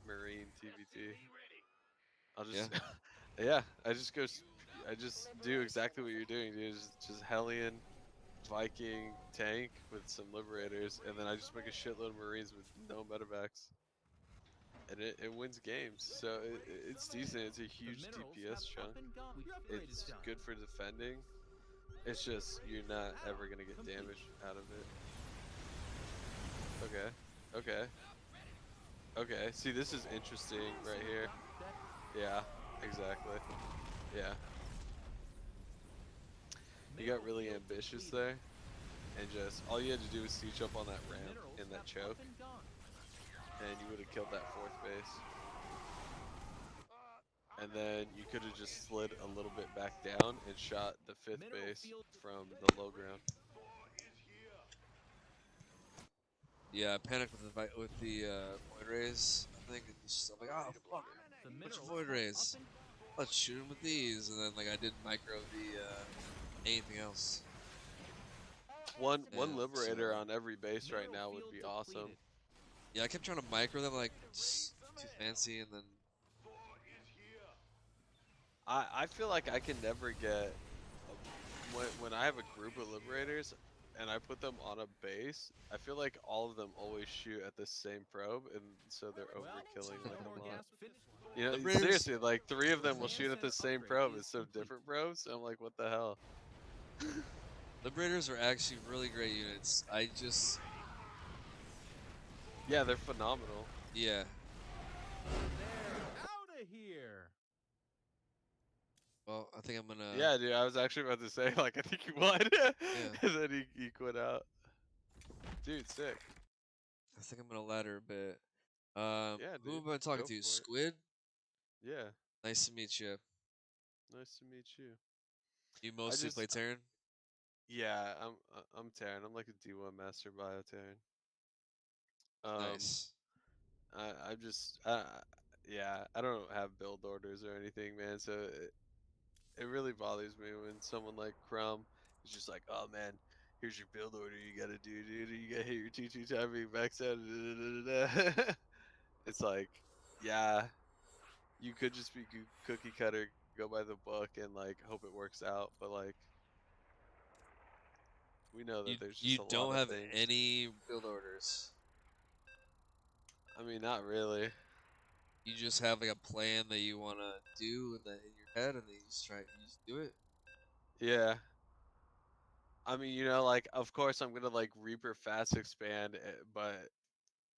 marine TVT. I'll Yeah, just, yeah, I just do exactly what you're doing, dude. Just Hellion, Viking, tank with some Liberators, and then I just make a shitload of Marines with no medevacs. And it wins games, so it's decent. It's a The huge minerals DPS have chunk. up and gone. We upgraded It's John. good for defending. It's just you're not ever gonna get Complete. damage out of it. Okay, okay, okay. See, this is interesting right here. Yeah, exactly. Yeah, you got really ambitious there, and just all you had to do was siege up on that ramp Minerals in that have choke, up and gone. and you would have killed that 4th base. and then you could have just slid a little bit back down and shot the 5th Mineral base field from the low ground. Yeah, I panicked with the void rays. I think and just I'm like, oh fuck, the bunch of minerals void have rays. up and Let's shoot him with these, and then like I didn't micro the anything else. One And liberator so on every base right mineral now would field be awesome. depleted. yeah, I kept trying to micro them like just too fancy, and then I feel like I can never get when I have a group of liberators and I put them on a base. I feel like all of them always shoot at the same probe, and so they're Well, overkilling no like a more lot. gas finish. You know, liberators. seriously, like 3 of them will Command shoot at the center same upgrade probe is instead of complete. different probes. I'm like, what the hell? Liberators are actually really great units. I just Yeah, they're phenomenal. yeah. They're out of here. Well, I think I'm gonna Yeah, dude, I was actually about to say, like, I think he won. And then he quit out. Dude, sick. I think I'm gonna ladder a bit. Yeah, Who dude. have I been talking Go to? for it. Squid. Yeah, Nice to meet you. nice to meet you. You I mostly just, play Terran. yeah, I'm Terran. I'm like a D1 Master Bio Terran. Nice. I'm just, yeah, I don't have build orders or anything, man. So it really bothers me when someone like Crumb is just like, oh man, here's your build order you gotta do, dude. You gotta hit your T2 timing max out. It's like, yeah, you could just be cookie cutter, go by the book, and like hope it works out. But like, we know You that there's you just a lot don't of have things. any build orders. I mean, not really. You just have like a plan that you want to do in your head, and then you just do it. Yeah. I mean, you know, like, of course, I'm gonna like Reaper fast expand, but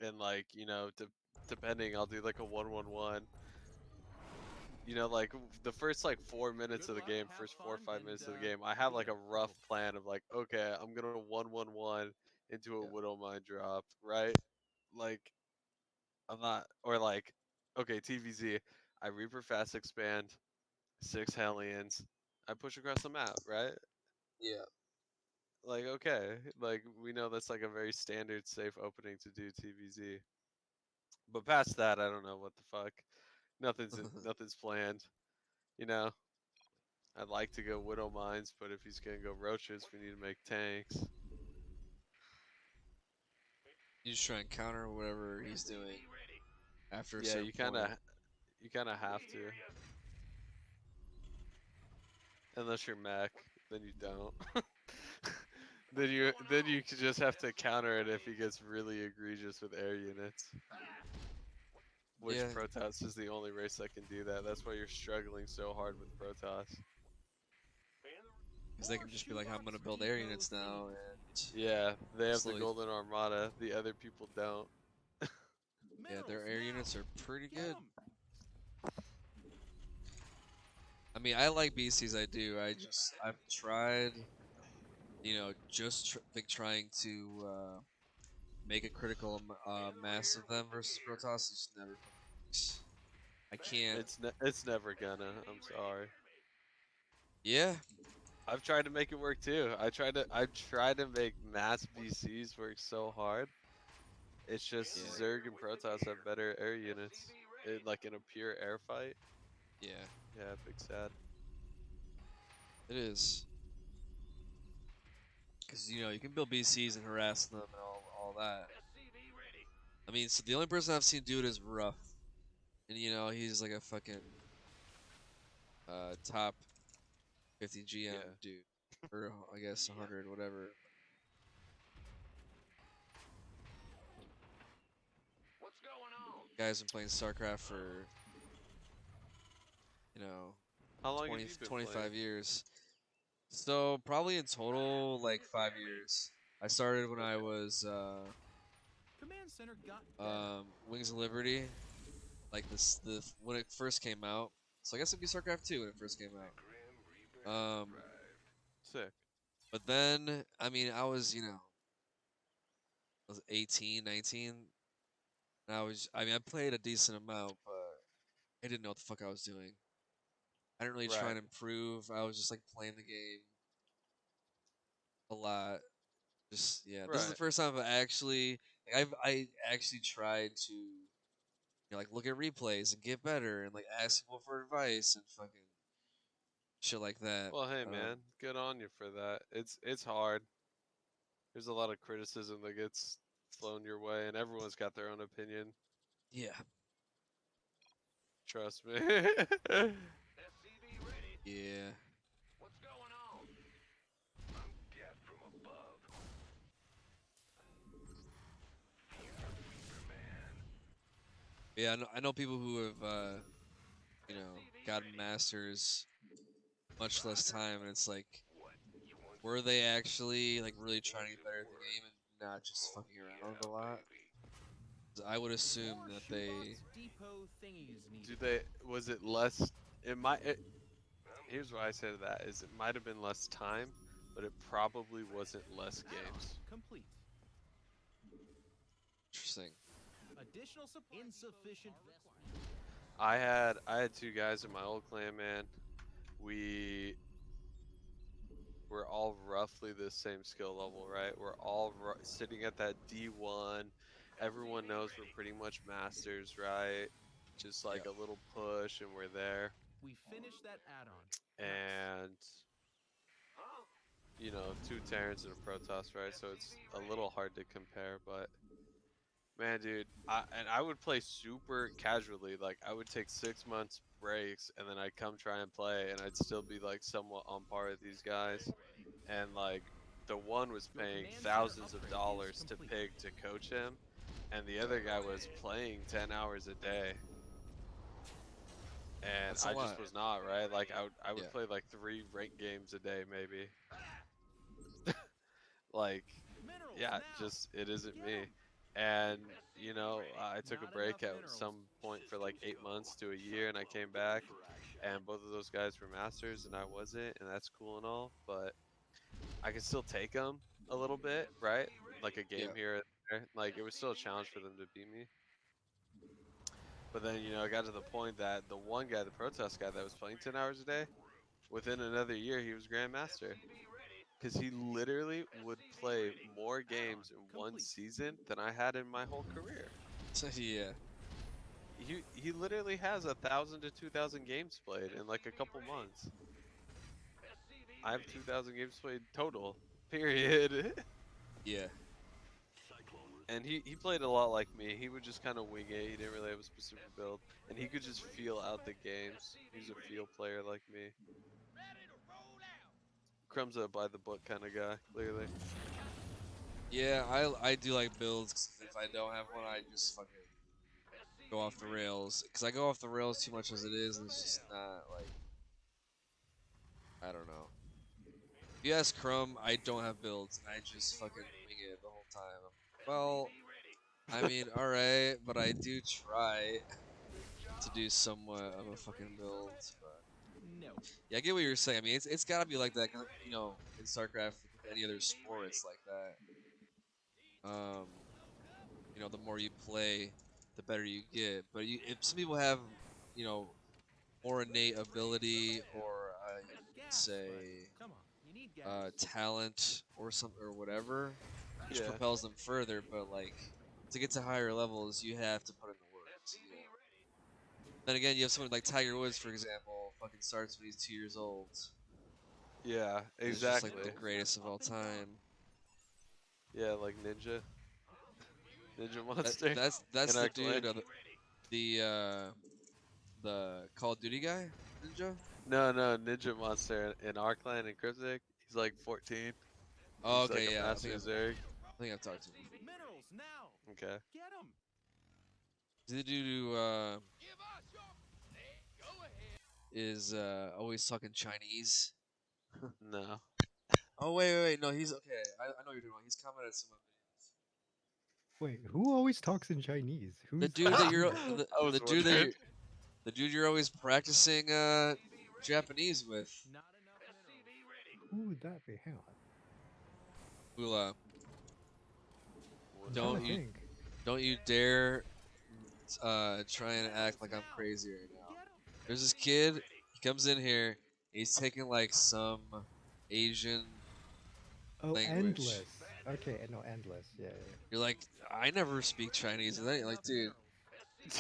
and like, you know, depending, I'll do like a 1-1-1. You know, like the first like 4 minutes Good of the luck, game, have first fun, 4 or 5 minutes and of the game, I have good like luck. a rough plan of like, okay, I'm gonna 1-1-1 into a Yeah. Widow Mine drop, right? Like, I'm not, or like, okay, TVZ, I Reaper fast expand, 6 Hellions, I push across the map, right? Yeah. Like, okay, like we know that's like a very standard safe opening to do TVZ. But past that, I don't know what the fuck. Nothing's planned. You know, I'd like to go Widow Mines, but if he's gonna go Roaches, we need to make tanks. You just try and counter whatever he's doing after a Yeah, certain point. you kind of have to. Unless you're Mech, then you don't. then you could just have to counter it if he gets really egregious with air units. Which Yeah, Protoss is the only race that can do that. That's why you're struggling so hard with Protoss. because they can just be like, I'm gonna build air units now, and Yeah, they have the slowly. Golden Armada. The other people don't. Yeah, their Minerals air now. units are pretty Get good. 'em. I mean, I like BCs. I do. I've tried, trying to make a critical mass of them versus Protoss. It just never fucking works. I can't. It's never gonna. I'm sorry. Yeah, I've tried to make it work too. I've tried to make mass BCs work so hard. It's just yeah, Zerg and Protoss have better air units. Like in a pure air fight. yeah. Yeah, big sad. It is. Because you can build BCs and harass them and all that. I mean, so the only person I've seen do it is Rough, and he's like a fucking top 50 GM Yeah. dude, or I guess 100, whatever. What's going on? Guys been playing Starcraft for you know How long have 20, you been 25 playing? years. So probably in total like 5 years. I started when I Okay. was Command center got better. Wings of Liberty, like the when it first came out. So I guess it'd be Starcraft 2 when it first came out. Sick. But then I mean I was 18, 19, and I played a decent amount, but I didn't know what the fuck I was doing. I didn't really try Right. and improve. I was just like playing the game a lot. Just yeah, this is the Right. first time I actually tried to like look at replays and get better and like ask people for advice and fucking shit like that. Well, hey man, good on you for that. It's hard. There's a lot of criticism that gets thrown your way, and everyone's got their own opinion. Yeah, Trust me. SCV ready. yeah, What's going on? Death from above. yeah. I know people who have gotten masters much less time, and it's like, were they actually like really trying to get better at the game and not just fucking around a lot? 'Cause I would assume More that shoebox depot thingies Do needed. they? Was it less? It might. Here's what I say to that: is it might have been less time, but it probably wasn't less games. Complete. interesting. Additional supply. Insufficient. I had two guys in my old clan, man. We were all roughly the same skill level, right? We're all sitting at that D1. Everyone knows we're pretty much masters, right? Just like Yeah. a little push and we're there. We finished that add-on. And you know, two Terrans and a Protoss, right? So it's a little hard to compare, but man, dude, I would play super casually. Like I would take 6 months breaks and then I'd come try and play and I'd still be like somewhat on par with these guys. And like the one was Your paying command center thousands of upgrade is dollars to complete. pick to coach him, and the other guy was playing 10 hours a day. And That's a I just lot. was not, right? Like I would Yeah. play like 3 ranked games a day maybe. Like Minerals yeah, now. just it isn't Get me. 'em. And you know, I took a Not break enough at minerals. some point for like 8 months to a year, and I came back, and both of those guys were masters, and I wasn't, and that's cool and all, but I could still take them a little bit, right? Like a game Yeah. here or there. Like it was still a challenge for them to beat me. But then you know, it got to the point that the one guy, the protest guy that was playing 10 hours a day, within another year he was grandmaster. Because he literally would play more games in one Complete. season than I had in my whole career. Yeah. He literally has 1,000 to 2,000 games played in like a couple months. I have 2,000 games played total. Period. Yeah. And he played a lot like me. He would just kind of wing it. He didn't really have a specific build, and he could just feel out the games. He's a feel player like me. Ready to roll out. Crumb's a by the book kind of guy, clearly. Yeah, I do like builds. 'Cause if I don't have one, I just fucking go off the rails. Because I go off the rails too much as it is, and it's just not like, I don't know. If you ask Crumb, I don't have builds, and I just fucking wing it the whole time. Well, I mean, alright, but I do try to do somewhat of a fucking build. But No. yeah, I get what you're saying. I mean, it's gotta be like that, 'cause, you know, in StarCraft, with any other sport, it's like that. You know, the more you play, the better you get. But if some people have, you know, more innate ability or you could Gas, say but come on. You need gas. talent or something or whatever, which Yeah. propels them further. But like to get to higher levels, you have to put in the work. You know? Then again, you have someone like Tiger Woods, for example, fucking starts when he's 2 years old. Yeah, He's just exactly. like the greatest of all time. Yeah, like Ninja That, Monster that's in the our clan. dude, the Call of Duty guy, Ninja. No, Ninja Monster in our clan in Cryptic. He's like 14. Oh, He's like okay, a yeah, master Zerg. I think I've talked to him before. Minerals now. Okay. Get 'em. The dude who Give us your. Hey, go ahead. is always talking Chinese. No. Oh wait, no, he's okay. I know what you're doing. He's commented some of Wait, who always talks in Chinese? Who's the dude that you're I was the dude that wondering. the dude you're always practicing Japanese with. Not enough minerals. Who would that be? Hang on. Ula, I'm trying don't to you think. don't you dare try and act like I'm crazy right now. Get 'em. There's this kid. He comes in here. He's taking like some Asian Oh, language. endless. Okay, no, endless. Yeah, yeah. You're like, I never speak Chinese. And then you're like, dude,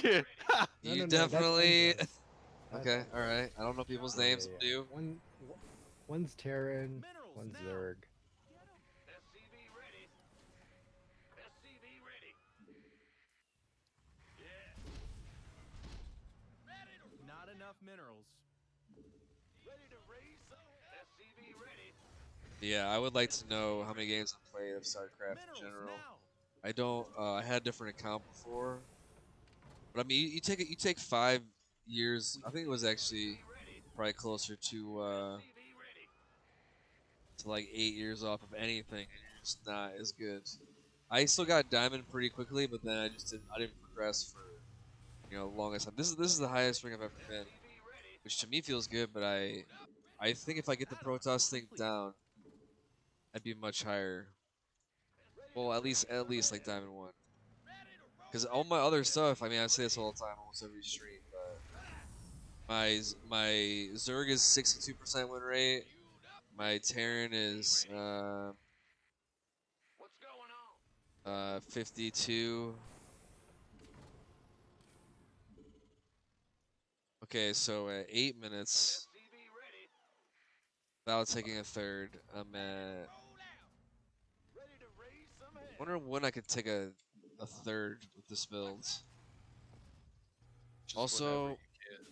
Dude. No, you no, no. That's definitely. endless. That's Okay, endless. all right. I don't know people's Yeah, yeah, names. yeah. Do One's Terran, Minerals one's now. Zerg. SCV ready. SCV ready. Yeah. Ready to Not enough minerals. ready to raise some SCV ready. Yeah, I would like to know how many games I've played of Starcraft in Minerals general. now. I don't. I had a different account before, but I mean, you take it. You take 5 years. I think it was actually probably closer SCV ready. to like 8 years off of anything, and you're just not as good. I still got diamond pretty quickly, but then I just didn't. I didn't progress for the longest time. This is the highest ring I've ever been, which to me feels good. But I think if I get the Protoss thing down, I'd be much higher. Well, at least like diamond 1. Because all my other stuff, I mean, I say this all the time, almost every stream, but my Zerg is 62% win rate. My Terran is What's going on? 52. Okay, so at 8 minutes, SCV ready. without taking a third, I'm at. Roll out. Ready to raise some hell. Wonder when I could take a third with this build. Just whenever Also, you can.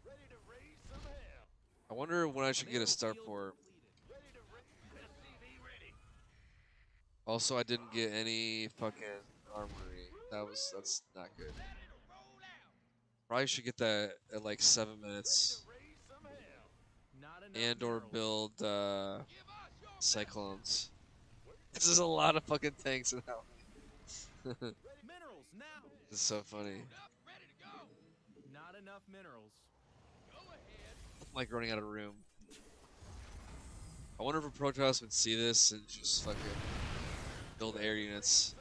Ready to raise some hell. I wonder when I should get a Mineral field starport. depleted. Ready to raise SCV ready. Also, I didn't get any fucking armory. That's not good. Ready to roll out. Probably should get that at like 7 minutes, Raise some hell. Not enough and or minerals. build Give us your best cyclones. This is a lot of fucking tanks in that one. Minerals now. This is so funny. up. Ready to go. Not enough minerals. Go ahead. I'm like running out of room. I wonder if a Protoss would see this and just fucking build air units.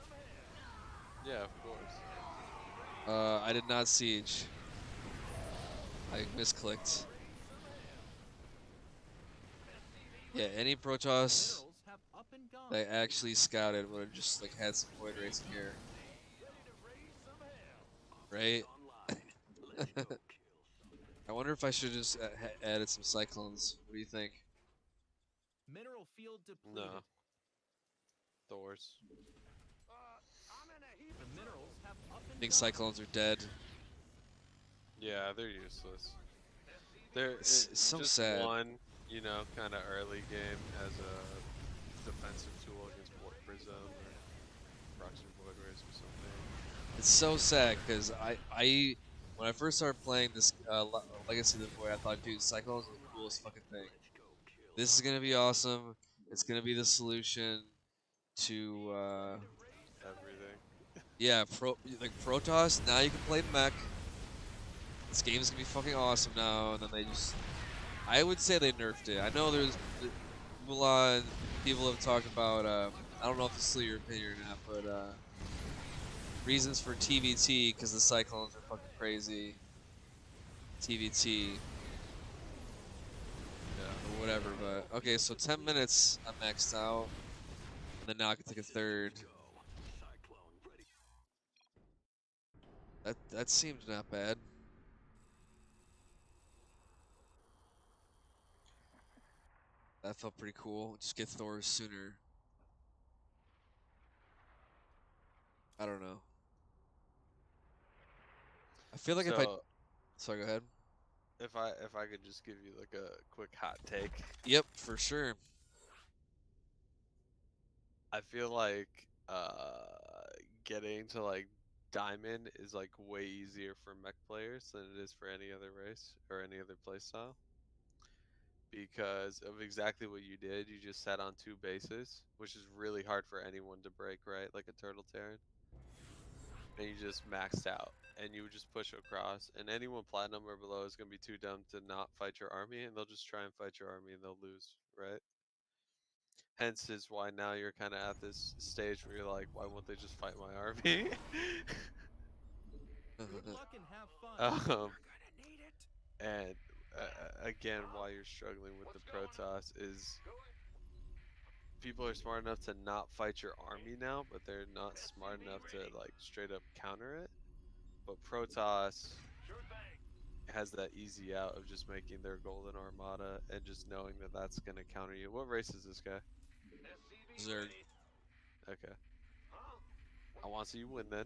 Yeah, of course. I did not siege. I misclicked. Yeah, any Protoss Minerals have up and gone. that I actually scouted would have just like had some void racing here. Right? I wonder if I should just added some cyclones. What do you think? Mineral field depleted. No. Thors. I'm in a heap The minerals have up I and think gone. cyclones are dead. Yeah, they're useless. They're It's so just sad. one, kind of early game as a defensive tool against Prism or Proxy Void Race or something. It's so sad because I when I first started playing this Legacy of the Void, I thought, dude, cyclones are the coolest fucking thing. This is gonna be awesome. It's gonna be the solution to Everything. yeah, like Protoss. Now you can play Mech. This game's gonna be fucking awesome now, and then they just, I would say they nerfed it. I know there's Mulan. People have talked about. I don't know if this is your opinion or not, but reasons for TVT because the cyclones are fucking crazy. TVT. Yeah. Or whatever, but okay, so 10 minutes I'm maxed out, and then now I can take a third. That seems not bad. That felt pretty cool. Just get Thors sooner. I don't know. I feel like if I. So Sorry, go ahead. if I could just give you like a quick hot take, Yep, for sure. I feel like getting to like diamond is like way easier for mech players than it is for any other race or any other playstyle. Because of exactly what you did, you just sat on 2 bases, which is really hard for anyone to break, right? Like a turtle Terran. And you just maxed out. And you would just push across. And anyone platinum or below is gonna be too dumb to not fight your army, and they'll just try and fight your army and they'll lose, right? Hence is why now you're kinda at this stage where you're like, why won't they just fight my army? Good luck and have fun. um, and again, why you're struggling with the Protoss is people are smart enough to not fight your army now, but they're not smart enough to like straight up counter it. But Protoss has that easy out of just making their golden armada and just knowing that that's gonna counter you. What race is this guy? Zerg. Okay, I want to see you win then.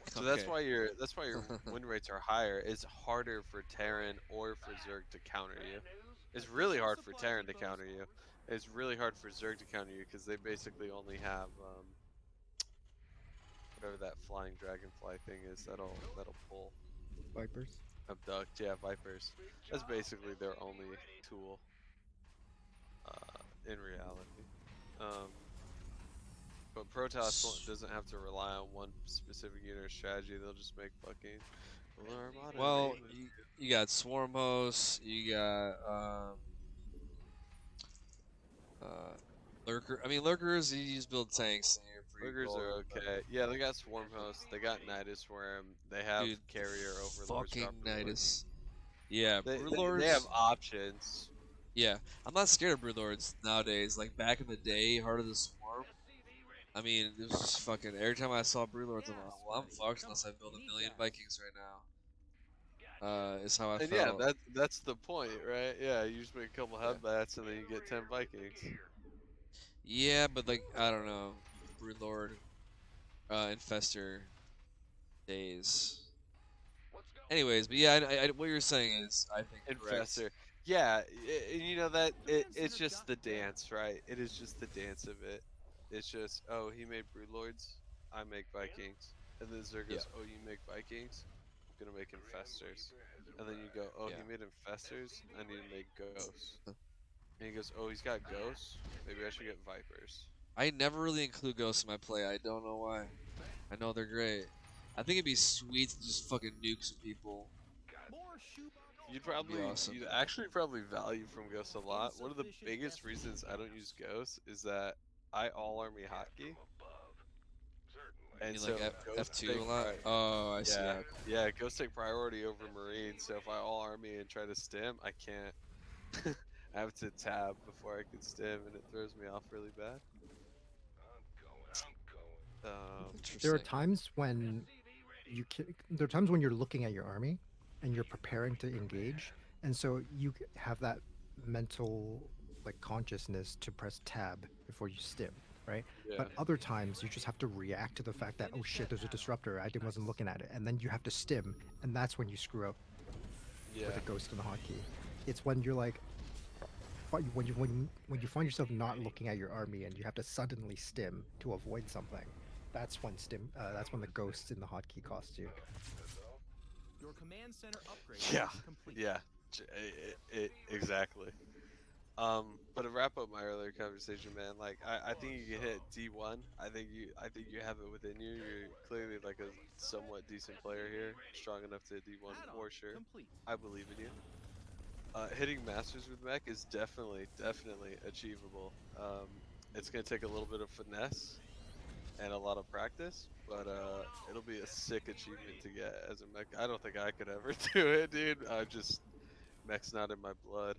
So Okay. that's why your win rates are higher. It's harder for Terran or for Zerg to counter you. It's really hard for Terran to counter you. It's really hard for Zerg to counter you because they basically only have whatever that flying dragonfly thing is that'll pull Vipers. abduct. Yeah, Vipers. That's basically their only tool in reality. Um, but Protoss doesn't have to rely on one specific unit or strategy. They'll just make fucking Golden Armada. Well, you got Swarm Hosts, you got Lurker. I mean, Lurkers, you just build tanks and you're pretty Burgers are golden, but okay. Yeah, they got Swarm Host. They got Nidus Swarm. They have dude, Carrier Overlords. fucking Drop Lords. Nidus. Yeah, They have Broodlords. options. Yeah, I'm not scared of Broodlords nowadays. Like back in the day, Heart of the Swarm. I mean, it was just fucking. Every time I saw Broodlords, I'm like, well, I'm fucked unless I build a million Vikings right now. Is how I And yeah, felt. that's the point, right? Yeah, you just make a couple Yeah. headbats and then you get 10 Vikings. Yeah, but like I don't know, Broodlord, Infestor days. Anyways, but yeah, what you're saying is, I think, correct. Infestor. Yeah, you know that it's just the dance, right? It is just the dance of it. It's just, oh, he made Broodlords, I make Vikings. And then Zerg Yeah. goes, oh, you make Vikings, I'm gonna make Infestors. And then you go, oh, Yeah. he made Infestors, I need to make Ghosts. And he goes, oh, he's got Ghosts, maybe I should get Vipers. I never really include ghosts in my play. I don't know why. I know they're great. I think it'd be sweet to just fucking nuke some people. Awesome. You'd actually probably value from Ghosts a lot. One of the biggest reasons I don't use Ghosts is that I all army hotkey. You And mean so like Ghosts F2 take a lot? Oh, I see. yeah, Yeah, okay. yeah, Ghosts take priority over Marines. So if I all army and try to stim, I can't. I have to tab before I can stim, and it throws me off really bad. There are Interesting. times when there are times when you're looking at your army and you're preparing to engage, and so you have that mental like consciousness to press tab before you stim, right? Yeah. But other times you just have to react to the fact that, oh shit, there's a disruptor, wasn't looking at it, and then you have to stim, and that's when you screw up Yeah. with a ghost and a hotkey. It's when you're like when you find yourself not looking at your army and you have to suddenly stim to avoid something. That's when the ghosts in the hotkey cost you. Your command center upgrade Yeah. is complete. Yeah. Exactly. But to wrap up my earlier conversation, man, like I think you can hit D1. I think you have it within you. You're clearly like a somewhat decent player here, strong enough to hit D1 for sure. Complete. I believe in you. Hitting Masters with Mech is definitely achievable. It's gonna take a little bit of finesse and a lot of practice, but it'll be a sick achievement to get as a Mech. I don't think I could ever do it, dude. Mech's not in my blood.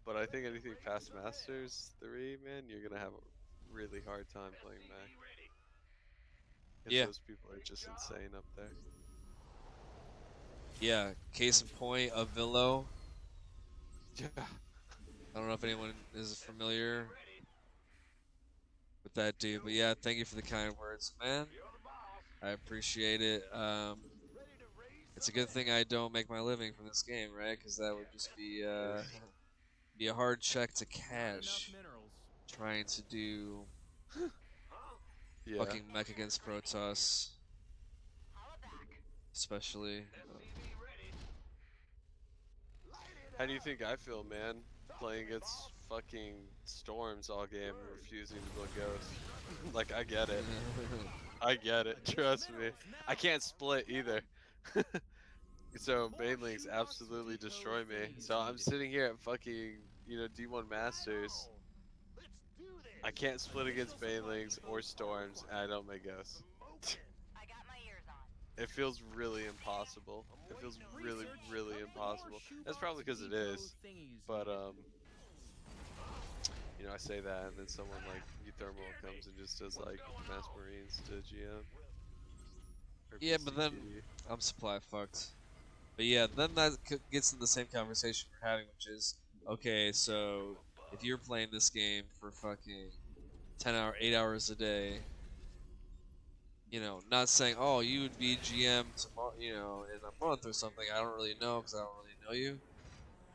But I think anything past Masters 3, man, you're gonna have a really hard time playing Mech. Because Yeah. those people are just insane up there. Yeah. Case in point, Avillo. Yeah. I don't know if anyone is familiar with that dude, but yeah, thank you for the kind words, man. I appreciate it. It's a good thing I don't make my living from this game, right? Because that would just be be a hard check to cash. Trying to do Yeah. fucking mech against Protoss, especially. How do you think I feel, man? Playing against fucking Storms all game and refusing to build Ghosts. Like, I get it. I get it. Trust me. I can't split either. So Banelings absolutely destroy me. So I'm sitting here at fucking, D1 Masters. I can't split against Banelings or Storms, and I don't make Ghosts. I got my ears on. It feels really impossible. It feels really, Research, really complete. More impossible. That's shoebox probably because it depot is. thingies But needed. you know, I say that, and then someone like Thermal comes and just does like Mass Marines to GM or Yeah, but then PCT. I'm supply fucked. But yeah, then that gets in the same conversation we're having, which is okay. So if you're playing this game for fucking 8 hours a day, you know, not saying oh you would be GM tomorrow, you know, in a month or something. I don't really know because I don't really know you.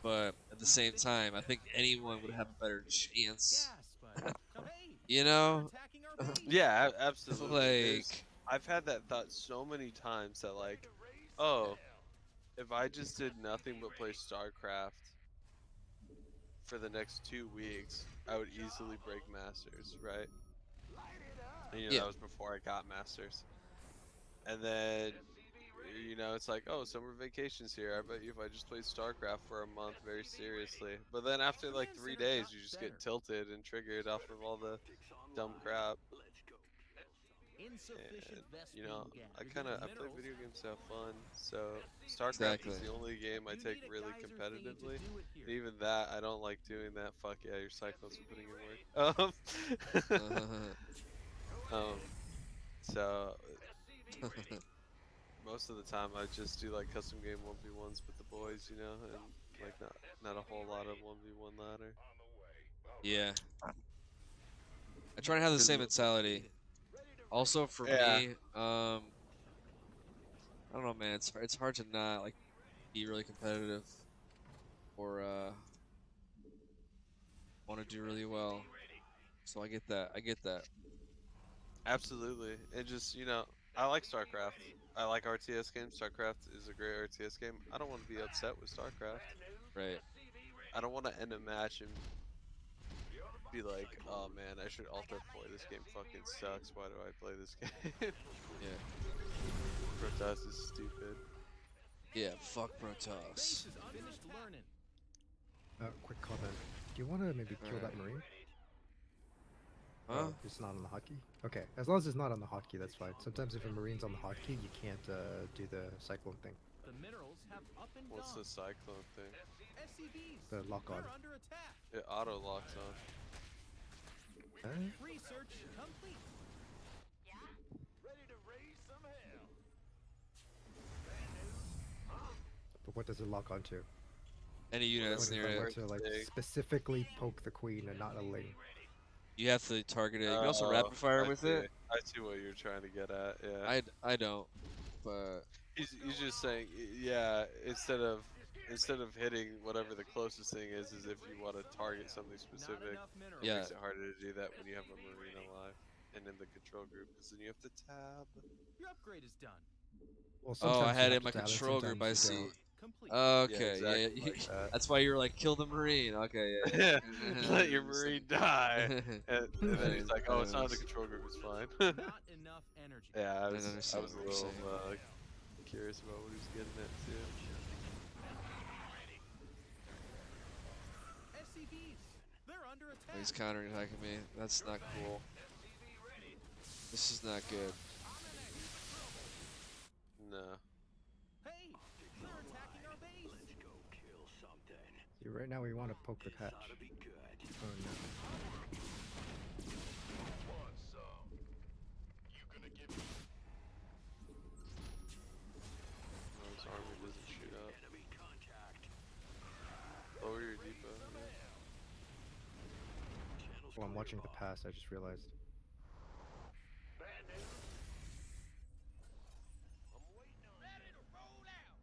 But at the same time, I think anyone would have a better chance. Gas, buddy. So hey, You they're know, attacking our base. Yeah, absolutely. like I've had that thought so many times that like, oh, if I just did nothing but play StarCraft for the next 2 weeks, I would easily break Masters, right? And you know, yeah, that was before I got Masters. And then, you know, it's like, oh, summer vacation's here. I bet you if I just played StarCraft for a month very seriously. But then after like Command 3 center days, got you just better. get tilted and triggered off of all the dumb crap. Insufficient And, you know, Vespene gas. You're gonna I play minerals. video games to have fun. So StarCraft is exactly. the only game I You take need a really geyser thingy to competitively. do it here. And even that, I don't like doing that. Fuck yeah, your cyclones are putting in work. Um, so most of the time I just do like custom game 1v1s with the boys, you know, and like not a whole lot of 1v1 ladder. Yeah, I try to have the same mentality. Also, for Yeah, me, I don't know, man. It's hard to not like be really competitive or want to do really well. So I get that. I get that. absolutely. And just, you know, I like StarCraft. I like RTS games. StarCraft is a great RTS game. I don't want to be upset with StarCraft. Right. I don't want to end a match and be like, oh man, I should alt F4. This game fucking sucks. Why do I play this game? Yeah. Protoss is stupid. Yeah. Fuck Base Protoss. is finished learning. Quick comment. Do you want to maybe kill that Alright. marine? Huh? Oh, it's not on the hotkey? Okay, as long as it's not on the hotkey, that's fine. Sometimes if a marine's on the hotkey, you can't do the cyclone thing. The minerals have up and What's gone. the cyclone thing? SCVs. The lock on. They're under attack. It auto locks on. Research complete. But what does it lock onto? Any unit What that's if near I it, want to like Birthday. specifically poke the queen and not a ling? you have to target it. You can also rapid fire with see. it. I see what you're trying to get at. Yeah. I don't, but He's just saying, yeah. Instead of hitting whatever the closest thing is if you want to target something Not specific. enough minerals. It yeah. makes it harder to do that when you have a marine alive and in the control group, because then you have to tab. Your upgrade is done. Well, Oh, I sometimes you had it have in my to tab it, control group. I sometimes you see. don't. Complete. Yeah, Okay, yeah, exactly like that. that's why you were like, kill the marine. Okay, yeah. Let your marine die. And then he's like, oh, I it's not in the didn't control group, it's fine. Not enough energy. Yeah, I was understand a what you're little saying. curious about what he was getting at too. SCVs. They're under attack. He's counterattacking me. That's not cool. This is not good. No. Hey, they're attacking our base. See, right now we want to poke the patch. Oh no. No, his armor doesn't shoot up. Lower your depot. Well, I'm watching the pass. I just realized. Ready to roll out.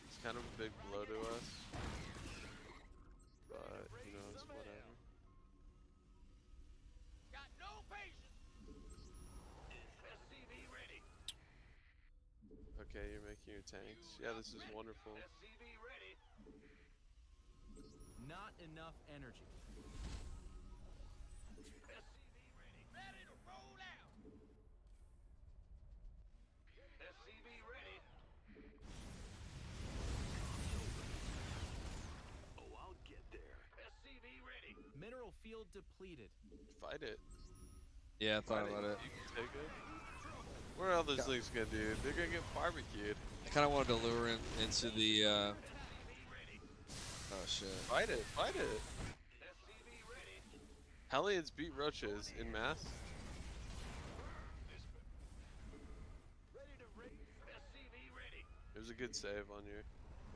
It's kind of a big blow to us. But, you know, it's whatever. Got no patience. SCV ready. Okay, you're making your tanks. Yeah, this is wonderful. SCV ready. Not enough energy. SCV ready. Ready to roll out. SCV ready. Oh, I'll get there. SCV ready. Mineral field field depleted. Fight it. Yeah, I thought Fight about it. You can take it. What are all those things gonna do? They're gonna get barbecued. I kind of wanted to lure him into the. Oh shit. Fight it. Fight it. Hellions beat roaches in mass. It was a good save on your.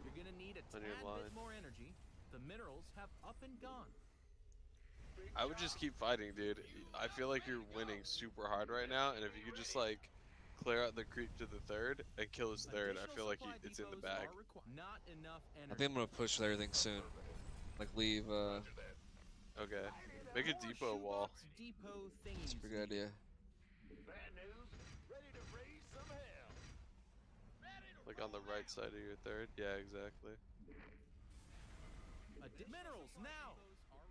You're gonna need a On tad your line. bit more energy. The minerals have up and gone. I would just keep fighting, dude. I feel like you're winning super hard right now, and if you could just like clear out the creep to the third and kill his third, I Additional feel like supply it's in the depots bag. are not enough I energy. think I'm gonna push everything soon. Like leave. Okay. Make a More depot wall. shoebox depot That's a thingies pretty good idea. Like on the right side of your third. Yeah, exactly. Minerals now.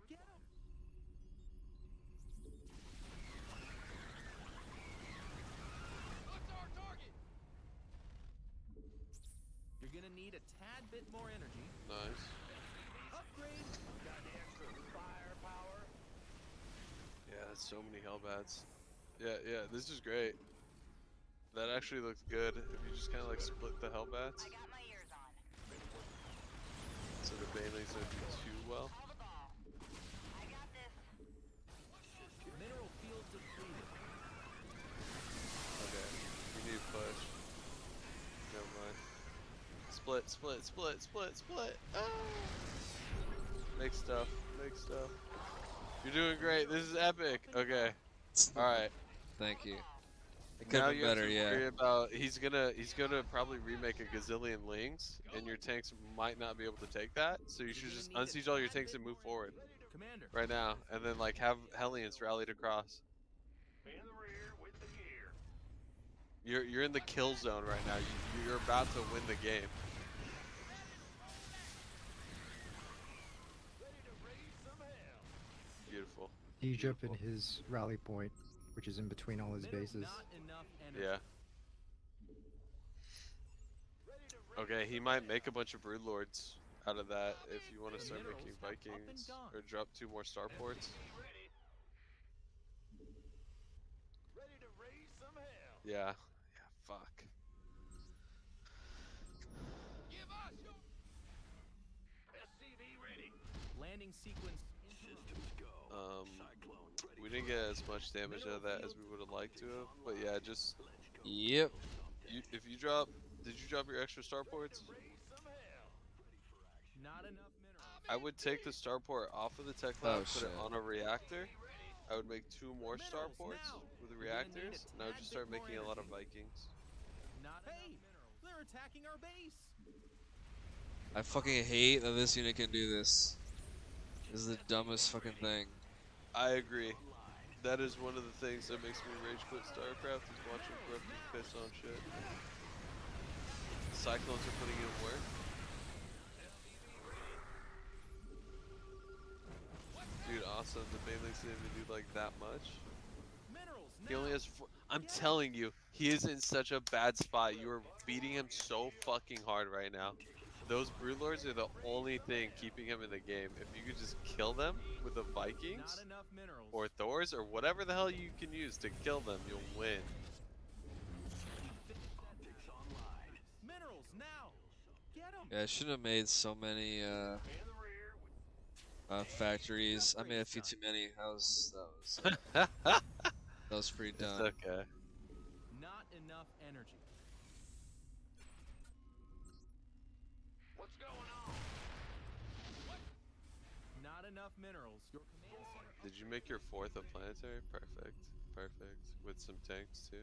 Get 'em. What's our target? You're gonna need a tad bit more energy. Nice. Upgrade. Yeah, that's so many Hellbats. Yeah, this is great. That actually looks good if you just kind of like split the Hellbats. I got my ears on. So the Banelings don't do too well. Call the ball. I got this. Mineral field depleted. Okay. You need to push. Never mind. Split. Ah! Make stuff. You're doing great. This is epic. Okay. Alright. Thank you. It could Now have been you have better, to yeah. worry about he's gonna probably remake a gazillion lings, and your tanks might not be able to take that. So you should just unsiege all your tanks and move forward Commander. right now, and then like have Hellions rallied across. You're in the kill zone right now. You're about to win the game. Beautiful. Siege up in his rally point, which is in between all his Minerals bases. not enough energy. Yeah. Okay, he might make a bunch of broodlords out of that if you want to start Minerals making have up and Vikings gone. or drop 2 more starports. Yeah. Fuck. Give us your SCV ready. Landing sequence. We didn't get as much damage out of that as we would have liked to have, but yeah, just Yep. if you drop, did you drop your extra starports? Not enough minerals. I would take the starport off of the tech lab, Oh, put it shit. on a reactor. I would make 2 more Minerals starports now. with the You're gonna need reactors, a and I would tad just bit start more making a lot of energy. Vikings. Not hey, minerals. They're attacking our base. I fucking hate that this unit can do this. This is the dumbest fucking thing. I agree. That is one of the things that makes me rage quit Starcraft is watching Corrupted piss on shit. Cyclones are putting in work. Dude, awesome. The Banelings didn't even do like that much. Minerals He only now. has I'm telling you, he is in such a bad spot. You are beating him so fucking hard right now. Those Broodlords are the only thing keeping him in the game. If you could just kill them with the Vikings Not enough minerals. or Thors or whatever the hell you can use to kill them, you'll win. Minerals now. Get 'em. Yeah, I shouldn't have made so many factories. I made a few too many. That was pretty It's dumb. okay. Not enough energy. What's going on? Not enough minerals. Your command center. Did you make your 4th a planetary? Perfect. With some tanks too.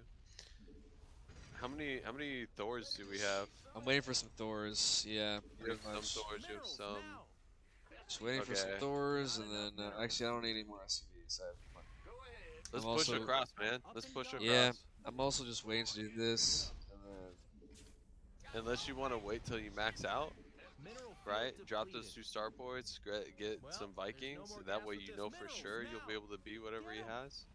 How many Thors do we have? I'm waiting for some Thors. Yeah, You pretty have much. some Thors, you have Minerals some. now. Just waiting for some Okay. Thors, Not and enough then minerals. actually I don't need any more SUVs. I have plenty. Let's I'm push also- across, man. Up Let's and push gone. across. Yeah, I'm also just waiting to do this, and then Unless you want to wait till you max out, Mineral field right? Drop those depleted. 2 starports, get Well, some there's no Vikings. more That gas way with you this. know for Minerals sure you'll now. be able to beat whatever he Get 'em. has.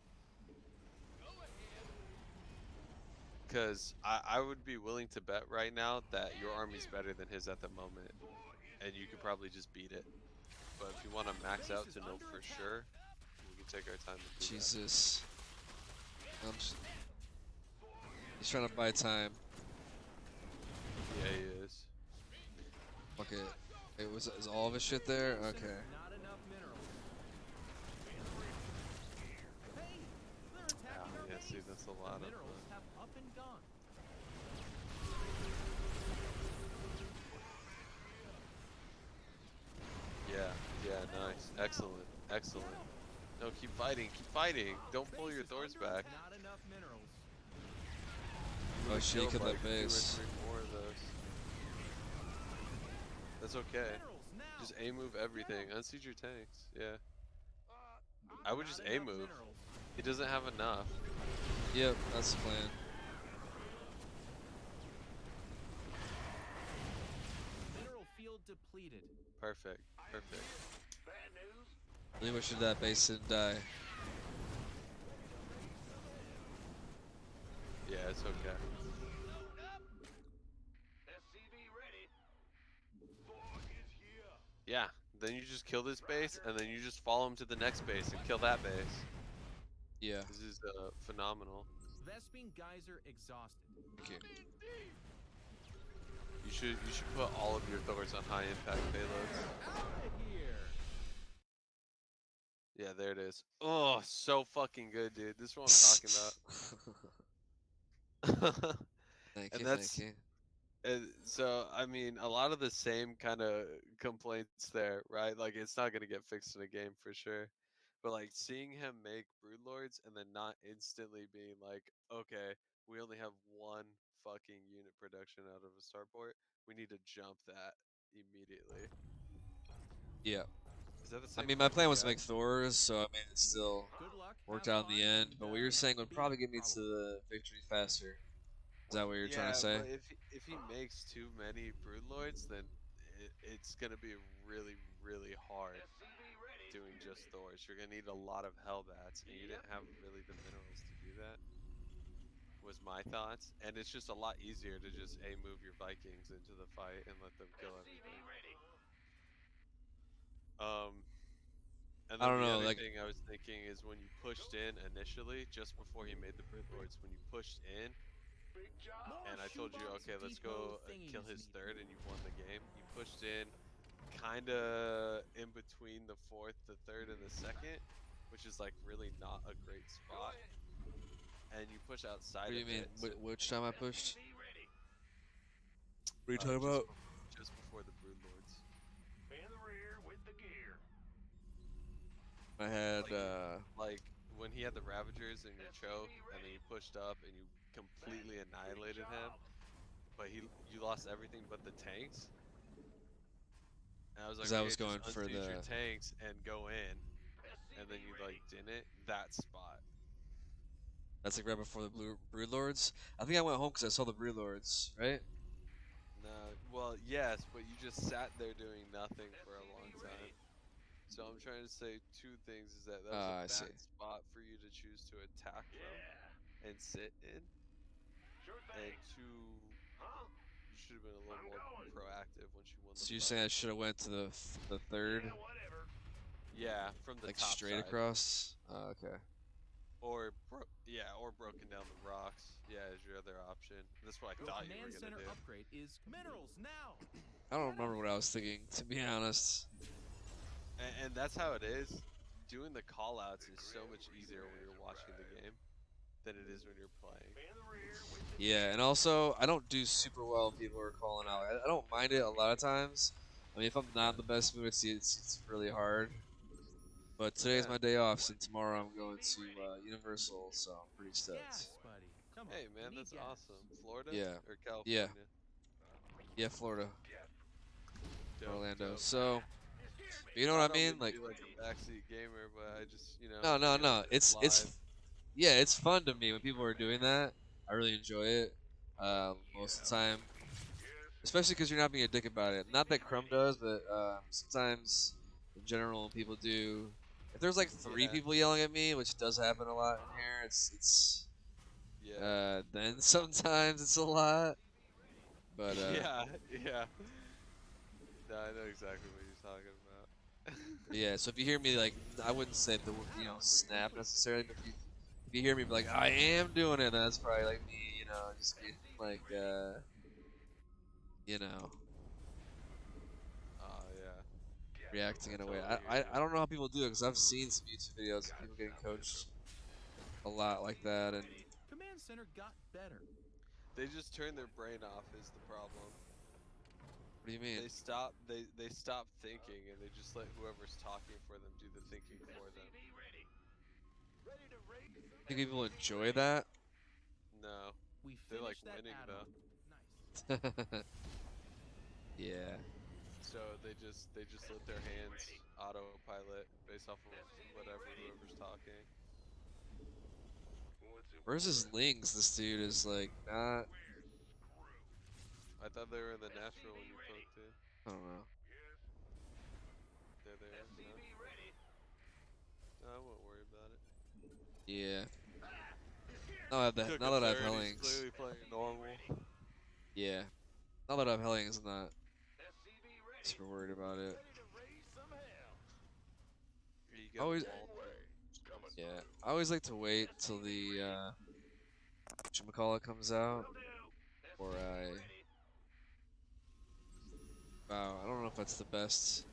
Because I would be willing to bet right now that your army's better than his at the moment, and you could probably just beat it. But if you want to max Base out is to know under for attack. sure, take our time to do Jesus. He's trying to buy time. that. Yeah, he is. Fuck it. Is all of his shit there? Okay. Not enough minerals. Hey, they're attacking our Yeah, base. see, that's a lot the of. minerals have up and gone. Yeah, yeah, nice, excellent, excellent. No, keep fighting, keep fighting. Don't pull Base your is Thors under back. attack. Not enough minerals. You Oh would've shit, he killed like that 2 or base. 3 more of those. That's okay. Minerals now. Just A move everything. Unsiege your tanks. Yeah. I would just Not A enough move. minerals. He doesn't have enough. Yep, that's the plan. Mineral field depleted. Perfect. Perfect. Really wish that base didn't die. Yeah, it's okay. Yeah. Then you just kill this base, and then you just follow him to the next base and kill that base. Yeah. This is phenomenal. Vespene geyser exhausted. Okay. You should put all of your Thors on high impact payloads. Out of here. Yeah, there it is. Oh, so fucking good, dude. This is what I'm talking about. Thank And you, thank that's you. so I mean a lot of the same kind of complaints there, right? Like it's not gonna get fixed in a game for sure. But like seeing him make broodlords and then not instantly being like, okay, we only have one fucking unit production out of a starport. We need to jump that immediately. Yeah. Is that the I same mean, my plan you was to got? make Thors, so I mean, it still Good luck. worked have out in the fun, end. and, But what you're saying would be probably get me to probable. the victory faster. Is that what you're trying Yeah, to say? but if he makes too many broodlords, then it's gonna be really hard doing just Thors. You're gonna need a lot of Hellbats, and you didn't have really the minerals to do that. Was my thoughts, and it's just a lot easier to just a move your Vikings into the fight and let them kill everything. Um, and I then don't the know. other Like, thing I was thinking is when you pushed in initially, just before he made the broodlords, when you pushed in, More and I told you, shoebox okay, let's depot go kill thingies his needed. third, and you won the game. You pushed in, kinda in between the fourth, the third, and the second, which is like really not a great spot. And you push outside what do of you mean? it, so Which time I pushed? What are you talking just about? just before the broodlords. I had, Like when he had the Ravagers in your choke, and then you pushed up and you completely annihilated him, but you lost everything but the tanks. And I was like, because I okay, was just going for unsiege your the. tanks and go in, and then you like didn't. That spot. That's like right before the Broodlords. I think I went home because I saw the Broodlords, right? No, well, yes, but you just sat there doing nothing for a long time. So I'm trying to say two things: is that was a I see. bad spot for you to choose to attack from and sit in, and two, you should have been a little more proactive once you won the So you're saying I fight. should have went to the third, Yeah, from the like top straight side, across? Okay. or broken down the rocks. Yeah, as your other option. That's what I Your thought you command were gonna center do. upgrade is minerals now. I don't remember what I was thinking, to be honest. And that's how it is. Doing the callouts is so much easier when you're watching the game than it is when you're playing. Yeah, and also I don't do super well when people are calling out. I don't mind it a lot of times. I mean, if I'm not in the best mood, it's really hard. But today's Yeah. my day off, so tomorrow I'm going to Universal, so I'm pretty stoked. Gas, buddy. Come on. Hey we man, need that's gas. awesome. Florida Yeah, or yeah, California? yeah, Florida, Dope, Orlando. dope. So you know what I I don't mean? mean to Like, be like a backseat gamer, but I just no, no, being on no. this live. Yeah, it's fun to me when people are doing that. I really enjoy it. Most of the time, especially because you're not being a dick about it. Not that Crumb does, but sometimes in general, when people do. If there's like three Yeah, people yelling at me, which does happen a lot in here, it's yeah, then sometimes it's a lot. But yeah, yeah. No, I know exactly what you're talking about. Yeah, so if you hear me like, I wouldn't say the snap necessarily, but if you hear me be like, I am doing it, then that's probably like me, just being like, you know, Yeah. reacting I in a way. totally hear I you. don't know how people do it because I've seen some YouTube videos of people getting coached a lot like that, and Command center got better. They just turn their brain off is the problem. what do you mean? They stop thinking and they just let whoever's talking for them do the thinking for them. I think people enjoy that. No. We They like finished that winning add-on. though. Nice. Yeah. So they just let their hands autopilot based off of whatever whoever's talking. Versus Lings, this dude is like not. I thought they were in the natural when you poked in. I don't know. There they are. No? No, I won't worry about it. Yeah. Now that I have Terran, he's Hellings. clearly playing normal. Yeah. Now that I have Hellings, I'm not super worried about it. You I get always, walled. yeah. I always like to wait till the whatchamacallit comes out, or wow, I don't know if that's the best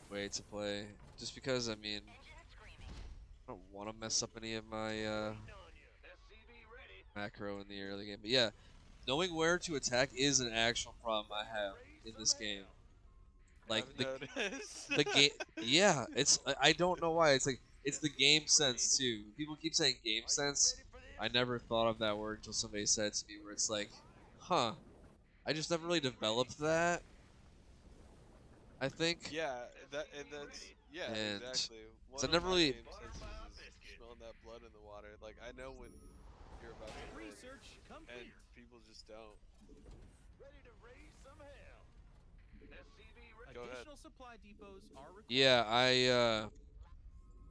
way to play. Just because I mean, I don't want to mess up any of my macro in the early game. But yeah, knowing where to attack is an actual problem I have in this game. Like I've noticed. the game, yeah, I don't know why. It's like it's the game sense too. People keep saying game sense. I never thought of that word until somebody said it to me. Where it's like, huh, I just never really developed that. I think, Yeah, that's yeah, and exactly. because One I of never my really, game senses is smelling that blood in the water. Like I know when you're about to win, Research and complete. people just don't. Go ahead. Additional supply depots are required. yeah,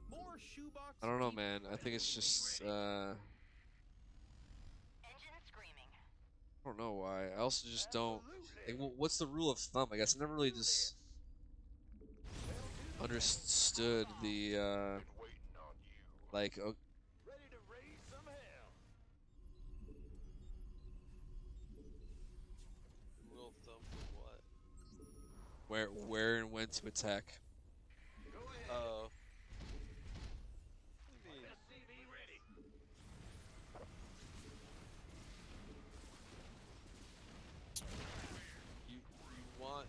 More shoebox I don't know, depot. man. I think it's just Engine screaming. I don't know why. I also just don't. Like, what's the rule of thumb? I guess I never really just understood the like Rule of thumb for what? where and when to attack. Oh. I mean, you want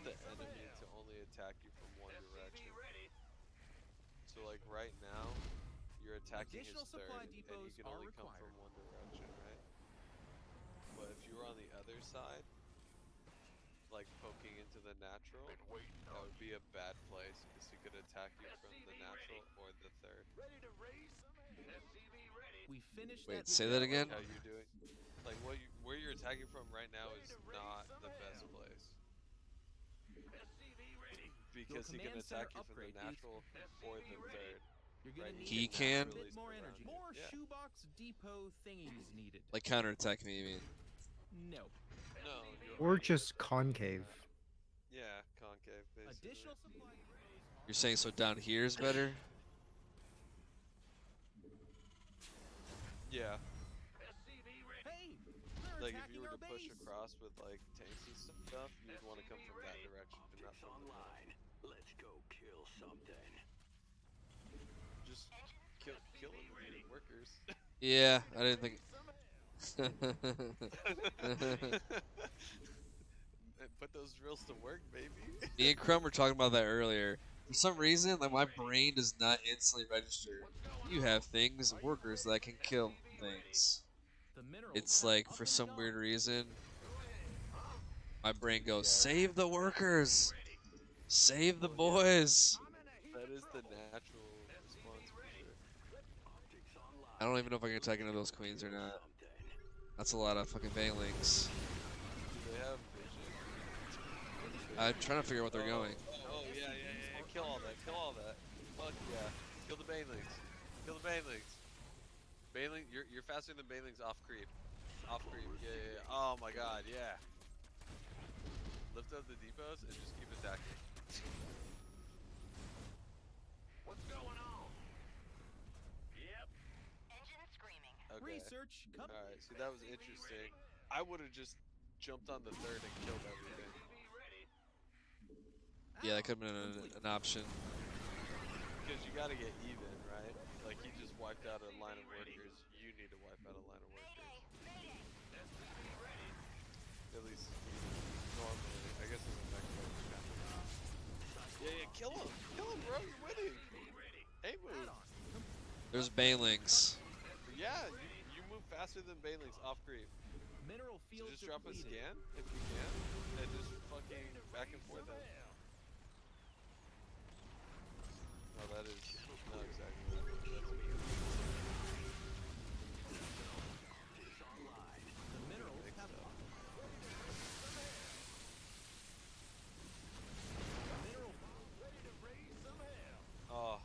the enemy to only attack you from one direction. So like right now, you're attacking his Additional third, supply and he depots can are only come from required. one direction, right? But if you were on the other side, like poking into the natural, that would be a bad place because he could attack you from the natural or the third. We finished Wait, that. say that Like again. how you're doing. Like where you're attacking from right now is not the best place. Because he can command center attack you from the upgrade is natural or the third. You're gonna Right, need He a can? bit more Release energy. around More it. Yeah. shoebox depot thingies needed. Like counterattack me, you mean? No. No, you're Or just concave. yeah, concave basically. Additional supply depots You're saying so down here is better? Yeah, Hey, they're like if attacking you were our to push base. across with like tanks and stuff, you would want to come from that direction, not Optics from the middle. online. Let's go kill something. Just kill them with your workers. Yeah, I didn't think. And put those drills to work, baby. Me and Crumb were talking about that earlier. For some reason, like my brain does not instantly register. You have things, workers that can kill things. The minerals It's have like up for and some gone. weird reason, my brain goes, Yeah. "Save the workers, save the Well, yeah. boys." That is the natural response for sure. Optics online. I don't even know if I can attack any of those queens or not. Something. That's a lot of fucking banglings. Do they have vision? I'm trying to figure out what they're going. Oh yeah. Kill all that. Kill all that. Fuck yeah. Kill the banelings. Kill the banelings. Baneling, you're faster than banelings off creep. Off creep. Yeah. Oh my god. Yeah. Lift up the depots and just keep attacking. What's going on? Yep. Engine screaming. Okay. Research. All right. See, that was interesting. I would have just jumped on the third and killed everything. Yeah, that could have been Complete. an option. Because you got to get even, right? Like he just wiped out a line of workers. You need to wipe out a line of workers. At least normally. I guess in the mech mode, it's kind of. Yeah, yeah. Kill him, bro. You're winning. Hey, move. There's banelings. Yeah, you move faster than banelings off creep. Mineral So field just drop a depleted. scan if you can, and just fucking back and forth. No, that is not exactly what I mean. The minerals Mixed have up. mineral. Oh.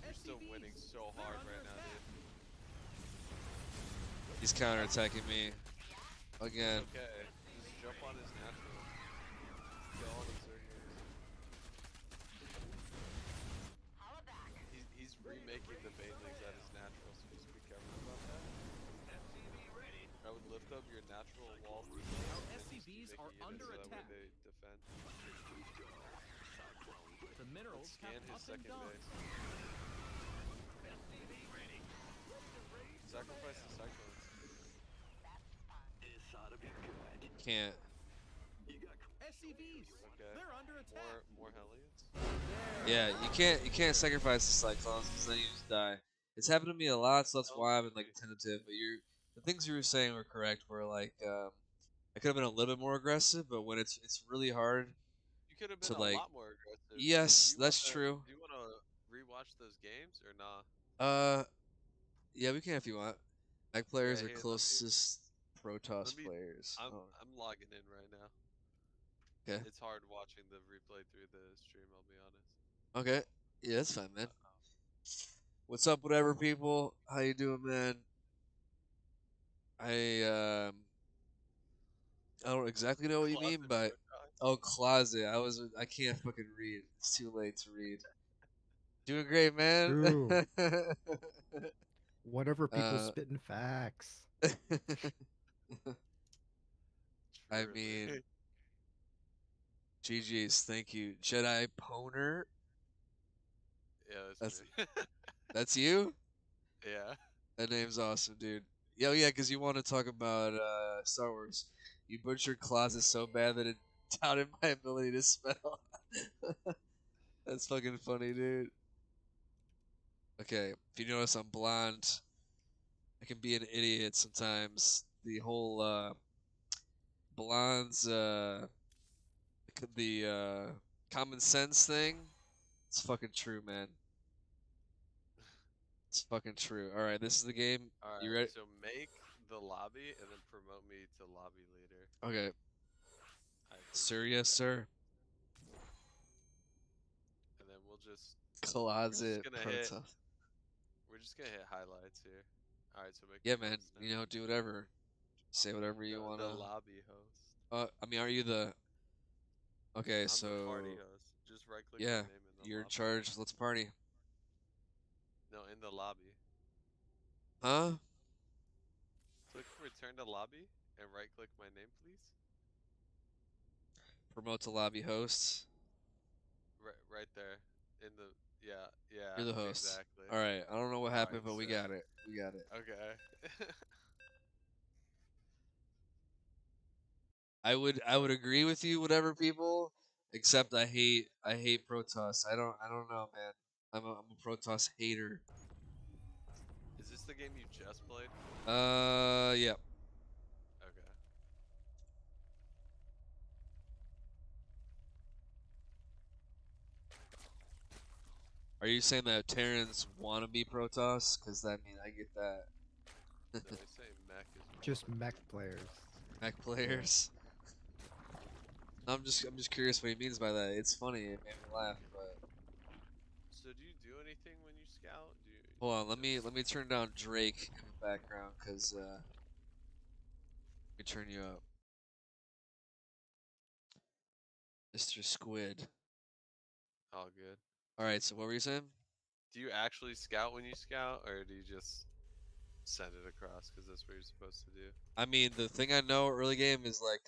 You're still winning so hard right now, dude. He's counterattacking me again. Okay, just jump on his natural. Kill all the zergers. Holla back. He's remaking the banelings at his natural, so just be careful about that. I would lift up your natural wall. SCVs are under so that way attack. they defend. The minerals Scan have his up and second gone. base. Sacrifice the cyclones. This ought to be good. Can't. You got SCVs. Okay. They're under attack. More Hellions. Yeah, you can't sacrifice the cyclones because then you just die. It's happened to me a lot, so that's why I've been like tentative. But the things you were saying were correct. Where like I could have been a little bit more aggressive, but when it's really hard You could have to been a like. lot more aggressive. Yes, that's true. Do you wanna rewatch those games or nah? Yeah, we can if you want. Mech Yeah, players are hey, closest Protoss let me. players. I'm Oh, I'm logging in right now. okay. It's hard watching the replay through the stream. I'll be honest. Okay. Yeah, that's fine, man. What's up, whatever people? How you doing, man? I um I don't exactly know what you mean, Closet but Protoss. oh, closet. I can't fucking read. It's too late to read. Doing great, man. True. Whatever people uh, spitting facts. I Truly. mean, GG's. Thank you, Jedi Poner. Yeah, that's That's me. that's you. Yeah. That name's awesome, dude. Yo, yeah, because you want to talk about Star Wars. You butchered closet so bad that it doubted my ability to spell. That's fucking funny, dude. Okay, if you notice I'm blonde, I can be an idiot sometimes. The whole blondes, the common sense thing, it's fucking true, man. It's fucking true. All right, this is the game. All You right. ready? So make the lobby and then promote me to lobby leader. Okay, I sir. appreciate Yes, that. sir. And then we're just Closet gonna hit. Protoss. We're just gonna hit highlights here. All right. So make Yeah, me man. host now. You know, do whatever. Say whatever you No, the wanna. lobby host. I mean, are you the? Okay, I'm the party so host. Just right click my yeah, name in the you're in lobby. charge. Let's party. No, in the lobby. Huh? Click return to lobby and right click my name, please. Promote to lobby host. Right there. In the yeah, You're the host. exactly. All right. I don't know what All happened, right, but we sick. got it. We got it. Okay. I would agree with you, whatever people. Except I hate Protoss. I don't know, man. I'm a Protoss hater. Is this the game you just played? Yeah. Okay. Are you saying that Terrans want to be Protoss? Because I mean, I get that. No, he's saying mech is Just more. mech players. Mech players. I'm just curious what he means by that. It's funny. It made me laugh, but So do you do anything when you scout? Do you hold on. just Let me turn down Drake in the background because let me turn you up. Mr. Squid. All good. All right, so what were you saying? Do you actually scout when you scout, or do you just send it across because that's what you're supposed to do? I mean, the thing I know early game is like,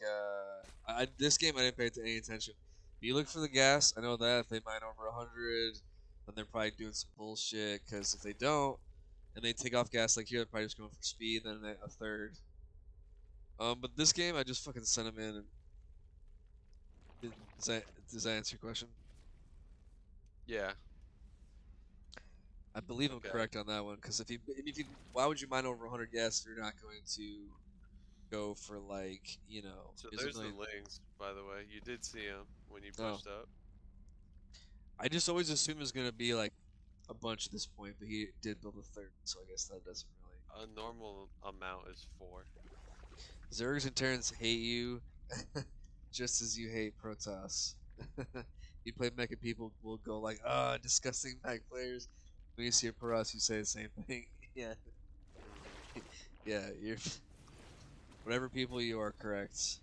this game I didn't pay any attention. If you look for the gas, I know that if they mine over 100, then they're probably doing some bullshit. Because if they don't, and they take off gas like here, they're probably just going for speed, then a third. But this game, I just fucking sent them in. And does that answer your question? Yeah. I believe I'm Okay. correct on that one. Because why would you mine over 100 gas if you're not going to go for like, So there's a there's the million. lings, by the way. You did see them when you Oh, pushed up. I just always assumed it was gonna be like a bunch at this point, but he did build a third, so I guess that doesn't really. A normal amount is 4. Zergs and Terrans hate you, just as you hate Protoss. You play Mech and people will go like, "Ah, disgusting Mech players." When you see a Protoss, you say the same thing. Yeah, yeah. You're whatever people you are correct.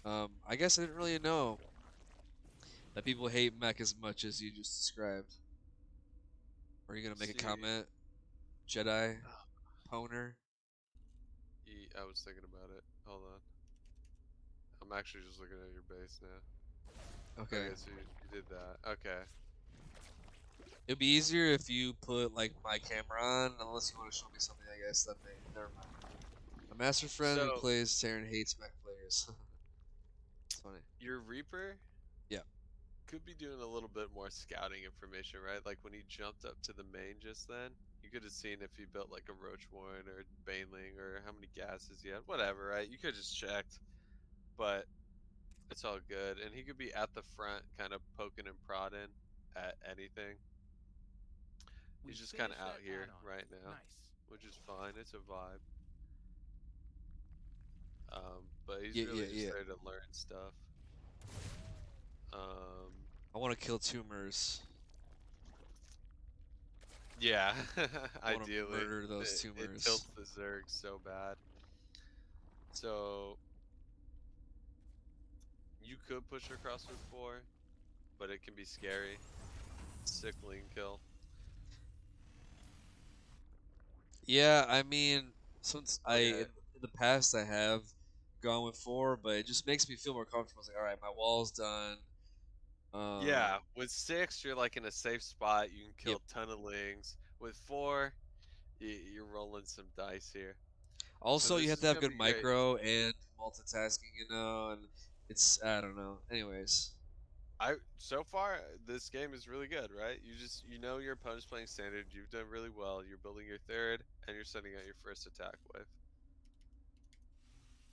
I guess I didn't really know that people hate Mech as much as you just described. Are you gonna make a See, comment, Jedi Poner? I was thinking about it. Hold on. I'm actually just looking at your base now. Okay. Okay, so you did that. Okay. It'd be easier if you put like my camera on, unless you want to show me something. I guess that may. Never mind. A master friend who So plays Terran hates Mech players. It's funny. your Reaper Yeah. could be doing a little bit more scouting information, right? Like when he jumped up to the main just then, you could have seen if he built like a Roach Warren or Baneling or how many gases he had, whatever, right? You could have just checked, but it's all good. And he could be at the front, kind of poking and prodding at anything. We He's just kind of finished out that here add-on. right now, Nice. which is fine. It's a vibe. But he's Yeah, really yeah, just yeah. there to learn stuff. I want to kill tumors. Yeah, I want to ideally. murder those It tumors. tilts the Zerg so bad. So you could push across with 4, but it can be scary. Sick lean kill. Yeah, I mean, since Okay. in the past I have gone with 4, but it just makes me feel more comfortable. It's like, all right, my wall's done. Yeah, with 6, you're like in a safe spot. You can kill Yep. a ton of lings. With 4, you're rolling some dice here. So Also, you this have is to have gonna good be great. micro and multitasking, and it's I don't know. Anyways. So far this game is really good, right? You know your opponent's playing standard. You've done really well. You're building your third, and you're sending out your first attack wave.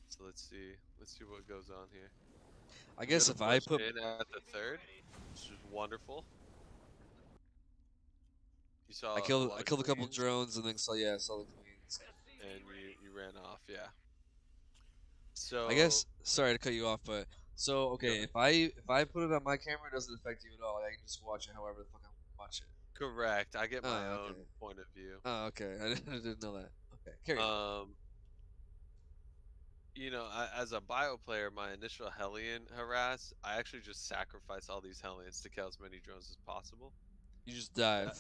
So let's see what goes on here. I You're guess gonna if I push put in at the third, which is wonderful. You I saw a killed lot I of killed a couple queens, drones and then I saw the queens. and you ran off. Yeah. I So guess sorry to cut you off, but so go okay, ahead. if I put it on my camera, it doesn't affect you at all. I can just watch it however the fuck I watch it. Correct. I get my Oh, own okay. point of view. Oh, okay. I didn't know that. Okay, carry on. Um, as a bio player, my initial Hellion harass, I actually just sacrifice all these Hellions to kill as many drones as possible. You just dive. That,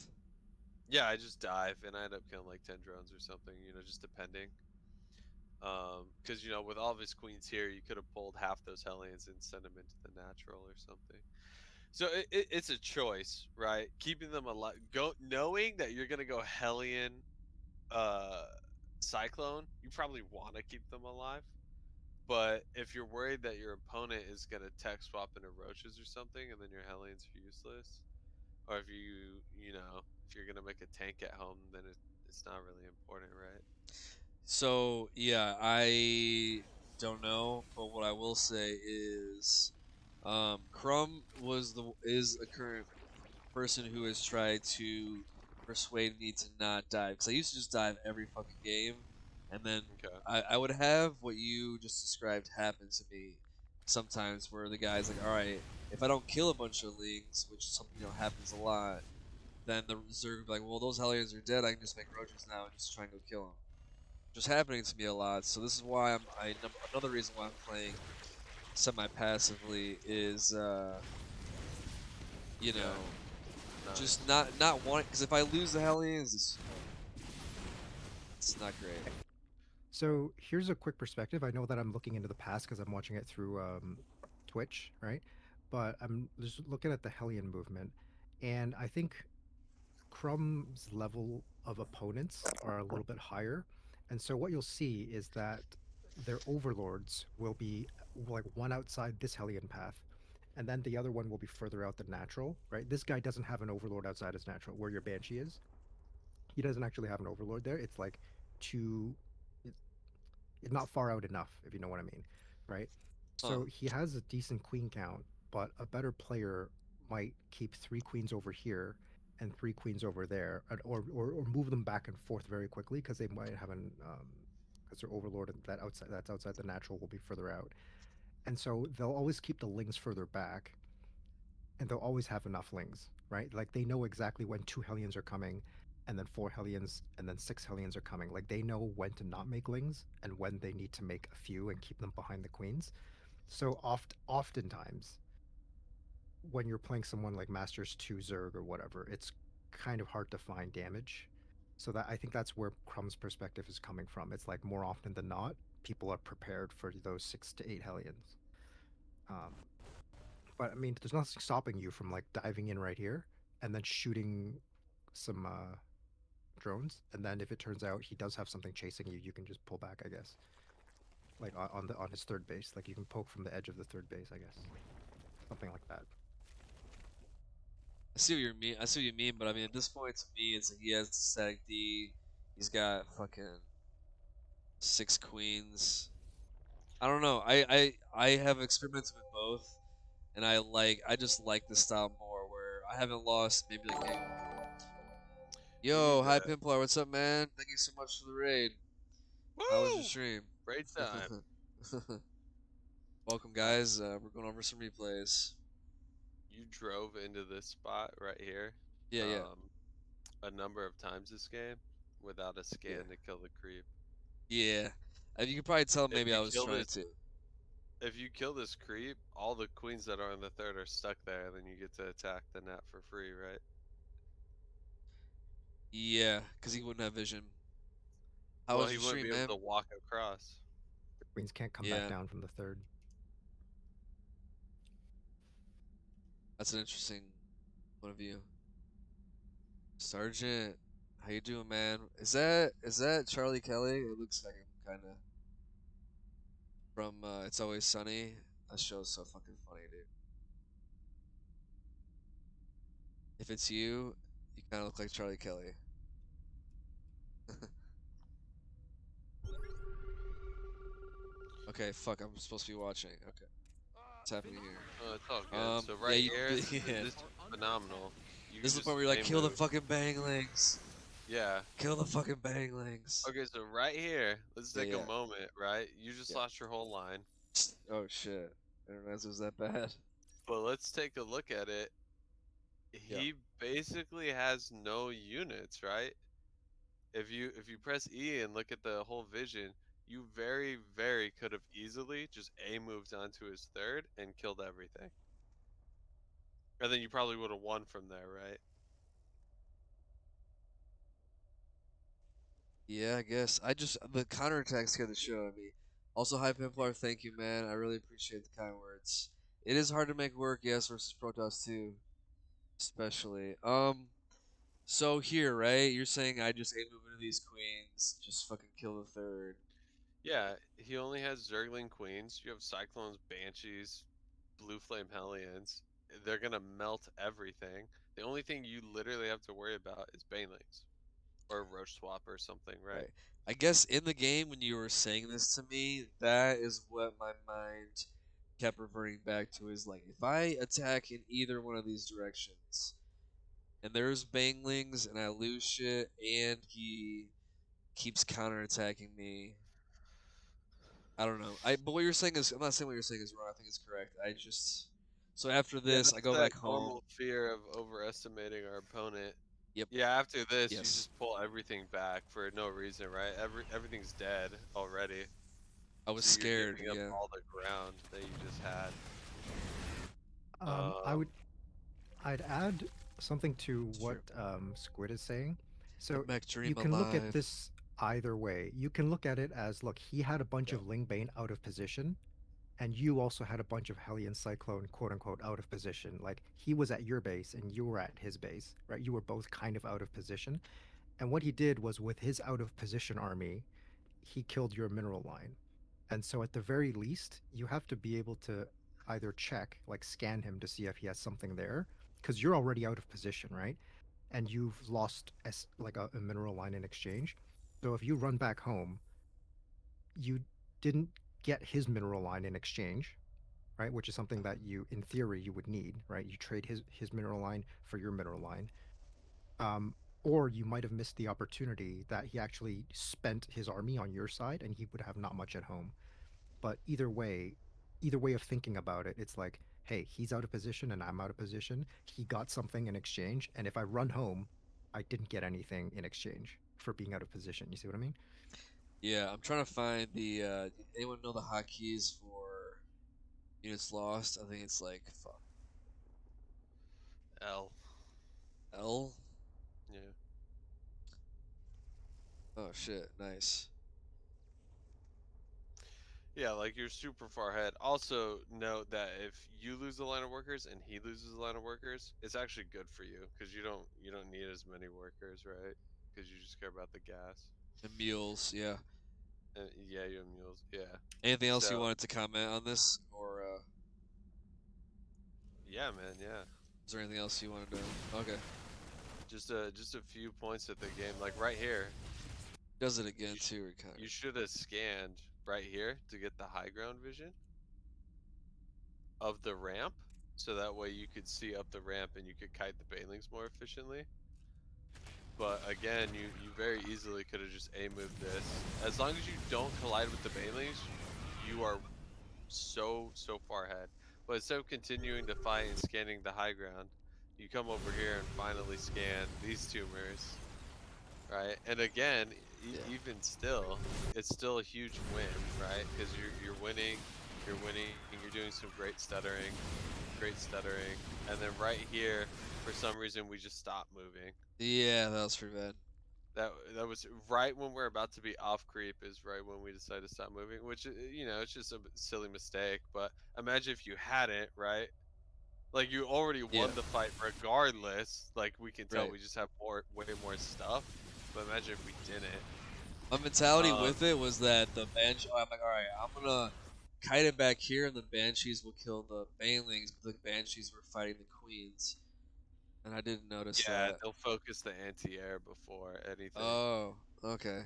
yeah, I just dive and I end up killing like 10 drones or something, just depending. Because with all of his queens here, you could have pulled half those Hellions and sent them into the natural or something. So it's a choice, right? Keeping them alive, knowing that you're gonna go Hellion, Cyclone, you probably want to keep them alive. But if you're worried that your opponent is gonna tech swap into roaches or something, and then your Hellions are useless, or if if you're gonna make a tank at home, then it's not really important, right? So yeah, I don't know, but what I will say is, Crumb is a current person who has tried to persuade me to not dive because I used to just dive every fucking game, and then Okay. I would have what you just described happen to me sometimes, where the guy's like, all right, if I don't kill a bunch of lings, which something happens a lot, then the Zerg would be like, well, those Hellions are dead. I can just make roaches now and just try and go kill them. Just happening to me a lot. So this is why another reason why I'm playing semi-passively is, you Yeah. know, Nice. just not wanting. Because if I lose the Hellions, it's not great. So here's a quick perspective. I know that I'm looking into the past because I'm watching it through Twitch, right? But I'm just looking at the Hellion movement, and I think Crumb's level of opponents are a little bit higher. And so what you'll see is that their overlords will be like one outside this Hellion path, and then the other one will be further out than natural, right? This guy doesn't have an overlord outside his natural, where your Banshee is. He doesn't actually have an overlord there. It's like two, it's not far out enough, if you know what I mean, right? Huh. So he has a decent queen count, but a better player might keep 3 queens over here and 3 queens over there, or move them back and forth very quickly because they might have an because their overlord that's outside the natural will be further out, and so they'll always keep the lings further back, and they'll always have enough lings, right? Like they know exactly when 2 Hellions are coming, and then 4 Hellions, and then 6 Hellions are coming. Like they know when to not make lings and when they need to make a few and keep them behind the queens. So oftentimes, when you're playing someone like Masters 2 Zerg or whatever, it's kind of hard to find damage. So that I think that's where Crumb's perspective is coming from. It's like more often than not, people are prepared for those 6 to 8 Hellions. Um, but I mean, there's nothing stopping you from like diving in right here and then shooting some drones. And then if it turns out he does have something chasing you, you can just pull back, I guess. Like on his third base, like you can poke from the edge of the third base, I guess, something like that. I see what you mean. I see what you mean, but I mean, at this point, to me, it's like he has the static D. He's got fucking 6 queens. I don't know. I have experimented with both, and I just like the style more. Where I haven't lost maybe like game. You Yo, need hi to. Pimplar, what's up, man? Thank you so much for the raid. How was your Woo! stream? Great time. Welcome, Uh, guys. We're going over some replays. you drove into this spot right here Yeah, yeah, a number of times this game without a yeah, scan to kill the creep. yeah. You could probably tell If maybe you I was kill trying this, to. if you kill this creep, all the queens that are on the third are stuck there, and then you get to attack the net for free, right? Yeah, because he wouldn't have vision. How Well, was he your wouldn't stream, be able man? to walk across. The queens can't come back Yeah, down from the third. that's an interesting point of view. Sergeant, how you doing, man? Is that Charlie Kelly? It looks like him, kind of. From It's Always Sunny. That show's so fucking funny, dude. If it's you, you kind of look like Charlie Kelly. Okay, fuck. I'm supposed to be watching. Okay, what's happening here? Oh, it's all good. So Yeah, right here, yeah. this is phenomenal. You This can is the just point where you're like, A kill the move. fucking banglings. Yeah. Kill the fucking banglings. Okay, so right here, let's Yeah, take a yeah, moment, right? You just yeah. lost your whole line. Oh shit. I didn't realize it was that bad. But let's take a look at it. Yeah. He basically has no units, right? If you press E and look at the whole vision, you very could have easily just A moved onto his third and killed everything. And then you probably would have won from there, right? Yeah, I guess. The counterattack scared the shit out of me. Also, hi Pimplar, thank you, man. I really appreciate the kind words. It is hard to make work, yes, versus Protoss too, especially. So here, right? You're saying I just A move into these queens, just fucking kill the third. Yeah, he only has Zergling Queens. You have Cyclones, Banshees, Blue Flame Hellions. They're gonna melt everything. The only thing you literally have to worry about is Banelings or Roach Swap or something, right? Right. I guess in the game when you were saying this to me, that is what my mind kept reverting back to is like if I attack in either one of these directions and there's banglings and I lose shit and he keeps counterattacking me. I don't know. But what you're saying is I'm not saying what you're saying is wrong. I think it's correct. I just so after Yeah, this I that's go that back home. normal fear of overestimating our opponent. Yep. Yeah, after this, you Yes. just pull everything back for no reason, right? Everything's dead already. I was So you're scared. giving up Yeah. all the ground that you just had. I Um, would I'd add something to It's what true. Squid is saying. The So mech dream you can look at alive. this either way. You can look at it as, look, he had a bunch Yeah. of Lingbane out of position, and you also had a bunch of Hellion Cyclone, quote unquote, out of position. Like he was at your base and you were at his base, right? You were both kind of out of position. And what he did was, with his out of position army, he killed your mineral line. And so at the very least, you have to be able to either check, like scan him to see if he has something there, because you're already out of position, right? And you've lost like a mineral line in exchange. So if you run back home, you didn't get his mineral line in exchange, right? Which is something that you, in theory, you would need, right? You trade his mineral line for your mineral line. Um, or you might have missed the opportunity that he actually spent his army on your side and he would have not much at home. But either way of thinking about it, it's like, hey, he's out of position and I'm out of position. He got something in exchange, and if I run home, I didn't get anything in exchange for being out of position. You see what I mean? Yeah, I'm trying to find the. Anyone know the hotkeys for units lost? I think it's like fuck, L. L. Yeah. Oh shit, nice. Yeah, like you're super far ahead. Also, note that if you lose a line of workers and he loses a line of workers, it's actually good for you because you don't need as many workers, right? Because you just care about the gas. And mules. Yeah. Yeah, you have mules. Yeah. Anything else you So wanted to comment on this, or yeah, man. Yeah. is there anything else you wanted to? Okay. Just a few points at the game, like right here. Does it again You sh- too, or kind you of? should have scanned right here to get the high ground vision of the ramp, so that way you could see up the ramp and you could kite the banelings more efficiently. But again, you very easily could have just A moved this. As long as you don't collide with the banelings, you are so far ahead. But instead of continuing to fight and scanning the high ground, you come over here and finally scan these tumors, right? And again, Yeah. even still, it's still a huge win, right? Because you're winning, you're doing some great stuttering, and then right here, for some reason, we just stop moving. Yeah, that was pretty bad. That was right when we're about to be off creep is right when we decide to stop moving, which it's just a silly mistake. But imagine if you hadn't, right? Like you already Yeah. won the fight regardless. Like we can tell, Right. we just have way more stuff. But imagine if we didn't. My mentality Um, with it was that the banshee. I'm like, all right, I'm gonna kite it back here, and the banshees will kill the banelings, but the banshees were fighting the queens, and I didn't notice yeah, that. they'll focus the anti-air before anything. Oh, okay.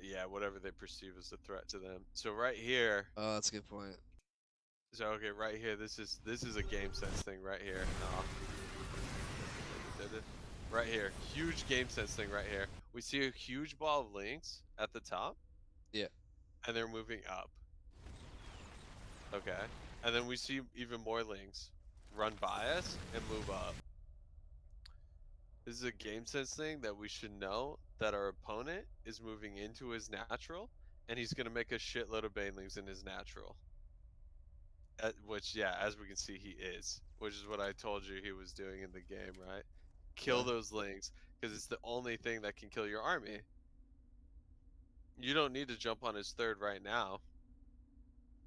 Yeah, whatever they perceive as a threat to them. So right here, Oh, that's a good point. so okay, right here, this is a game sense thing right here. No. Right here, huge game sense thing right here. We see a huge ball of links at the top, Yeah. and they're moving up. Okay, and then we see even more links run by us and move up. This is a game sense thing that we should know that our opponent is moving into his natural, and he's gonna make a shitload of banelings in his natural. Which, yeah, as we can see, he is. Which is what I told you he was doing in the game, right? Kill Okay. those links, because it's the only thing that can kill your army. You don't need to jump on his third right now.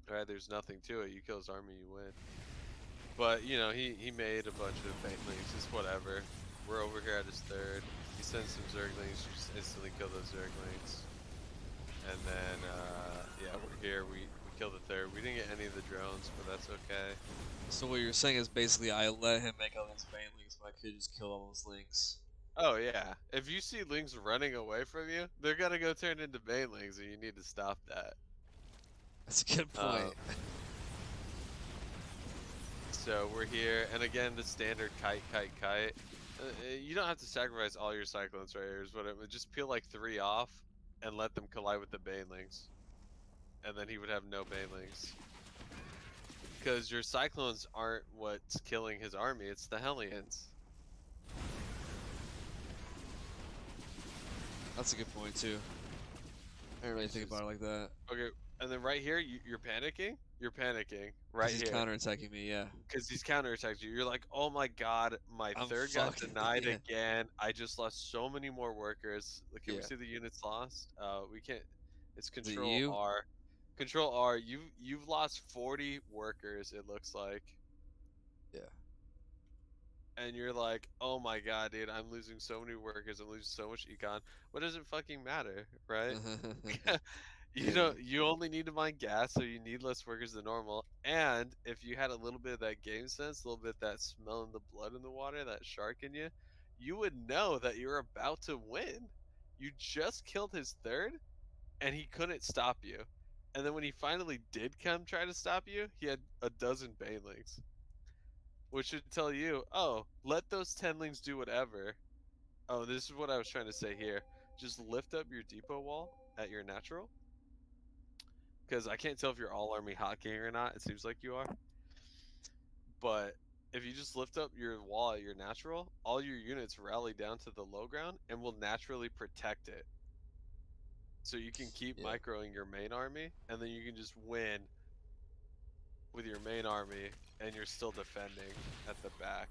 Right? There's nothing to it. You kill his army, you win. But, he made a bunch of banelings. It's whatever. We're over here at his third. He sends some zerglings. You just instantly kill those zerglings. And then, yeah, we're here. We kill the third. We didn't get any of the drones, but that's okay. So what you're saying is basically I let him make all those banelings, but I could just kill all those links. Oh yeah, if you see links running away from you, they're gonna go turn into banelings, and you need to stop that. That's a good Um, point. so we're here, and again, the standard kite. You don't have to sacrifice all your cyclones right here. Is what it would just peel like 3 off, and let them collide with the banelings, and then he would have no banelings. Because your cyclones aren't what's killing his army; it's the Hellions. That's a good point too. I didn't really This think is about it like that. okay. And then right here, you're panicking. You're panicking 'Cause right he's here counterattacking me. Yeah. because he's counterattacked you. You're like, oh my god, my I'm third got fucked. denied Yeah. again. I just lost so many more workers. Can we Yeah. see the units lost? We can't. It's Is it Control you? R. Control R. You've lost 40 workers. It looks like. Yeah. And you're like, oh my god, dude, I'm losing so many workers. I'm losing so much econ. What does it fucking matter, right? You Yeah. know, you only need to mine gas, so you need less workers than normal. And if you had a little bit of that game sense, a little bit of that smelling the blood in the water, that shark in you, you would know that you're about to win. You just killed his third, and he couldn't stop you. And then when he finally did come try to stop you, he had a dozen banelings, which should tell you, oh, let those tenlings do whatever. Oh, this is what I was trying to say here. Just lift up your depot wall at your natural, because I can't tell if you're all army hotking or not. It seems like you are. But if you just lift up your wall at your natural, all your units rally down to the low ground and will naturally protect it. So you can keep Yeah. microing your main army, and then you can just win with your main army, and you're still defending at the back.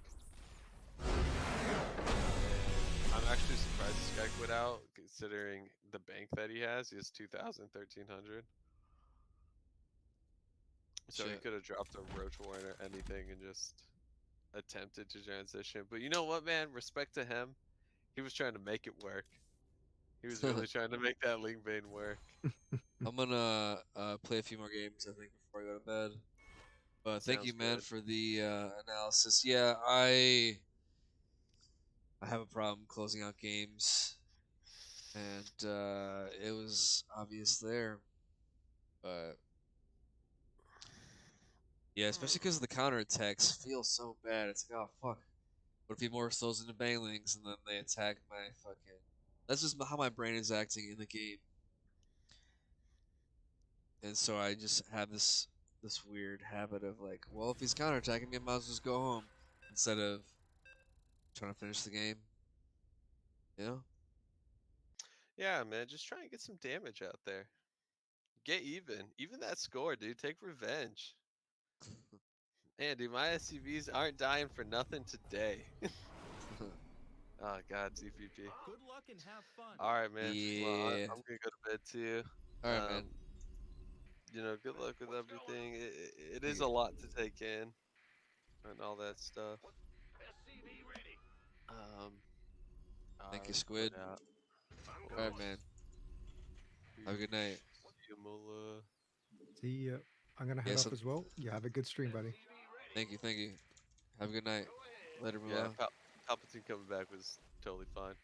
And I'm actually surprised this guy quit out, considering the bank that he has. He has 2,000, 1,300. So he Shit. could have dropped a Roach Warren or anything and just attempted to transition. But you know what, man? Respect to him. He was trying to make it work. He was really trying to make that Ling Bane work. I'm gonna play a few more games, I think, before I go to bed. But thank you, Sounds man, good. for the analysis. Yeah, I have a problem closing out games, and it was obvious there. But yeah, especially because the counterattacks feel so bad. It's like, oh fuck, what if he morphs those into banelings and then they attack my fucking? That's just how my brain is acting in the game, and so I just have this weird habit of like, well, if he's counterattacking me, I might as well just go home instead of trying to finish the game. You know? Yeah, man. Just try and get some damage out there. Get even. Even that score, dude. Take revenge. Man, dude, my SCVs aren't dying for nothing today. Oh, God, TPP. Good luck and have fun. All right, man. Well, Yeah. I'm going to go to bed, too. All right, man. Good luck with everything. It Thank is you. a lot to take in and all that stuff. SCV ready. Um, Thank you, let's put Squid. out. All right, man. Have a good night. See you, Mula. See ya. I'm gonna head Yeah. off So as well. You have a good stream, buddy. thank you. Thank you. Have a good night. Later, Yeah, Mula. Palpatine coming back was totally fine.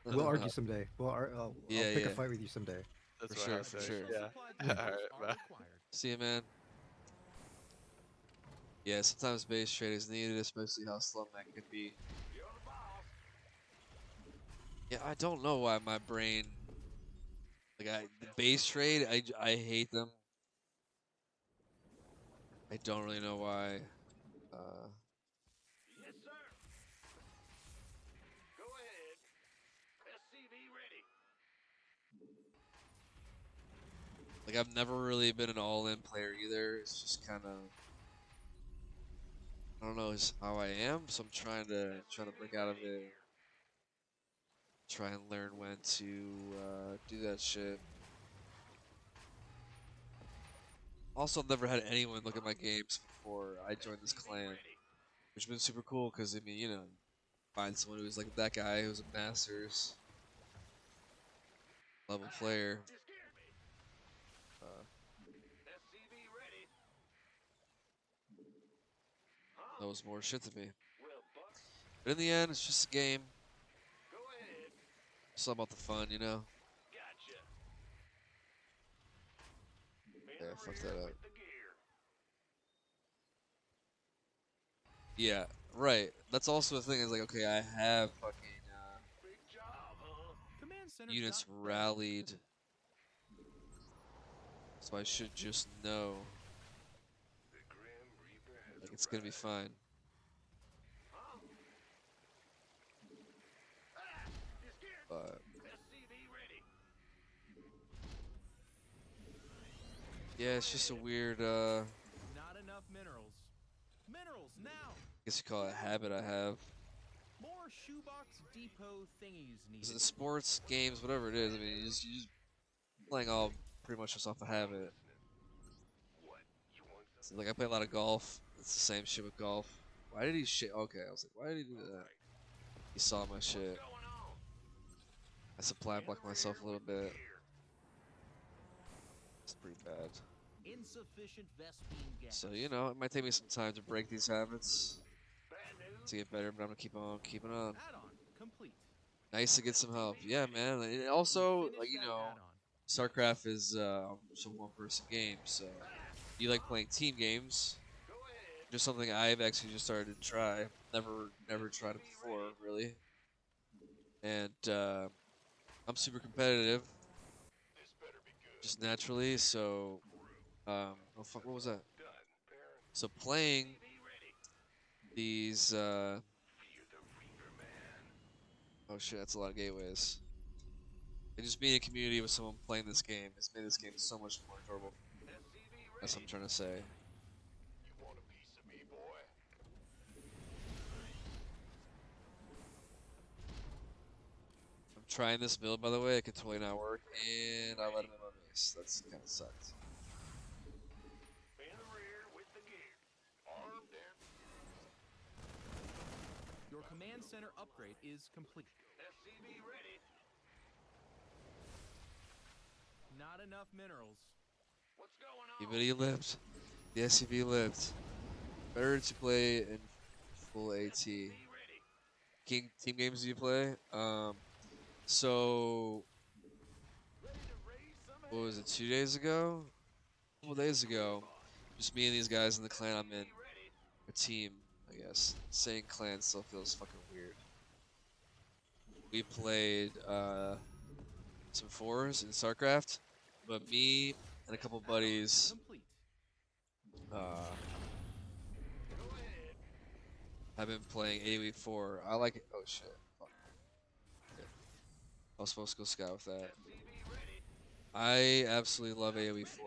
We'll argue someday. I'll Yeah, pick a yeah. fight with you someday. That's For my sure, hot for take. sure. Yeah. Yeah. All right, Are bye. required. See you, man. Yeah, sometimes base trade is needed, especially how slow Mech can be. Yeah, I don't know why my brain, like, the base trade, I hate them. I don't really know why. Yes, sir. Go ahead. SCV ready. Like, I've never really been an all-in player either. It's just kind of, I don't know, it's how I am. So I'm trying to break out of it. Try and learn when to do that shit. Also, I've never had anyone look at my games before I joined this clan, which has been super cool because I mean, find someone who's like that guy who's a masters level player. You scared me. Uh, SCV ready. knows more shit than me. Well, Buck, But in the end, it's just a game. go ahead. It's all about the fun, you know? Gotcha. In Yeah, the fuck rear that up. with the gear. Yeah, right. That's also the thing is like, okay, I have fucking Big job, huh? Command center units shot ready. rallied. So I should just know, The Grim Reaper has like, it's gonna be fine. You scared me. But SCV ready. Yeah, it's just a weird. Not enough minerals. Minerals now. Guess you call it a habit I have. More shoebox depot thingies Is it needed. sports, games, whatever it is? I mean, you just playing all pretty much just off a habit. So, like I play a lot of golf. It's the same shit with golf. Why did he shit? Okay, I was like, why did he do that? He saw my shit. I supply blocked myself a little bit. It's pretty bad. Insufficient Vespene gas. So you know, it might take me some time to break these habits to get better, but I'm gonna keep on keeping on. Add-on complete. Nice to get some help. Yeah, man. And also, like you know, Starcraft is just a one-person game, so you like playing team games. Just something I've actually just started to try. Never tried it before, really. And I'm super competitive, just naturally. So, oh fuck, what was that? So playing these, oh shit, that's a lot of gateways. And just being in a community with someone playing this game has made this game so much more enjoyable. That's what I'm trying to say. I'm trying this build, by the way. It could totally not work, and I let him in my base. That's kind of sucked. Your command center upgrade is complete. Not enough minerals. Even he lived. The SCV lived. Better to play in full AT. King team games do you play? So what was it? 2 days ago? A couple days ago, just me and these guys in the clan I'm in. A team, I guess. Saying clan still feels fucking weird. We played some fours in Starcraft, but me and a couple buddies Complete. have been playing AoE4. I like it. Oh shit. Fuck. Okay. I was supposed to go scout with that. I absolutely love AoE4,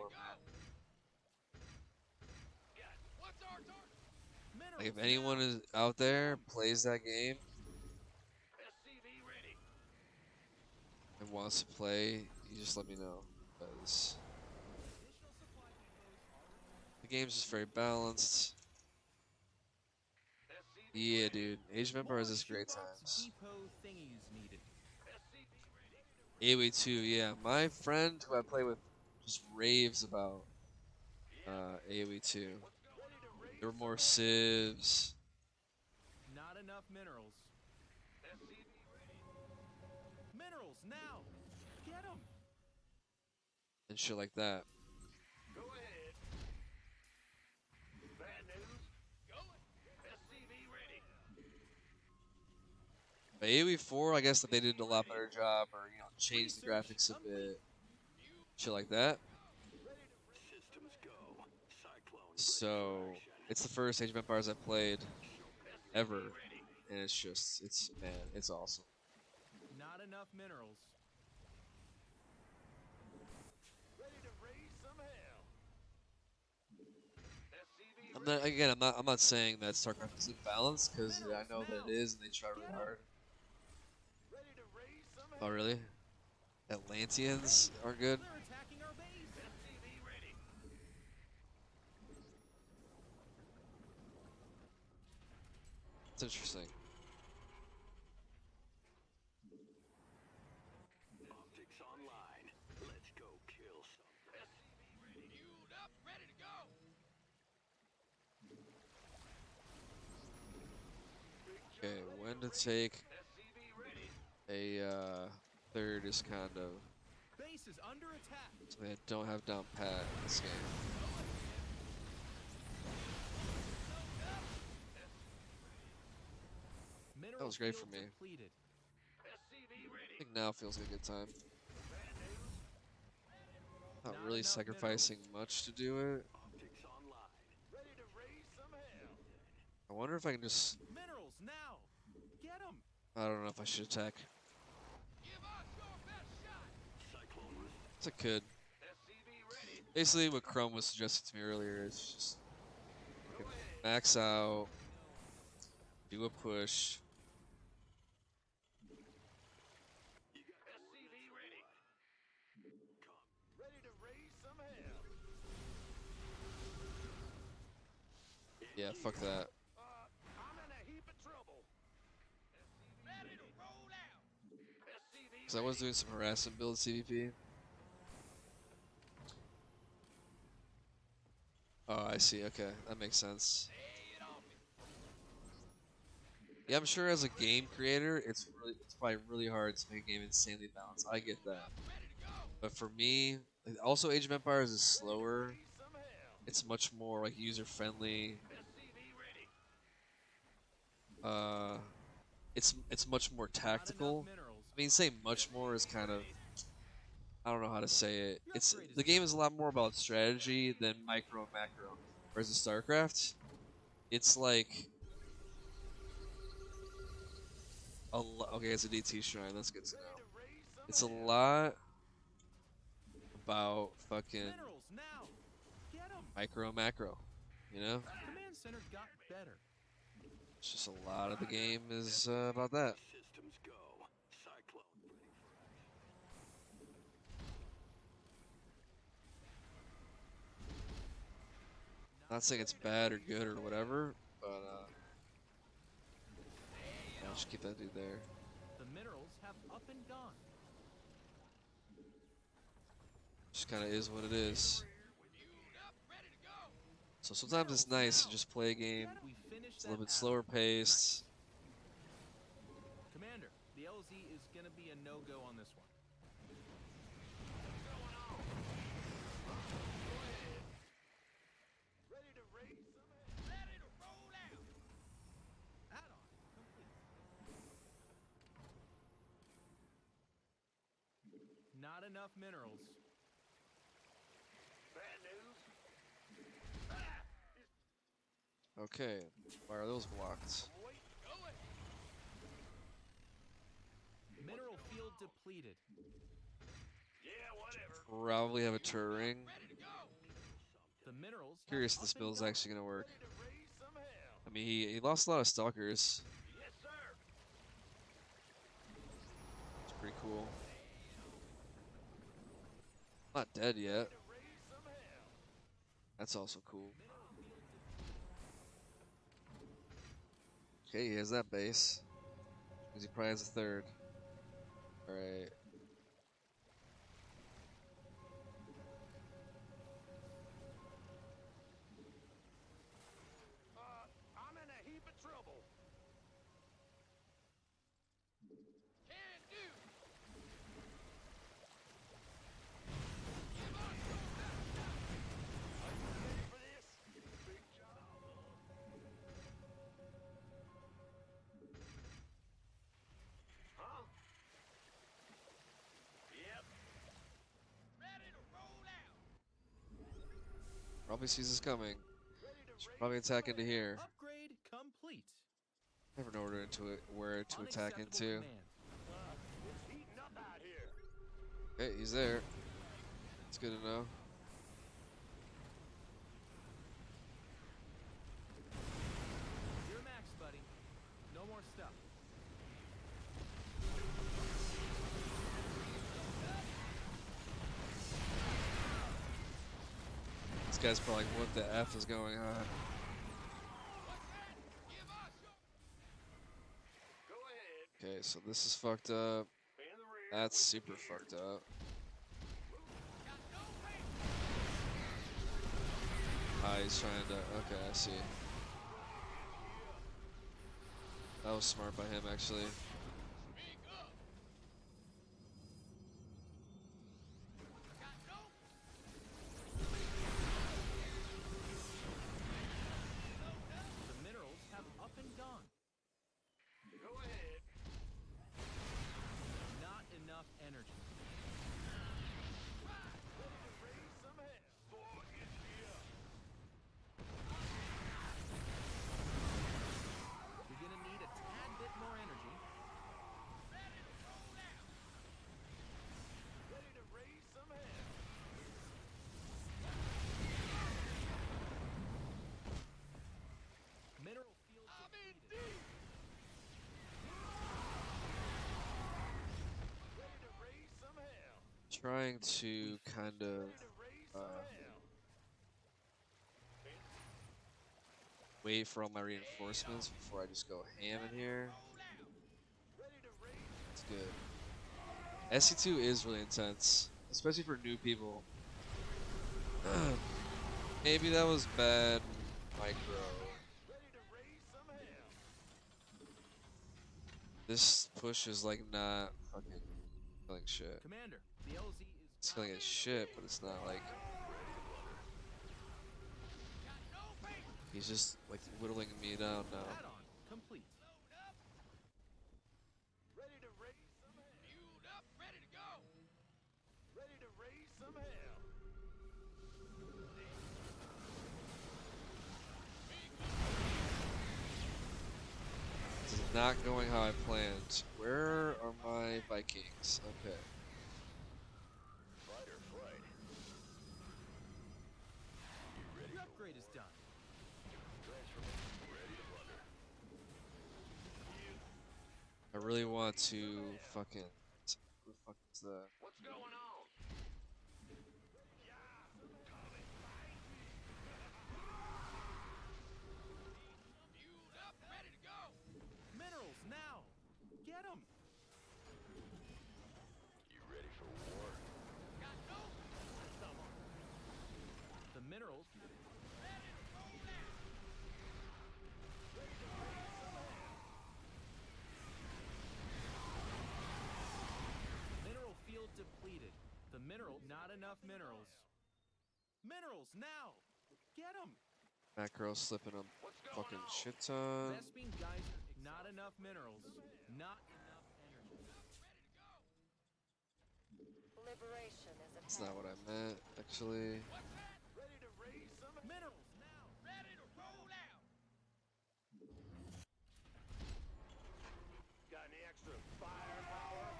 man. Like if anyone is out there plays that game and wants to play, you just let me know, because the game's just very balanced. Yeah, dude. Age of Empires is great times. Depot thingies needed. AoE 2, yeah. My friend who I play with just raves about AoE 2. There were more civs Not enough minerals. Minerals now. Get them. and shit like that. But AoE 4, I guess that they did a lot better job, or you know, changed the graphics a bit, shit like that. So it's the first Age of Empires I've played ever, and it's just, man, it's awesome. Not enough minerals. I'm not saying that StarCraft isn't balanced, because I know that it is, and they try really hard. Oh really? Atlanteans are good. They're attacking our base. It's interesting. Optics online. Let's go kill something. Fueled up, ready to go. Okay, when to take a third is kind of Base is under attack. something I don't have down pat in this game. That was great for me. Depleted. I think now feels like a good time. Not really sacrificing much to do it. I wonder if I can just. Minerals now. Get them. I don't know if I should attack. Give us your best shot. It's a could. Basically, what Chrome was suggesting to me earlier is just fucking max out, do a push. SCV ready. Ready to raise some hell. Yeah, fuck that. I'm in a heap of trouble. Ready to roll out. SCV Because I was doing some harassment build CVP. Oh, I see. Okay, that makes sense. lay it on me. Yeah, I'm sure as a game creator, it's probably really hard to make a game insanely balanced. I get that. Ready to go. But for me, like, also Age of Empires is slower. Raise some hell. It's much more like user friendly. SCV ready. It's much more Not enough tactical. minerals. I mean, saying much more is kind of, I don't know how to say it. Your It's upgrade is the game done. is a lot more about strategy than micro and macro. Whereas in StarCraft, it's like okay, it's a DT shrine. That's good to know. Ready to raise some It's a hell. lot about fucking Minerals now. Get 'em. micro and macro. You know, Command center got better. it's just a lot of the game is about that. Systems go. Cyclone ready for action. Not saying it's bad or good or whatever, but I'll just keep that dude there. The minerals have up and gone. Just kind of is what it is. Fueled up, ready to go. So sometimes it's nice to just play a game. We finished It's a little that bit slower atom. paced. Nice. Commander, the LZ is gonna be a no-go on this one. Ready to raise some hell. Ready to roll out. Add-on complete. Not enough minerals. Bad news. Okay, why are those blocked? Wait, go ahead. Mineral field depleted. Yeah, whatever. Probably have a Turing. Ready to go. The minerals. have Curious if up this and build is gone. actually gonna work. Ready to raise some hell. I mean, he lost a lot of stalkers. Yes, sir. It's pretty cool. Not dead yet. To raise some hell. That's also cool. Okay, he has that base. Because he probably has a third. Alright. I'm in a heap of trouble. Can do. Give us your best shot. Are you ready for this? Big job. Huh? Yep. Ready to roll out. Probably sees us coming. Ready to Should raise probably attack into here. Upgrade complete. Never know where to attack Unacceptable into. command. It's heating up out here. Okay, he's there. It's good to know. You're max, buddy. No more stuff. This guy's probably like, what the F is going on? What's that? Give us your. Go ahead. Okay, so this is fucked up. In the rear. That's super fucked up. Got no range. Ah, he's trying to. Okay, I see. That was smart by him, actually. Speak up. Got no. The minerals have up and gone. Go ahead. Not enough energy. Ready to raise some hell. Boy, it's here. You're gonna need a tad bit more energy. trying to kind of wait for all my reinforcements before I just go ham in here. It's good. SC2 is really intense, especially for new people. Maybe that was bad micro. This push is like not fucking killing shit. Commander, the LZ is It's killing his shit, but it's not like he's just like whittling me down now. add-on complete. Ready to raise some hell. Fueled up, ready to go. Ready to raise some hell. This is not going how I planned. Where are my Vikings? Okay. Fight or flight. The upgrade is done. Transformation ready to blunder. I really want to fucking. Who the fuck is that? What's going on? Fueled up, ready to go. Minerals now. Get them. You ready for war? Got no The minerals. Mineral field depleted. The mineral, not enough minerals. Minerals now. Get them. Macro slipping a fucking shit ton. Vespine geyser, not enough minerals. Not enough energy. Liberation is at That's hand. not what I meant, actually. ready to raise some hell. Minerals now. Ready to roll out. Got any extra firepower?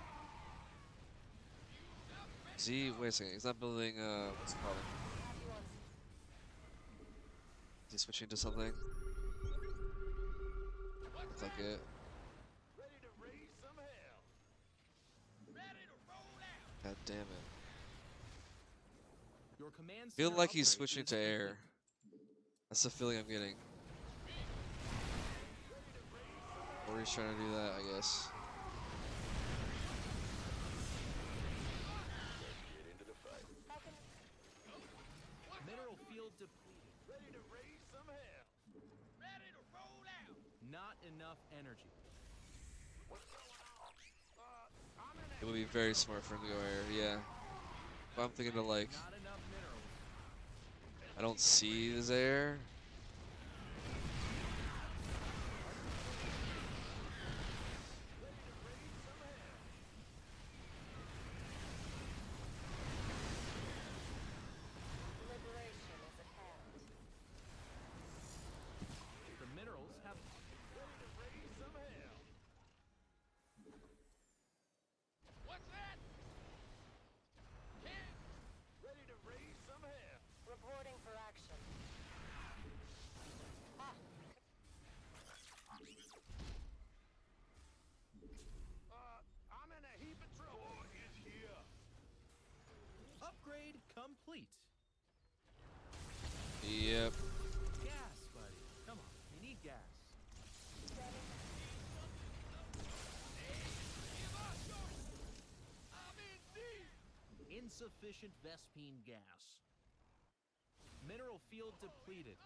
Z, wait a second. He's not building, what's it called? Have you on Is he switching to something? Looks like it. Ready to raise some hell. Ready to roll out. God damn it. Your command Feel center like he's upgrade switching is to air. complete. That's the feeling I'm getting. Or he's trying to do that, I guess. Get into the fight. Mineral field depleted. Ready to raise some hell. Ready to roll out. Not enough energy. It would be very smart for him to go air, yeah. But I'm thinking to like, Not enough minerals. I don't see his air. liberation is at hand. The minerals have Raise some hell. What's that? King. Ready to raise some hell. Reporting for action. Ah, I'm in a heap of trouble. War is here. upgrade complete. Yep. Gas, buddy. Come on. You need gas. I'm in deep. Insufficient Vespine gas. Mineral field depleted.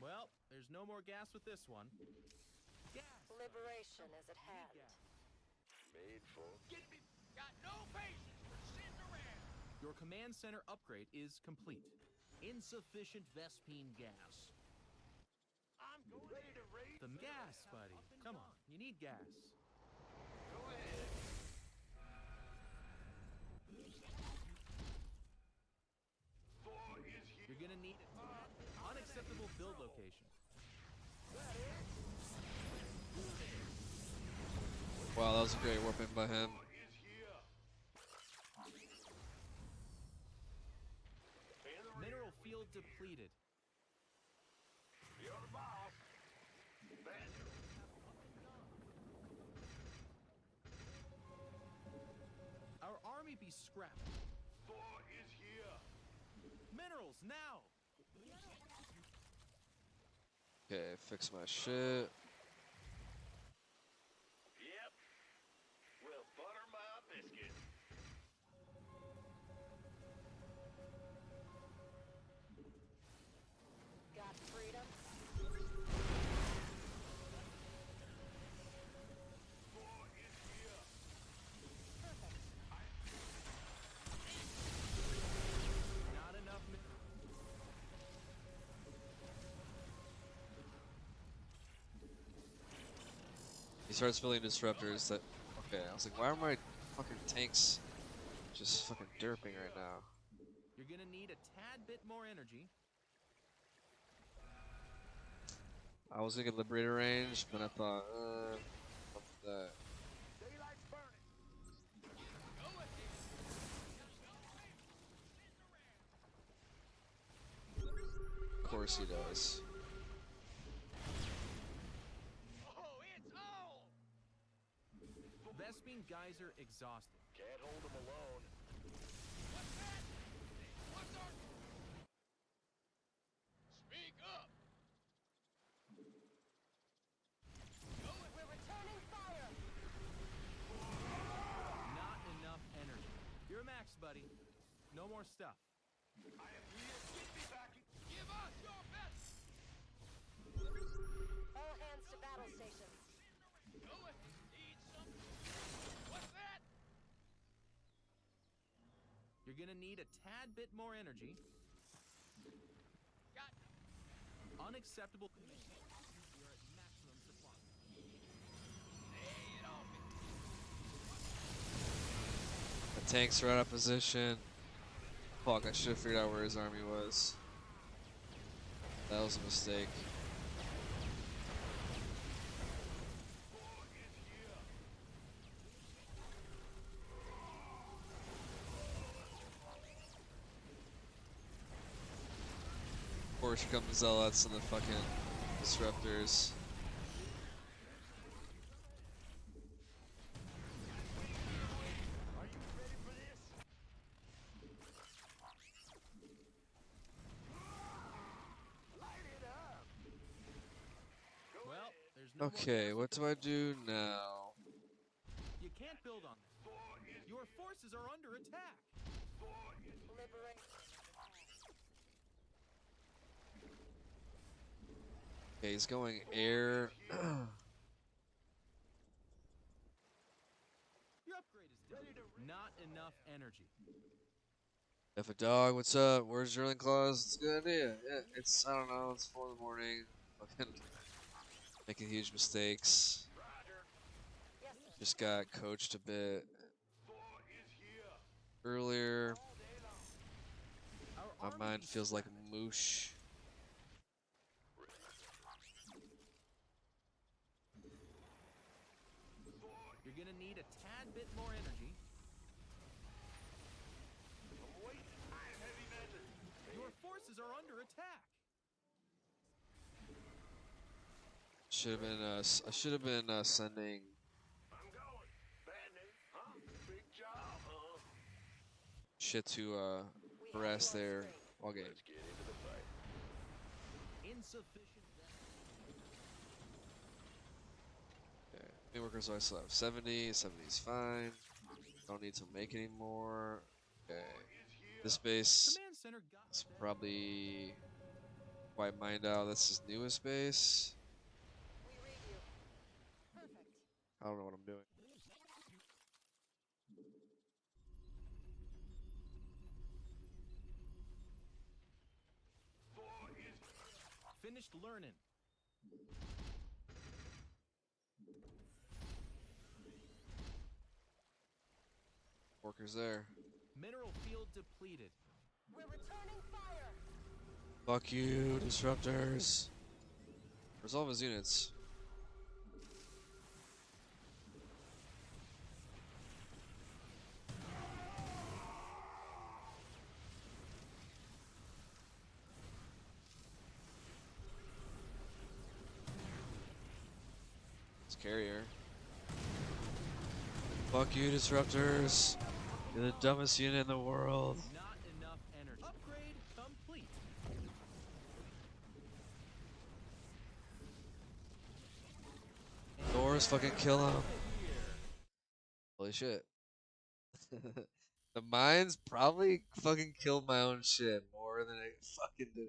Well, there's no more gas with this one. Gas. liberation is at hand. Gas. Made for. Get me. Got no patience for sitting around. Your command center upgrade is complete. Insufficient Vespine gas. I'm going ready to raise. The gas, buddy. Come on. You need gas. Go ahead. War is here. You're gonna need it. Unacceptable build location. Wow, that was a great warp in by him. War is here. Mineral field depleted. You're the boss. Our army we be scrapping? Thor is here. Minerals now. Okay, fix my shit. Yep. Well, butter my biscuit. Got freedom? Thor is here. Perfect. Not enough. He starts building disruptors that. Okay, I was like, why are my fucking tanks just fucking derping right now? You're gonna need a tad bit more energy. I was gonna get Liberator range, but I thought, fuck that. Daylight's burning. Of course he does. Oh, it's on! Vespene Geyser exhausted. Can't hold him alone. What's that? What's our... Speak up! We're returning fire! Not enough energy. You're max, buddy. No more stuff. I am here. Get me back. Give us your best! All hands to battle stations. Go ahead. Need some... What's that? You're gonna need a tad bit more energy. Got... Unacceptable command. You're at maximum supply. Lay it on me. The tanks are out of position. Fuck, I should have figured out where his army was. That was a mistake. Of course, here come the zealots and the fucking disruptors. Are you ready for this? Light it up. Go Well, ahead. there's no more Okay, gas what to do I build. do now? You can't build on this. Your forces are under attack. Liberation. Okay, he's going air. Your upgrade is done. Not enough energy. If a dog, what's up? Where's drilling claws? It's a good idea. Yeah, it's, I don't know, it's 4 in the morning. Fucking making huge mistakes. Yes, sir. Just got coached a bit Thor is here. earlier. All day long. Our My army mind be feels like scrapping. moosh. You're gonna need a tad bit more energy. I'm waiting. I'm heavy metal. Your forces are under attack. Should have been. I should have been sending I'm going. Bad news, huh? Big job, huh? shit to We harass have you on their screen. all game. Let's get into the fight. Insufficient. Okay. New workers always still have 70. 70 is fine. Don't need to make any more. Okay. This base Command center got is that. probably quite mined out. That's his newest base. We read you. Perfect. I don't know what I'm doing. Finished learning. Workers there. Mineral field depleted. We're returning fire. Fuck you, disruptors. Where's all of his units? It's carrier. Fuck you, disruptors. You're the dumbest unit in the world. Not enough energy. Upgrade complete. Doors fucking kill him. Out of here. Holy shit. The mines probably fucking killed my own shit more than I fucking did.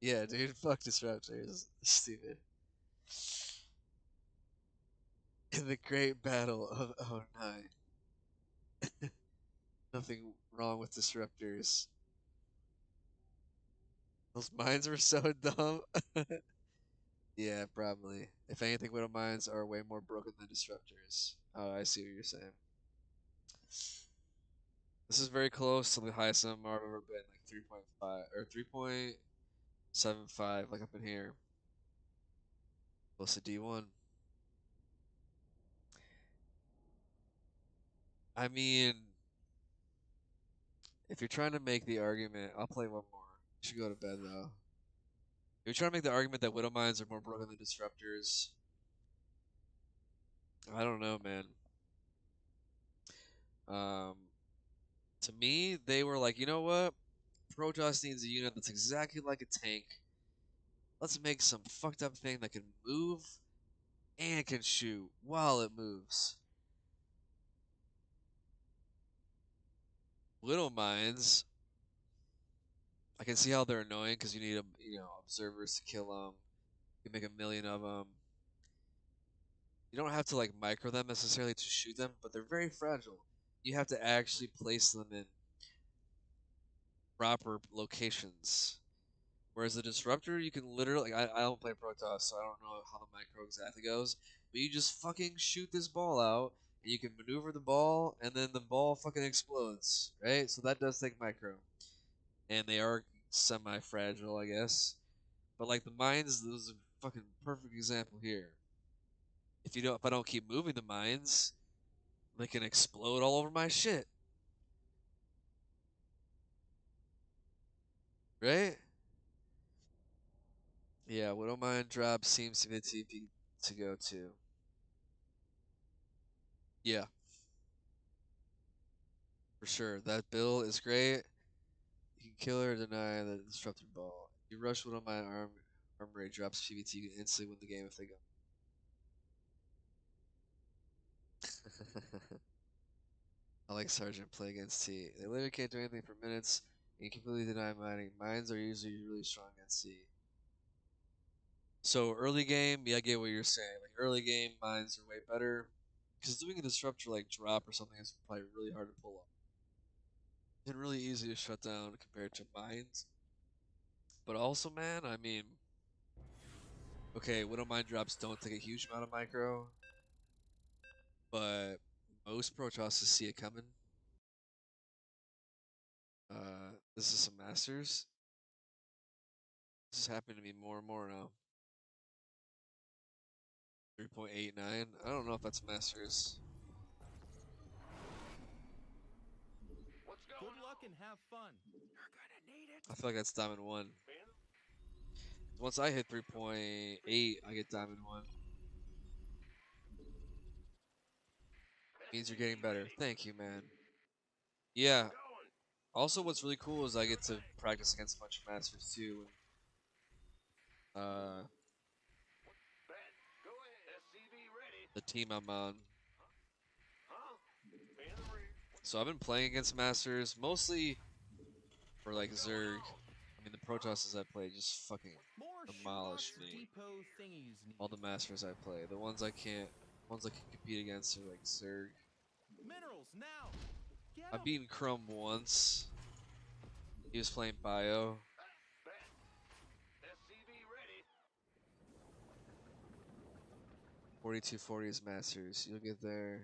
Yeah, dude, fuck disruptors. Stupid. In the great battle of '09. Nothing wrong with disruptors. Those mines were so dumb. Yeah, probably. If anything, Widow mines are way more broken than disruptors. Oh, I see what you're saying. This is very close to the highest MMR I've ever been, like 3.5 or 3.75, like up in here. Close to D1. I mean, if you're trying to make the argument, I'll play one more. You should go to bed though. If you're trying to make the argument that Widow mines are more broken than disruptors, I don't know, man. Um, to me, they were like, you know what? Protoss needs a unit that's exactly like a tank. Let's make some fucked up thing that can move and can shoot while it moves. Widow mines, I can see how they're annoying because you need observers to kill them. You can make a million of them. You don't have to like micro them necessarily to shoot them, but they're very fragile. You have to actually place them in proper locations. Whereas the disruptor, you can literally I don't play Protoss, so I don't know how the micro exactly goes. But you just fucking shoot this ball out, and you can maneuver the ball, and then the ball fucking explodes, right? So that does take micro, and they are semi-fragile, I guess. But like the mines, this is a fucking perfect example here. If I don't keep moving the mines, they can explode all over my shit, right? Yeah, Widow Mine drop seems to be the TP to go to. Yeah, for sure. That bill is great. You can kill her or deny the disruptor ball. If you rush Widow Mine arm rate drops PVT, you can instantly win the game if they go. I like Sergeant play against T. They literally can't do anything for minutes, and you completely deny mining. Mines are usually really strong against T. So early game, yeah, I get what you're saying. Like early game, mines are way better because doing a disruptor like drop or something is probably really hard to pull off and really easy to shut down compared to mines. But also, man, I mean, okay, Widow mine drops don't take a huge amount of micro, but most Protosses see it coming. This is some masters. This is happening to me more and more now. 3.89. I don't know if that's masters. Good luck and have fun. I feel like that's Diamond 1. Once I hit 3.8, I get Diamond 1. Means you're getting better. Thank you, man. Yeah. Also, what's really cool is I get to practice against a bunch of masters too. Uh, the team I'm on. So I've been playing against masters mostly for like Zerg. I mean, the Protosses I play just fucking More demolish shoebox me. depot thingies All needed. the masters I play, the ones I can compete against are like Zerg. Minerals now. Get I've 'em. beaten Crumb once. He was playing Bio. 4240 is masters. You'll get there.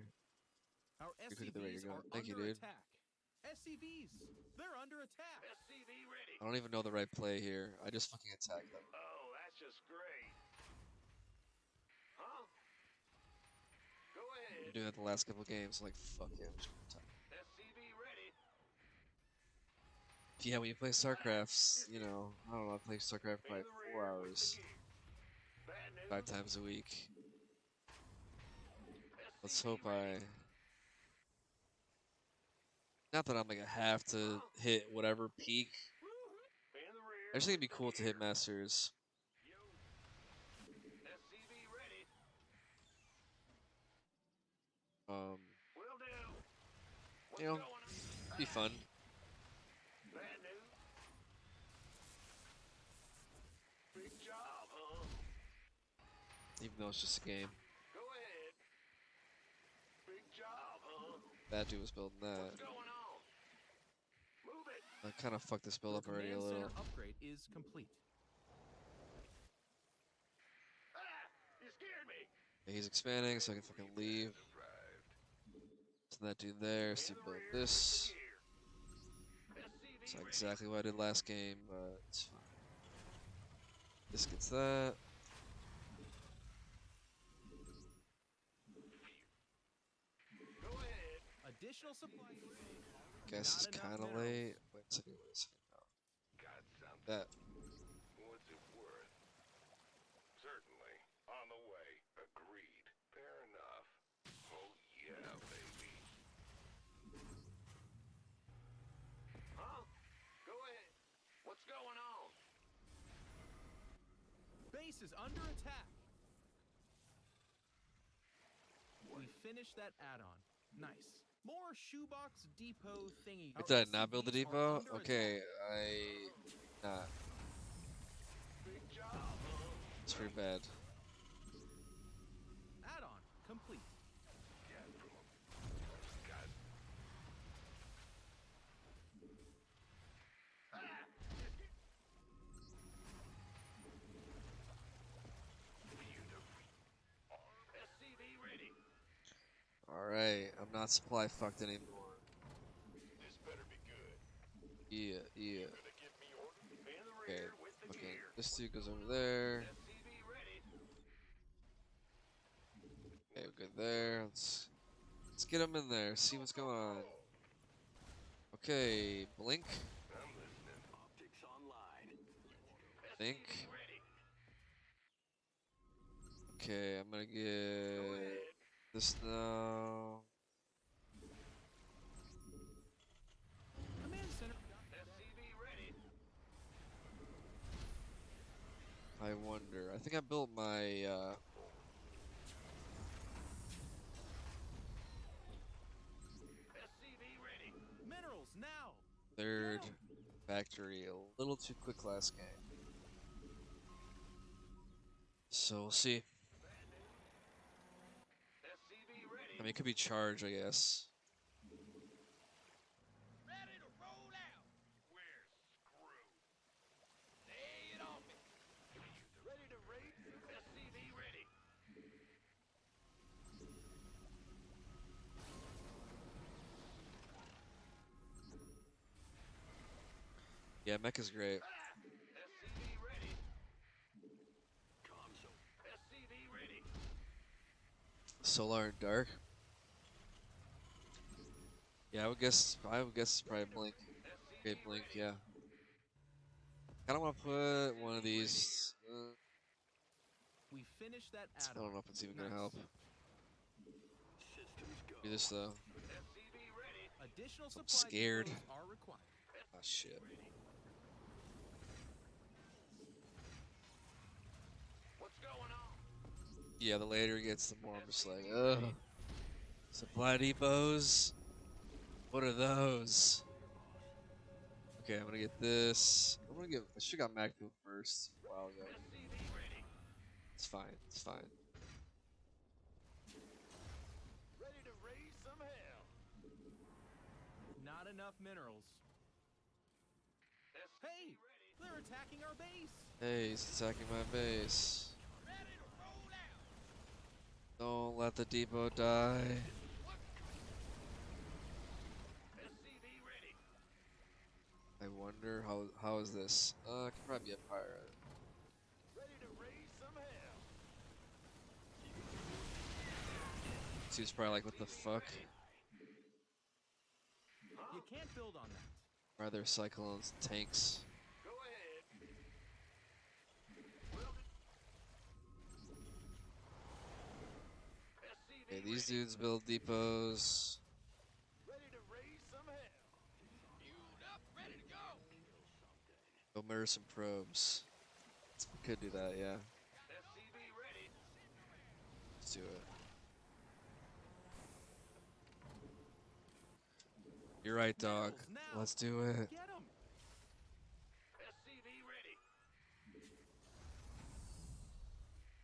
Our You're quick at the rate SCVs you're are going. Thank you, under dude. attack. SCVs, they're under attack. I don't even know the right play here. I just fucking attack them. Oh, that's just great. Huh? Go I've ahead. been doing that the last couple games. I'm like, fuck yeah, I'm just gonna attack. SCV ready. Yeah, when you play Starcraft, I don't know, I play Starcraft for like 4 hours, 5 times a week. Let's hope I Not that I'm like I have to hit whatever peak. I just think it'd be cool to hit masters. SCV ready. Um, Will do. What's you know, going on? be fun. Bad news. Big job, huh? Even though it's just a game. Go ahead. Big job, huh? That dude was building that. What's going on? Move it. I kind of fucked this build The up already a command center little. upgrade is complete. Ah, you scared me. Yeah, he's expanding, so I can fucking leave. Send that dude there. So build this. It's not exactly what I did last game, but it's fine. This gets that. Go ahead. Additional supply. Guess it's Not enough kind of minerals. late. Wait a second. Wait a second. No. Got something. That. What's it worth? Certainly. On the way. Agreed. Fair enough. Oh yeah, baby. Huh? Go ahead. What's going on? Base is under attack. We finished that add-on. Nice. More shoebox depot thingy. Wait, Our did I not build the SCVs are depot? under Okay, attack. Nah. Big job, huh? It's pretty bad. Add-on complete. Get from him. Got SCV ready. Alright, I'm not supply fucked anymore. This better be good. Yeah, yeah. Gonna give me orders in the Okay, rear with the okay. gear. This dude goes over there. SCV ready. Okay, we're good there. Let's get him in there. See what's going on. Okay, blink. I'm listening. Optics online. Think. SCV ready. Okay, I'm gonna get this now. Command center. SCV ready. I wonder. I think I built my SCV ready. Minerals now. third Go. factory a little too quick last game. So we'll see. SCV ready. I mean, it could be charge, I guess. Ready to roll out. We're screwed. Lay it on me. Ready to race. SCV ready. Yeah, Mech is great. SCV ready. Console. SCV ready. Solar and Dark. Yeah, I would guess it's probably Blink. Okay, Blink, yeah. Kinda wanna put one of these. We finished that I add-on. don't know if it's even gonna Nice. help. Systems go. Do this though. SCV ready. Additional I'm supply scared. depots are required. Ah, shit. What's going on? Yeah, the later it gets, the more I'm just like, ugh. Supply depots? What are those? Okay, I'm gonna get this. I should have got Macfield first a while ago. SCV ready. It's fine, it's fine. Ready to raise some hell. Not enough minerals. SCV Hey, ready. they're attacking our base. Hey, he's attacking my base. Ready to roll out. Don't let the depot die. SCV ready. I wonder how is this? I could probably be a pirate. Ready to raise some hell. He was probably like, what the fuck? You can't build on that. Rather cyclones and tanks. Go ahead. SCV Okay, these ready. dudes build depots. Ready to raise some hell. murder some probes. We could do that, yeah. SCV ready. Let's do it. You're right, dog. Minerals now. Let's do it. Get 'em. SCV ready.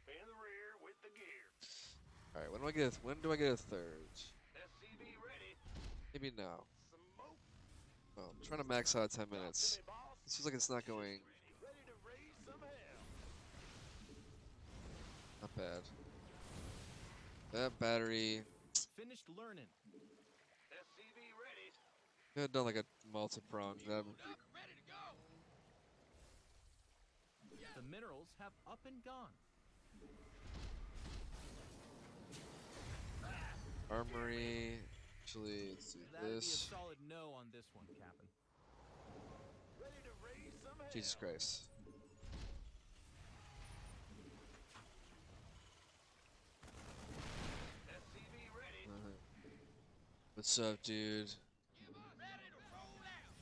In the rear with the gear. All right. When do I get a third? SCV ready. Maybe now. Smoke. Oh, I'm trying to max out 10 Talk to minutes. me, boss. This feels like it's not going. Ready to raise some hell. Not bad. That battery. Finished learning. SCV ready. Could have done like a multi-prong. That would be Up, ready to go. The minerals have up and gone. armory. Actually, let's do That'd be a this. solid no on this one, Captain. Ready to raise some hell. Jesus Christ. SCV ready. What's up, dude? Give us ready to roll out.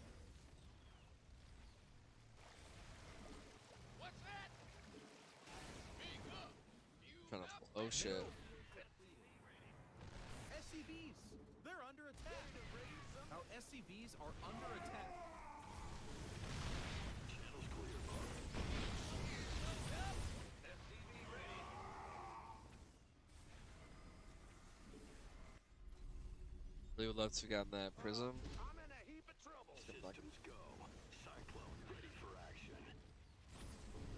What's that? Speak up. Trying to. Oh shit. SCVs, they're under attack. Our SCVs are under attack. Channel's clear, boss. SCV ready. Really would love to have gotten that prism. I'm in a heap of trouble. Systems go. Cyclone ready for action.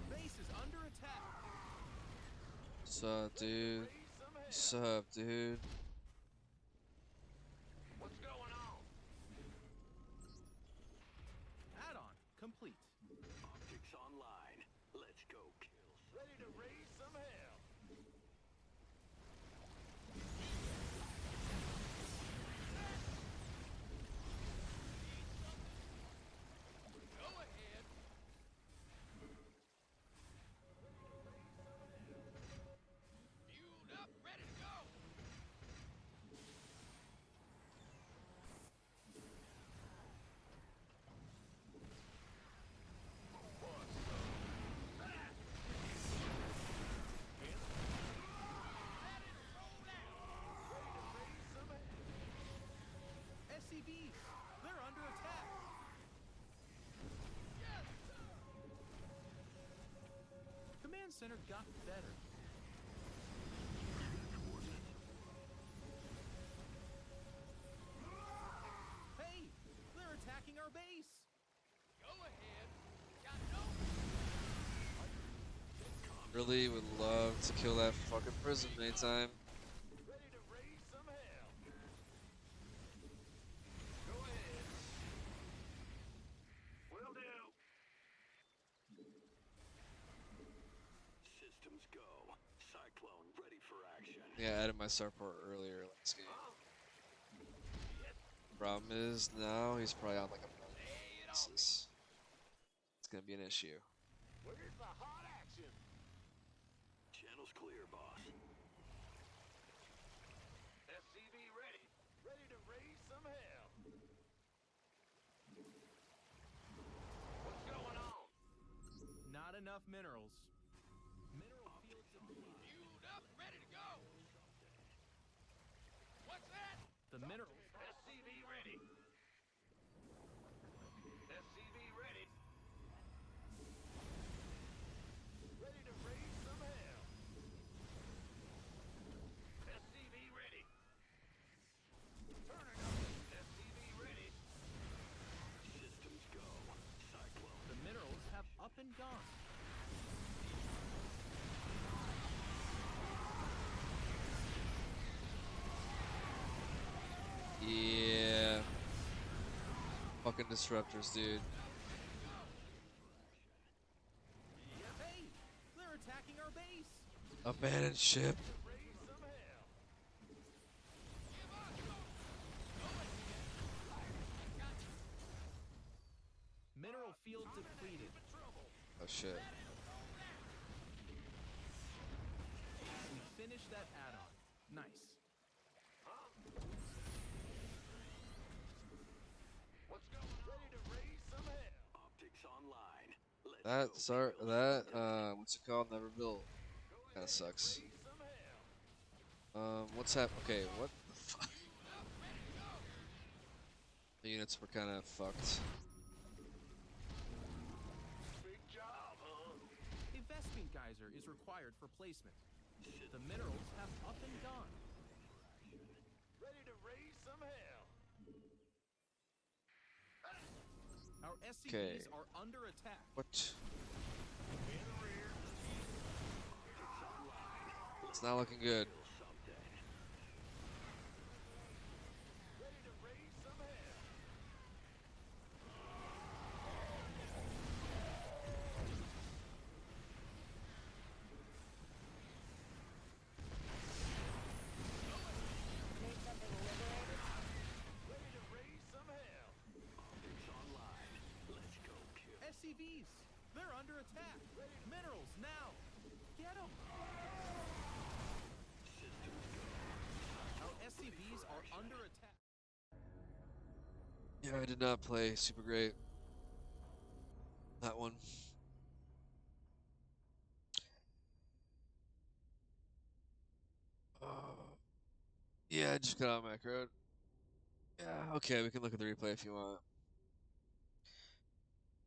Base is under attack. What's up, dude? Raise some hell. What's up, dude? What's going on? Add-on complete. Optics online. Let's go, kills. Ready to raise some hell. Go ahead. Fueled up, ready to go. SCVs, they're under attack. Command center got better. Hey, they're attacking our base. Go ahead. Got no. Really would love to kill that fucking prism anytime. Ready to raise some hell. Go ahead. Will do. Systems go. Cyclone ready for action. Yeah, I added my starport earlier last game. Problem is now he's probably on like a Lay it on me. basis. It's gonna be an issue. Where's the hot action? Channel's clear, boss. SCV ready. Ready to raise some hell. What's going on? Not enough minerals. Mineral field depleted. Fueled up, ready to go. What's that? The minerals. SCV ready. SCV ready. Ready to raise some hell. SCV ready. Turning up. SCV ready. Systems go. Cyclone. The minerals have up and gone. Yeah. Fucking disruptors, dude. Hey, they're attacking our base. Abandoned ship. Raise some hell. Mineral field depleted. Oh shit. We finished that add-on. Nice. What's going on? Ready to raise some hell. Optics online. What's it called? Never built. Kinda sucks. What's hap? Okay, what the fuck? The units were kind of fucked. A Vespene geyser is required for placement. The minerals have up and gone. Ready to raise some hell. Our SCVs Okay. are under attack. What? It's not looking good. Ready to raise some hell. Need something liberated? Ready to raise some hell. SCVs, they're under attack. Minerals now. Get them. Our SCVs are under attack. Yeah, I did not play super great. That one. Yeah, I just got out macro. Yeah, okay, we can look at the replay if you want.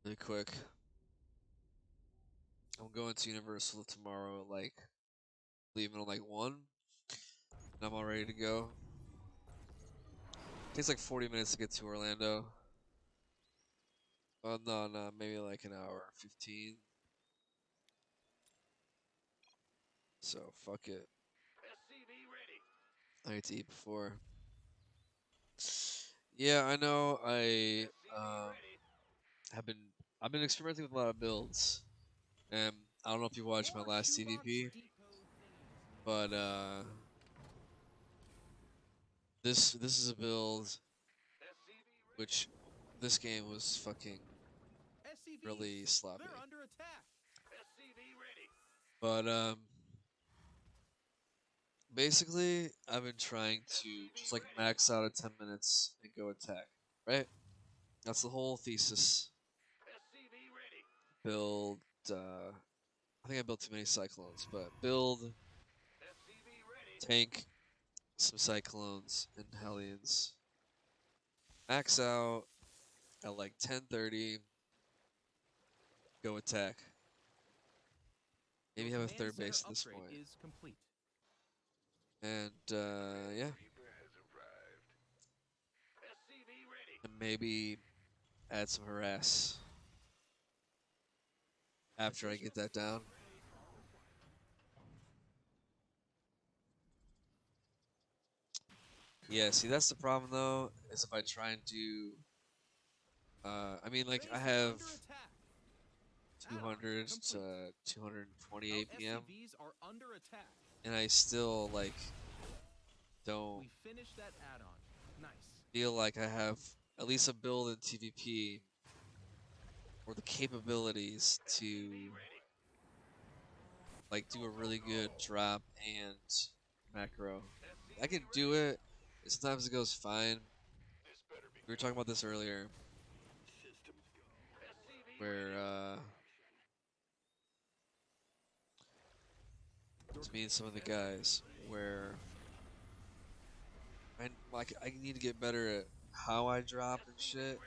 Really quick. I'm going to Universal tomorrow at like leaving at like 1. And I'm all ready to go. Takes like 40 minutes to get to Orlando. Oh no, maybe like an hour 15. So fuck it. SCV ready. I need to eat before. Yeah, I know. Have been I've been experimenting with a lot of builds, and I don't know if you watched my More last shoebox TVP, depot thingies. but this is a build which this game was fucking SCVs, really sloppy. they're under attack. SCV ready. But basically I've been trying to just like max out at 10 minutes and go attack, right? That's the whole thesis. SCV ready. Build I think I built too many cyclones, but build SCV ready. tank some cyclones and hellions. Max out at like 10:30. Go attack. Maybe Your have a command third center base at this upgrade point. is complete. And yeah, SCV ready. and maybe add some harass after I get that down. Yeah, see that's the problem though, is if I try and do I mean like I Base is have under attack. 200 Complete. to 220 Our APM SCVs are under attack. and I still like don't We finished that add-on. Nice. feel like I have at least a build in TVP or the capabilities to like do a really good drop and macro. I can do it. Sometimes it goes fine. We were talking about this earlier, where it's me and some of the guys where I need to get better at how I drop and shit,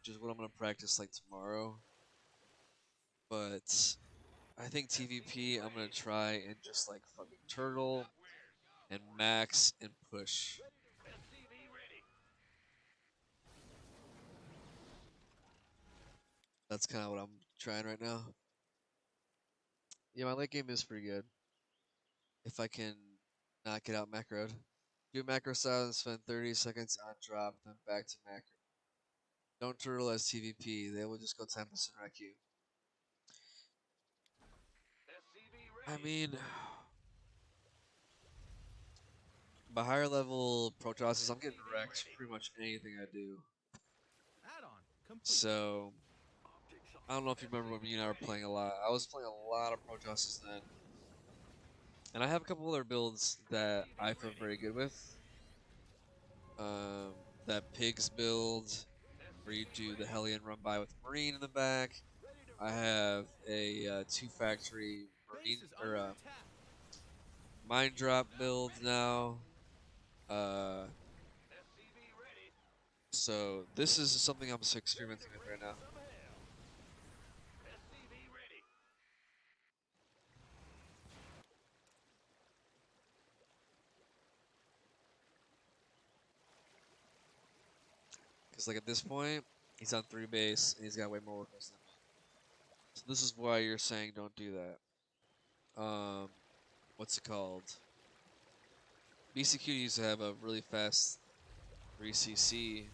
which is what I'm gonna practice like tomorrow. But I think TVP I'm gonna try and just like fucking turtle and max and push. SCV ready. That's kind of what I'm trying right now. Yeah, my late game is pretty good. If I can not get out macroed. Do macro style and spend 30 seconds on drop, then back to macro. Don't turtle as TVP, they will just go 10% wreck you. SCV I ready. mean, by higher level Protosses, I'm getting wrecked pretty much anything I do. Add-on complete. So, I don't know if you remember when you and I were playing a lot. I was playing a lot of Protosses then. And I have a couple other builds that I feel very good with. That Pigs build, where you do the Hellion run by with Marine in the back. I have a 2 factory marine Base is or under attack. mine drop build now. Uh, so this is something I'm experimenting with right now. Because like at this point, he's on 3 base and he's got way more workers than me. So this is why you're saying don't do that. What's it called? BCQ used to have a really fast 3cc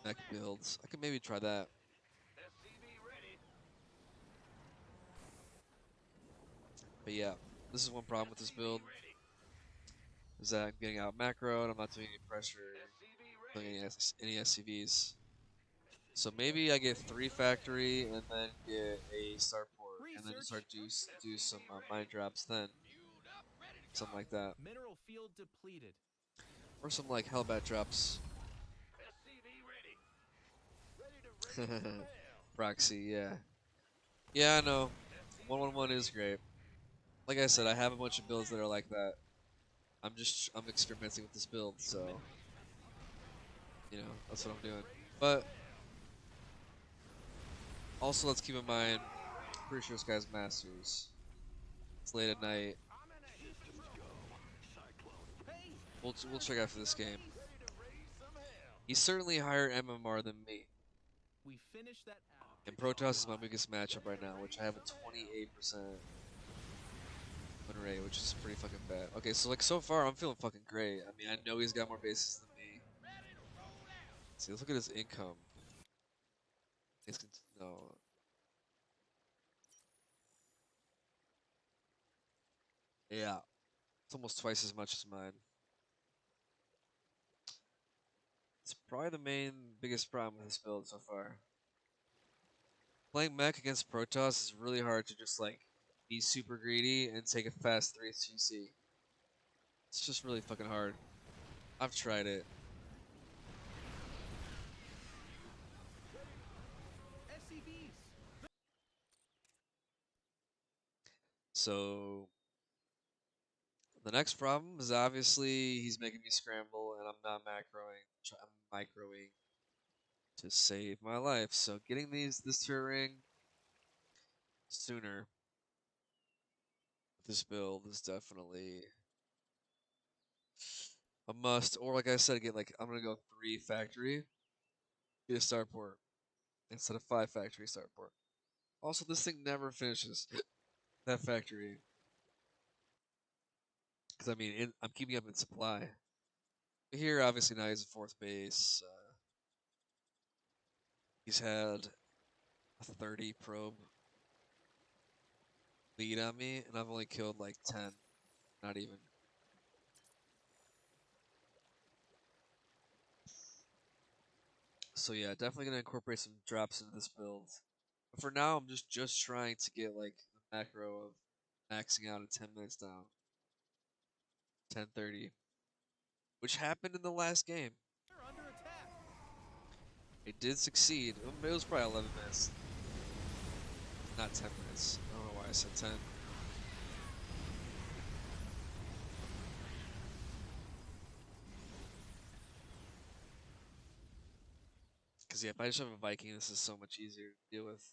mech builds. I could maybe try that. But yeah, this is one problem with this build. Is that I'm getting out macro and I'm not doing any pressure, doing any SCVs. So maybe I get 3 factory and then get a starport and then just start do some mine drops then. Something like that. Mineral field depleted. Or some like Hellbat drops. Proxy, yeah. Yeah, I know. 111 is great. Like I said, I have a bunch of builds that are like that. I'm experimenting with this build, so you know, that's what I'm doing. But also let's keep in mind, pretty sure this guy's masters. It's late at night. We'll check after this game. He's certainly higher MMR than me. We finished that out. And Protoss is my biggest matchup right now, which I have a 28% win rate, which is pretty fucking bad. Okay, so like so far I'm feeling fucking great. I mean, I know he's got more bases than me. See, let's look at his income. No. Yeah, it's almost twice as much as mine. It's probably the biggest problem with this build so far. Playing mech against Protoss is really hard to just like be super greedy and take a fast 3CC. It's just really fucking hard. I've tried it. SCVs. So the next problem is obviously he's making me scramble and I'm not macroing. I'm microing to save my life. So getting this turret ring sooner with this build is definitely a must. Or like I said, I'm gonna go 3 factory, get a starport instead of 5 factory starport. Also, this thing never finishes that factory because I mean I'm keeping up in supply. But here, obviously, now he's a 4th base. He's had a 30 probe lead on me, and I've only killed like 10. Not even. So yeah, definitely gonna incorporate some drops into this build. But for now, I'm just trying to get like the macro of maxing out at 10 minutes down, 10:30, which happened in the last game. They're under attack. It did succeed. It was probably 11 minutes, not 10 minutes. I don't know why I said 10. Because yeah, if I just have a Viking, this is so much easier to deal with.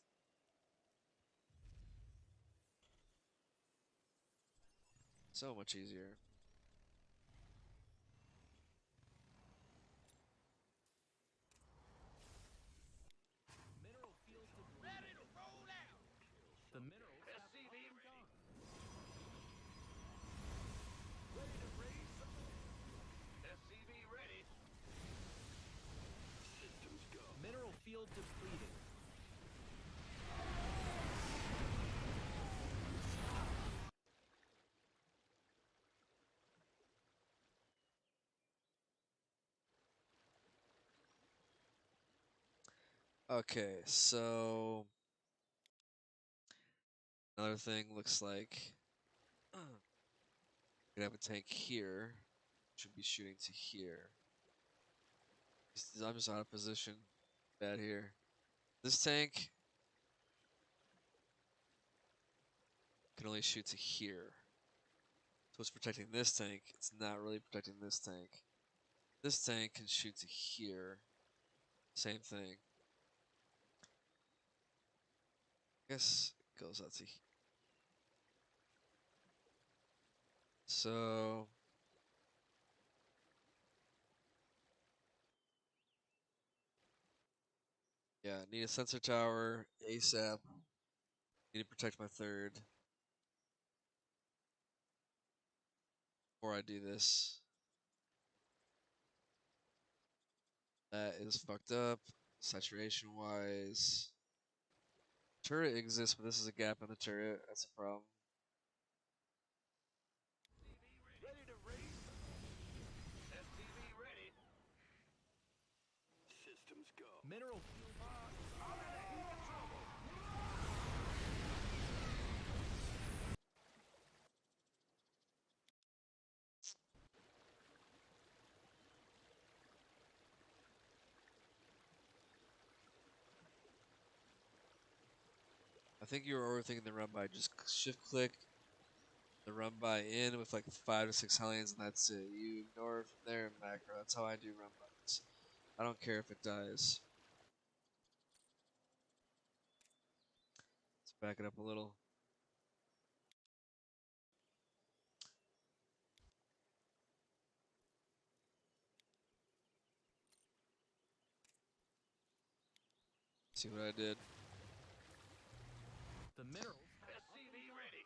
So much easier. Mineral field depleted. The minerals have up and gone. Mineral field depleted. Okay, so another thing looks like we have a tank here. Should be shooting to here. I'm just out of position. bad here. This tank can only shoot to here. So it's protecting this tank. It's not really protecting this tank. This tank can shoot to here. Same thing. I guess it goes out to here. So yeah, need a sensor tower ASAP. Need to protect my third before I do this. That is fucked up, saturation wise. Turret exists, but this is a gap in the turret. That's a problem. Ready to race? STV ready. Systems go. Mineral fuel. I'm in a heap of trouble. I think you were overthinking the run by. Just shift click the run by in with like 5 to 6 Hellions, and that's it. You ignore it from there in macro. That's how I do run bys. I don't care if it dies. Let's back it up a little. See what I did. The minerals. SCV ready.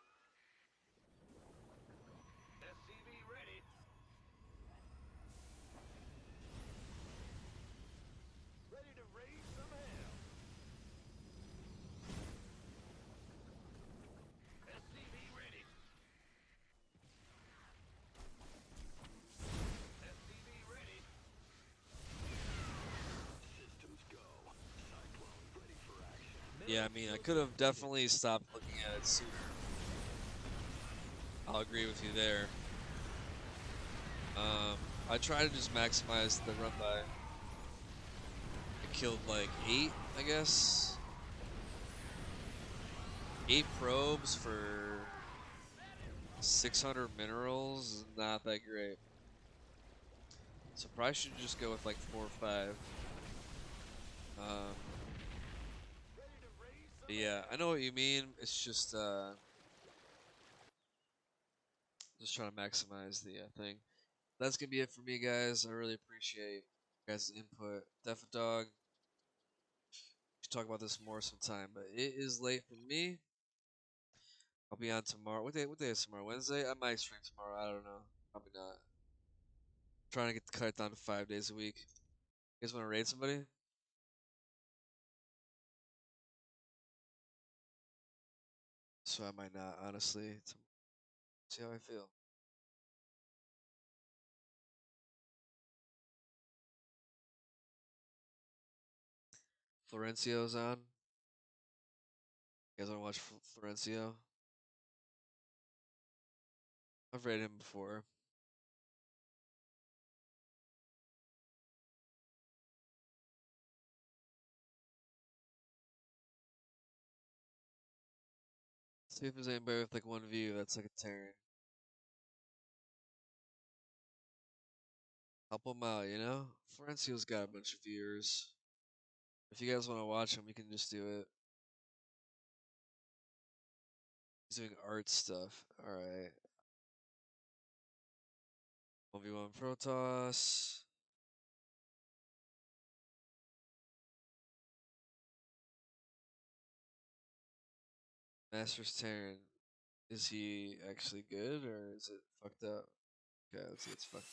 SCV ready. Ready to raise some hell. SCV ready. SCV ready. Systems go. Cyclone ready for action. Yeah, I mean, I could have definitely stopped looking at it sooner. I'll agree with you there. I try to just maximize the run by. I killed like 8, I guess. 8 probes for 600 minerals is not that great. So probably should just go with like 4 or 5. But yeah, I know what you mean. It's just trying to maximize the thing. That's gonna be it for me, guys. I really appreciate you guys' input. Def Dog. We should talk about this more sometime, but it is late for me. I'll be on tomorrow. What day is tomorrow? Wednesday? I might stream tomorrow. I don't know. Probably not. Trying to get the cut down to 5 days a week. You guys want to raid somebody? So I might not, honestly. See how I feel. Florencio's on. You guys want to watch Florencio? I've rated him before. See if there's anybody with like 1 view that's like a Terran. Help him out, you know? Florencio's got a bunch of viewers. If you guys want to watch him, you can just do it. He's doing art stuff. Alright. 1v1 Protoss. Masters Terran. Is he actually good or is it fucked up? Okay, let's see. It's fucked.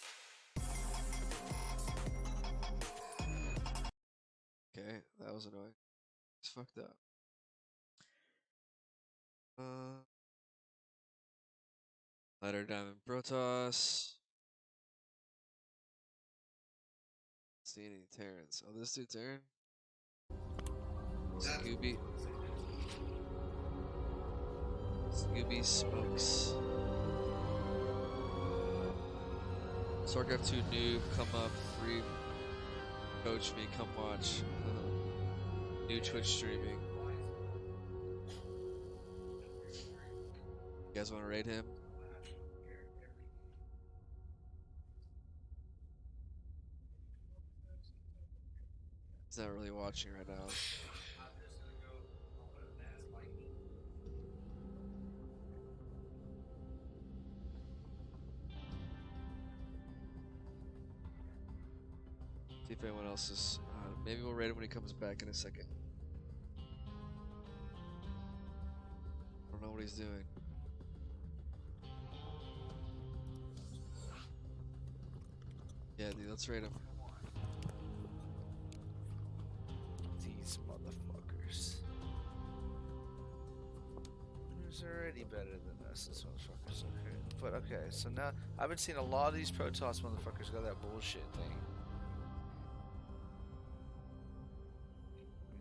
Okay, that was annoying. It's fucked up. Letter Diamond Protoss. See any Terrans? Oh, this dude Terran. Scooby. Scooby smokes. Starcraft 2 noob, come up, free, coach me, come watch. New Twitch streaming. You guys want to raid him? He's not really watching right now. See if anyone else is. Maybe we'll raid him when he comes back in a second. I don't know what he's doing. Yeah, dude, let's raid him. These motherfuckers. Who's already better than us? This motherfucker's okay. But okay, so now I've been seeing a lot of these Protoss motherfuckers go that bullshit thing.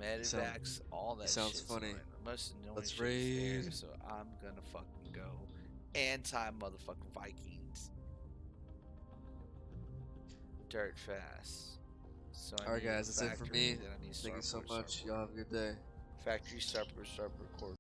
Medivacs, all that sounds shit's funny. annoying. The most annoying Let's shit's raid. there, so I'm gonna fucking go anti-motherfucking Vikings. Dirt fast. So I Alright, need a guys, that's it for factory, me. then I need Thank you so Starport, much. Starport. Y'all have a good day. Factory, Starport, Starport, Core.